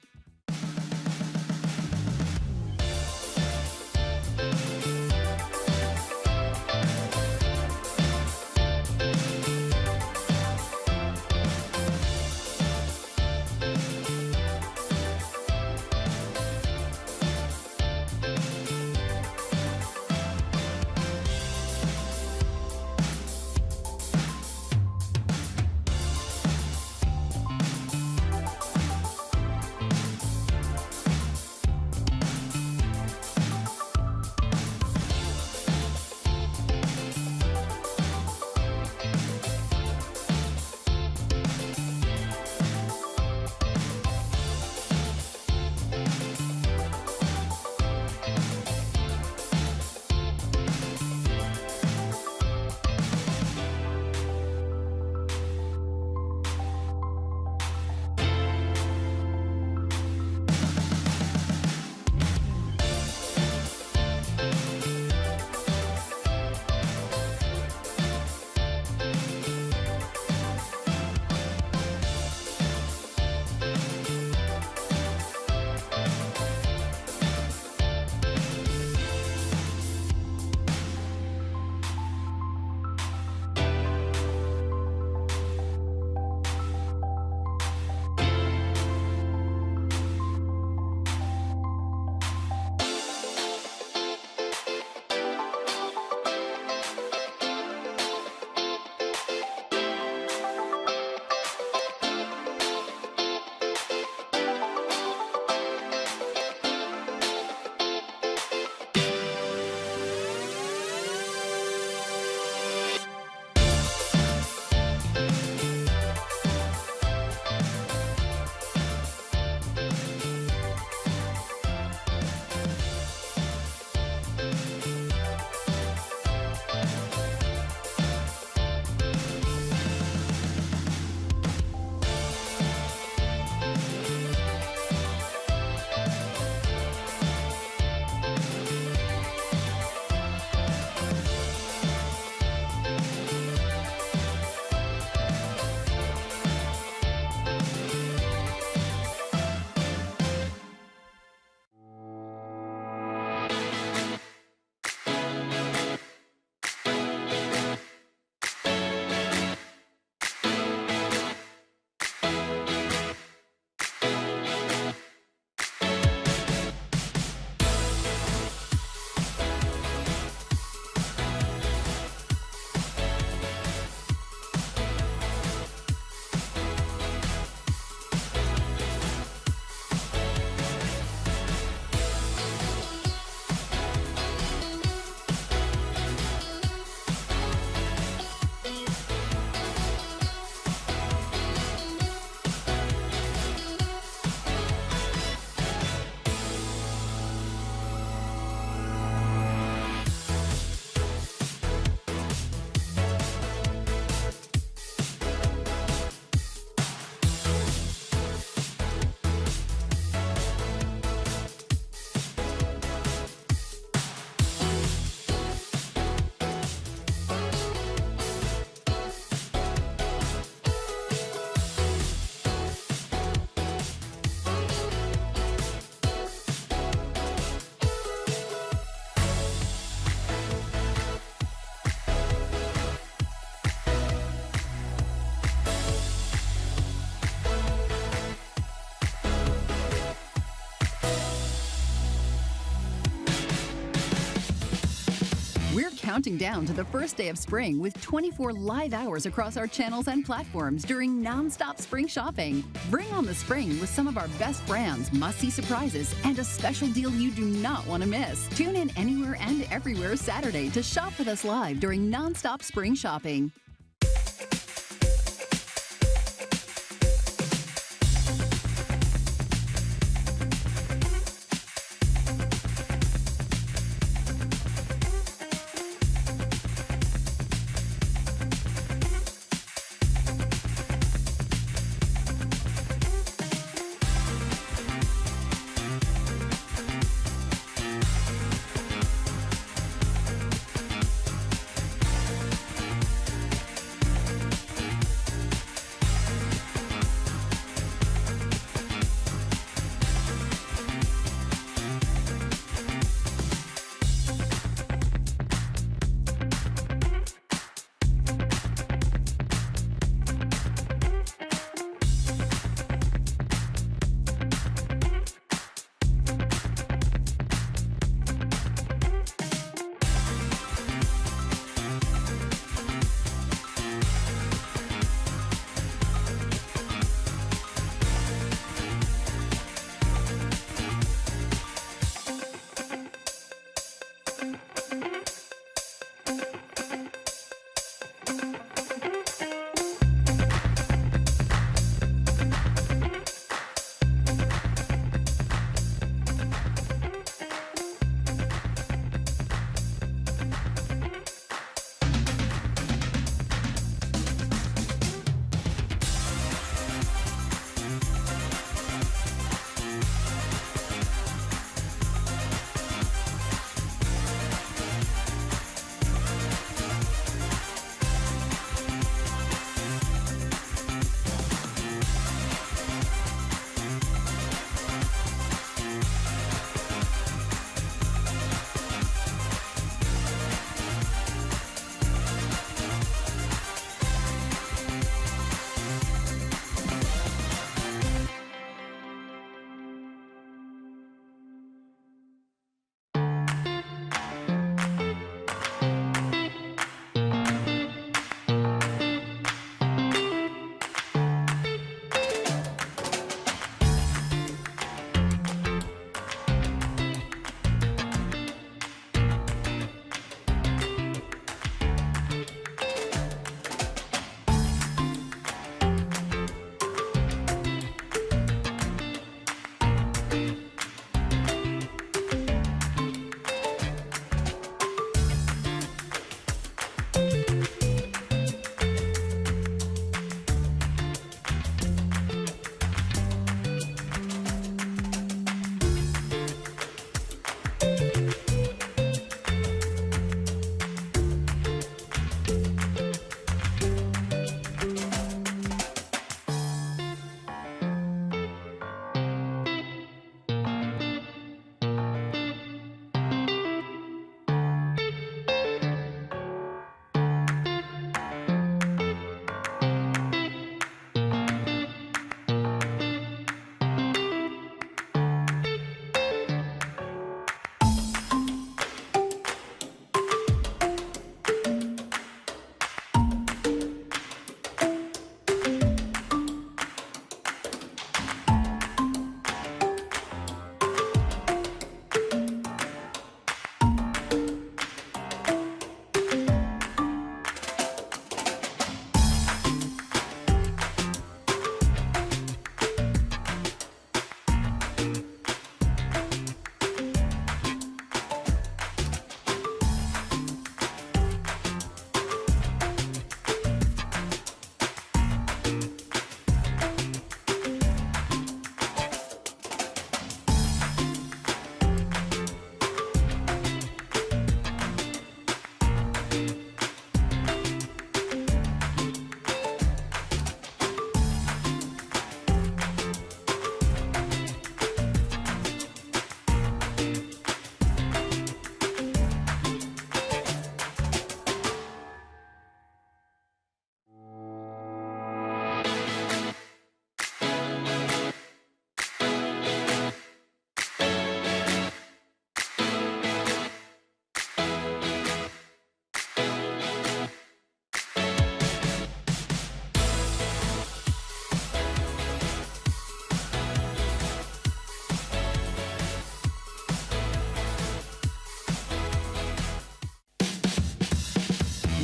counting down to the first day of spring with 24 live hours across our channels and platforms during Nonstop Spring Shopping. Bring on the spring with some of our best brands, must-see surprises, and a special deal you do not want to miss. Tune in anywhere and everywhere Saturday to shop with us live during Nonstop Spring Shopping.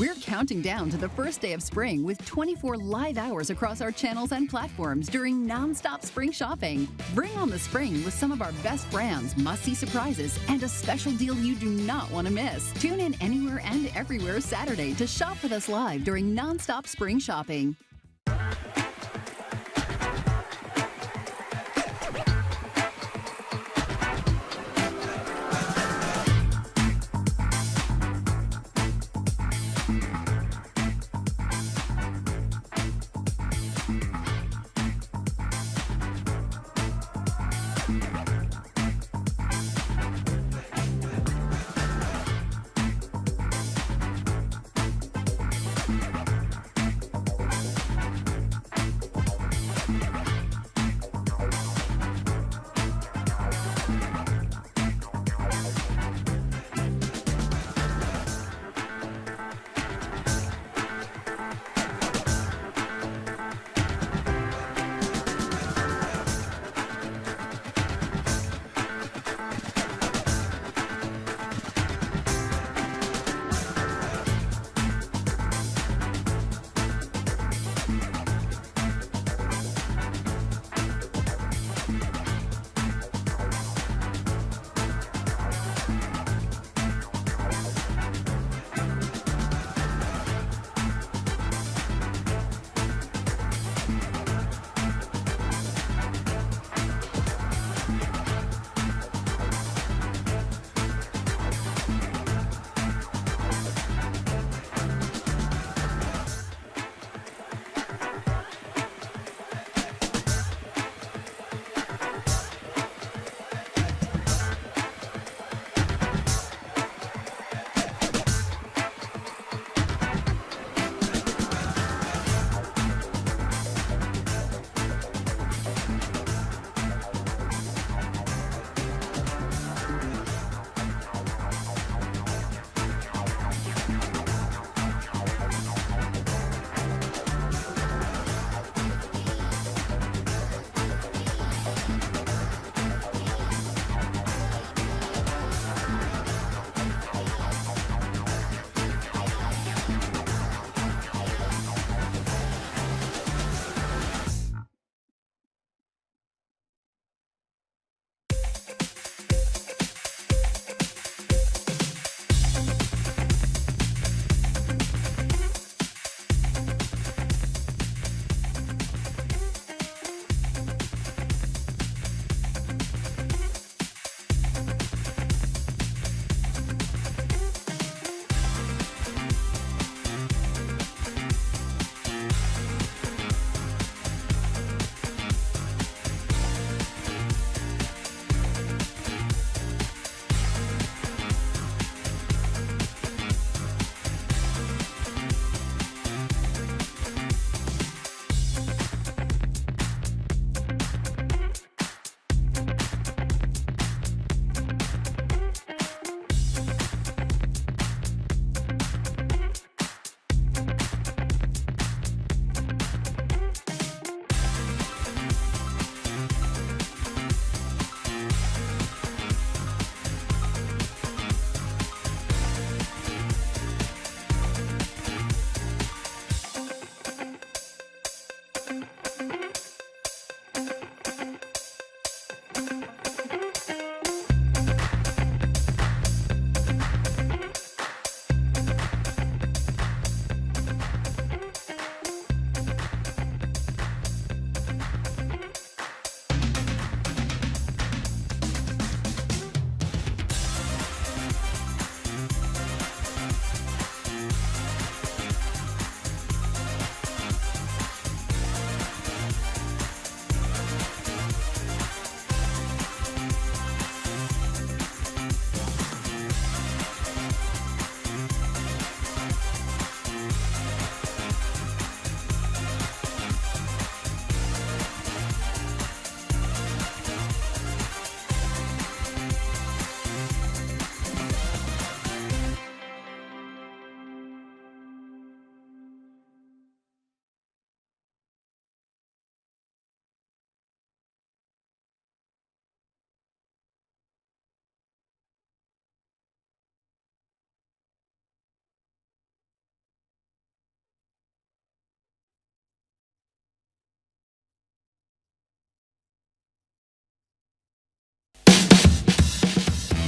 We're counting down to the first day of spring with 24 live hours across our channels and platforms during Nonstop Spring Shopping. Bring on the spring with some of our best brands, must-see surprises, and a special deal you do not want to miss. Tune in anywhere and everywhere Saturday to shop with us live during Nonstop Spring Shopping.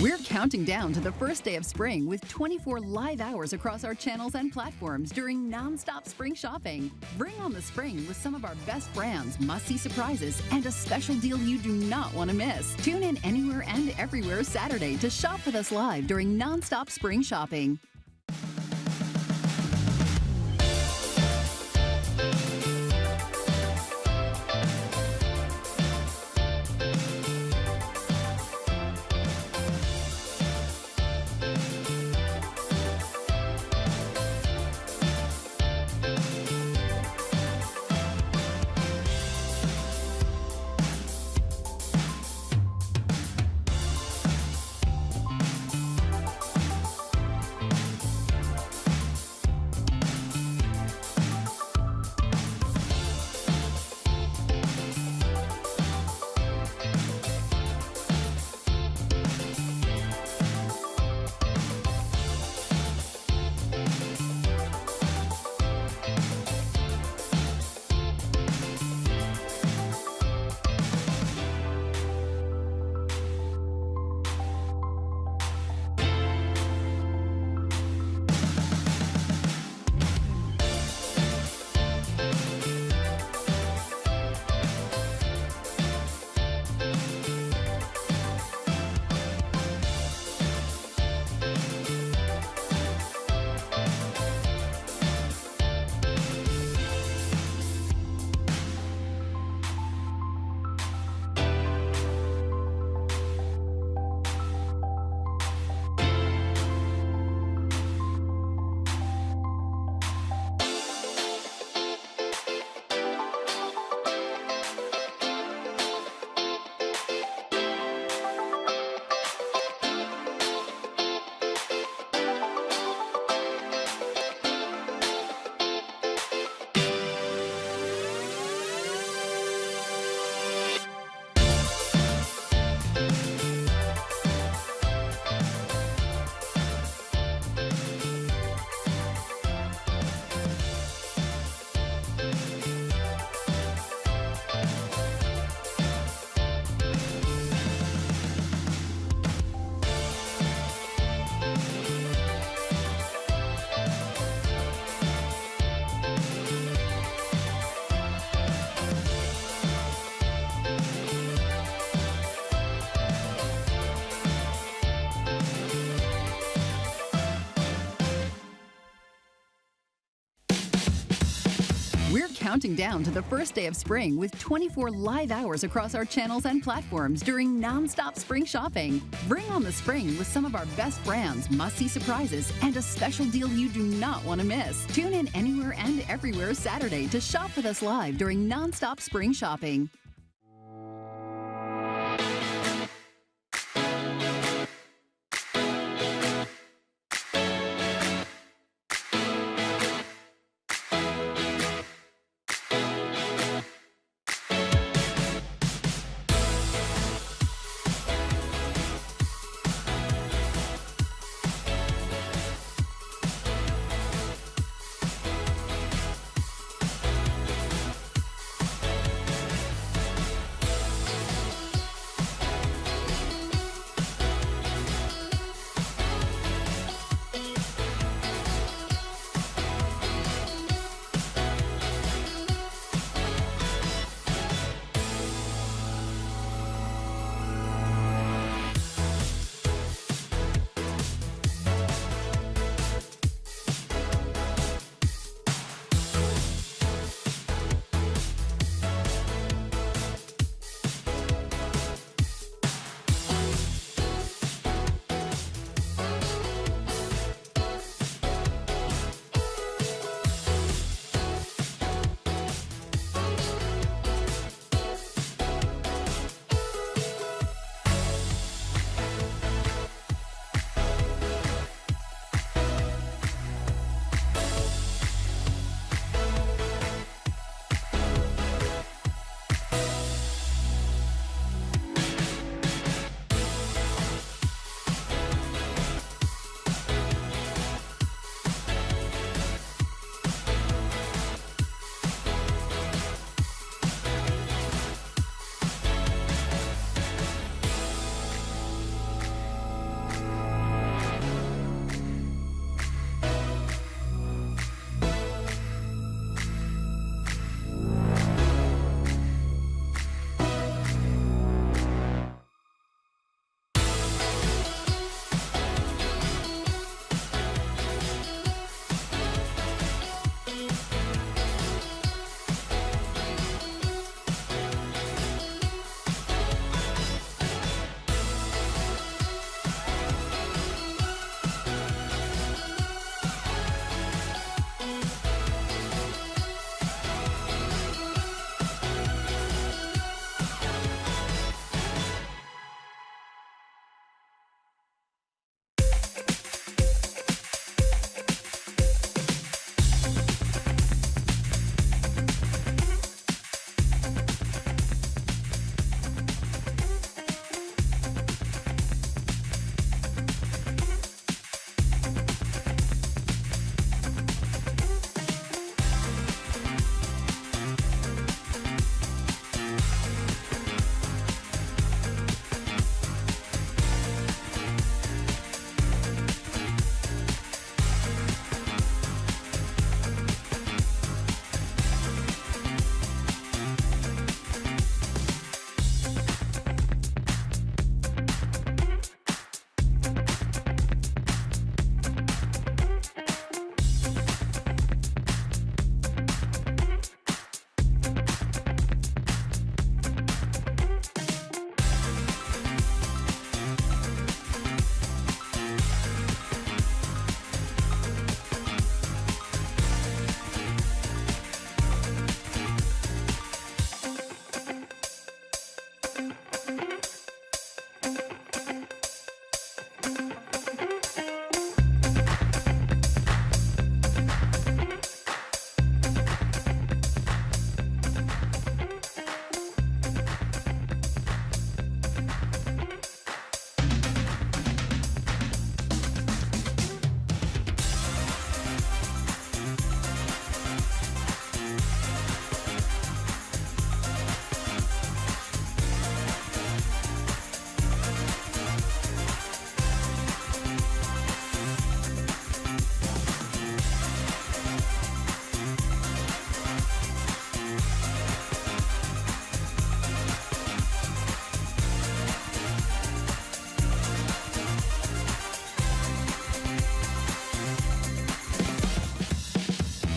We're counting down to the first day of spring with 24 live hours across our channels and platforms during Nonstop Spring Shopping. Bring on the spring with some of our best brands, must-see surprises, and a special deal you do not want to miss. Tune in anywhere and everywhere Saturday to shop with us live during Nonstop Spring Shopping. We're counting down to the first day of spring with 24 live hours across our channels and platforms during Nonstop Spring Shopping. Bring on the spring with some of our best brands, must-see surprises, and a special deal you do not want to miss. Tune in anywhere and everywhere Saturday to shop with us live during Nonstop Spring Shopping.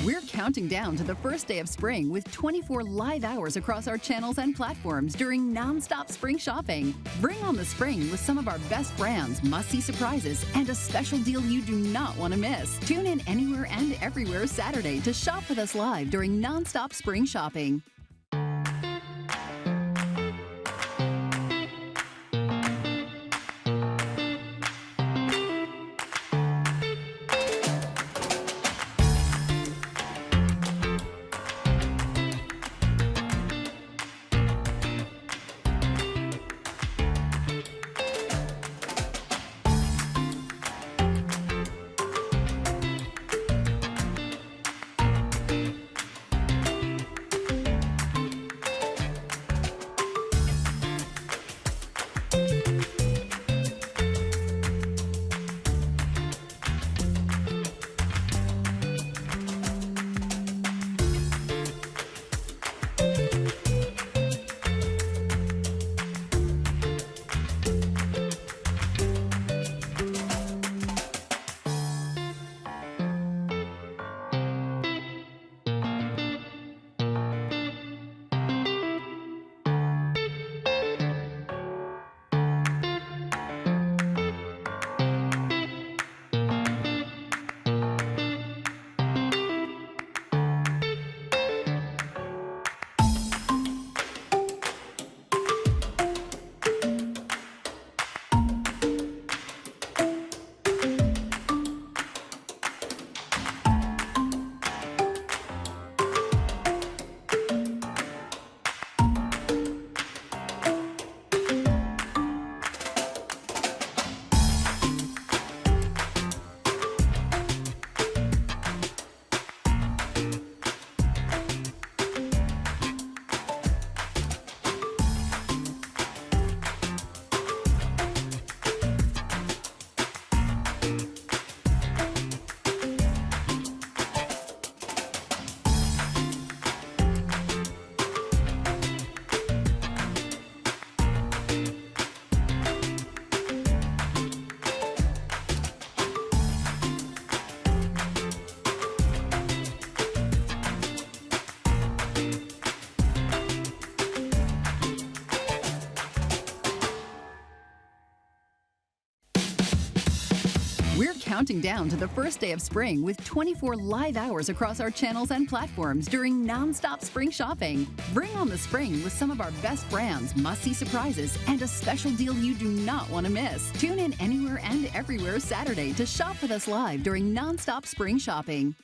We're counting down to the first day of spring with 24 live hours across our channels and platforms during Nonstop Spring Shopping. Bring on the spring with some of our best brands, must-see surprises, and a special deal you do not want to miss. Tune in anywhere and everywhere Saturday to shop with us live during Nonstop Spring Shopping. We're counting down to the first day of spring with 24 live hours across our channels and platforms during Nonstop Spring Shopping. Bring on the spring with some of our best brands, must-see surprises, and a special deal you do not want to miss. Tune in anywhere and everywhere Saturday to shop with us live during Nonstop Spring Shopping.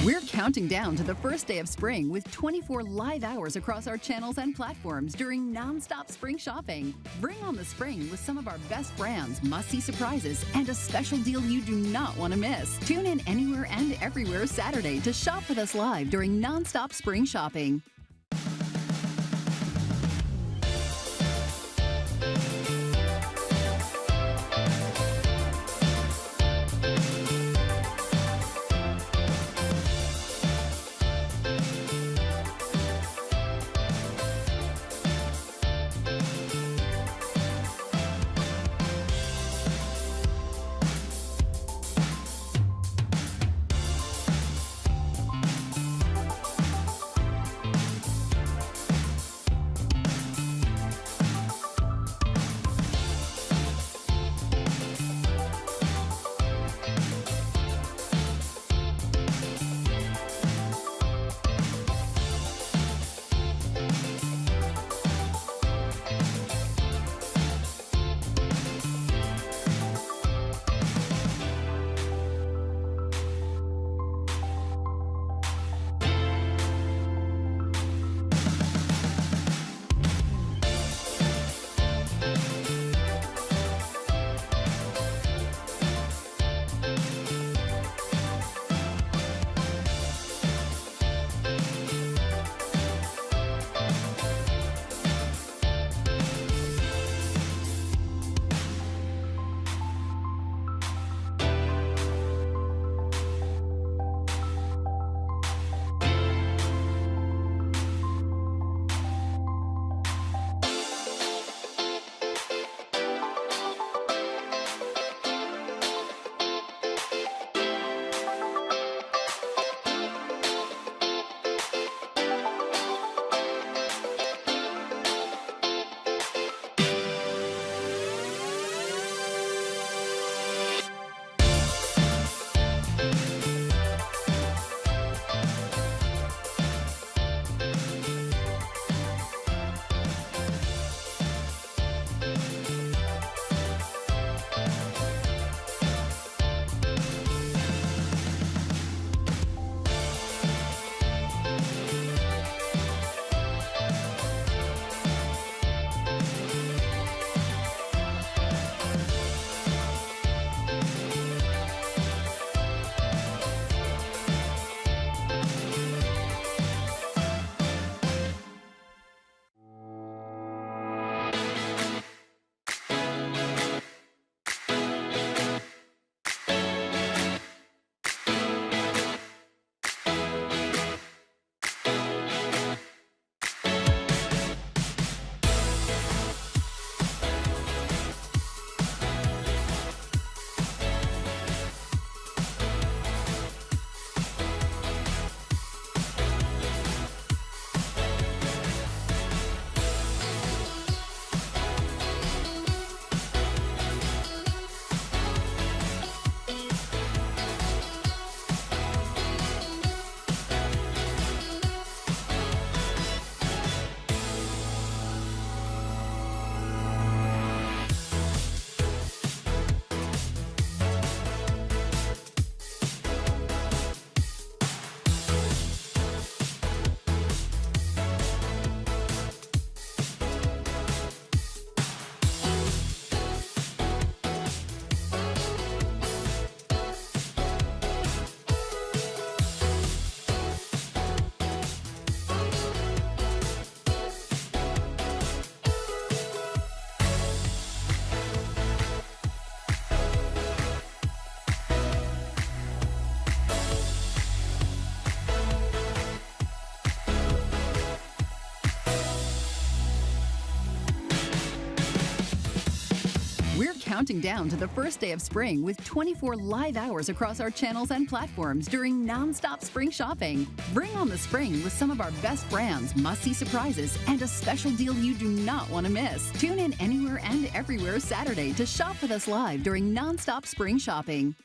We're counting down to the first day of spring with 24 live hours across our channels and platforms during Nonstop Spring Shopping. Bring on the spring with some of our best brands, must-see surprises, and a special deal you do not want to miss. Tune in anywhere and everywhere Saturday to shop with us live during Nonstop Spring Shopping. counting down to the first day of spring with 24 live hours across our channels and platforms during Nonstop Spring Shopping. Bring on the spring with some of our best brands, must-see surprises, and a special deal you do not want to miss. Tune in anywhere and everywhere Saturday to shop with us live during Nonstop Spring Shopping.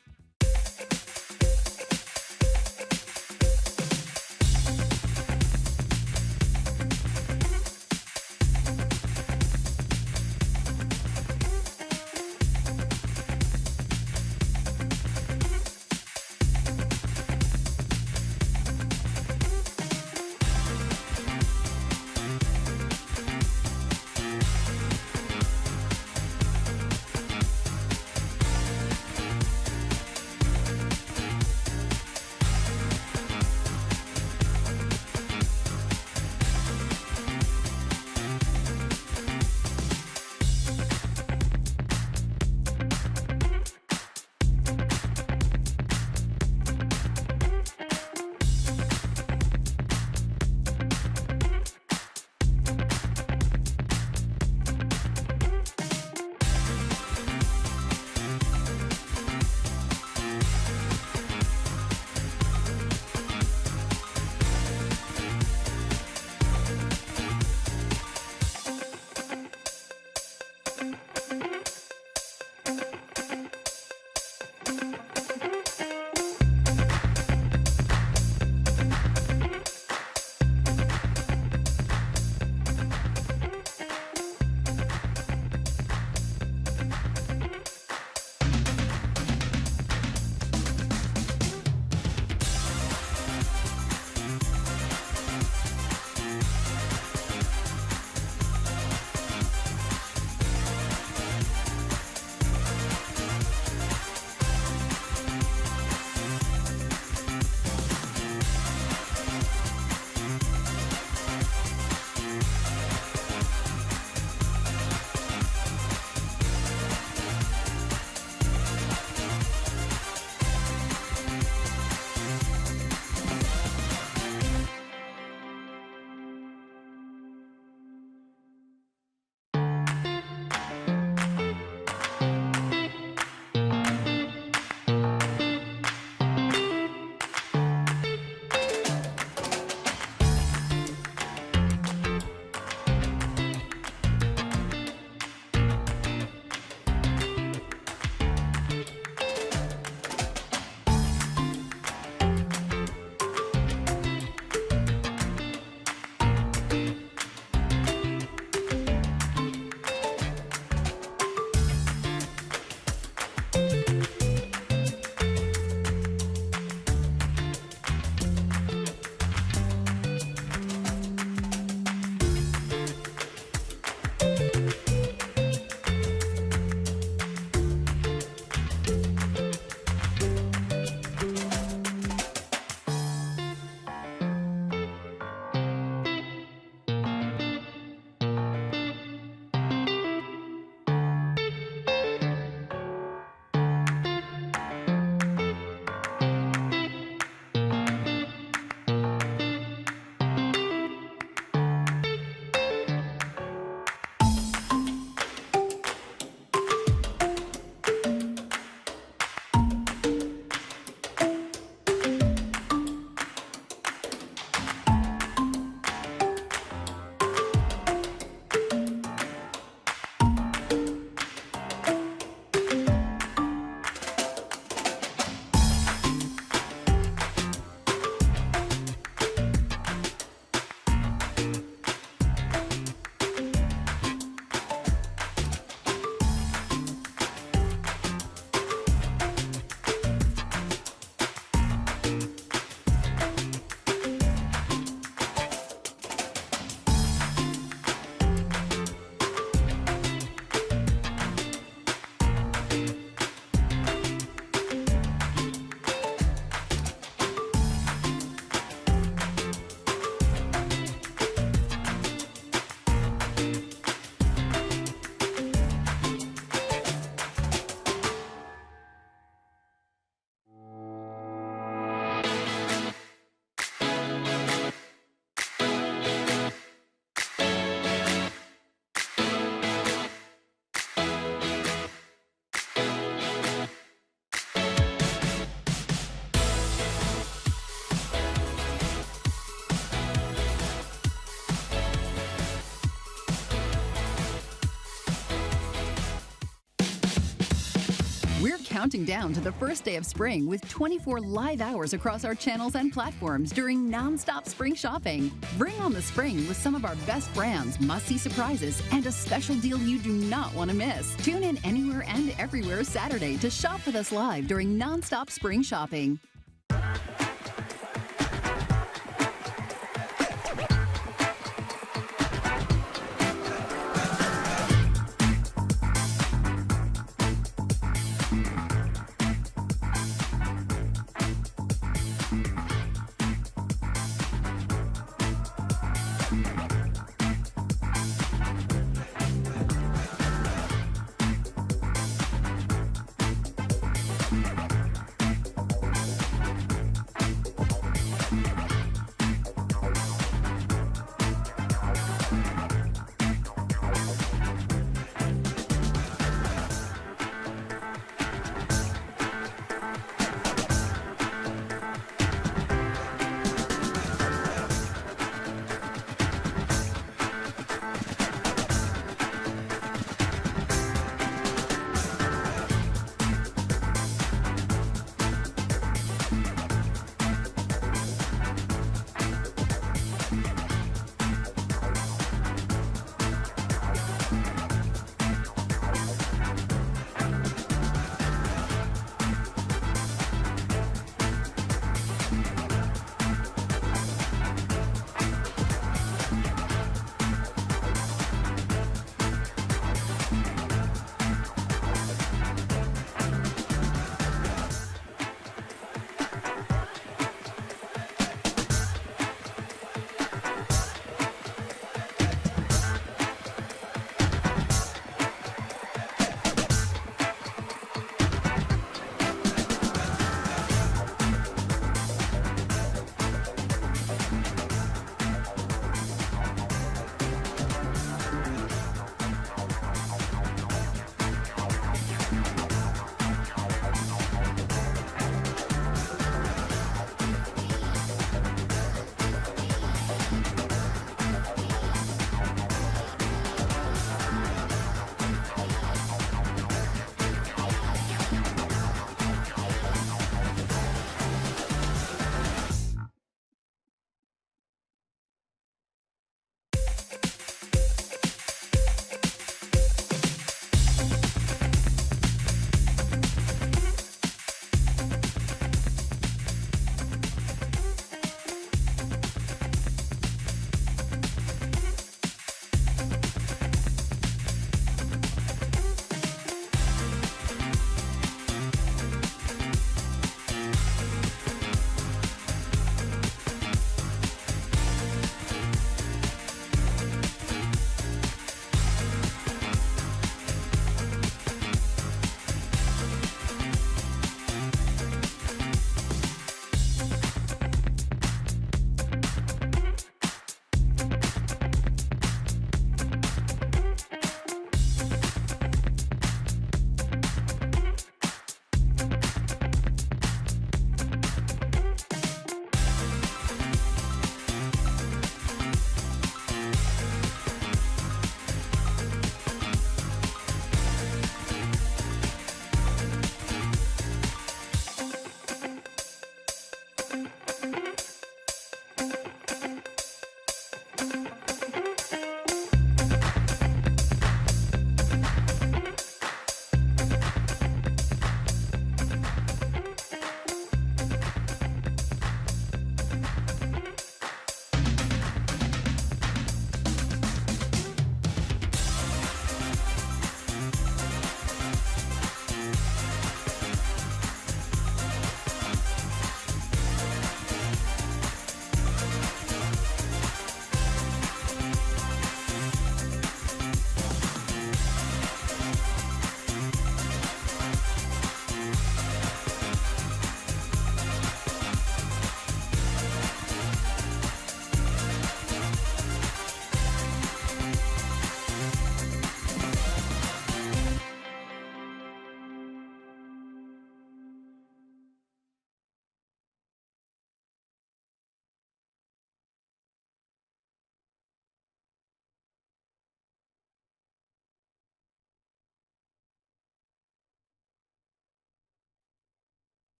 We're counting down to the first day of spring with 24 live hours across our channels and platforms during Nonstop Spring Shopping. Bring on the spring with some of our best brands, must-see surprises, and a special deal you do not want to miss. Tune in anywhere and everywhere Saturday to shop with us live during Nonstop Spring Shopping.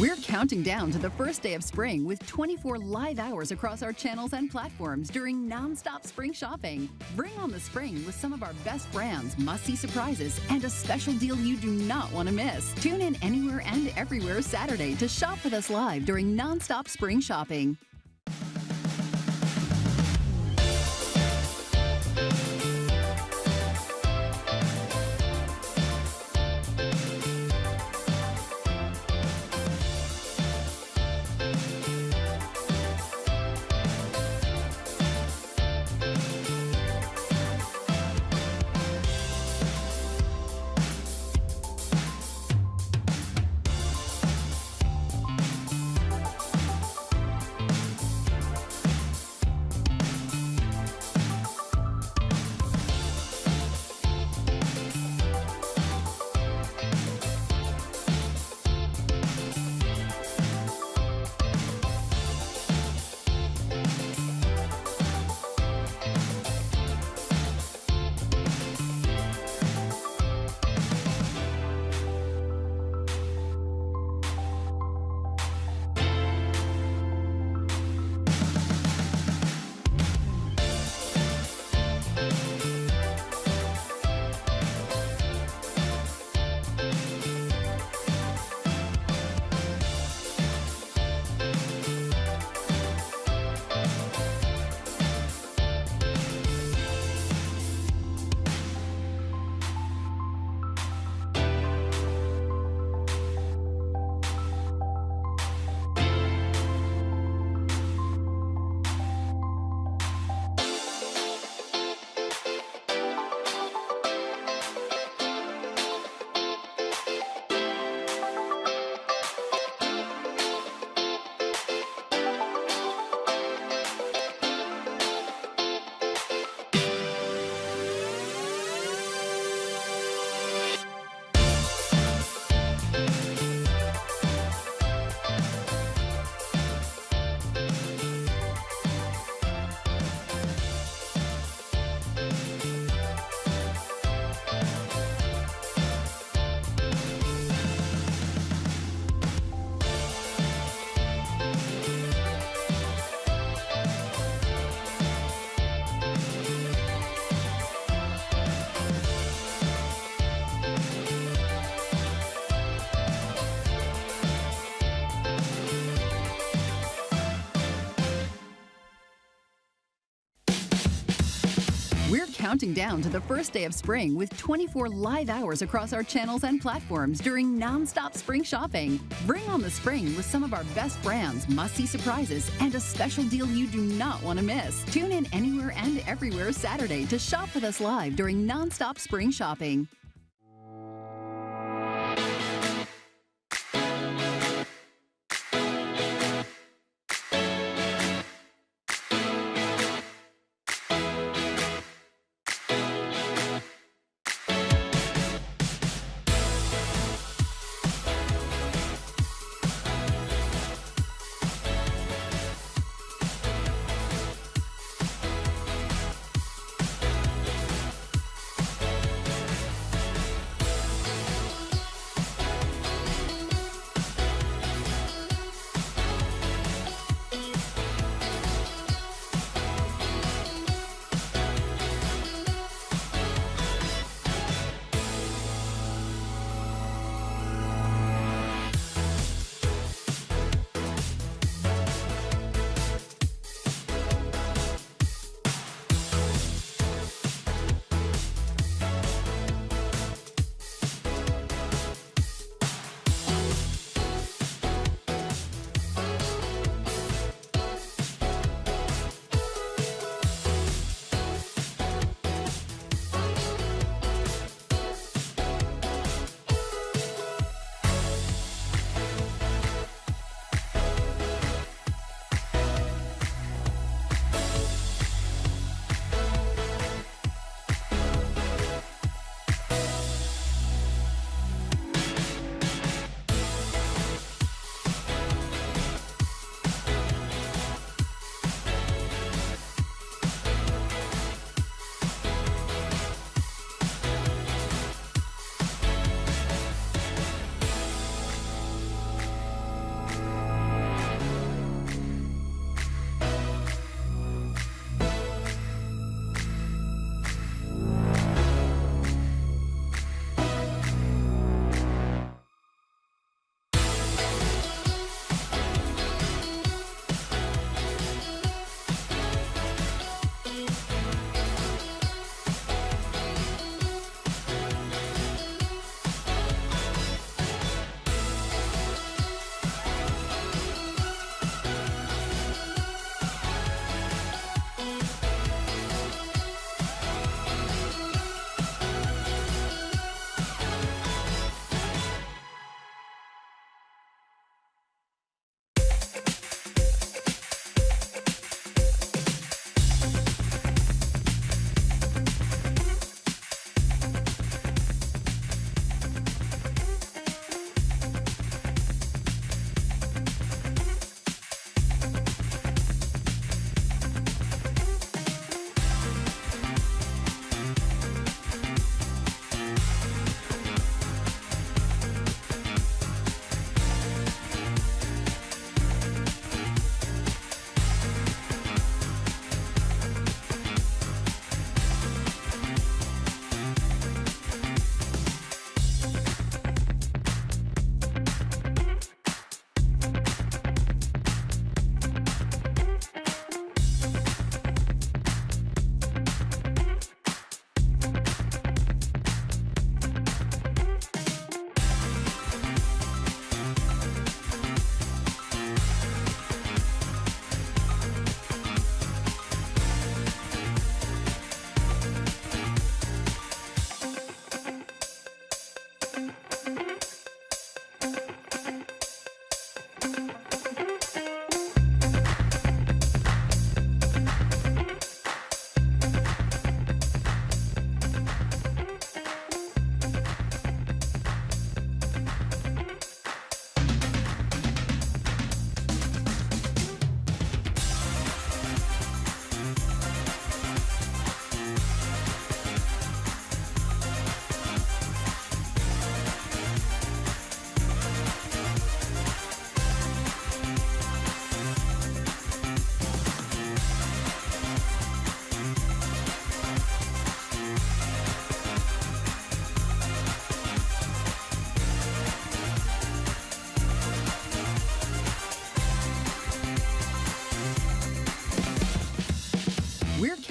We're counting down to the first day of spring with 24 live hours across our channels and platforms during Nonstop Spring Shopping. Bring on the spring with some of our best brands, must-see surprises, and a special deal you do not want to miss. Tune in anywhere and everywhere Saturday to shop with us live during Nonstop Spring Shopping. We're counting down to the first day of spring with 24 live hours across our channels and platforms during Nonstop Spring Shopping. Bring on the spring with some of our best brands, must-see surprises, and a special deal you do not want to miss. Tune in anywhere and everywhere Saturday to shop with us live during Nonstop Spring Shopping.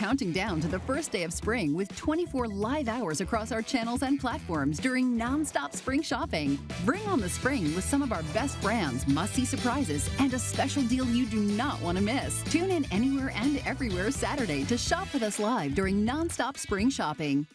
counting down to the first day of spring with 24 live hours across our channels and platforms during Nonstop Spring Shopping. Bring on the spring with some of our best brands, must-see surprises, and a special deal you do not want to miss. Tune in anywhere and everywhere Saturday to shop with us live during Nonstop Spring Shopping.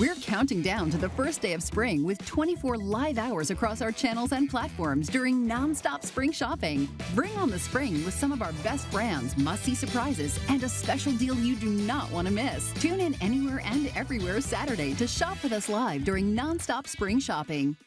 We're counting down to the first day of spring with 24 live hours across our channels and platforms during Nonstop Spring Shopping. Bring on the spring with some of our best brands, must-see surprises, and a special deal you do not want to miss. Tune in anywhere and everywhere Saturday to shop with us live during Nonstop Spring Shopping.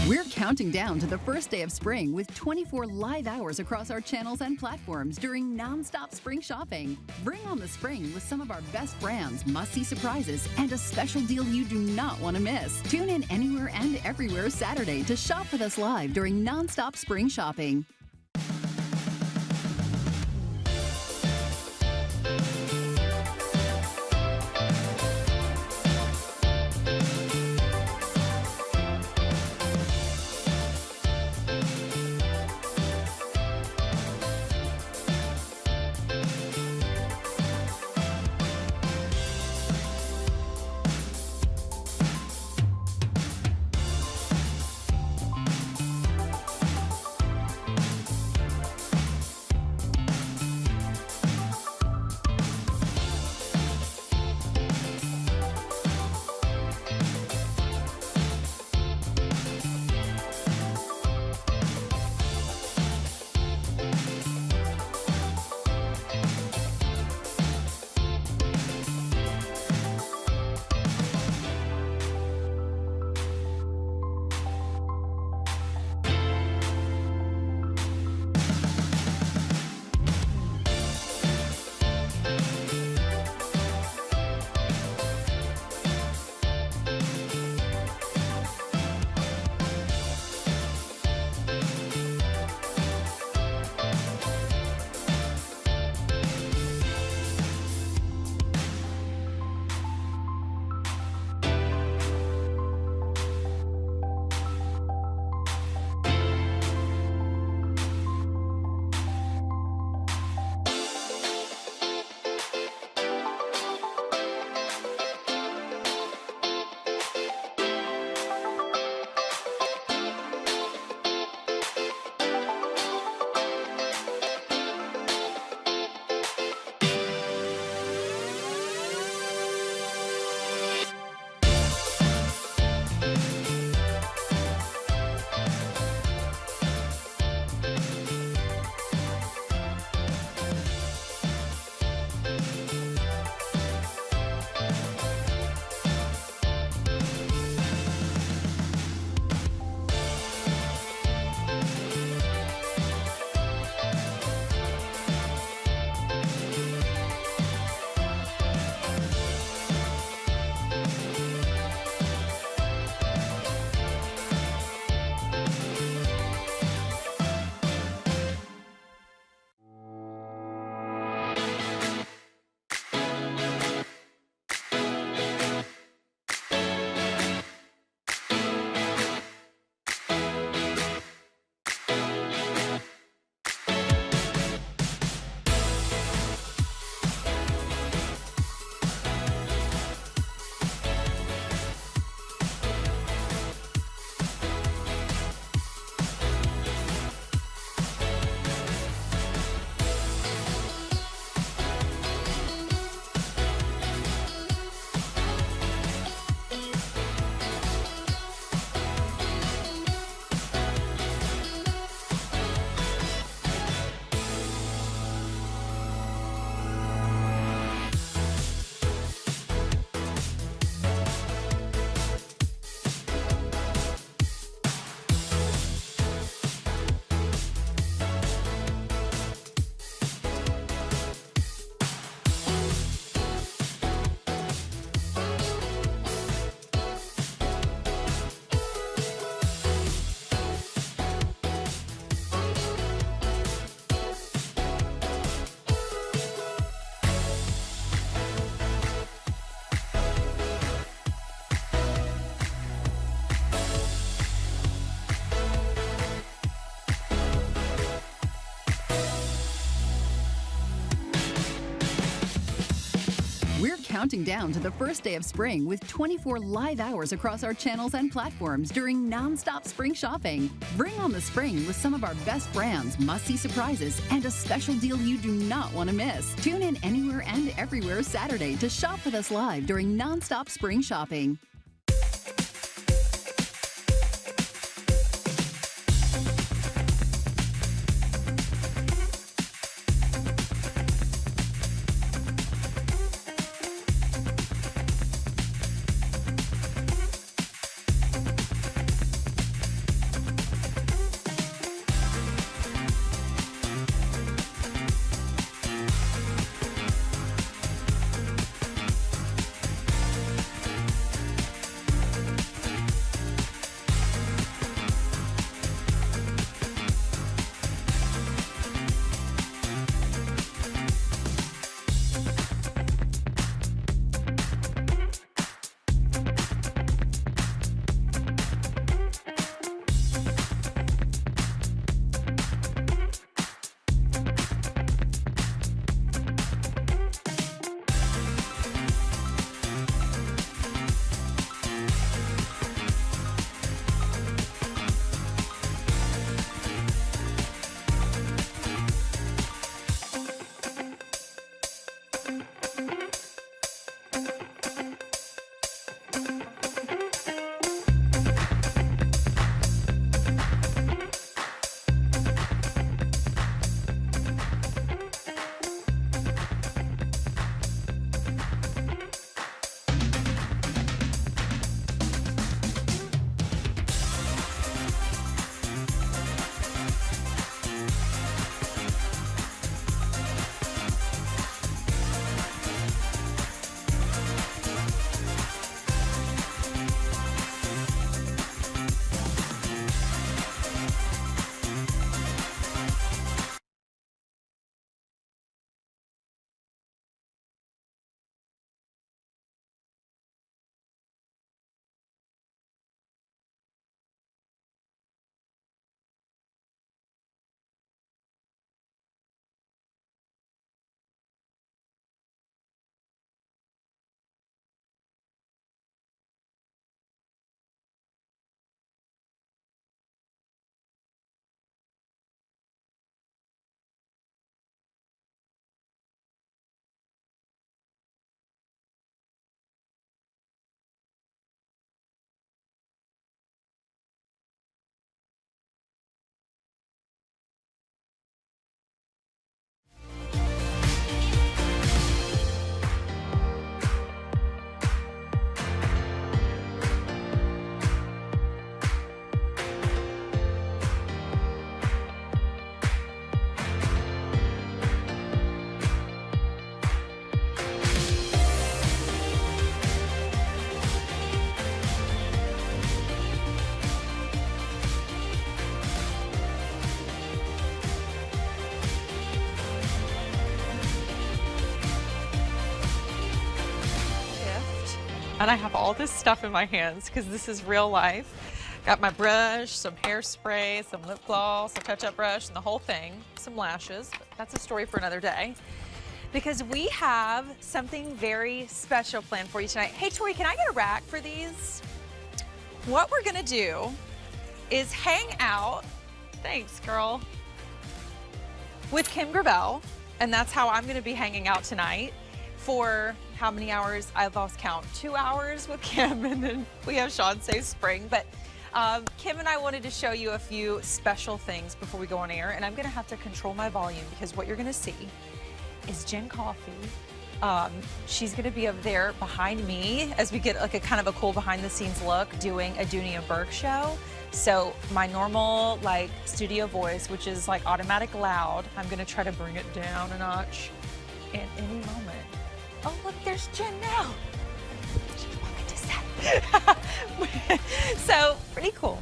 We're counting down to the first day of spring with 24 live hours across our channels and platforms during Nonstop Spring Shopping. Bring on the spring with some of our best brands, must-see surprises, and a special deal you do not want to miss. Tune in anywhere and everywhere Saturday to shop with us live during Nonstop Spring Shopping. counting down to the first day of spring with 24 live hours across our channels and platforms during Nonstop Spring Shopping. Bring on the spring with some of our best brands, must-see surprises, and a special deal you do not want to miss. Tune in anywhere and everywhere Saturday to shop with us live during Nonstop Spring Shopping. And I have all this stuff in my hands because this is real life. Got my brush, some hairspray, some lip gloss, a touch-up brush, and the whole thing. Some lashes, but that's a story for another day. Because we have something very special planned for you tonight. Hey, Tori, can I get a rack for these? What we're gonna do is hang out, thanks, girl, with Kim Gravel, and that's how I'm gonna be hanging out tonight for how many hours? I've lost count. 2 hours with Kim, and then we have Shawn Save Spring. But Kim and I wanted to show you a few special things before we go on air, and I'm gonna have to control my volume because what you're gonna see is Jen Coffee. She's gonna be over there behind me as we get like a kind of a cool behind the scenes look doing a Dooney and Burke show. So my normal like studio voice, which is like automatic loud, I'm gonna try to bring it down a notch in any moment. Oh look, there's Jen now. She's walking to set. So pretty cool.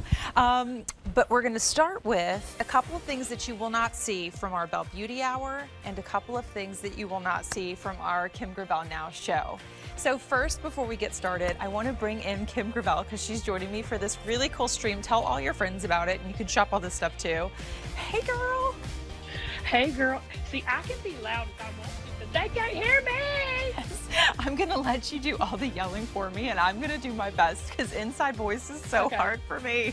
But we're gonna start with a couple of things that you will not see from our Belle Beauty Hour and a couple of things that you will not see from our Kim Gravel Now show. So first, before we get started, I want to bring in Kim Gravel because she's joining me for this really cool stream. Tell all your friends about it, and you can shop all this stuff too. Hey, girl. Hey, girl. See, I can be loud if I want to, but they can't hear me. Yes. I'm going to let you do all the yelling for me, and I'm going to do my best because inside voice is so hard for me.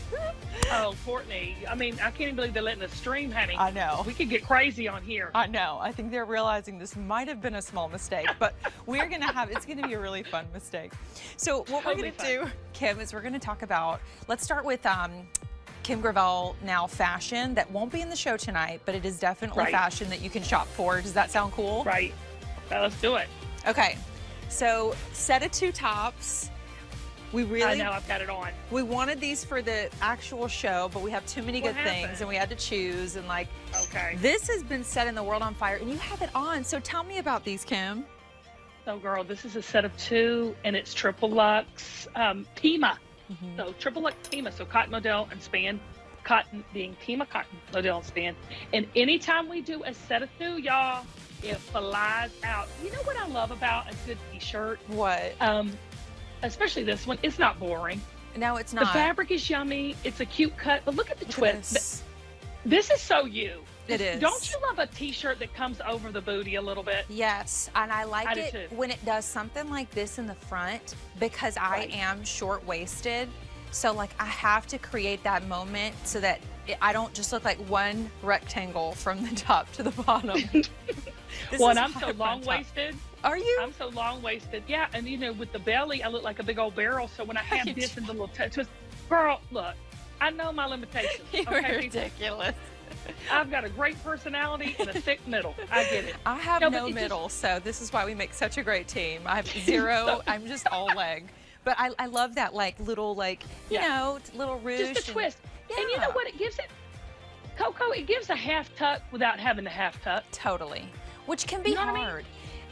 Oh, Courtney. I mean, I can't even believe they're letting us stream, honey. I know. We could get crazy on here. I know. I think they're realizing this might have been a small mistake, but we're going to have, it's going to be a really fun mistake. So what we're going to do, Kim, is we're going to talk about, let's start with Kim Gravel Now fashion that won't be in the show tonight, but it is definitely fashion that you can shop for. Does that sound cool? Right. Let's do it. Okay. So set of 2 tops. We really, I know, I've got it on. We wanted these for the actual show, but we have too many good things and we had to choose, and like, this has been setting the world on fire and you have it on. So tell me about these, Kim. So girl, this is a set of 2 and it's triple luxe Pima. So triple luxe Pima, so cotton, modal, and span. Cotton being Pima cotton, modal, and span. And anytime we do a set of 2, y'all, it flies out. You know what I love about a good t-shirt? What? Especially this one, it's not boring. No, it's not. The fabric is yummy. It's a cute cut, but look at the twist. This is so you. It is. Don't you love a t-shirt that comes over the booty a little bit? Yes, and I like it when it does something like this in the front because I am short-waisted. So like I have to create that moment so that I don't just look like one rectangle from the top to the bottom. Well, and I'm so long-waisted. Are you? I'm so long-waisted. Yeah, and you know, with the belly, I look like a big old barrel. So when I have this and the little twist, girl, look, I know my limitations. You're ridiculous. I've got a great personality and a thick middle. I get it. I have no middle, so this is why we make such a great team. I have zero. I'm just all leg. But I love that like little like you know little ruche. Just a twist. And you know what it gives it? Coco, it gives a half tuck without having the half tuck. Totally. Which can be hard.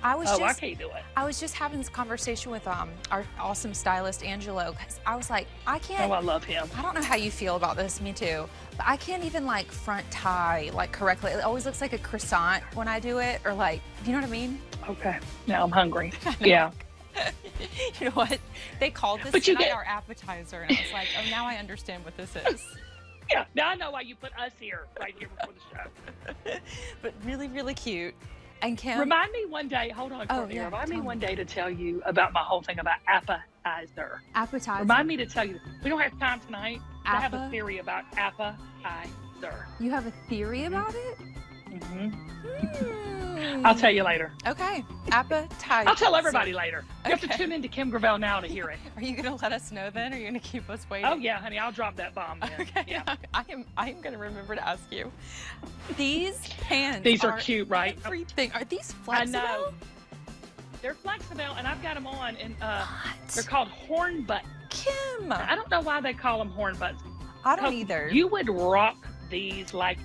I mean? I can't do it. I was just having this conversation with our awesome stylist Angelo because I was like, I can't. Oh, I love him. I don't know how you feel about this. Me too. But I can't even like front tie like correctly. It always looks like a croissant when I do it, or like, you know what I mean? Okay. Now I'm hungry. Yeah. You know what? They called this tonight our appetizer, and I was like, oh, now I understand what this is. Yeah. Now I know why you put us here right here before the show. But really, really cute. And Kim, remind me one day, hold on, Courtney, remind me one day to tell you about my whole thing about appetizer. Appetizer. Remind me to tell you. We don't have time tonight. I have a theory about appetizer. You have a theory about it? I'll tell you later. Okay. Appetizer. I'll tell everybody later. You have to tune into Kim Gravel Now to hear it. Are you going to let us know then, or are you going to keep us waiting? Oh, yeah, honey. I'll drop that bomb then. Okay. Yeah. I am going to remember to ask you. These pants These are cute, right? Everything. Are these flexible? I know. They're flexible, and I've got them on, and they're called horn butt. Kim. I don't know why they call them horn butts. I don't either. You would rock these like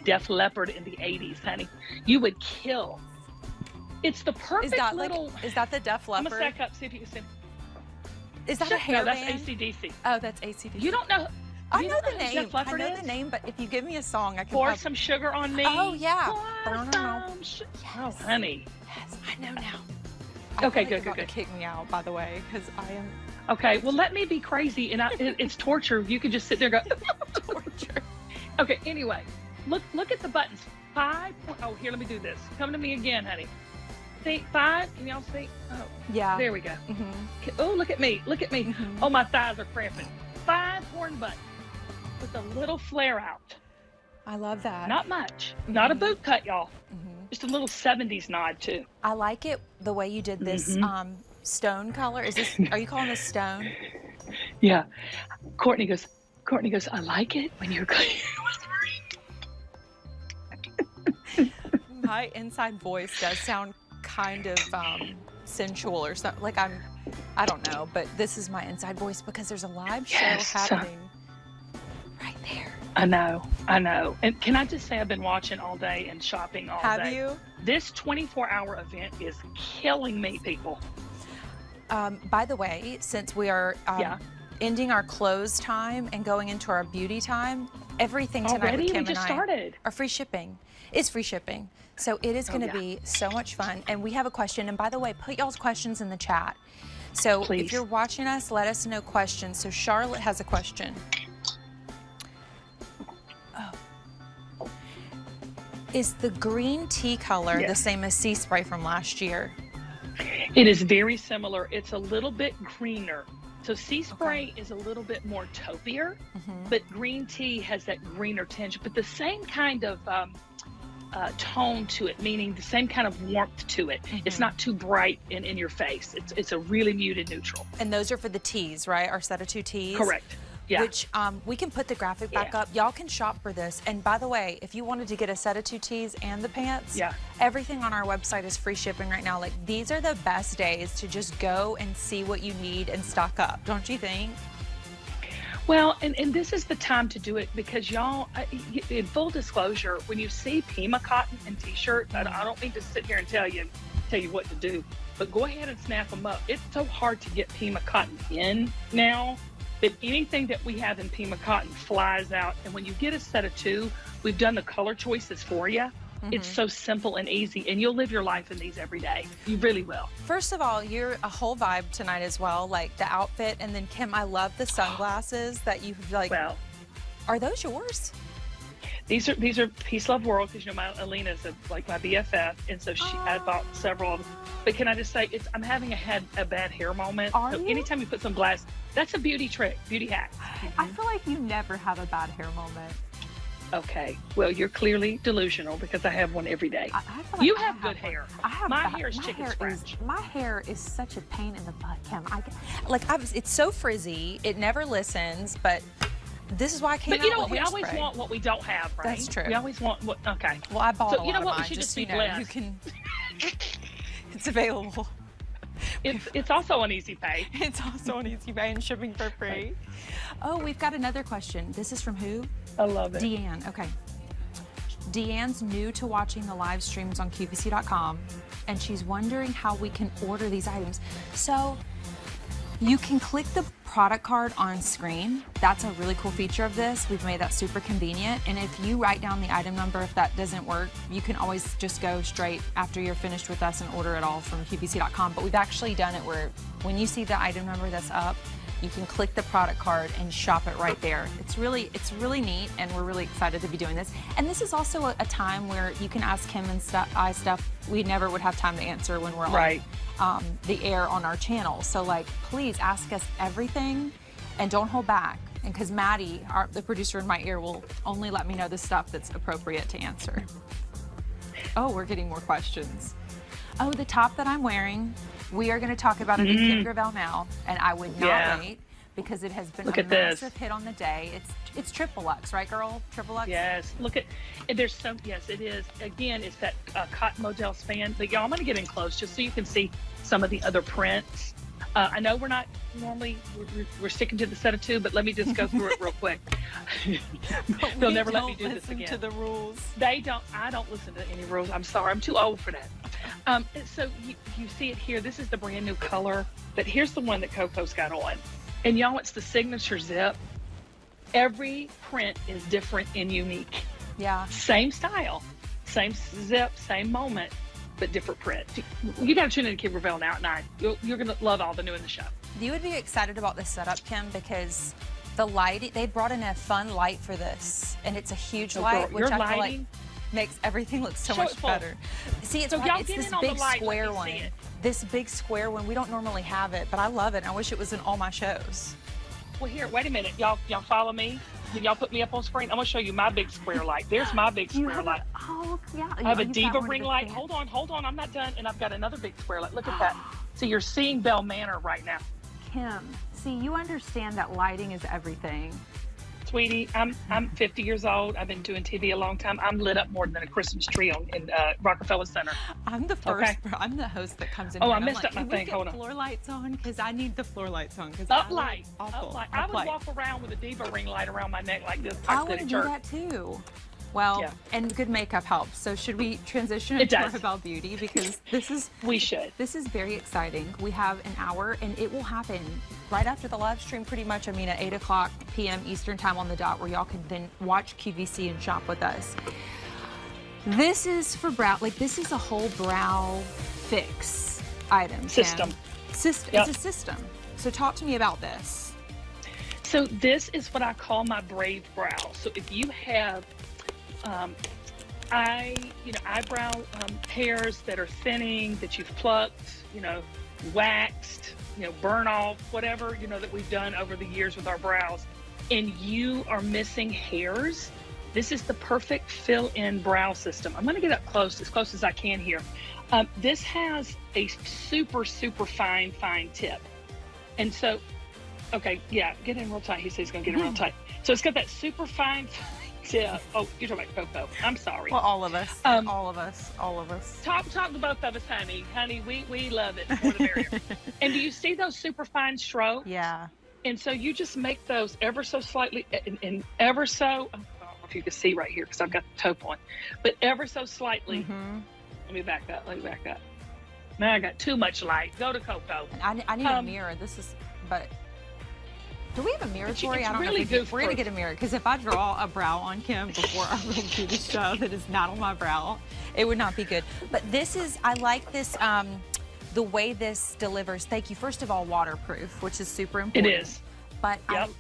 Def Leppard in the 80s, honey. You would kill. It's the perfect is that the Def Leppard? I'm gonna stack up, see if you can see. Is that a hairband? No, that's AC/DC. Oh, that's AC/DC. You don't know. I know the name. Def Leppard I know the name, but if you give me a song, I can. Pour some sugar on me. Oh yeah. Oh, honey. Yes, I know now. Okay, feel like good. to kick me out, by the way, because I am. Okay, well, let me be crazy, and it's torture. You can just sit there and go, torture. Okay, anyway, look at the buttons. 5. Oh, here, let me do this. Come to me again, honey. See, 5. Can y'all see? Oh, yeah. There we go. Oh, look at me. Look at me. Oh, my thighs are cramping. 5 horn buttons with a little flare out. I love that. Not much. Not a boot cut, y'all. Just a little 70s nod, too. I like it the way you did this stone color. Are you calling this stone? Yeah. Courtney goes, I like it when you're My inside voice does sound kind of sensual or something. Like I don't know, but this is my inside voice because there's a live show happening right there. I know. And can I just say I've been watching all day and shopping all day. Have you? This 24-hour event is killing me, people. By the way, since we are ending our close time and going into our beauty time, everything tonight with Kim and I are free shipping. It's free shipping. So it is going to be so much fun. And we have a question. And by the way, put y'all's questions in the chat. So if you're watching us, let us know questions. So Charlotte has a question. Is the green tea color the same as Sea Spray from last year? It is very similar. It's a little bit greener. So Sea Spray is a little bit more taupier, but green tea has that greener tinge, but the same kind of tone to it, meaning the same kind of warmth to it. It's not too bright and in your face. It's a really muted neutral. And those are for the teas, right? Our set of 2 teas? Correct. Yeah. Which we can put the graphic back up. Y'all can shop for this. And by the way, if you wanted to get a set of 2 teas and the pants, everything on our website is free shipping right now. Like, these are the best days to just go and see what you need and stock up, don't you think? Well, and this is the time to do it because y'all, in full disclosure, when you see Pima cotton and t-shirts, I don't mean to sit here and tell you what to do, but go ahead and snap them up. It's so hard to get Pima cotton in now that anything that we have in Pima cotton flies out. And when you get a set of 2, we've done the color choices for you. It's so simple and easy, and you'll live your life in these every day. You really will. First of all, you're a whole vibe tonight as well, like the outfit. And then Kim, I love the sunglasses that you've like. Well, are those yours? These are Peace Love World, because you know my Alina's like my BFF, and so I bought several of them. But can I just say, I'm having a bad hair moment. So anytime you put some glass, that's a beauty trick, beauty hack. I feel like you never have a bad hair moment. Okay, well, you're clearly delusional because I have one every day. I feel like you have good hair. My hair is chicken scratch. My hair is such a pain in the butt, Kim. It's so frizzy. It never listens, but this is why I came out with But you know what? We hairspray. always want what we don't have, right? That's true. We always want what, okay. Well, I bought a lot you know of what? mine, We should just so be blessed. you can, it's available. It's also on Easy Pay. It's also on Easy Pay and shipping for free. Oh, we've got another question. This is from who? I love it. Deanne. Okay. Deanne's new to watching the live streams on QVC.com, and she's wondering how we can order these items. So you can click the product card on screen. That's a really cool feature of this. We've made that super convenient. And if you write down the item number, if that doesn't work, you can always just go straight after you're finished with us and order it all from QVC.com. But we've actually done it where when you see the item number that's up, you can click the product card and shop it right there. It's really neat, and we're really excited to be doing this. And this is also a time where you can ask him and I stuff we never would have time to answer when we're on the air on our channel. So like, please ask us everything and don't hold back. And because Maddie, the producer in my ear, will only let me know the stuff that's appropriate to answer. Oh, we're getting more questions. Oh, the top that I'm wearing, we are going to talk about it in Kim Gravel now, and I would not wait because it has been a massive hit on the day. It's Triple Luxe, right, girl? Triple Luxe? Yes. Look at, yes, it is. Again, it's that cotton model span. But y'all, I'm going to get in close just so you can see some of the other prints. I know we're not normally, we're sticking to the set of 2, but let me just go through it real quick. They'll never let me do this again. To the rules. I don't listen to any rules. I'm sorry. I'm too old for that. So you see it here. This is the brand new color, but here's the one that Coco's got on. And y'all, it's the signature zip. Every print is different and unique. Yeah. Same style, same zip, same moment, but different print. You got to tune in to Kim Gravel now at 9. You're going to love all the new in the show. You would be excited about this setup, Kim, because the light, they brought in a fun light for this, and it's a huge light, which I feel like makes everything look so much better. See, it's this big square one. This big square one, we don't normally have it, but I love it, and I wish it was in all my shows. Well, here, wait a minute. Y'all follow me? Did y'all put me up on screen? I'm going to show you my big square light. There's my big square light. Oh, yeah. I have a Diva ring light. Hold on. I'm not done. And I've got another big square light. Look at that. So you're seeing Belle Manor right now. Kim, see, you understand that lighting is everything. Sweetie, I'm 50 years old. I've been doing TV a long time. I'm lit up more than a Christmas tree in Rockefeller Center. I'm the first. Okay. I'm the host that comes in. Oh, here I messed up my thing. Hold on. Floor lights on, because I need the floor lights on. Up light. I would walk around with a Diva ring light around my neck like this. I would do that too. Well, and good makeup helps. So should we transition into our Belle Beauty? Because this is This is very exciting. We have an hour, and it will happen right after the live stream, pretty much. I mean, at 8:00 p.m. Eastern time on the dot, where y'all can then watch QVC and shop with us. This is for brow. Like, this is a whole brow fix item. System. It's a system. So talk to me about this. So this is what I call my brave brow. So if you have eyebrow hairs that are thinning, that you've plucked, waxed, burn off, whatever, that we've done over the years with our brows, and you are missing hairs, this is the perfect fill-in brow system. I'm going to get up close as I can here. This has a super, super fine tip. And so, okay, yeah, get in real tight. He says he's going to get in real tight. So it's got that super fine tip. Oh, you're talking about Coco. I'm sorry. Well, all of us. All of us. Talk to both of us, honey. Honey, we love it. More the merrier. And do you see those super fine strokes? Yeah. And so you just make those ever so slightly, and ever so, I don't know if you can see right here because I've got the toe point, but ever so slightly. Let me back up. Now I got too much light. Go to Coco. And I need a mirror. But do we have a mirror, Tori? I don't know if we're going to get a mirror, because if I draw a brow on Kim before I really do the show that is not on my brow, it would not be good. But this is, I like this, the way this delivers. Thank you. First of all, waterproof, which is super important. It is. But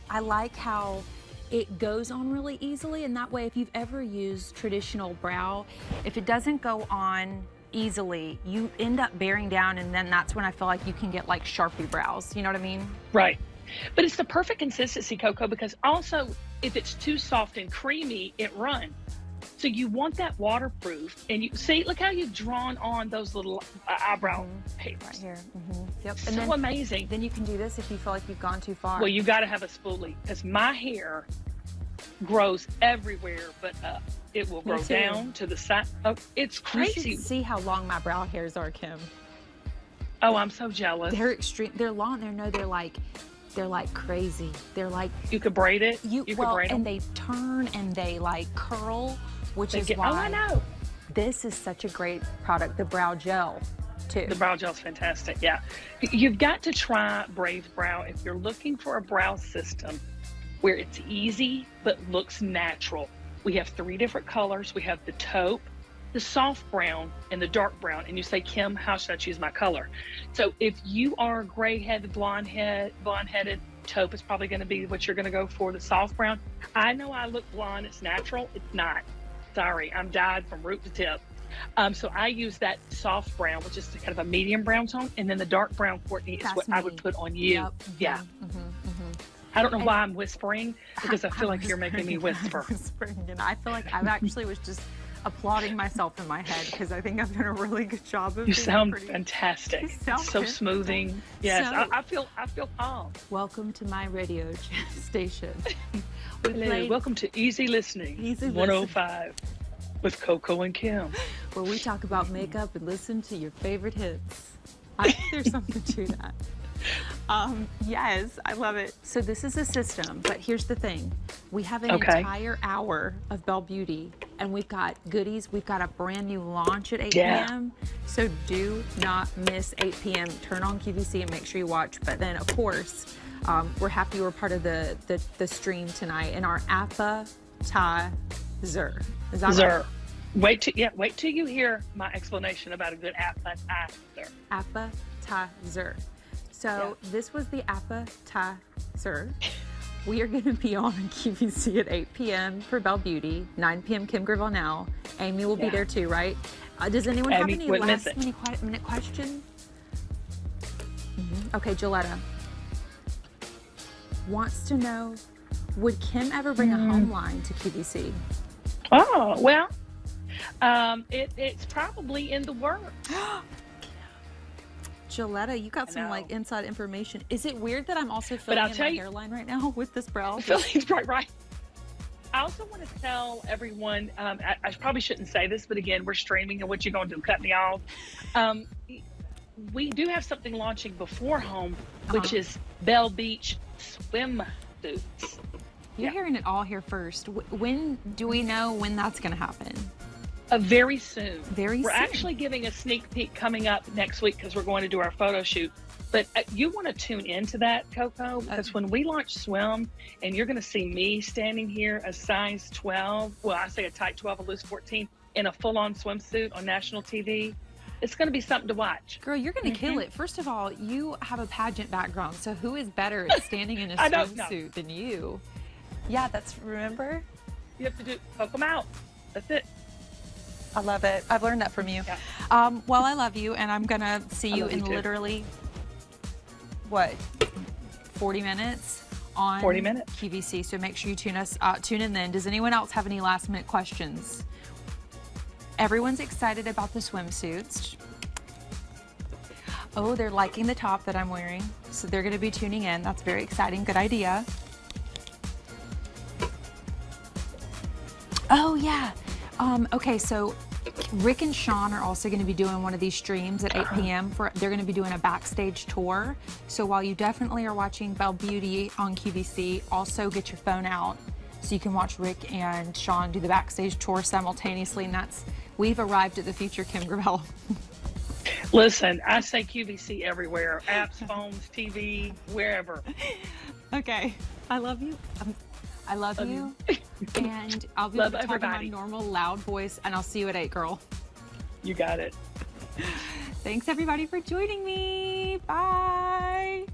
I like how it goes on really easily, and that way if you've ever used traditional brow, if it doesn't go on easily, you end up bearing down, and then that's when I feel like you can get like Sharpie brows. You know what I mean? Right. But it's the perfect consistency, Coco, because also if it's too soft and creamy, it runs. So you want that waterproof, and you see, look how you've drawn on those little eyebrow hairs. Right here. Yep. And so amazing. Then you can do this if you feel like you've gone too far. Well, you got to have a spoolie, because my hair grows everywhere but up. It will grow down to the side. Oh, it's crazy. You should see how long my brow hairs are, Kim. Oh, I'm so jealous. They're extreme. They're long. They're like crazy. They're like, you could braid it. You could braid them. And they turn and they like curl, which is why. Oh, I know. This is such a great product. The brow gel, too. The brow gel is fantastic. Yeah, you've got to try Brave Brow if you're looking for a brow system where it's easy but looks natural. We have 3 different colors. We have the taupe, the soft brown, and the dark brown. And you say, Kim, how should I choose my color? So if you are gray-headed, blonde-headed, taupe is probably going to be what you're going to go for. The soft brown. I know I look blonde. It's natural. It's not. Sorry, I'm dyed from root to tip. So I use that soft brown, which is kind of a medium brown tone, and then the dark brown, Courtney, is what I would put on you. Yep. Yeah. I don't know why I'm whispering, because I feel like you're making me whisper. And I feel like I actually was just applauding myself in my head, because I think I've done a really good job of it. You sound fantastic. You sound so smoothing. Yes, I feel calm. Welcome to my radio station. Hello, welcome to Easy Listening, 105 with Coco and Kim, where we talk about makeup and listen to your favorite hits. I think there's something to that. Yes, I love it. So this is a system, but here's the thing. We have an entire hour of Belle Beauty, and we've got goodies. We've got a brand new launch at 8 p.m. So do not miss 8 p.m. Turn on QVC and make sure you watch. But then, of course, we're happy we're part of the stream tonight, and our appetizer. Is that right? Wait till you hear my explanation about a good appetizer. Appetizer. So this was the appetizer. We are going to be on QVC at 8 p.m. for Belle Beauty, 9 p.m. Kim Gravel Now. Amy will be there too, right? Does anyone have any last minute questions? Okay, Gilletta wants to know, would Kim ever bring a home line to QVC? Oh, well, it's probably in the works. Gilletta, you got some like inside information. Is it weird that I'm also filling in my hairline right now with this brow? Right. I also want to tell everyone, I probably shouldn't say this, but again, we're streaming, and what you going to do, cut me off? We do have something launching before home, which is Belle Beach swimsuits. You're hearing it all here first. When do we know when that's going to happen? Very soon. We're actually giving a sneak peek coming up next week because we're going to do our photo shoot. But you want to tune into that, Coco, because when we launch swim, and you're going to see me standing here a size 12, well, I say a tight 12, a loose 14, in a full-on swimsuit on national TV, it's going to be something to watch. Girl, you're going to kill it. First of all, you have a pageant background, so who is better at standing in a swimsuit than you? Yeah, remember? You have to poke them out. That's it. I love it. I've learned that from you. Yeah. Well, I love you, and I'm going to see you in literally, 40 minutes on 40 minutes. QVC, so make sure you tune in then. Does anyone else have any last-minute questions? Everyone's excited about the swimsuits. Oh, they're liking the top that I'm wearing, so they're going to be tuning in. That's very exciting. Good idea. Oh, yeah. Okay, so Rick and Shawn are also going to be doing one of these streams at 8 p.m. They're going to be doing a backstage tour. So while you definitely are watching Belle Beauty on QVC, also get your phone out so you can watch Rick and Shawn do the backstage tour simultaneously. And we've arrived at the future Kim Gravel. Listen, I say QVC everywhere. Apps, phones, TV, wherever. Okay. I love you. I love you. And I'll be talking my normal loud voice, and I'll see you at 8, girl. You got it. Thanks, everybody, for joining me. Bye.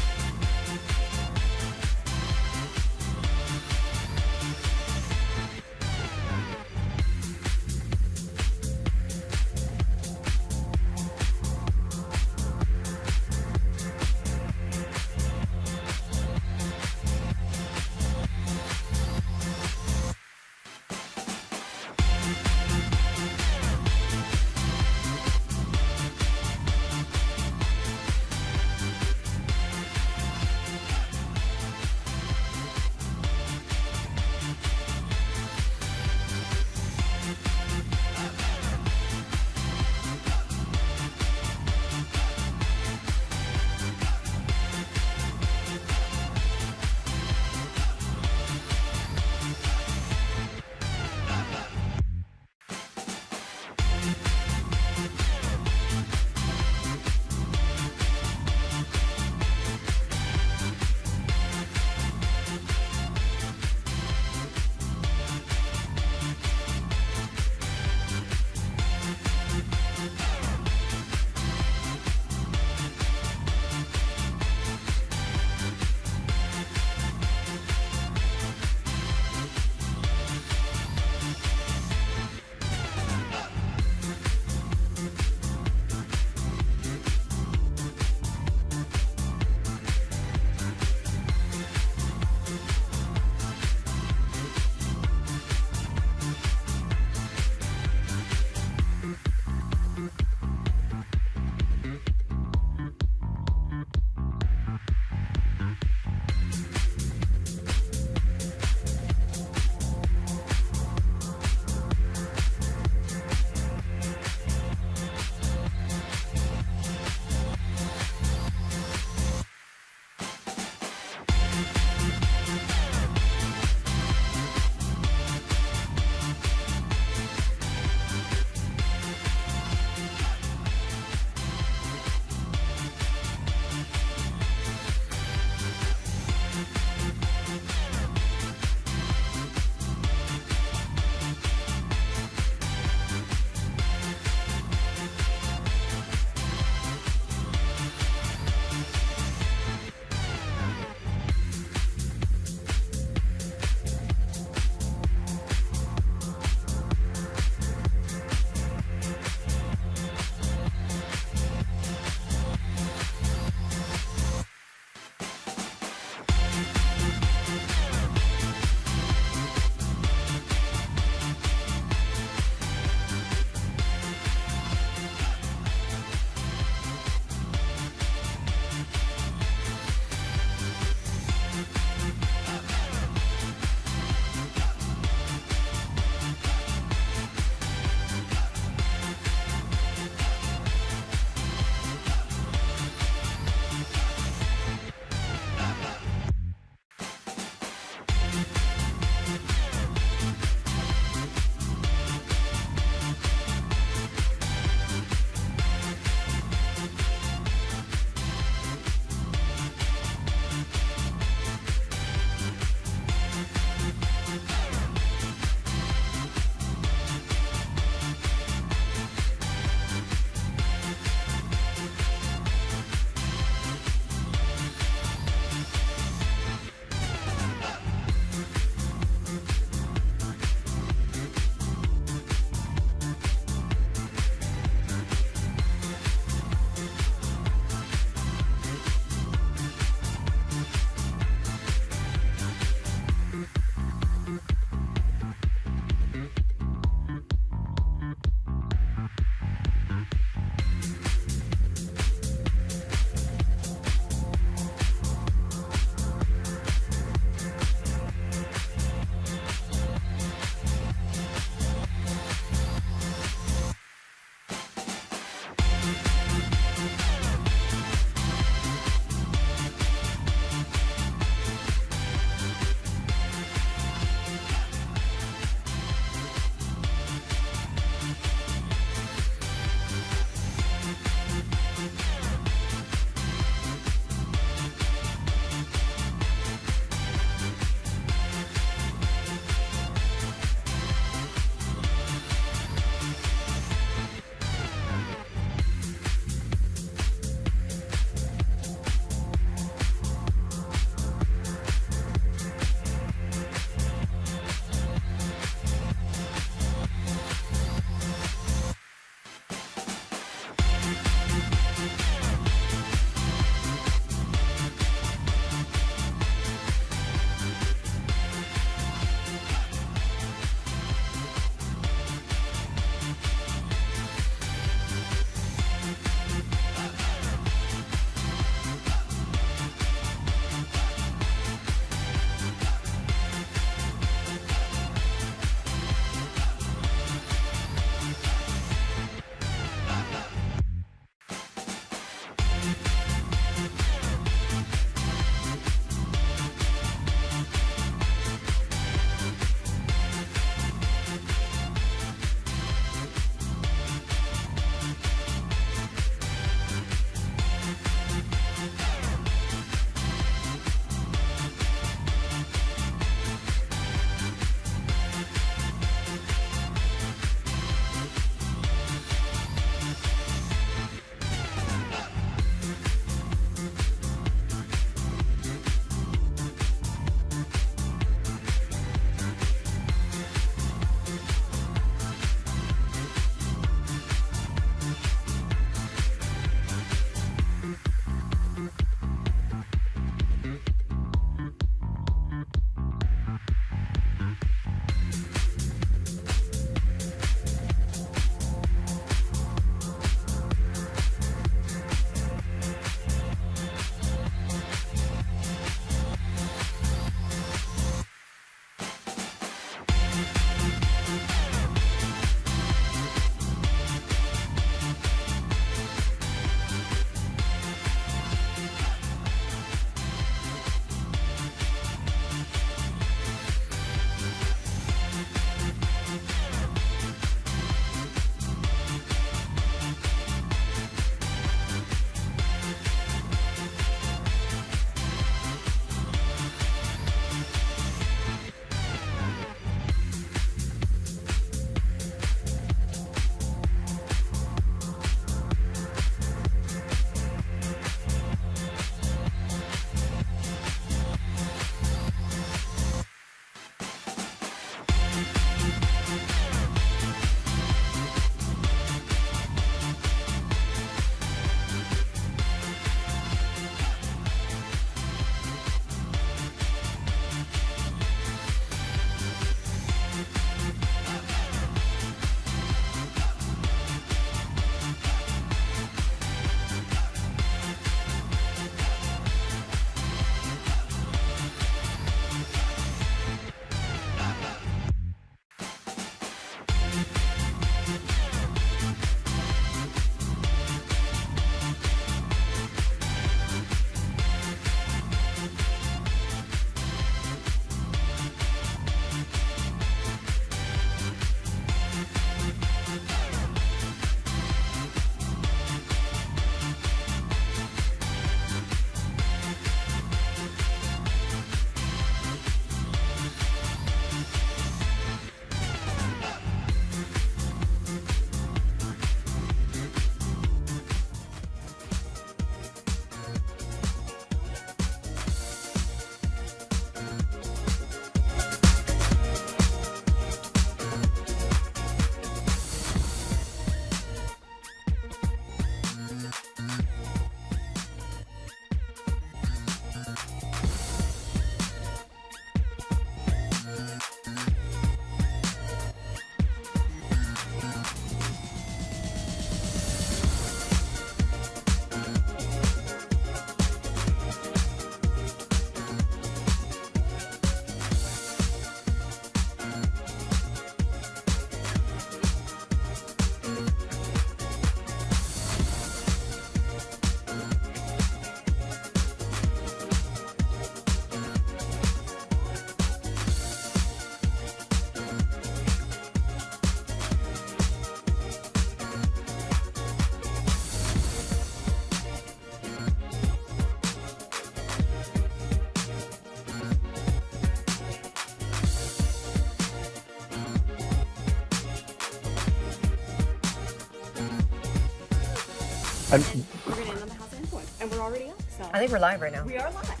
And we're going to end on the House of Influence. And we're already up, so. I think we're live right now. We are live.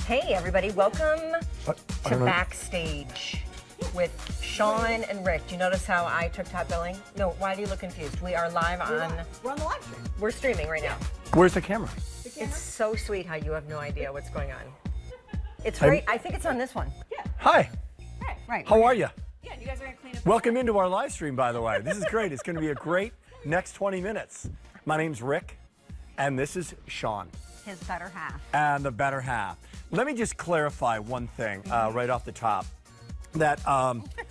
Hey, everybody. Welcome I to don't know. Backstage with Shawn and Rick. Do you notice how I took top billing? No, why do you look confused? We are live on... We're on the live stream. We're streaming right now. Where's the camera? It's so sweet how you have no idea what's going on. It's great. I think it's on this one. Yeah. Hi. Hey. Right. How are you? Yeah, you guys are going to clean up. Welcome into our live stream, by the way. This is great. It's going to be a great next 20 minutes. My name's Rick, and this is Shawn. His better half. And the better half. Let me just clarify one thing right off the top. That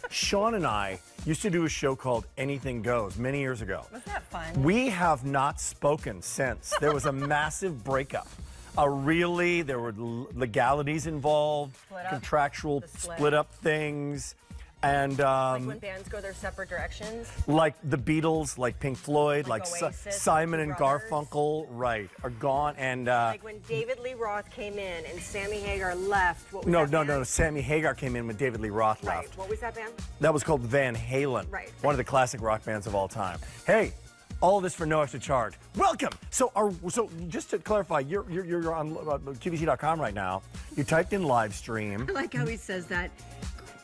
Shawn and I used to do a show called Anything Goes many years ago. Wasn't that fun? We have not spoken since. There was a massive breakup. There were legalities involved, contractual split up things. And like when bands go their separate directions? Like the Beatles, like Pink Floyd, like Oasis, Simon and Brothers. Garfunkel, right, are gone. And like when David Lee Roth came in and Sammy Hagar left. What was no, that no, band? no. Sammy Hagar came in when David Lee Roth Right. left. What was that band? That was called Van Halen. Right. One of the classic rock bands of all time. Hey, all of this for no extra charge. Welcome. So just to clarify, you're on QVC.com right now. You typed in live stream. I like how he says that,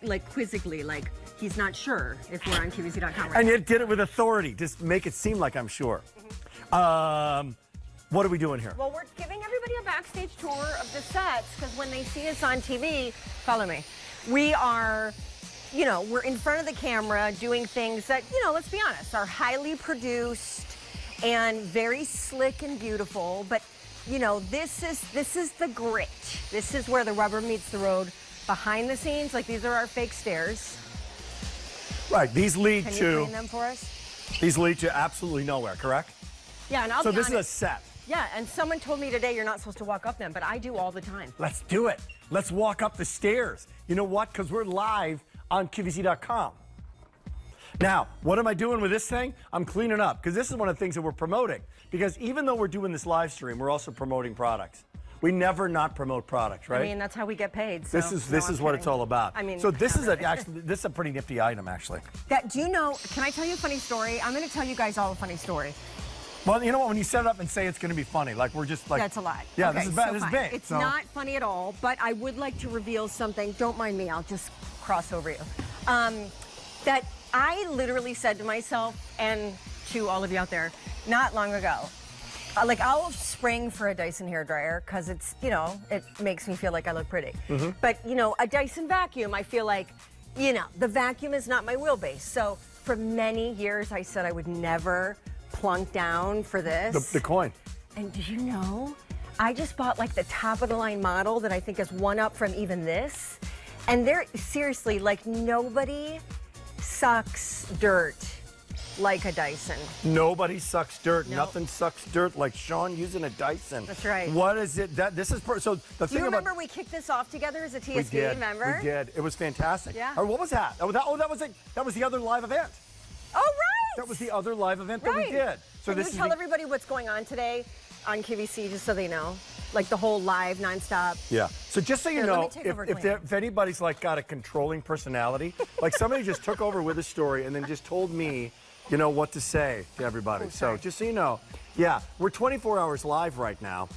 like quizzically, like he's not sure if we're on QVC.com right And now. you did it with authority. Just make it seem like I'm sure. What are we doing here? Well, we're giving everybody a backstage tour of the sets because when they see us on TV, follow me, we are, we're in front of the camera doing things that, let's be honest, are highly produced and very slick and beautiful. But, this is the grit. This is where the rubber meets the road. Behind the scenes, like these are our fake stairs. Right. These lead Can to. you clean them for us? These lead to absolutely nowhere. Correct. Yeah, and I'll So be this is a honest. set. Yeah, and someone told me today you're not supposed to walk up them, but I do all the time. Let's do it. Let's walk up the stairs. You know what? Because we're live on QVC.com. Now, what am I doing with this thing? I'm cleaning up because this is one of the things that we're promoting. Because even though we're doing this live stream, we're also promoting products. We never not promote products, right? I mean, that's how we get paid. So. This is what it's all about. I mean, so this is really. this is a pretty nifty item, actually. Do you know? Can I tell you a funny story? I'm going to tell you guys all a funny story. Well, you know what? When you set it up and say it's going to be funny, like we're just like That's a lie. Yeah, Okay, this is bad. so This is fine. big. It's so. not funny at all, but I would like to reveal something. Don't mind me. I'll just cross over you. That I literally said to myself and to all of you out there not long ago. Like I'll spring for a Dyson hairdryer because it's, it makes me feel like I look pretty. Mm-hmm. But, a Dyson vacuum, I feel like, the vacuum is not my wheelbase. So for many years, I said I would never plunk down for this. The coin. And do you know, I just bought like the top of the line model that I think is one up from even this. And they're seriously like nobody sucks dirt like a Dyson. Nobody sucks dirt. Nope. Nothing sucks dirt like Shawn using a Dyson. That's right. What is it? This is so the Do thing you remember about we kicked this off together as a TSB? we did. Remember? We did. It was fantastic. Yeah. Or what was that? That was the other live event. Oh right. That was the other live event that Right. we did. So Can this you is tell everybody what's going on today on QVC just so they know? Like the whole live nonstop. Yeah. So just so you Here, let me know, take over cleaning. if anybody's like got a controlling personality, like somebody just took over with a story and then just told me, what to say to everybody. So just so you know, yeah, we're 24 hours live right now.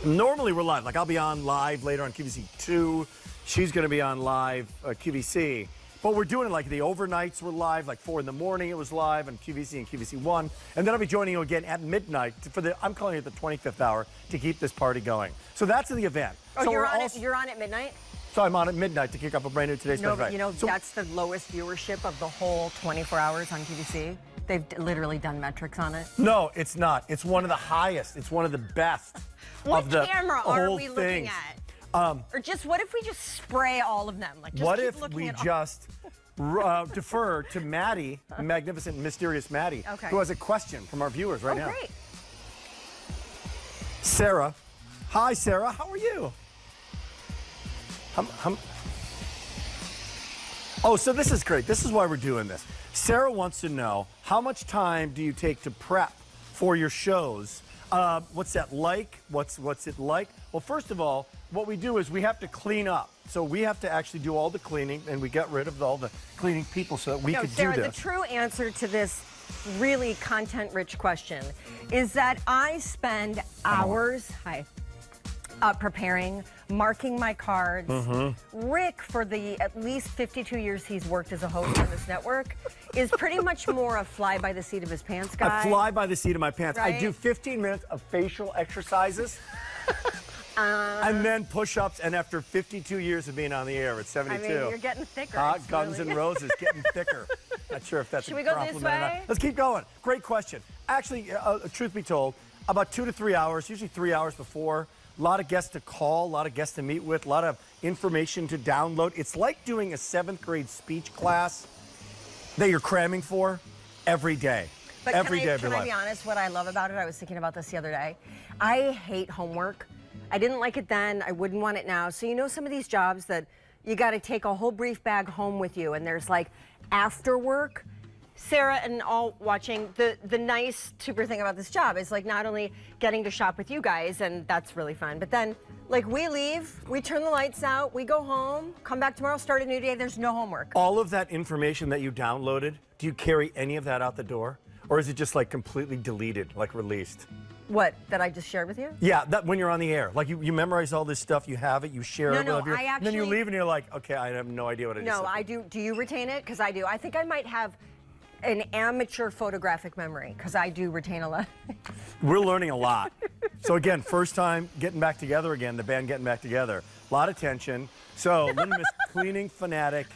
Normally we're live. Like I'll be on live later on QVC2. She's going to be on live QVC. But we're doing it like the overnights were live, like 4 in the morning it was live on QVC and QVC1. And then I'll be joining you again at midnight I'm calling it the 25th hour to keep this party going. So that's the event. Oh, So you're we're on also- it. You're on at midnight. So I'm on at midnight to kick off a brand new Today's No, Special but Night. So that's the lowest viewership of the whole 24 hours on QVC. They've literally done metrics on it. no, it's not. It's one of the highest. It's one of the best What of the camera whole are we looking thing. at? Or just what if we just spray all of them? Like just What keep if looking we at all- just defer to Maddie, magnificent, mysterious Maddie, Okay. who has a question from our viewers right now. Great. Sarah. Hi, Sarah. How are you? Oh, so this is great. This is why we're doing this. Sarah wants to know, how much time do you take to prep for your shows? What's that like? What's it like? Well, first of all, what we do is we have to clean up. So we have to actually do all the cleaning, and we get rid of all the cleaning people so that we could Sarah, do the this. true answer to this really content-rich question is that I spend hours, preparing, marking my cards. Rick, for the at least 52 years he's worked as a host on this network, is pretty much more a fly by the seat of his pants guy. I fly by the seat of my pants. Right? I do 15 minutes of facial exercises. And then push-ups, and after 52 years of being on the air at 72. I mean, you're getting thicker. Guns N' Roses, getting thicker. Not sure if that's Should a we go compliment this way? or not. Let's keep going. Great question. Actually, truth be told, about 2 to 3 hours, usually 3 hours before. A lot of guests to call, a lot of guests to meet with, a lot of information to download. It's like doing a 7th grade speech class that you're cramming for every day. But every day of your can I life. be honest, what I love about it, I was thinking about this the other day. I hate homework. I didn't like it then, I wouldn't want it now. So you know some of these jobs that you gotta take a whole brief bag home with you, and there's like after work. Sarah and all watching, the nice super thing about this job is like not only getting to shop with you guys, and that's really fun, but then like we leave, we turn the lights out, we go home, come back tomorrow, start a new day, there's no homework. All of that information that you downloaded, do you carry any of that out the door? Or is it just like completely deleted, like released? What, that I just shared with you? Yeah, that when you're on the air. Like you memorize all this stuff, you have it, you share it with everyone. And then you leave and you're like, okay, I have no idea what I just said. No, I do. Do you retain it? Because I do. I think I might have an amateur photographic memory, because I do retain a lot. We're learning a lot. So again, first time getting back together again, the band getting back together. A lot of tension. So Linda Miss cleaning fanatic,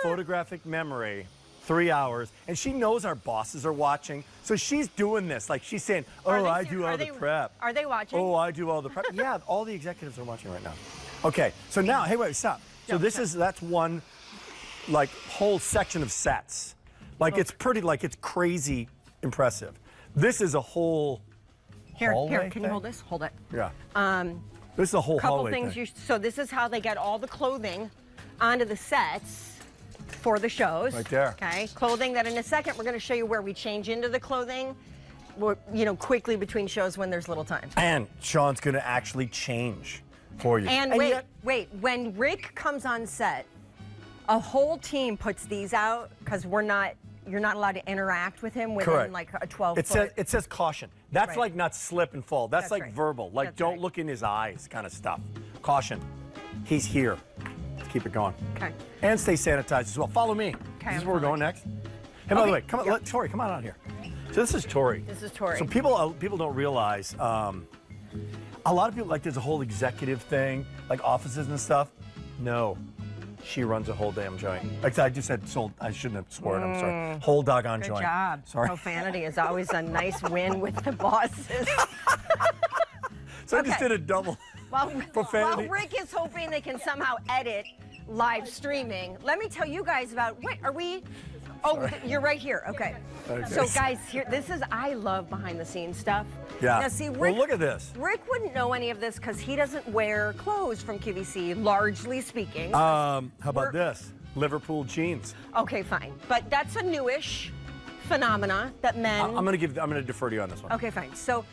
photographic memory, 3 hours. And she knows our bosses are watching. So she's doing this. Like she's saying, oh, I do all the prep. Are they watching? Oh, I do all the prep. Yeah, all the executives are watching right now. Okay, so now, hey, wait, stop. So that's one like whole section of sets. Like it's pretty, like it's crazy impressive. This is a whole hallway Can you hold this? Hold it. Yeah. This is a whole couple hallway things. thing. So this is how they get all the clothing onto the sets for the shows. Right there. Okay. Clothing that in a second we're going to show you where we change into the clothing, quickly between shows when there's little time. And Shawn's going to actually change for you. And wait. When Rick comes on set, a whole team puts these out because you're not allowed to interact with him within like a 12-foot. It says caution. That's like not slip and fall. That's like right. verbal. Like don't look in his eyes kind of stuff. Caution. He's here. Let's keep it going. Okay. And stay sanitized as well. Follow me. Okay, This is where we're going next. Hey, by the way, come on, let Tori, come on out here. So this is Tori. This is Tori. So people don't realize, a lot of people, like there's a whole executive thing, like offices and stuff. No. She runs a whole damn joint. Like I just said, I shouldn't have sworn. I'm sorry. Whole doggone Good joint. Good job. Sorry. Profanity is always a nice win with the bosses. So I just did a double profanity. While Rick is hoping they can somehow edit live streaming, let me tell you guys about. Wait, are we? Oh, you're right here. Okay. So guys, I love behind the scenes stuff. Yeah. Now see, well, look at this. Rick wouldn't know any of this because he doesn't wear clothes from QVC, largely speaking. How about this? Liverpool jeans. Okay, fine. But that's a newish phenomena that men. I'm gonna defer to you on this one. Okay, fine. So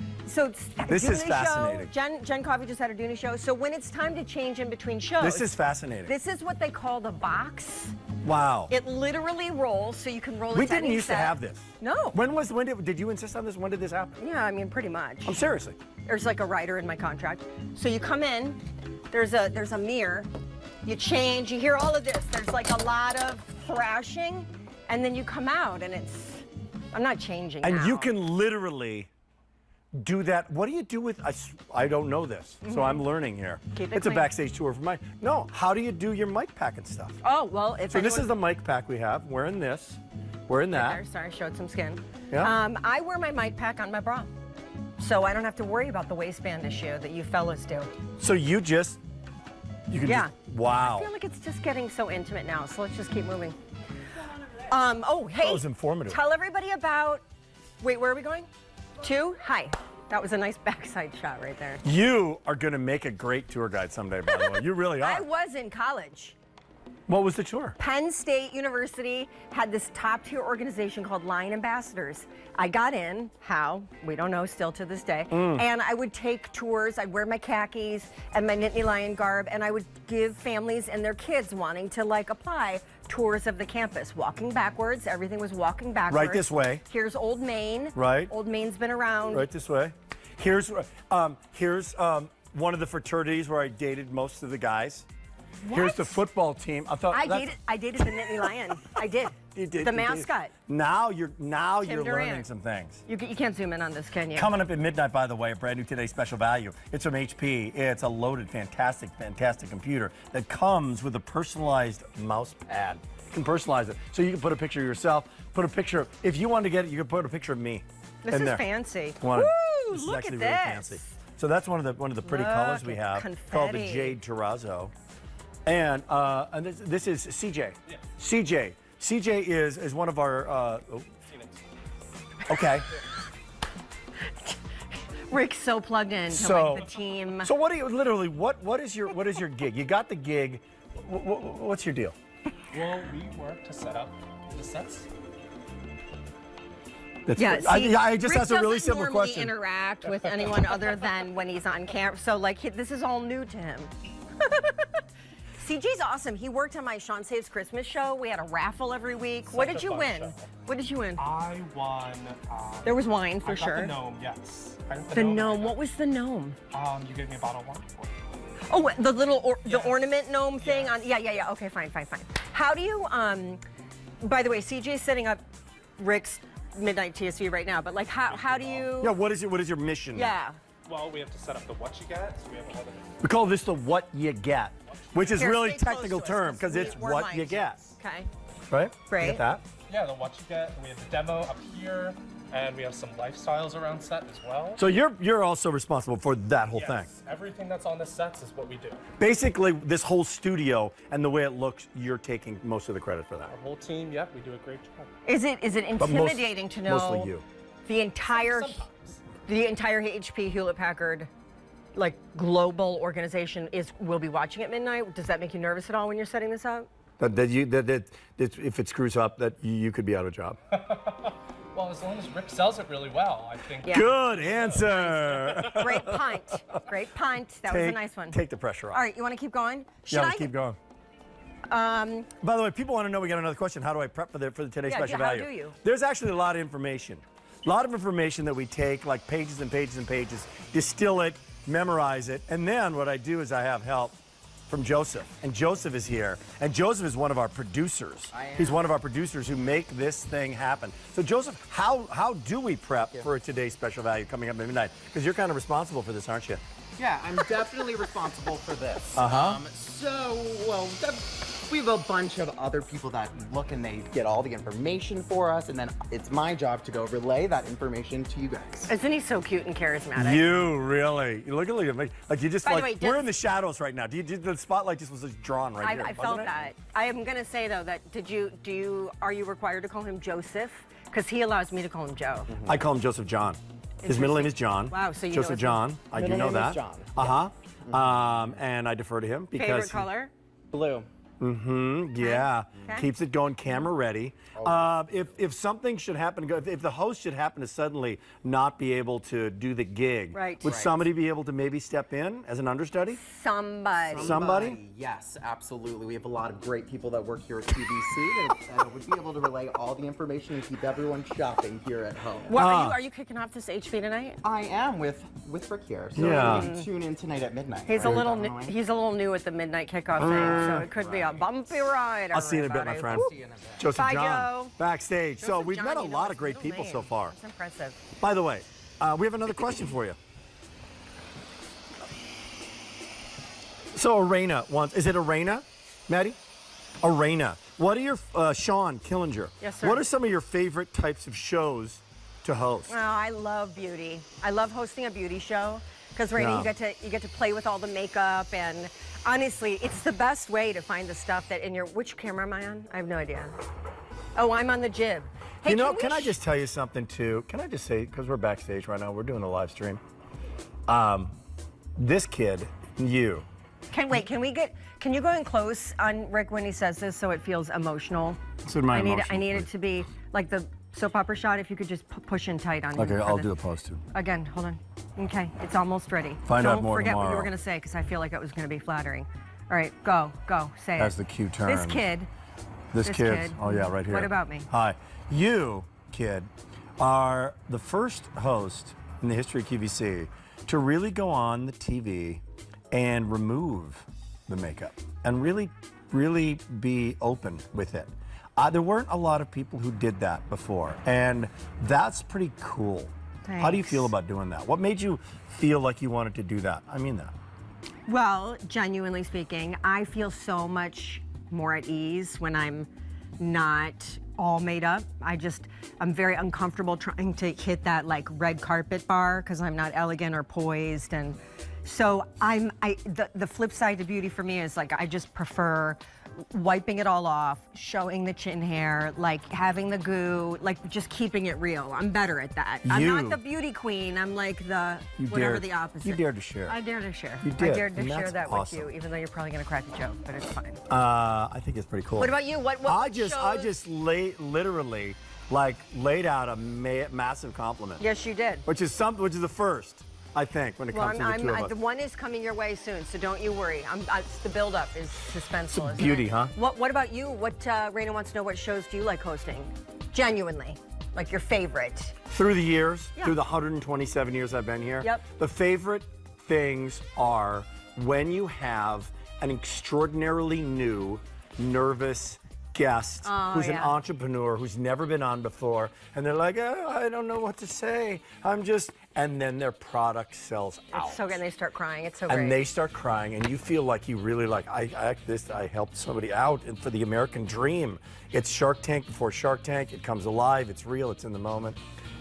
this is fascinating. Jen Coffey just had a Dooney show. So when it's time to change in between shows, this is fascinating. This is what they call the box. Wow. It literally rolls, so you can roll it. We didn't used to have this. No. Did you insist on this? When did this happen? Yeah, I mean, pretty much. I'm seriously. There's like a rider in my contract. So you come in, there's a mirror, you change, you hear all of this. There's like a lot of thrashing, and then you come out, and I'm not changing. And now. you can literally do that. What do you do with? I don't know this, so I'm learning here. Keep it it's a clean. Backstage tour for mine. No, how do you do your mic pack and stuff? Oh well, So this is the mic pack we have. We're in this. We're in that. There, sorry, showed some skin. Yeah. I wear my mic pack on my bra, so I don't have to worry about the waistband issue that you fellas do. So you can. Yeah. Wow. I feel like it's just getting so intimate now, so let's just keep moving. Oh, hey. That was informative. Tell everybody about. Wait, where are we going? 2? Hi. That was a nice backside shot right there. You are going to make a great tour guide someday, by the way. You really are. I was in college. What was the tour? Penn State University had this top-tier organization called Lion Ambassadors. I got in, how? We don't know still to this day. And I would take tours. I'd wear my khakis and my Nittany Lion garb, and I would give families and their kids wanting to like apply tours of the campus. Walking backwards, everything was walking backwards. Right this way. Here's Old Main. Right. Old Main's been around. Right this way. Here's one of the fraternities where I dated most of the guys. What? Here's the football team. I dated the Nittany Lion. I did. You did. The mascot. Now you're Durant. learning some things. You can't zoom in on this, can you? Coming up at midnight, by the way, a brand new Today's Special Value. It's from HP. It's a loaded, fantastic computer that comes with a personalized mouse pad. You can personalize it. So you can put a picture of yourself, put a picture of, if you want to get it, you can put a picture of me. This in is there. Fancy. Woo, this is actually look really at fancy. this. So that's one of the pretty colors we have, called the Jade Terrazzo. And this is CJ. Yeah. CJ is one of our. Okay. Rick's so plugged in to like the team. So what do you literally? What is your gig? You got the gig. What's your deal? Well, we work to set up the sets. I just asked a really simple Rick doesn't question. normally interact with anyone other than when he's on camera. So like this is all new to him. CJ's awesome. He worked on my Shawn Saves Christmas show. We had a raffle every week. What did you win? What did you win? I won. There was wine for I sure. got the gnome, yes. The gnome. What was the gnome? You gave me a bottle of wine for it. Oh, the little the ornament gnome thing on. Yeah. Okay, fine. How do you? By the way, CJ's setting up Rick's Midnight TSV right now. But like, how do you? Yeah. What is your mission? Yeah. Well, we have to set up the what you get. So we have all the. We call this the what you get, which is Here, really stay close technical to us, term 'cause because it's we're what you mics. get. Okay. Right? Great. You get that? Yeah, the what you get. We have the demo up here, and we have some lifestyles around set as well. So you're also responsible for that whole thing. Everything that's on the sets is what we do. Basically, this whole studio and the way it looks, you're taking most of the credit for that. Our whole team, yep, we do a great job. Is it intimidating to know mostly you. the entire HP Hewlett Packard like global organization will be watching at midnight? Does that make you nervous at all when you're setting this up? That if it screws up, that you could be out of a job. Well, as long as Rick sells it really well, I think. Yeah. Good answer. Great punt. Great punt. That was a nice one. Take the pressure off. All right, you want to keep going? Let's keep going. By the way, people want to know, we got another question. How do I prep for the today's special value? How do you? There's actually a lot of information. A lot of information that we take, like pages and pages and pages, distill it, memorize it, and then what I do is I have help from Joseph. And Joseph is here. And Joseph is one of our producers. He's one of our producers who make this thing happen. So Joseph, how do we prep for today's special value coming up at midnight? Because you're kind of responsible for this, aren't you? Yeah, I'm definitely responsible for this. We have a bunch of other people that look and they get all the information for us, and then it's my job to go relay that information to you guys. Isn't he so cute and charismatic? You really. Look at me. Like you just By the like, way, we're in the shadows right now. The spotlight just was just drawn right here. I felt that. I am going to say though that are you required to call him Joseph? Because he allows me to call him Joe. I call him Joseph John. His middle name is John. Wow, so you know Joseph his John. I do know that. John. And I defer to him because Favorite color? Blue. Yeah. Okay. Keeps it going camera ready. If something should happen, if the host should happen to suddenly not be able to do the gig, would somebody be able to maybe step in as an understudy? Somebody? Yes, absolutely. We have a lot of great people that work here at QVC that would be able to relay all the information and keep everyone shopping here at home. Are you kicking off this HP tonight? I am with Rick here. So you can tune in tonight at midnight. He's a little new at the midnight kickoff thing, so it could be a bumpy ride. I'll see you in a bit, my friend. Joseph Bye, John, Joe. Backstage. So Joseph we've John, met a you know lot his of great middle people name. so far. It's impressive. By the way, we have another question for you. So Arena wants, is it Arena, Maddie? Arena. What are your, Shawn Killinger? Yes, sir. What are some of your favorite types of shows to host? Oh, I love beauty. I love hosting a beauty show because Raina, you get to play with all the makeup, and honestly, it's the best way to find the stuff that in your. Which camera am I on? I have no idea. Oh, I'm on the jib. Hey, You know, can I just tell you something too? Can I just say, because we're backstage right now, we're doing a live stream. This kid, you, Can you go in close on Rick when he says this so it feels emotional? So my I need it to be like the soap opera shot. If you could just push in tight on him. Okay, I'll do a pause too. Again, hold on. Okay, it's almost ready. Find out more Don't forget what you tomorrow. were going to say because I feel like it was going to be flattering. All right, go, say it. As the cue turns. This kid. Oh yeah, right here. What about me? Hi. You, kid, are the first host in the history of QVC to really go on the TV and remove the makeup and really be open with it. There weren't a lot of people who did that before, and that's pretty cool. Thanks. How do you feel about doing that? What made you feel like you wanted to do that? I mean that. Well, genuinely speaking, I feel so much more at ease when I'm not all made up. I'm very uncomfortable trying to hit that like red carpet bar because I'm not elegant or poised. And so the flip side to beauty for me is like, I just prefer wiping it all off, showing the chin hair, like having the goo, like just keeping it real. I'm better at that. I'm not the beauty queen. I'm like the the opposite. You dared to share. I dare to share. You did. I dared to and share that's that awesome. with you, even though you're probably going to crack a joke, but it's fine. I think it's pretty cool. What about you? What I just literally laid out a massive compliment. Yes, you did. Which is the first, I think, when it comes to the two of us. The one is coming your way soon, so don't you worry. The build-up is suspenseful. It's beauty, huh? What about you? Raina wants to know, what shows do you like hosting? Genuinely, like your favorite. Through the years, through the 127 years I've been here, the favorite things are when you have an extraordinarily new, nervous guest who's an entrepreneur who's never been on before, and they're like, oh, I don't know what to say. And then their product sells out. It's so good, and they start crying. It's so great. And they start crying, and you feel like you really I helped somebody out and for the American dream. It's Shark Tank before Shark Tank. It comes alive. It's real. It's in the moment.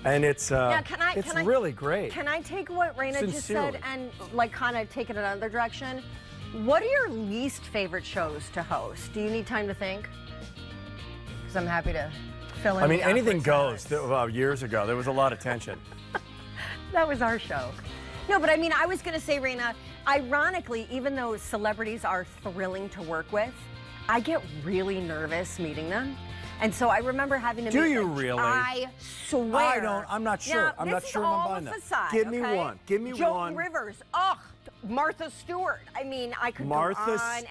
And it's really great. Can I take what Raina just said and like kind of take it another direction? What are your least favorite shows to host? Do you need time to think? Because I'm happy to fill in. I mean, the anything awkward goes. Years ago, there was a lot of tension. That was our show. No, but I mean, I was going to say, Raina, ironically, even though celebrities are thrilling to work with, I get really nervous meeting them. And so I remember having to Do meet you them. really? I swear. I'm not sure. Now, I'm not sure if I'm buying that. Facade, Give me okay? one. Give me Joan one. Rivers. Ugh. Martha Stewart. I mean, I could go on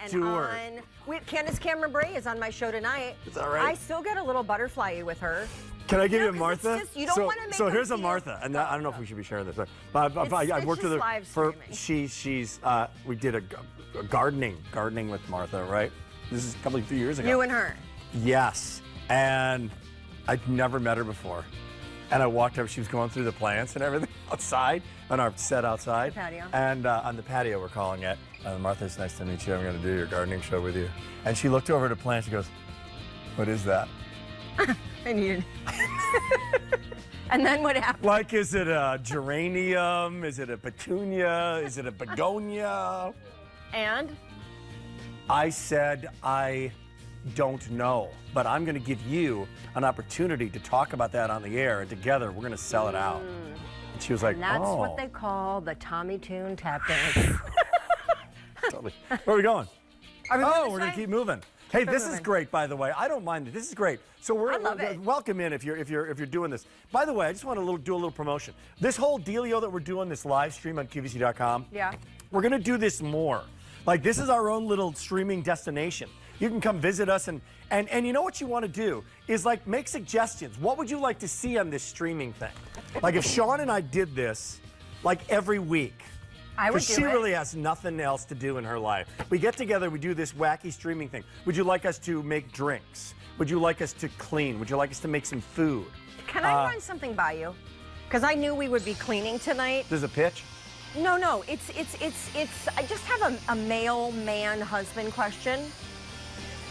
and on. Candace Cameron Bure is on my show tonight. Is that right? I still get a little butterfly with her. Can I give you a Martha? You don't want to make so here's them a Martha, and I don't know if we should be sharing this, but I worked with her for we did a gardening with Martha, right? This is a few years ago. You and her. Yes, and I'd never met her before, and I walked up. She was going through the plants and everything outside on our set outside. The patio. And on the patio, we're calling it. Martha, it's nice to meet you. I'm going to do your gardening show with you. And she looked over at the plant. She goes, "What is that?" And you. And then what happened? Like, is it a geranium? Is it a petunia? Is it a begonia? And? I said, I don't know, but I'm going to give you an opportunity to talk about that on the air, and together we're going to sell it out. And she was like, and that's oh. what they call the Tommy Tune tap dance. Totally. Where are we going? Are we we're going to keep moving. Hey, this is great, by the way. I don't mind it. This is great. So we're welcome in if you're doing this. By the way, I just want to do a little promotion. This whole dealio that we're doing, this live stream on QVC.com. Yeah. We're gonna do this more. Like, this is our own little streaming destination. You can come visit us, and you know what you want to do is like make suggestions. What would you like to see on this streaming thing? Like if Shawn and I did this like every week. Because she really has nothing else to do in her life. We get together, we do this wacky streaming thing. Would you like us to make drinks? Would you like us to clean? Would you like us to make some food? Can I run something by you? Because I knew we would be cleaning tonight. There's a pitch? No. It's. I just have a male man husband question.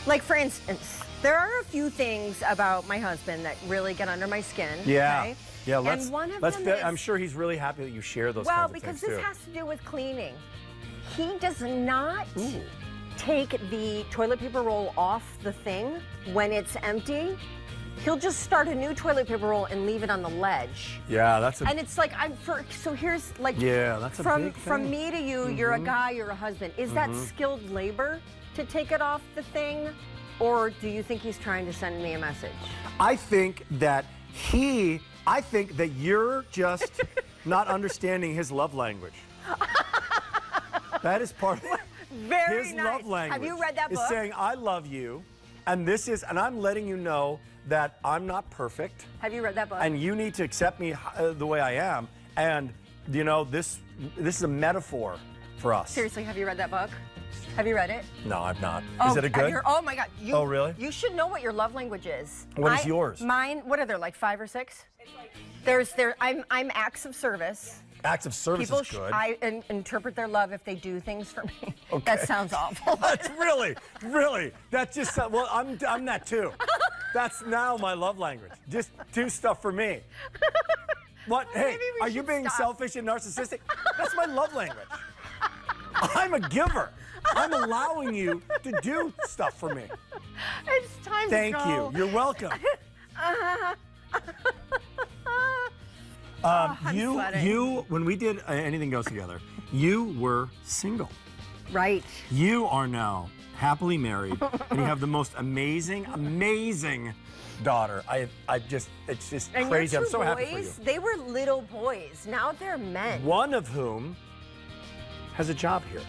Like, for instance, there are a few things about my husband that really get under my skin. Yeah. Okay? Yeah, and one of them is, I'm sure he's really happy that you share those kinds of things, because this has to do with cleaning. He does not take the toilet paper roll off the thing when it's empty he'll just start a new toilet paper roll and leave it on the ledge. Yeah, that's a. And it's like so here's like Yeah, that's a big thing. From me to you, you're a guy, you're a husband. Is that skilled labor to take it off the thing, or do you think he's trying to send me a message? I think that you're just not understanding his love language. That is part of Very his nice. love language. Have you read that book? Is saying I love you, and I'm letting you know that I'm not perfect. Have you read that book? And you need to accept me the way I am. And you know this is a metaphor for us. Seriously, have you read that book? Have you read it? No, I've not. Oh, is it a good? Oh my God. Oh, really? You should know what your love language is. What is yours? Mine. What are there, like 5 or 6? I'm acts of service. Acts of service People is good. I interpret their love if they do things for me. Okay. That sounds awful. That's really. That's just well, I'm that too. That's now my love language. Just do stuff for me. What? Hey, are you being selfish and narcissistic? That's my love language. I'm a giver. I'm allowing you to do stuff for me. It's time Thank to go. you. You're welcome. You, when we did Anything Goes together, you were single. Right. You are now happily married, and you have the most amazing daughter. It's just And crazy. your I'm so two happy for you. boys, they were little boys. Now they're men. One of whom has a job here.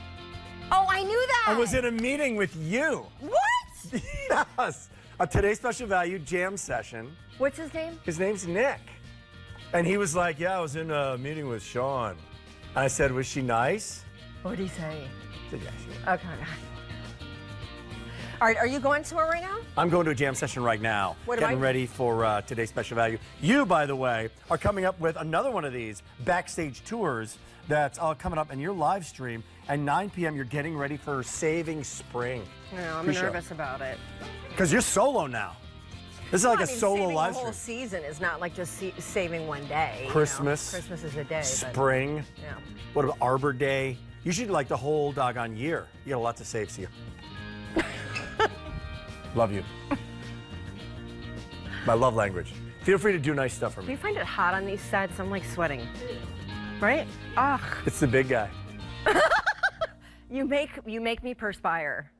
Oh, I knew that. I was in a meeting with you. What? Yes. A Today's Special Value jam session. What's his name? His name's Nick. And he was like, yeah, I was in a meeting with Shawn. And I said, was she nice? What did he say? I said, yeah, she was. Okay. All right, are you going somewhere right now? I'm going to a jam session right now. What am Getting I- ready for Today's Special Value. You, by the way, are coming up with another one of these backstage tours that's all coming up in your live stream. At 9 p.m., you're getting ready for Saving Spring. No, I'm Pre-show. nervous about it. Because you're solo now. This is like a solo saving live the whole stream. season is not like just saving one day. you know? Christmas. Christmas is a day. Spring. But, yeah. What about Arbor Day? You should like the whole doggone year. You got a lot to save, so you. Love you. My love language. Feel free to do nice stuff for Do me. you find it hot on these sets? I'm like sweating. Right? Ugh. It's the big guy. You make me perspire.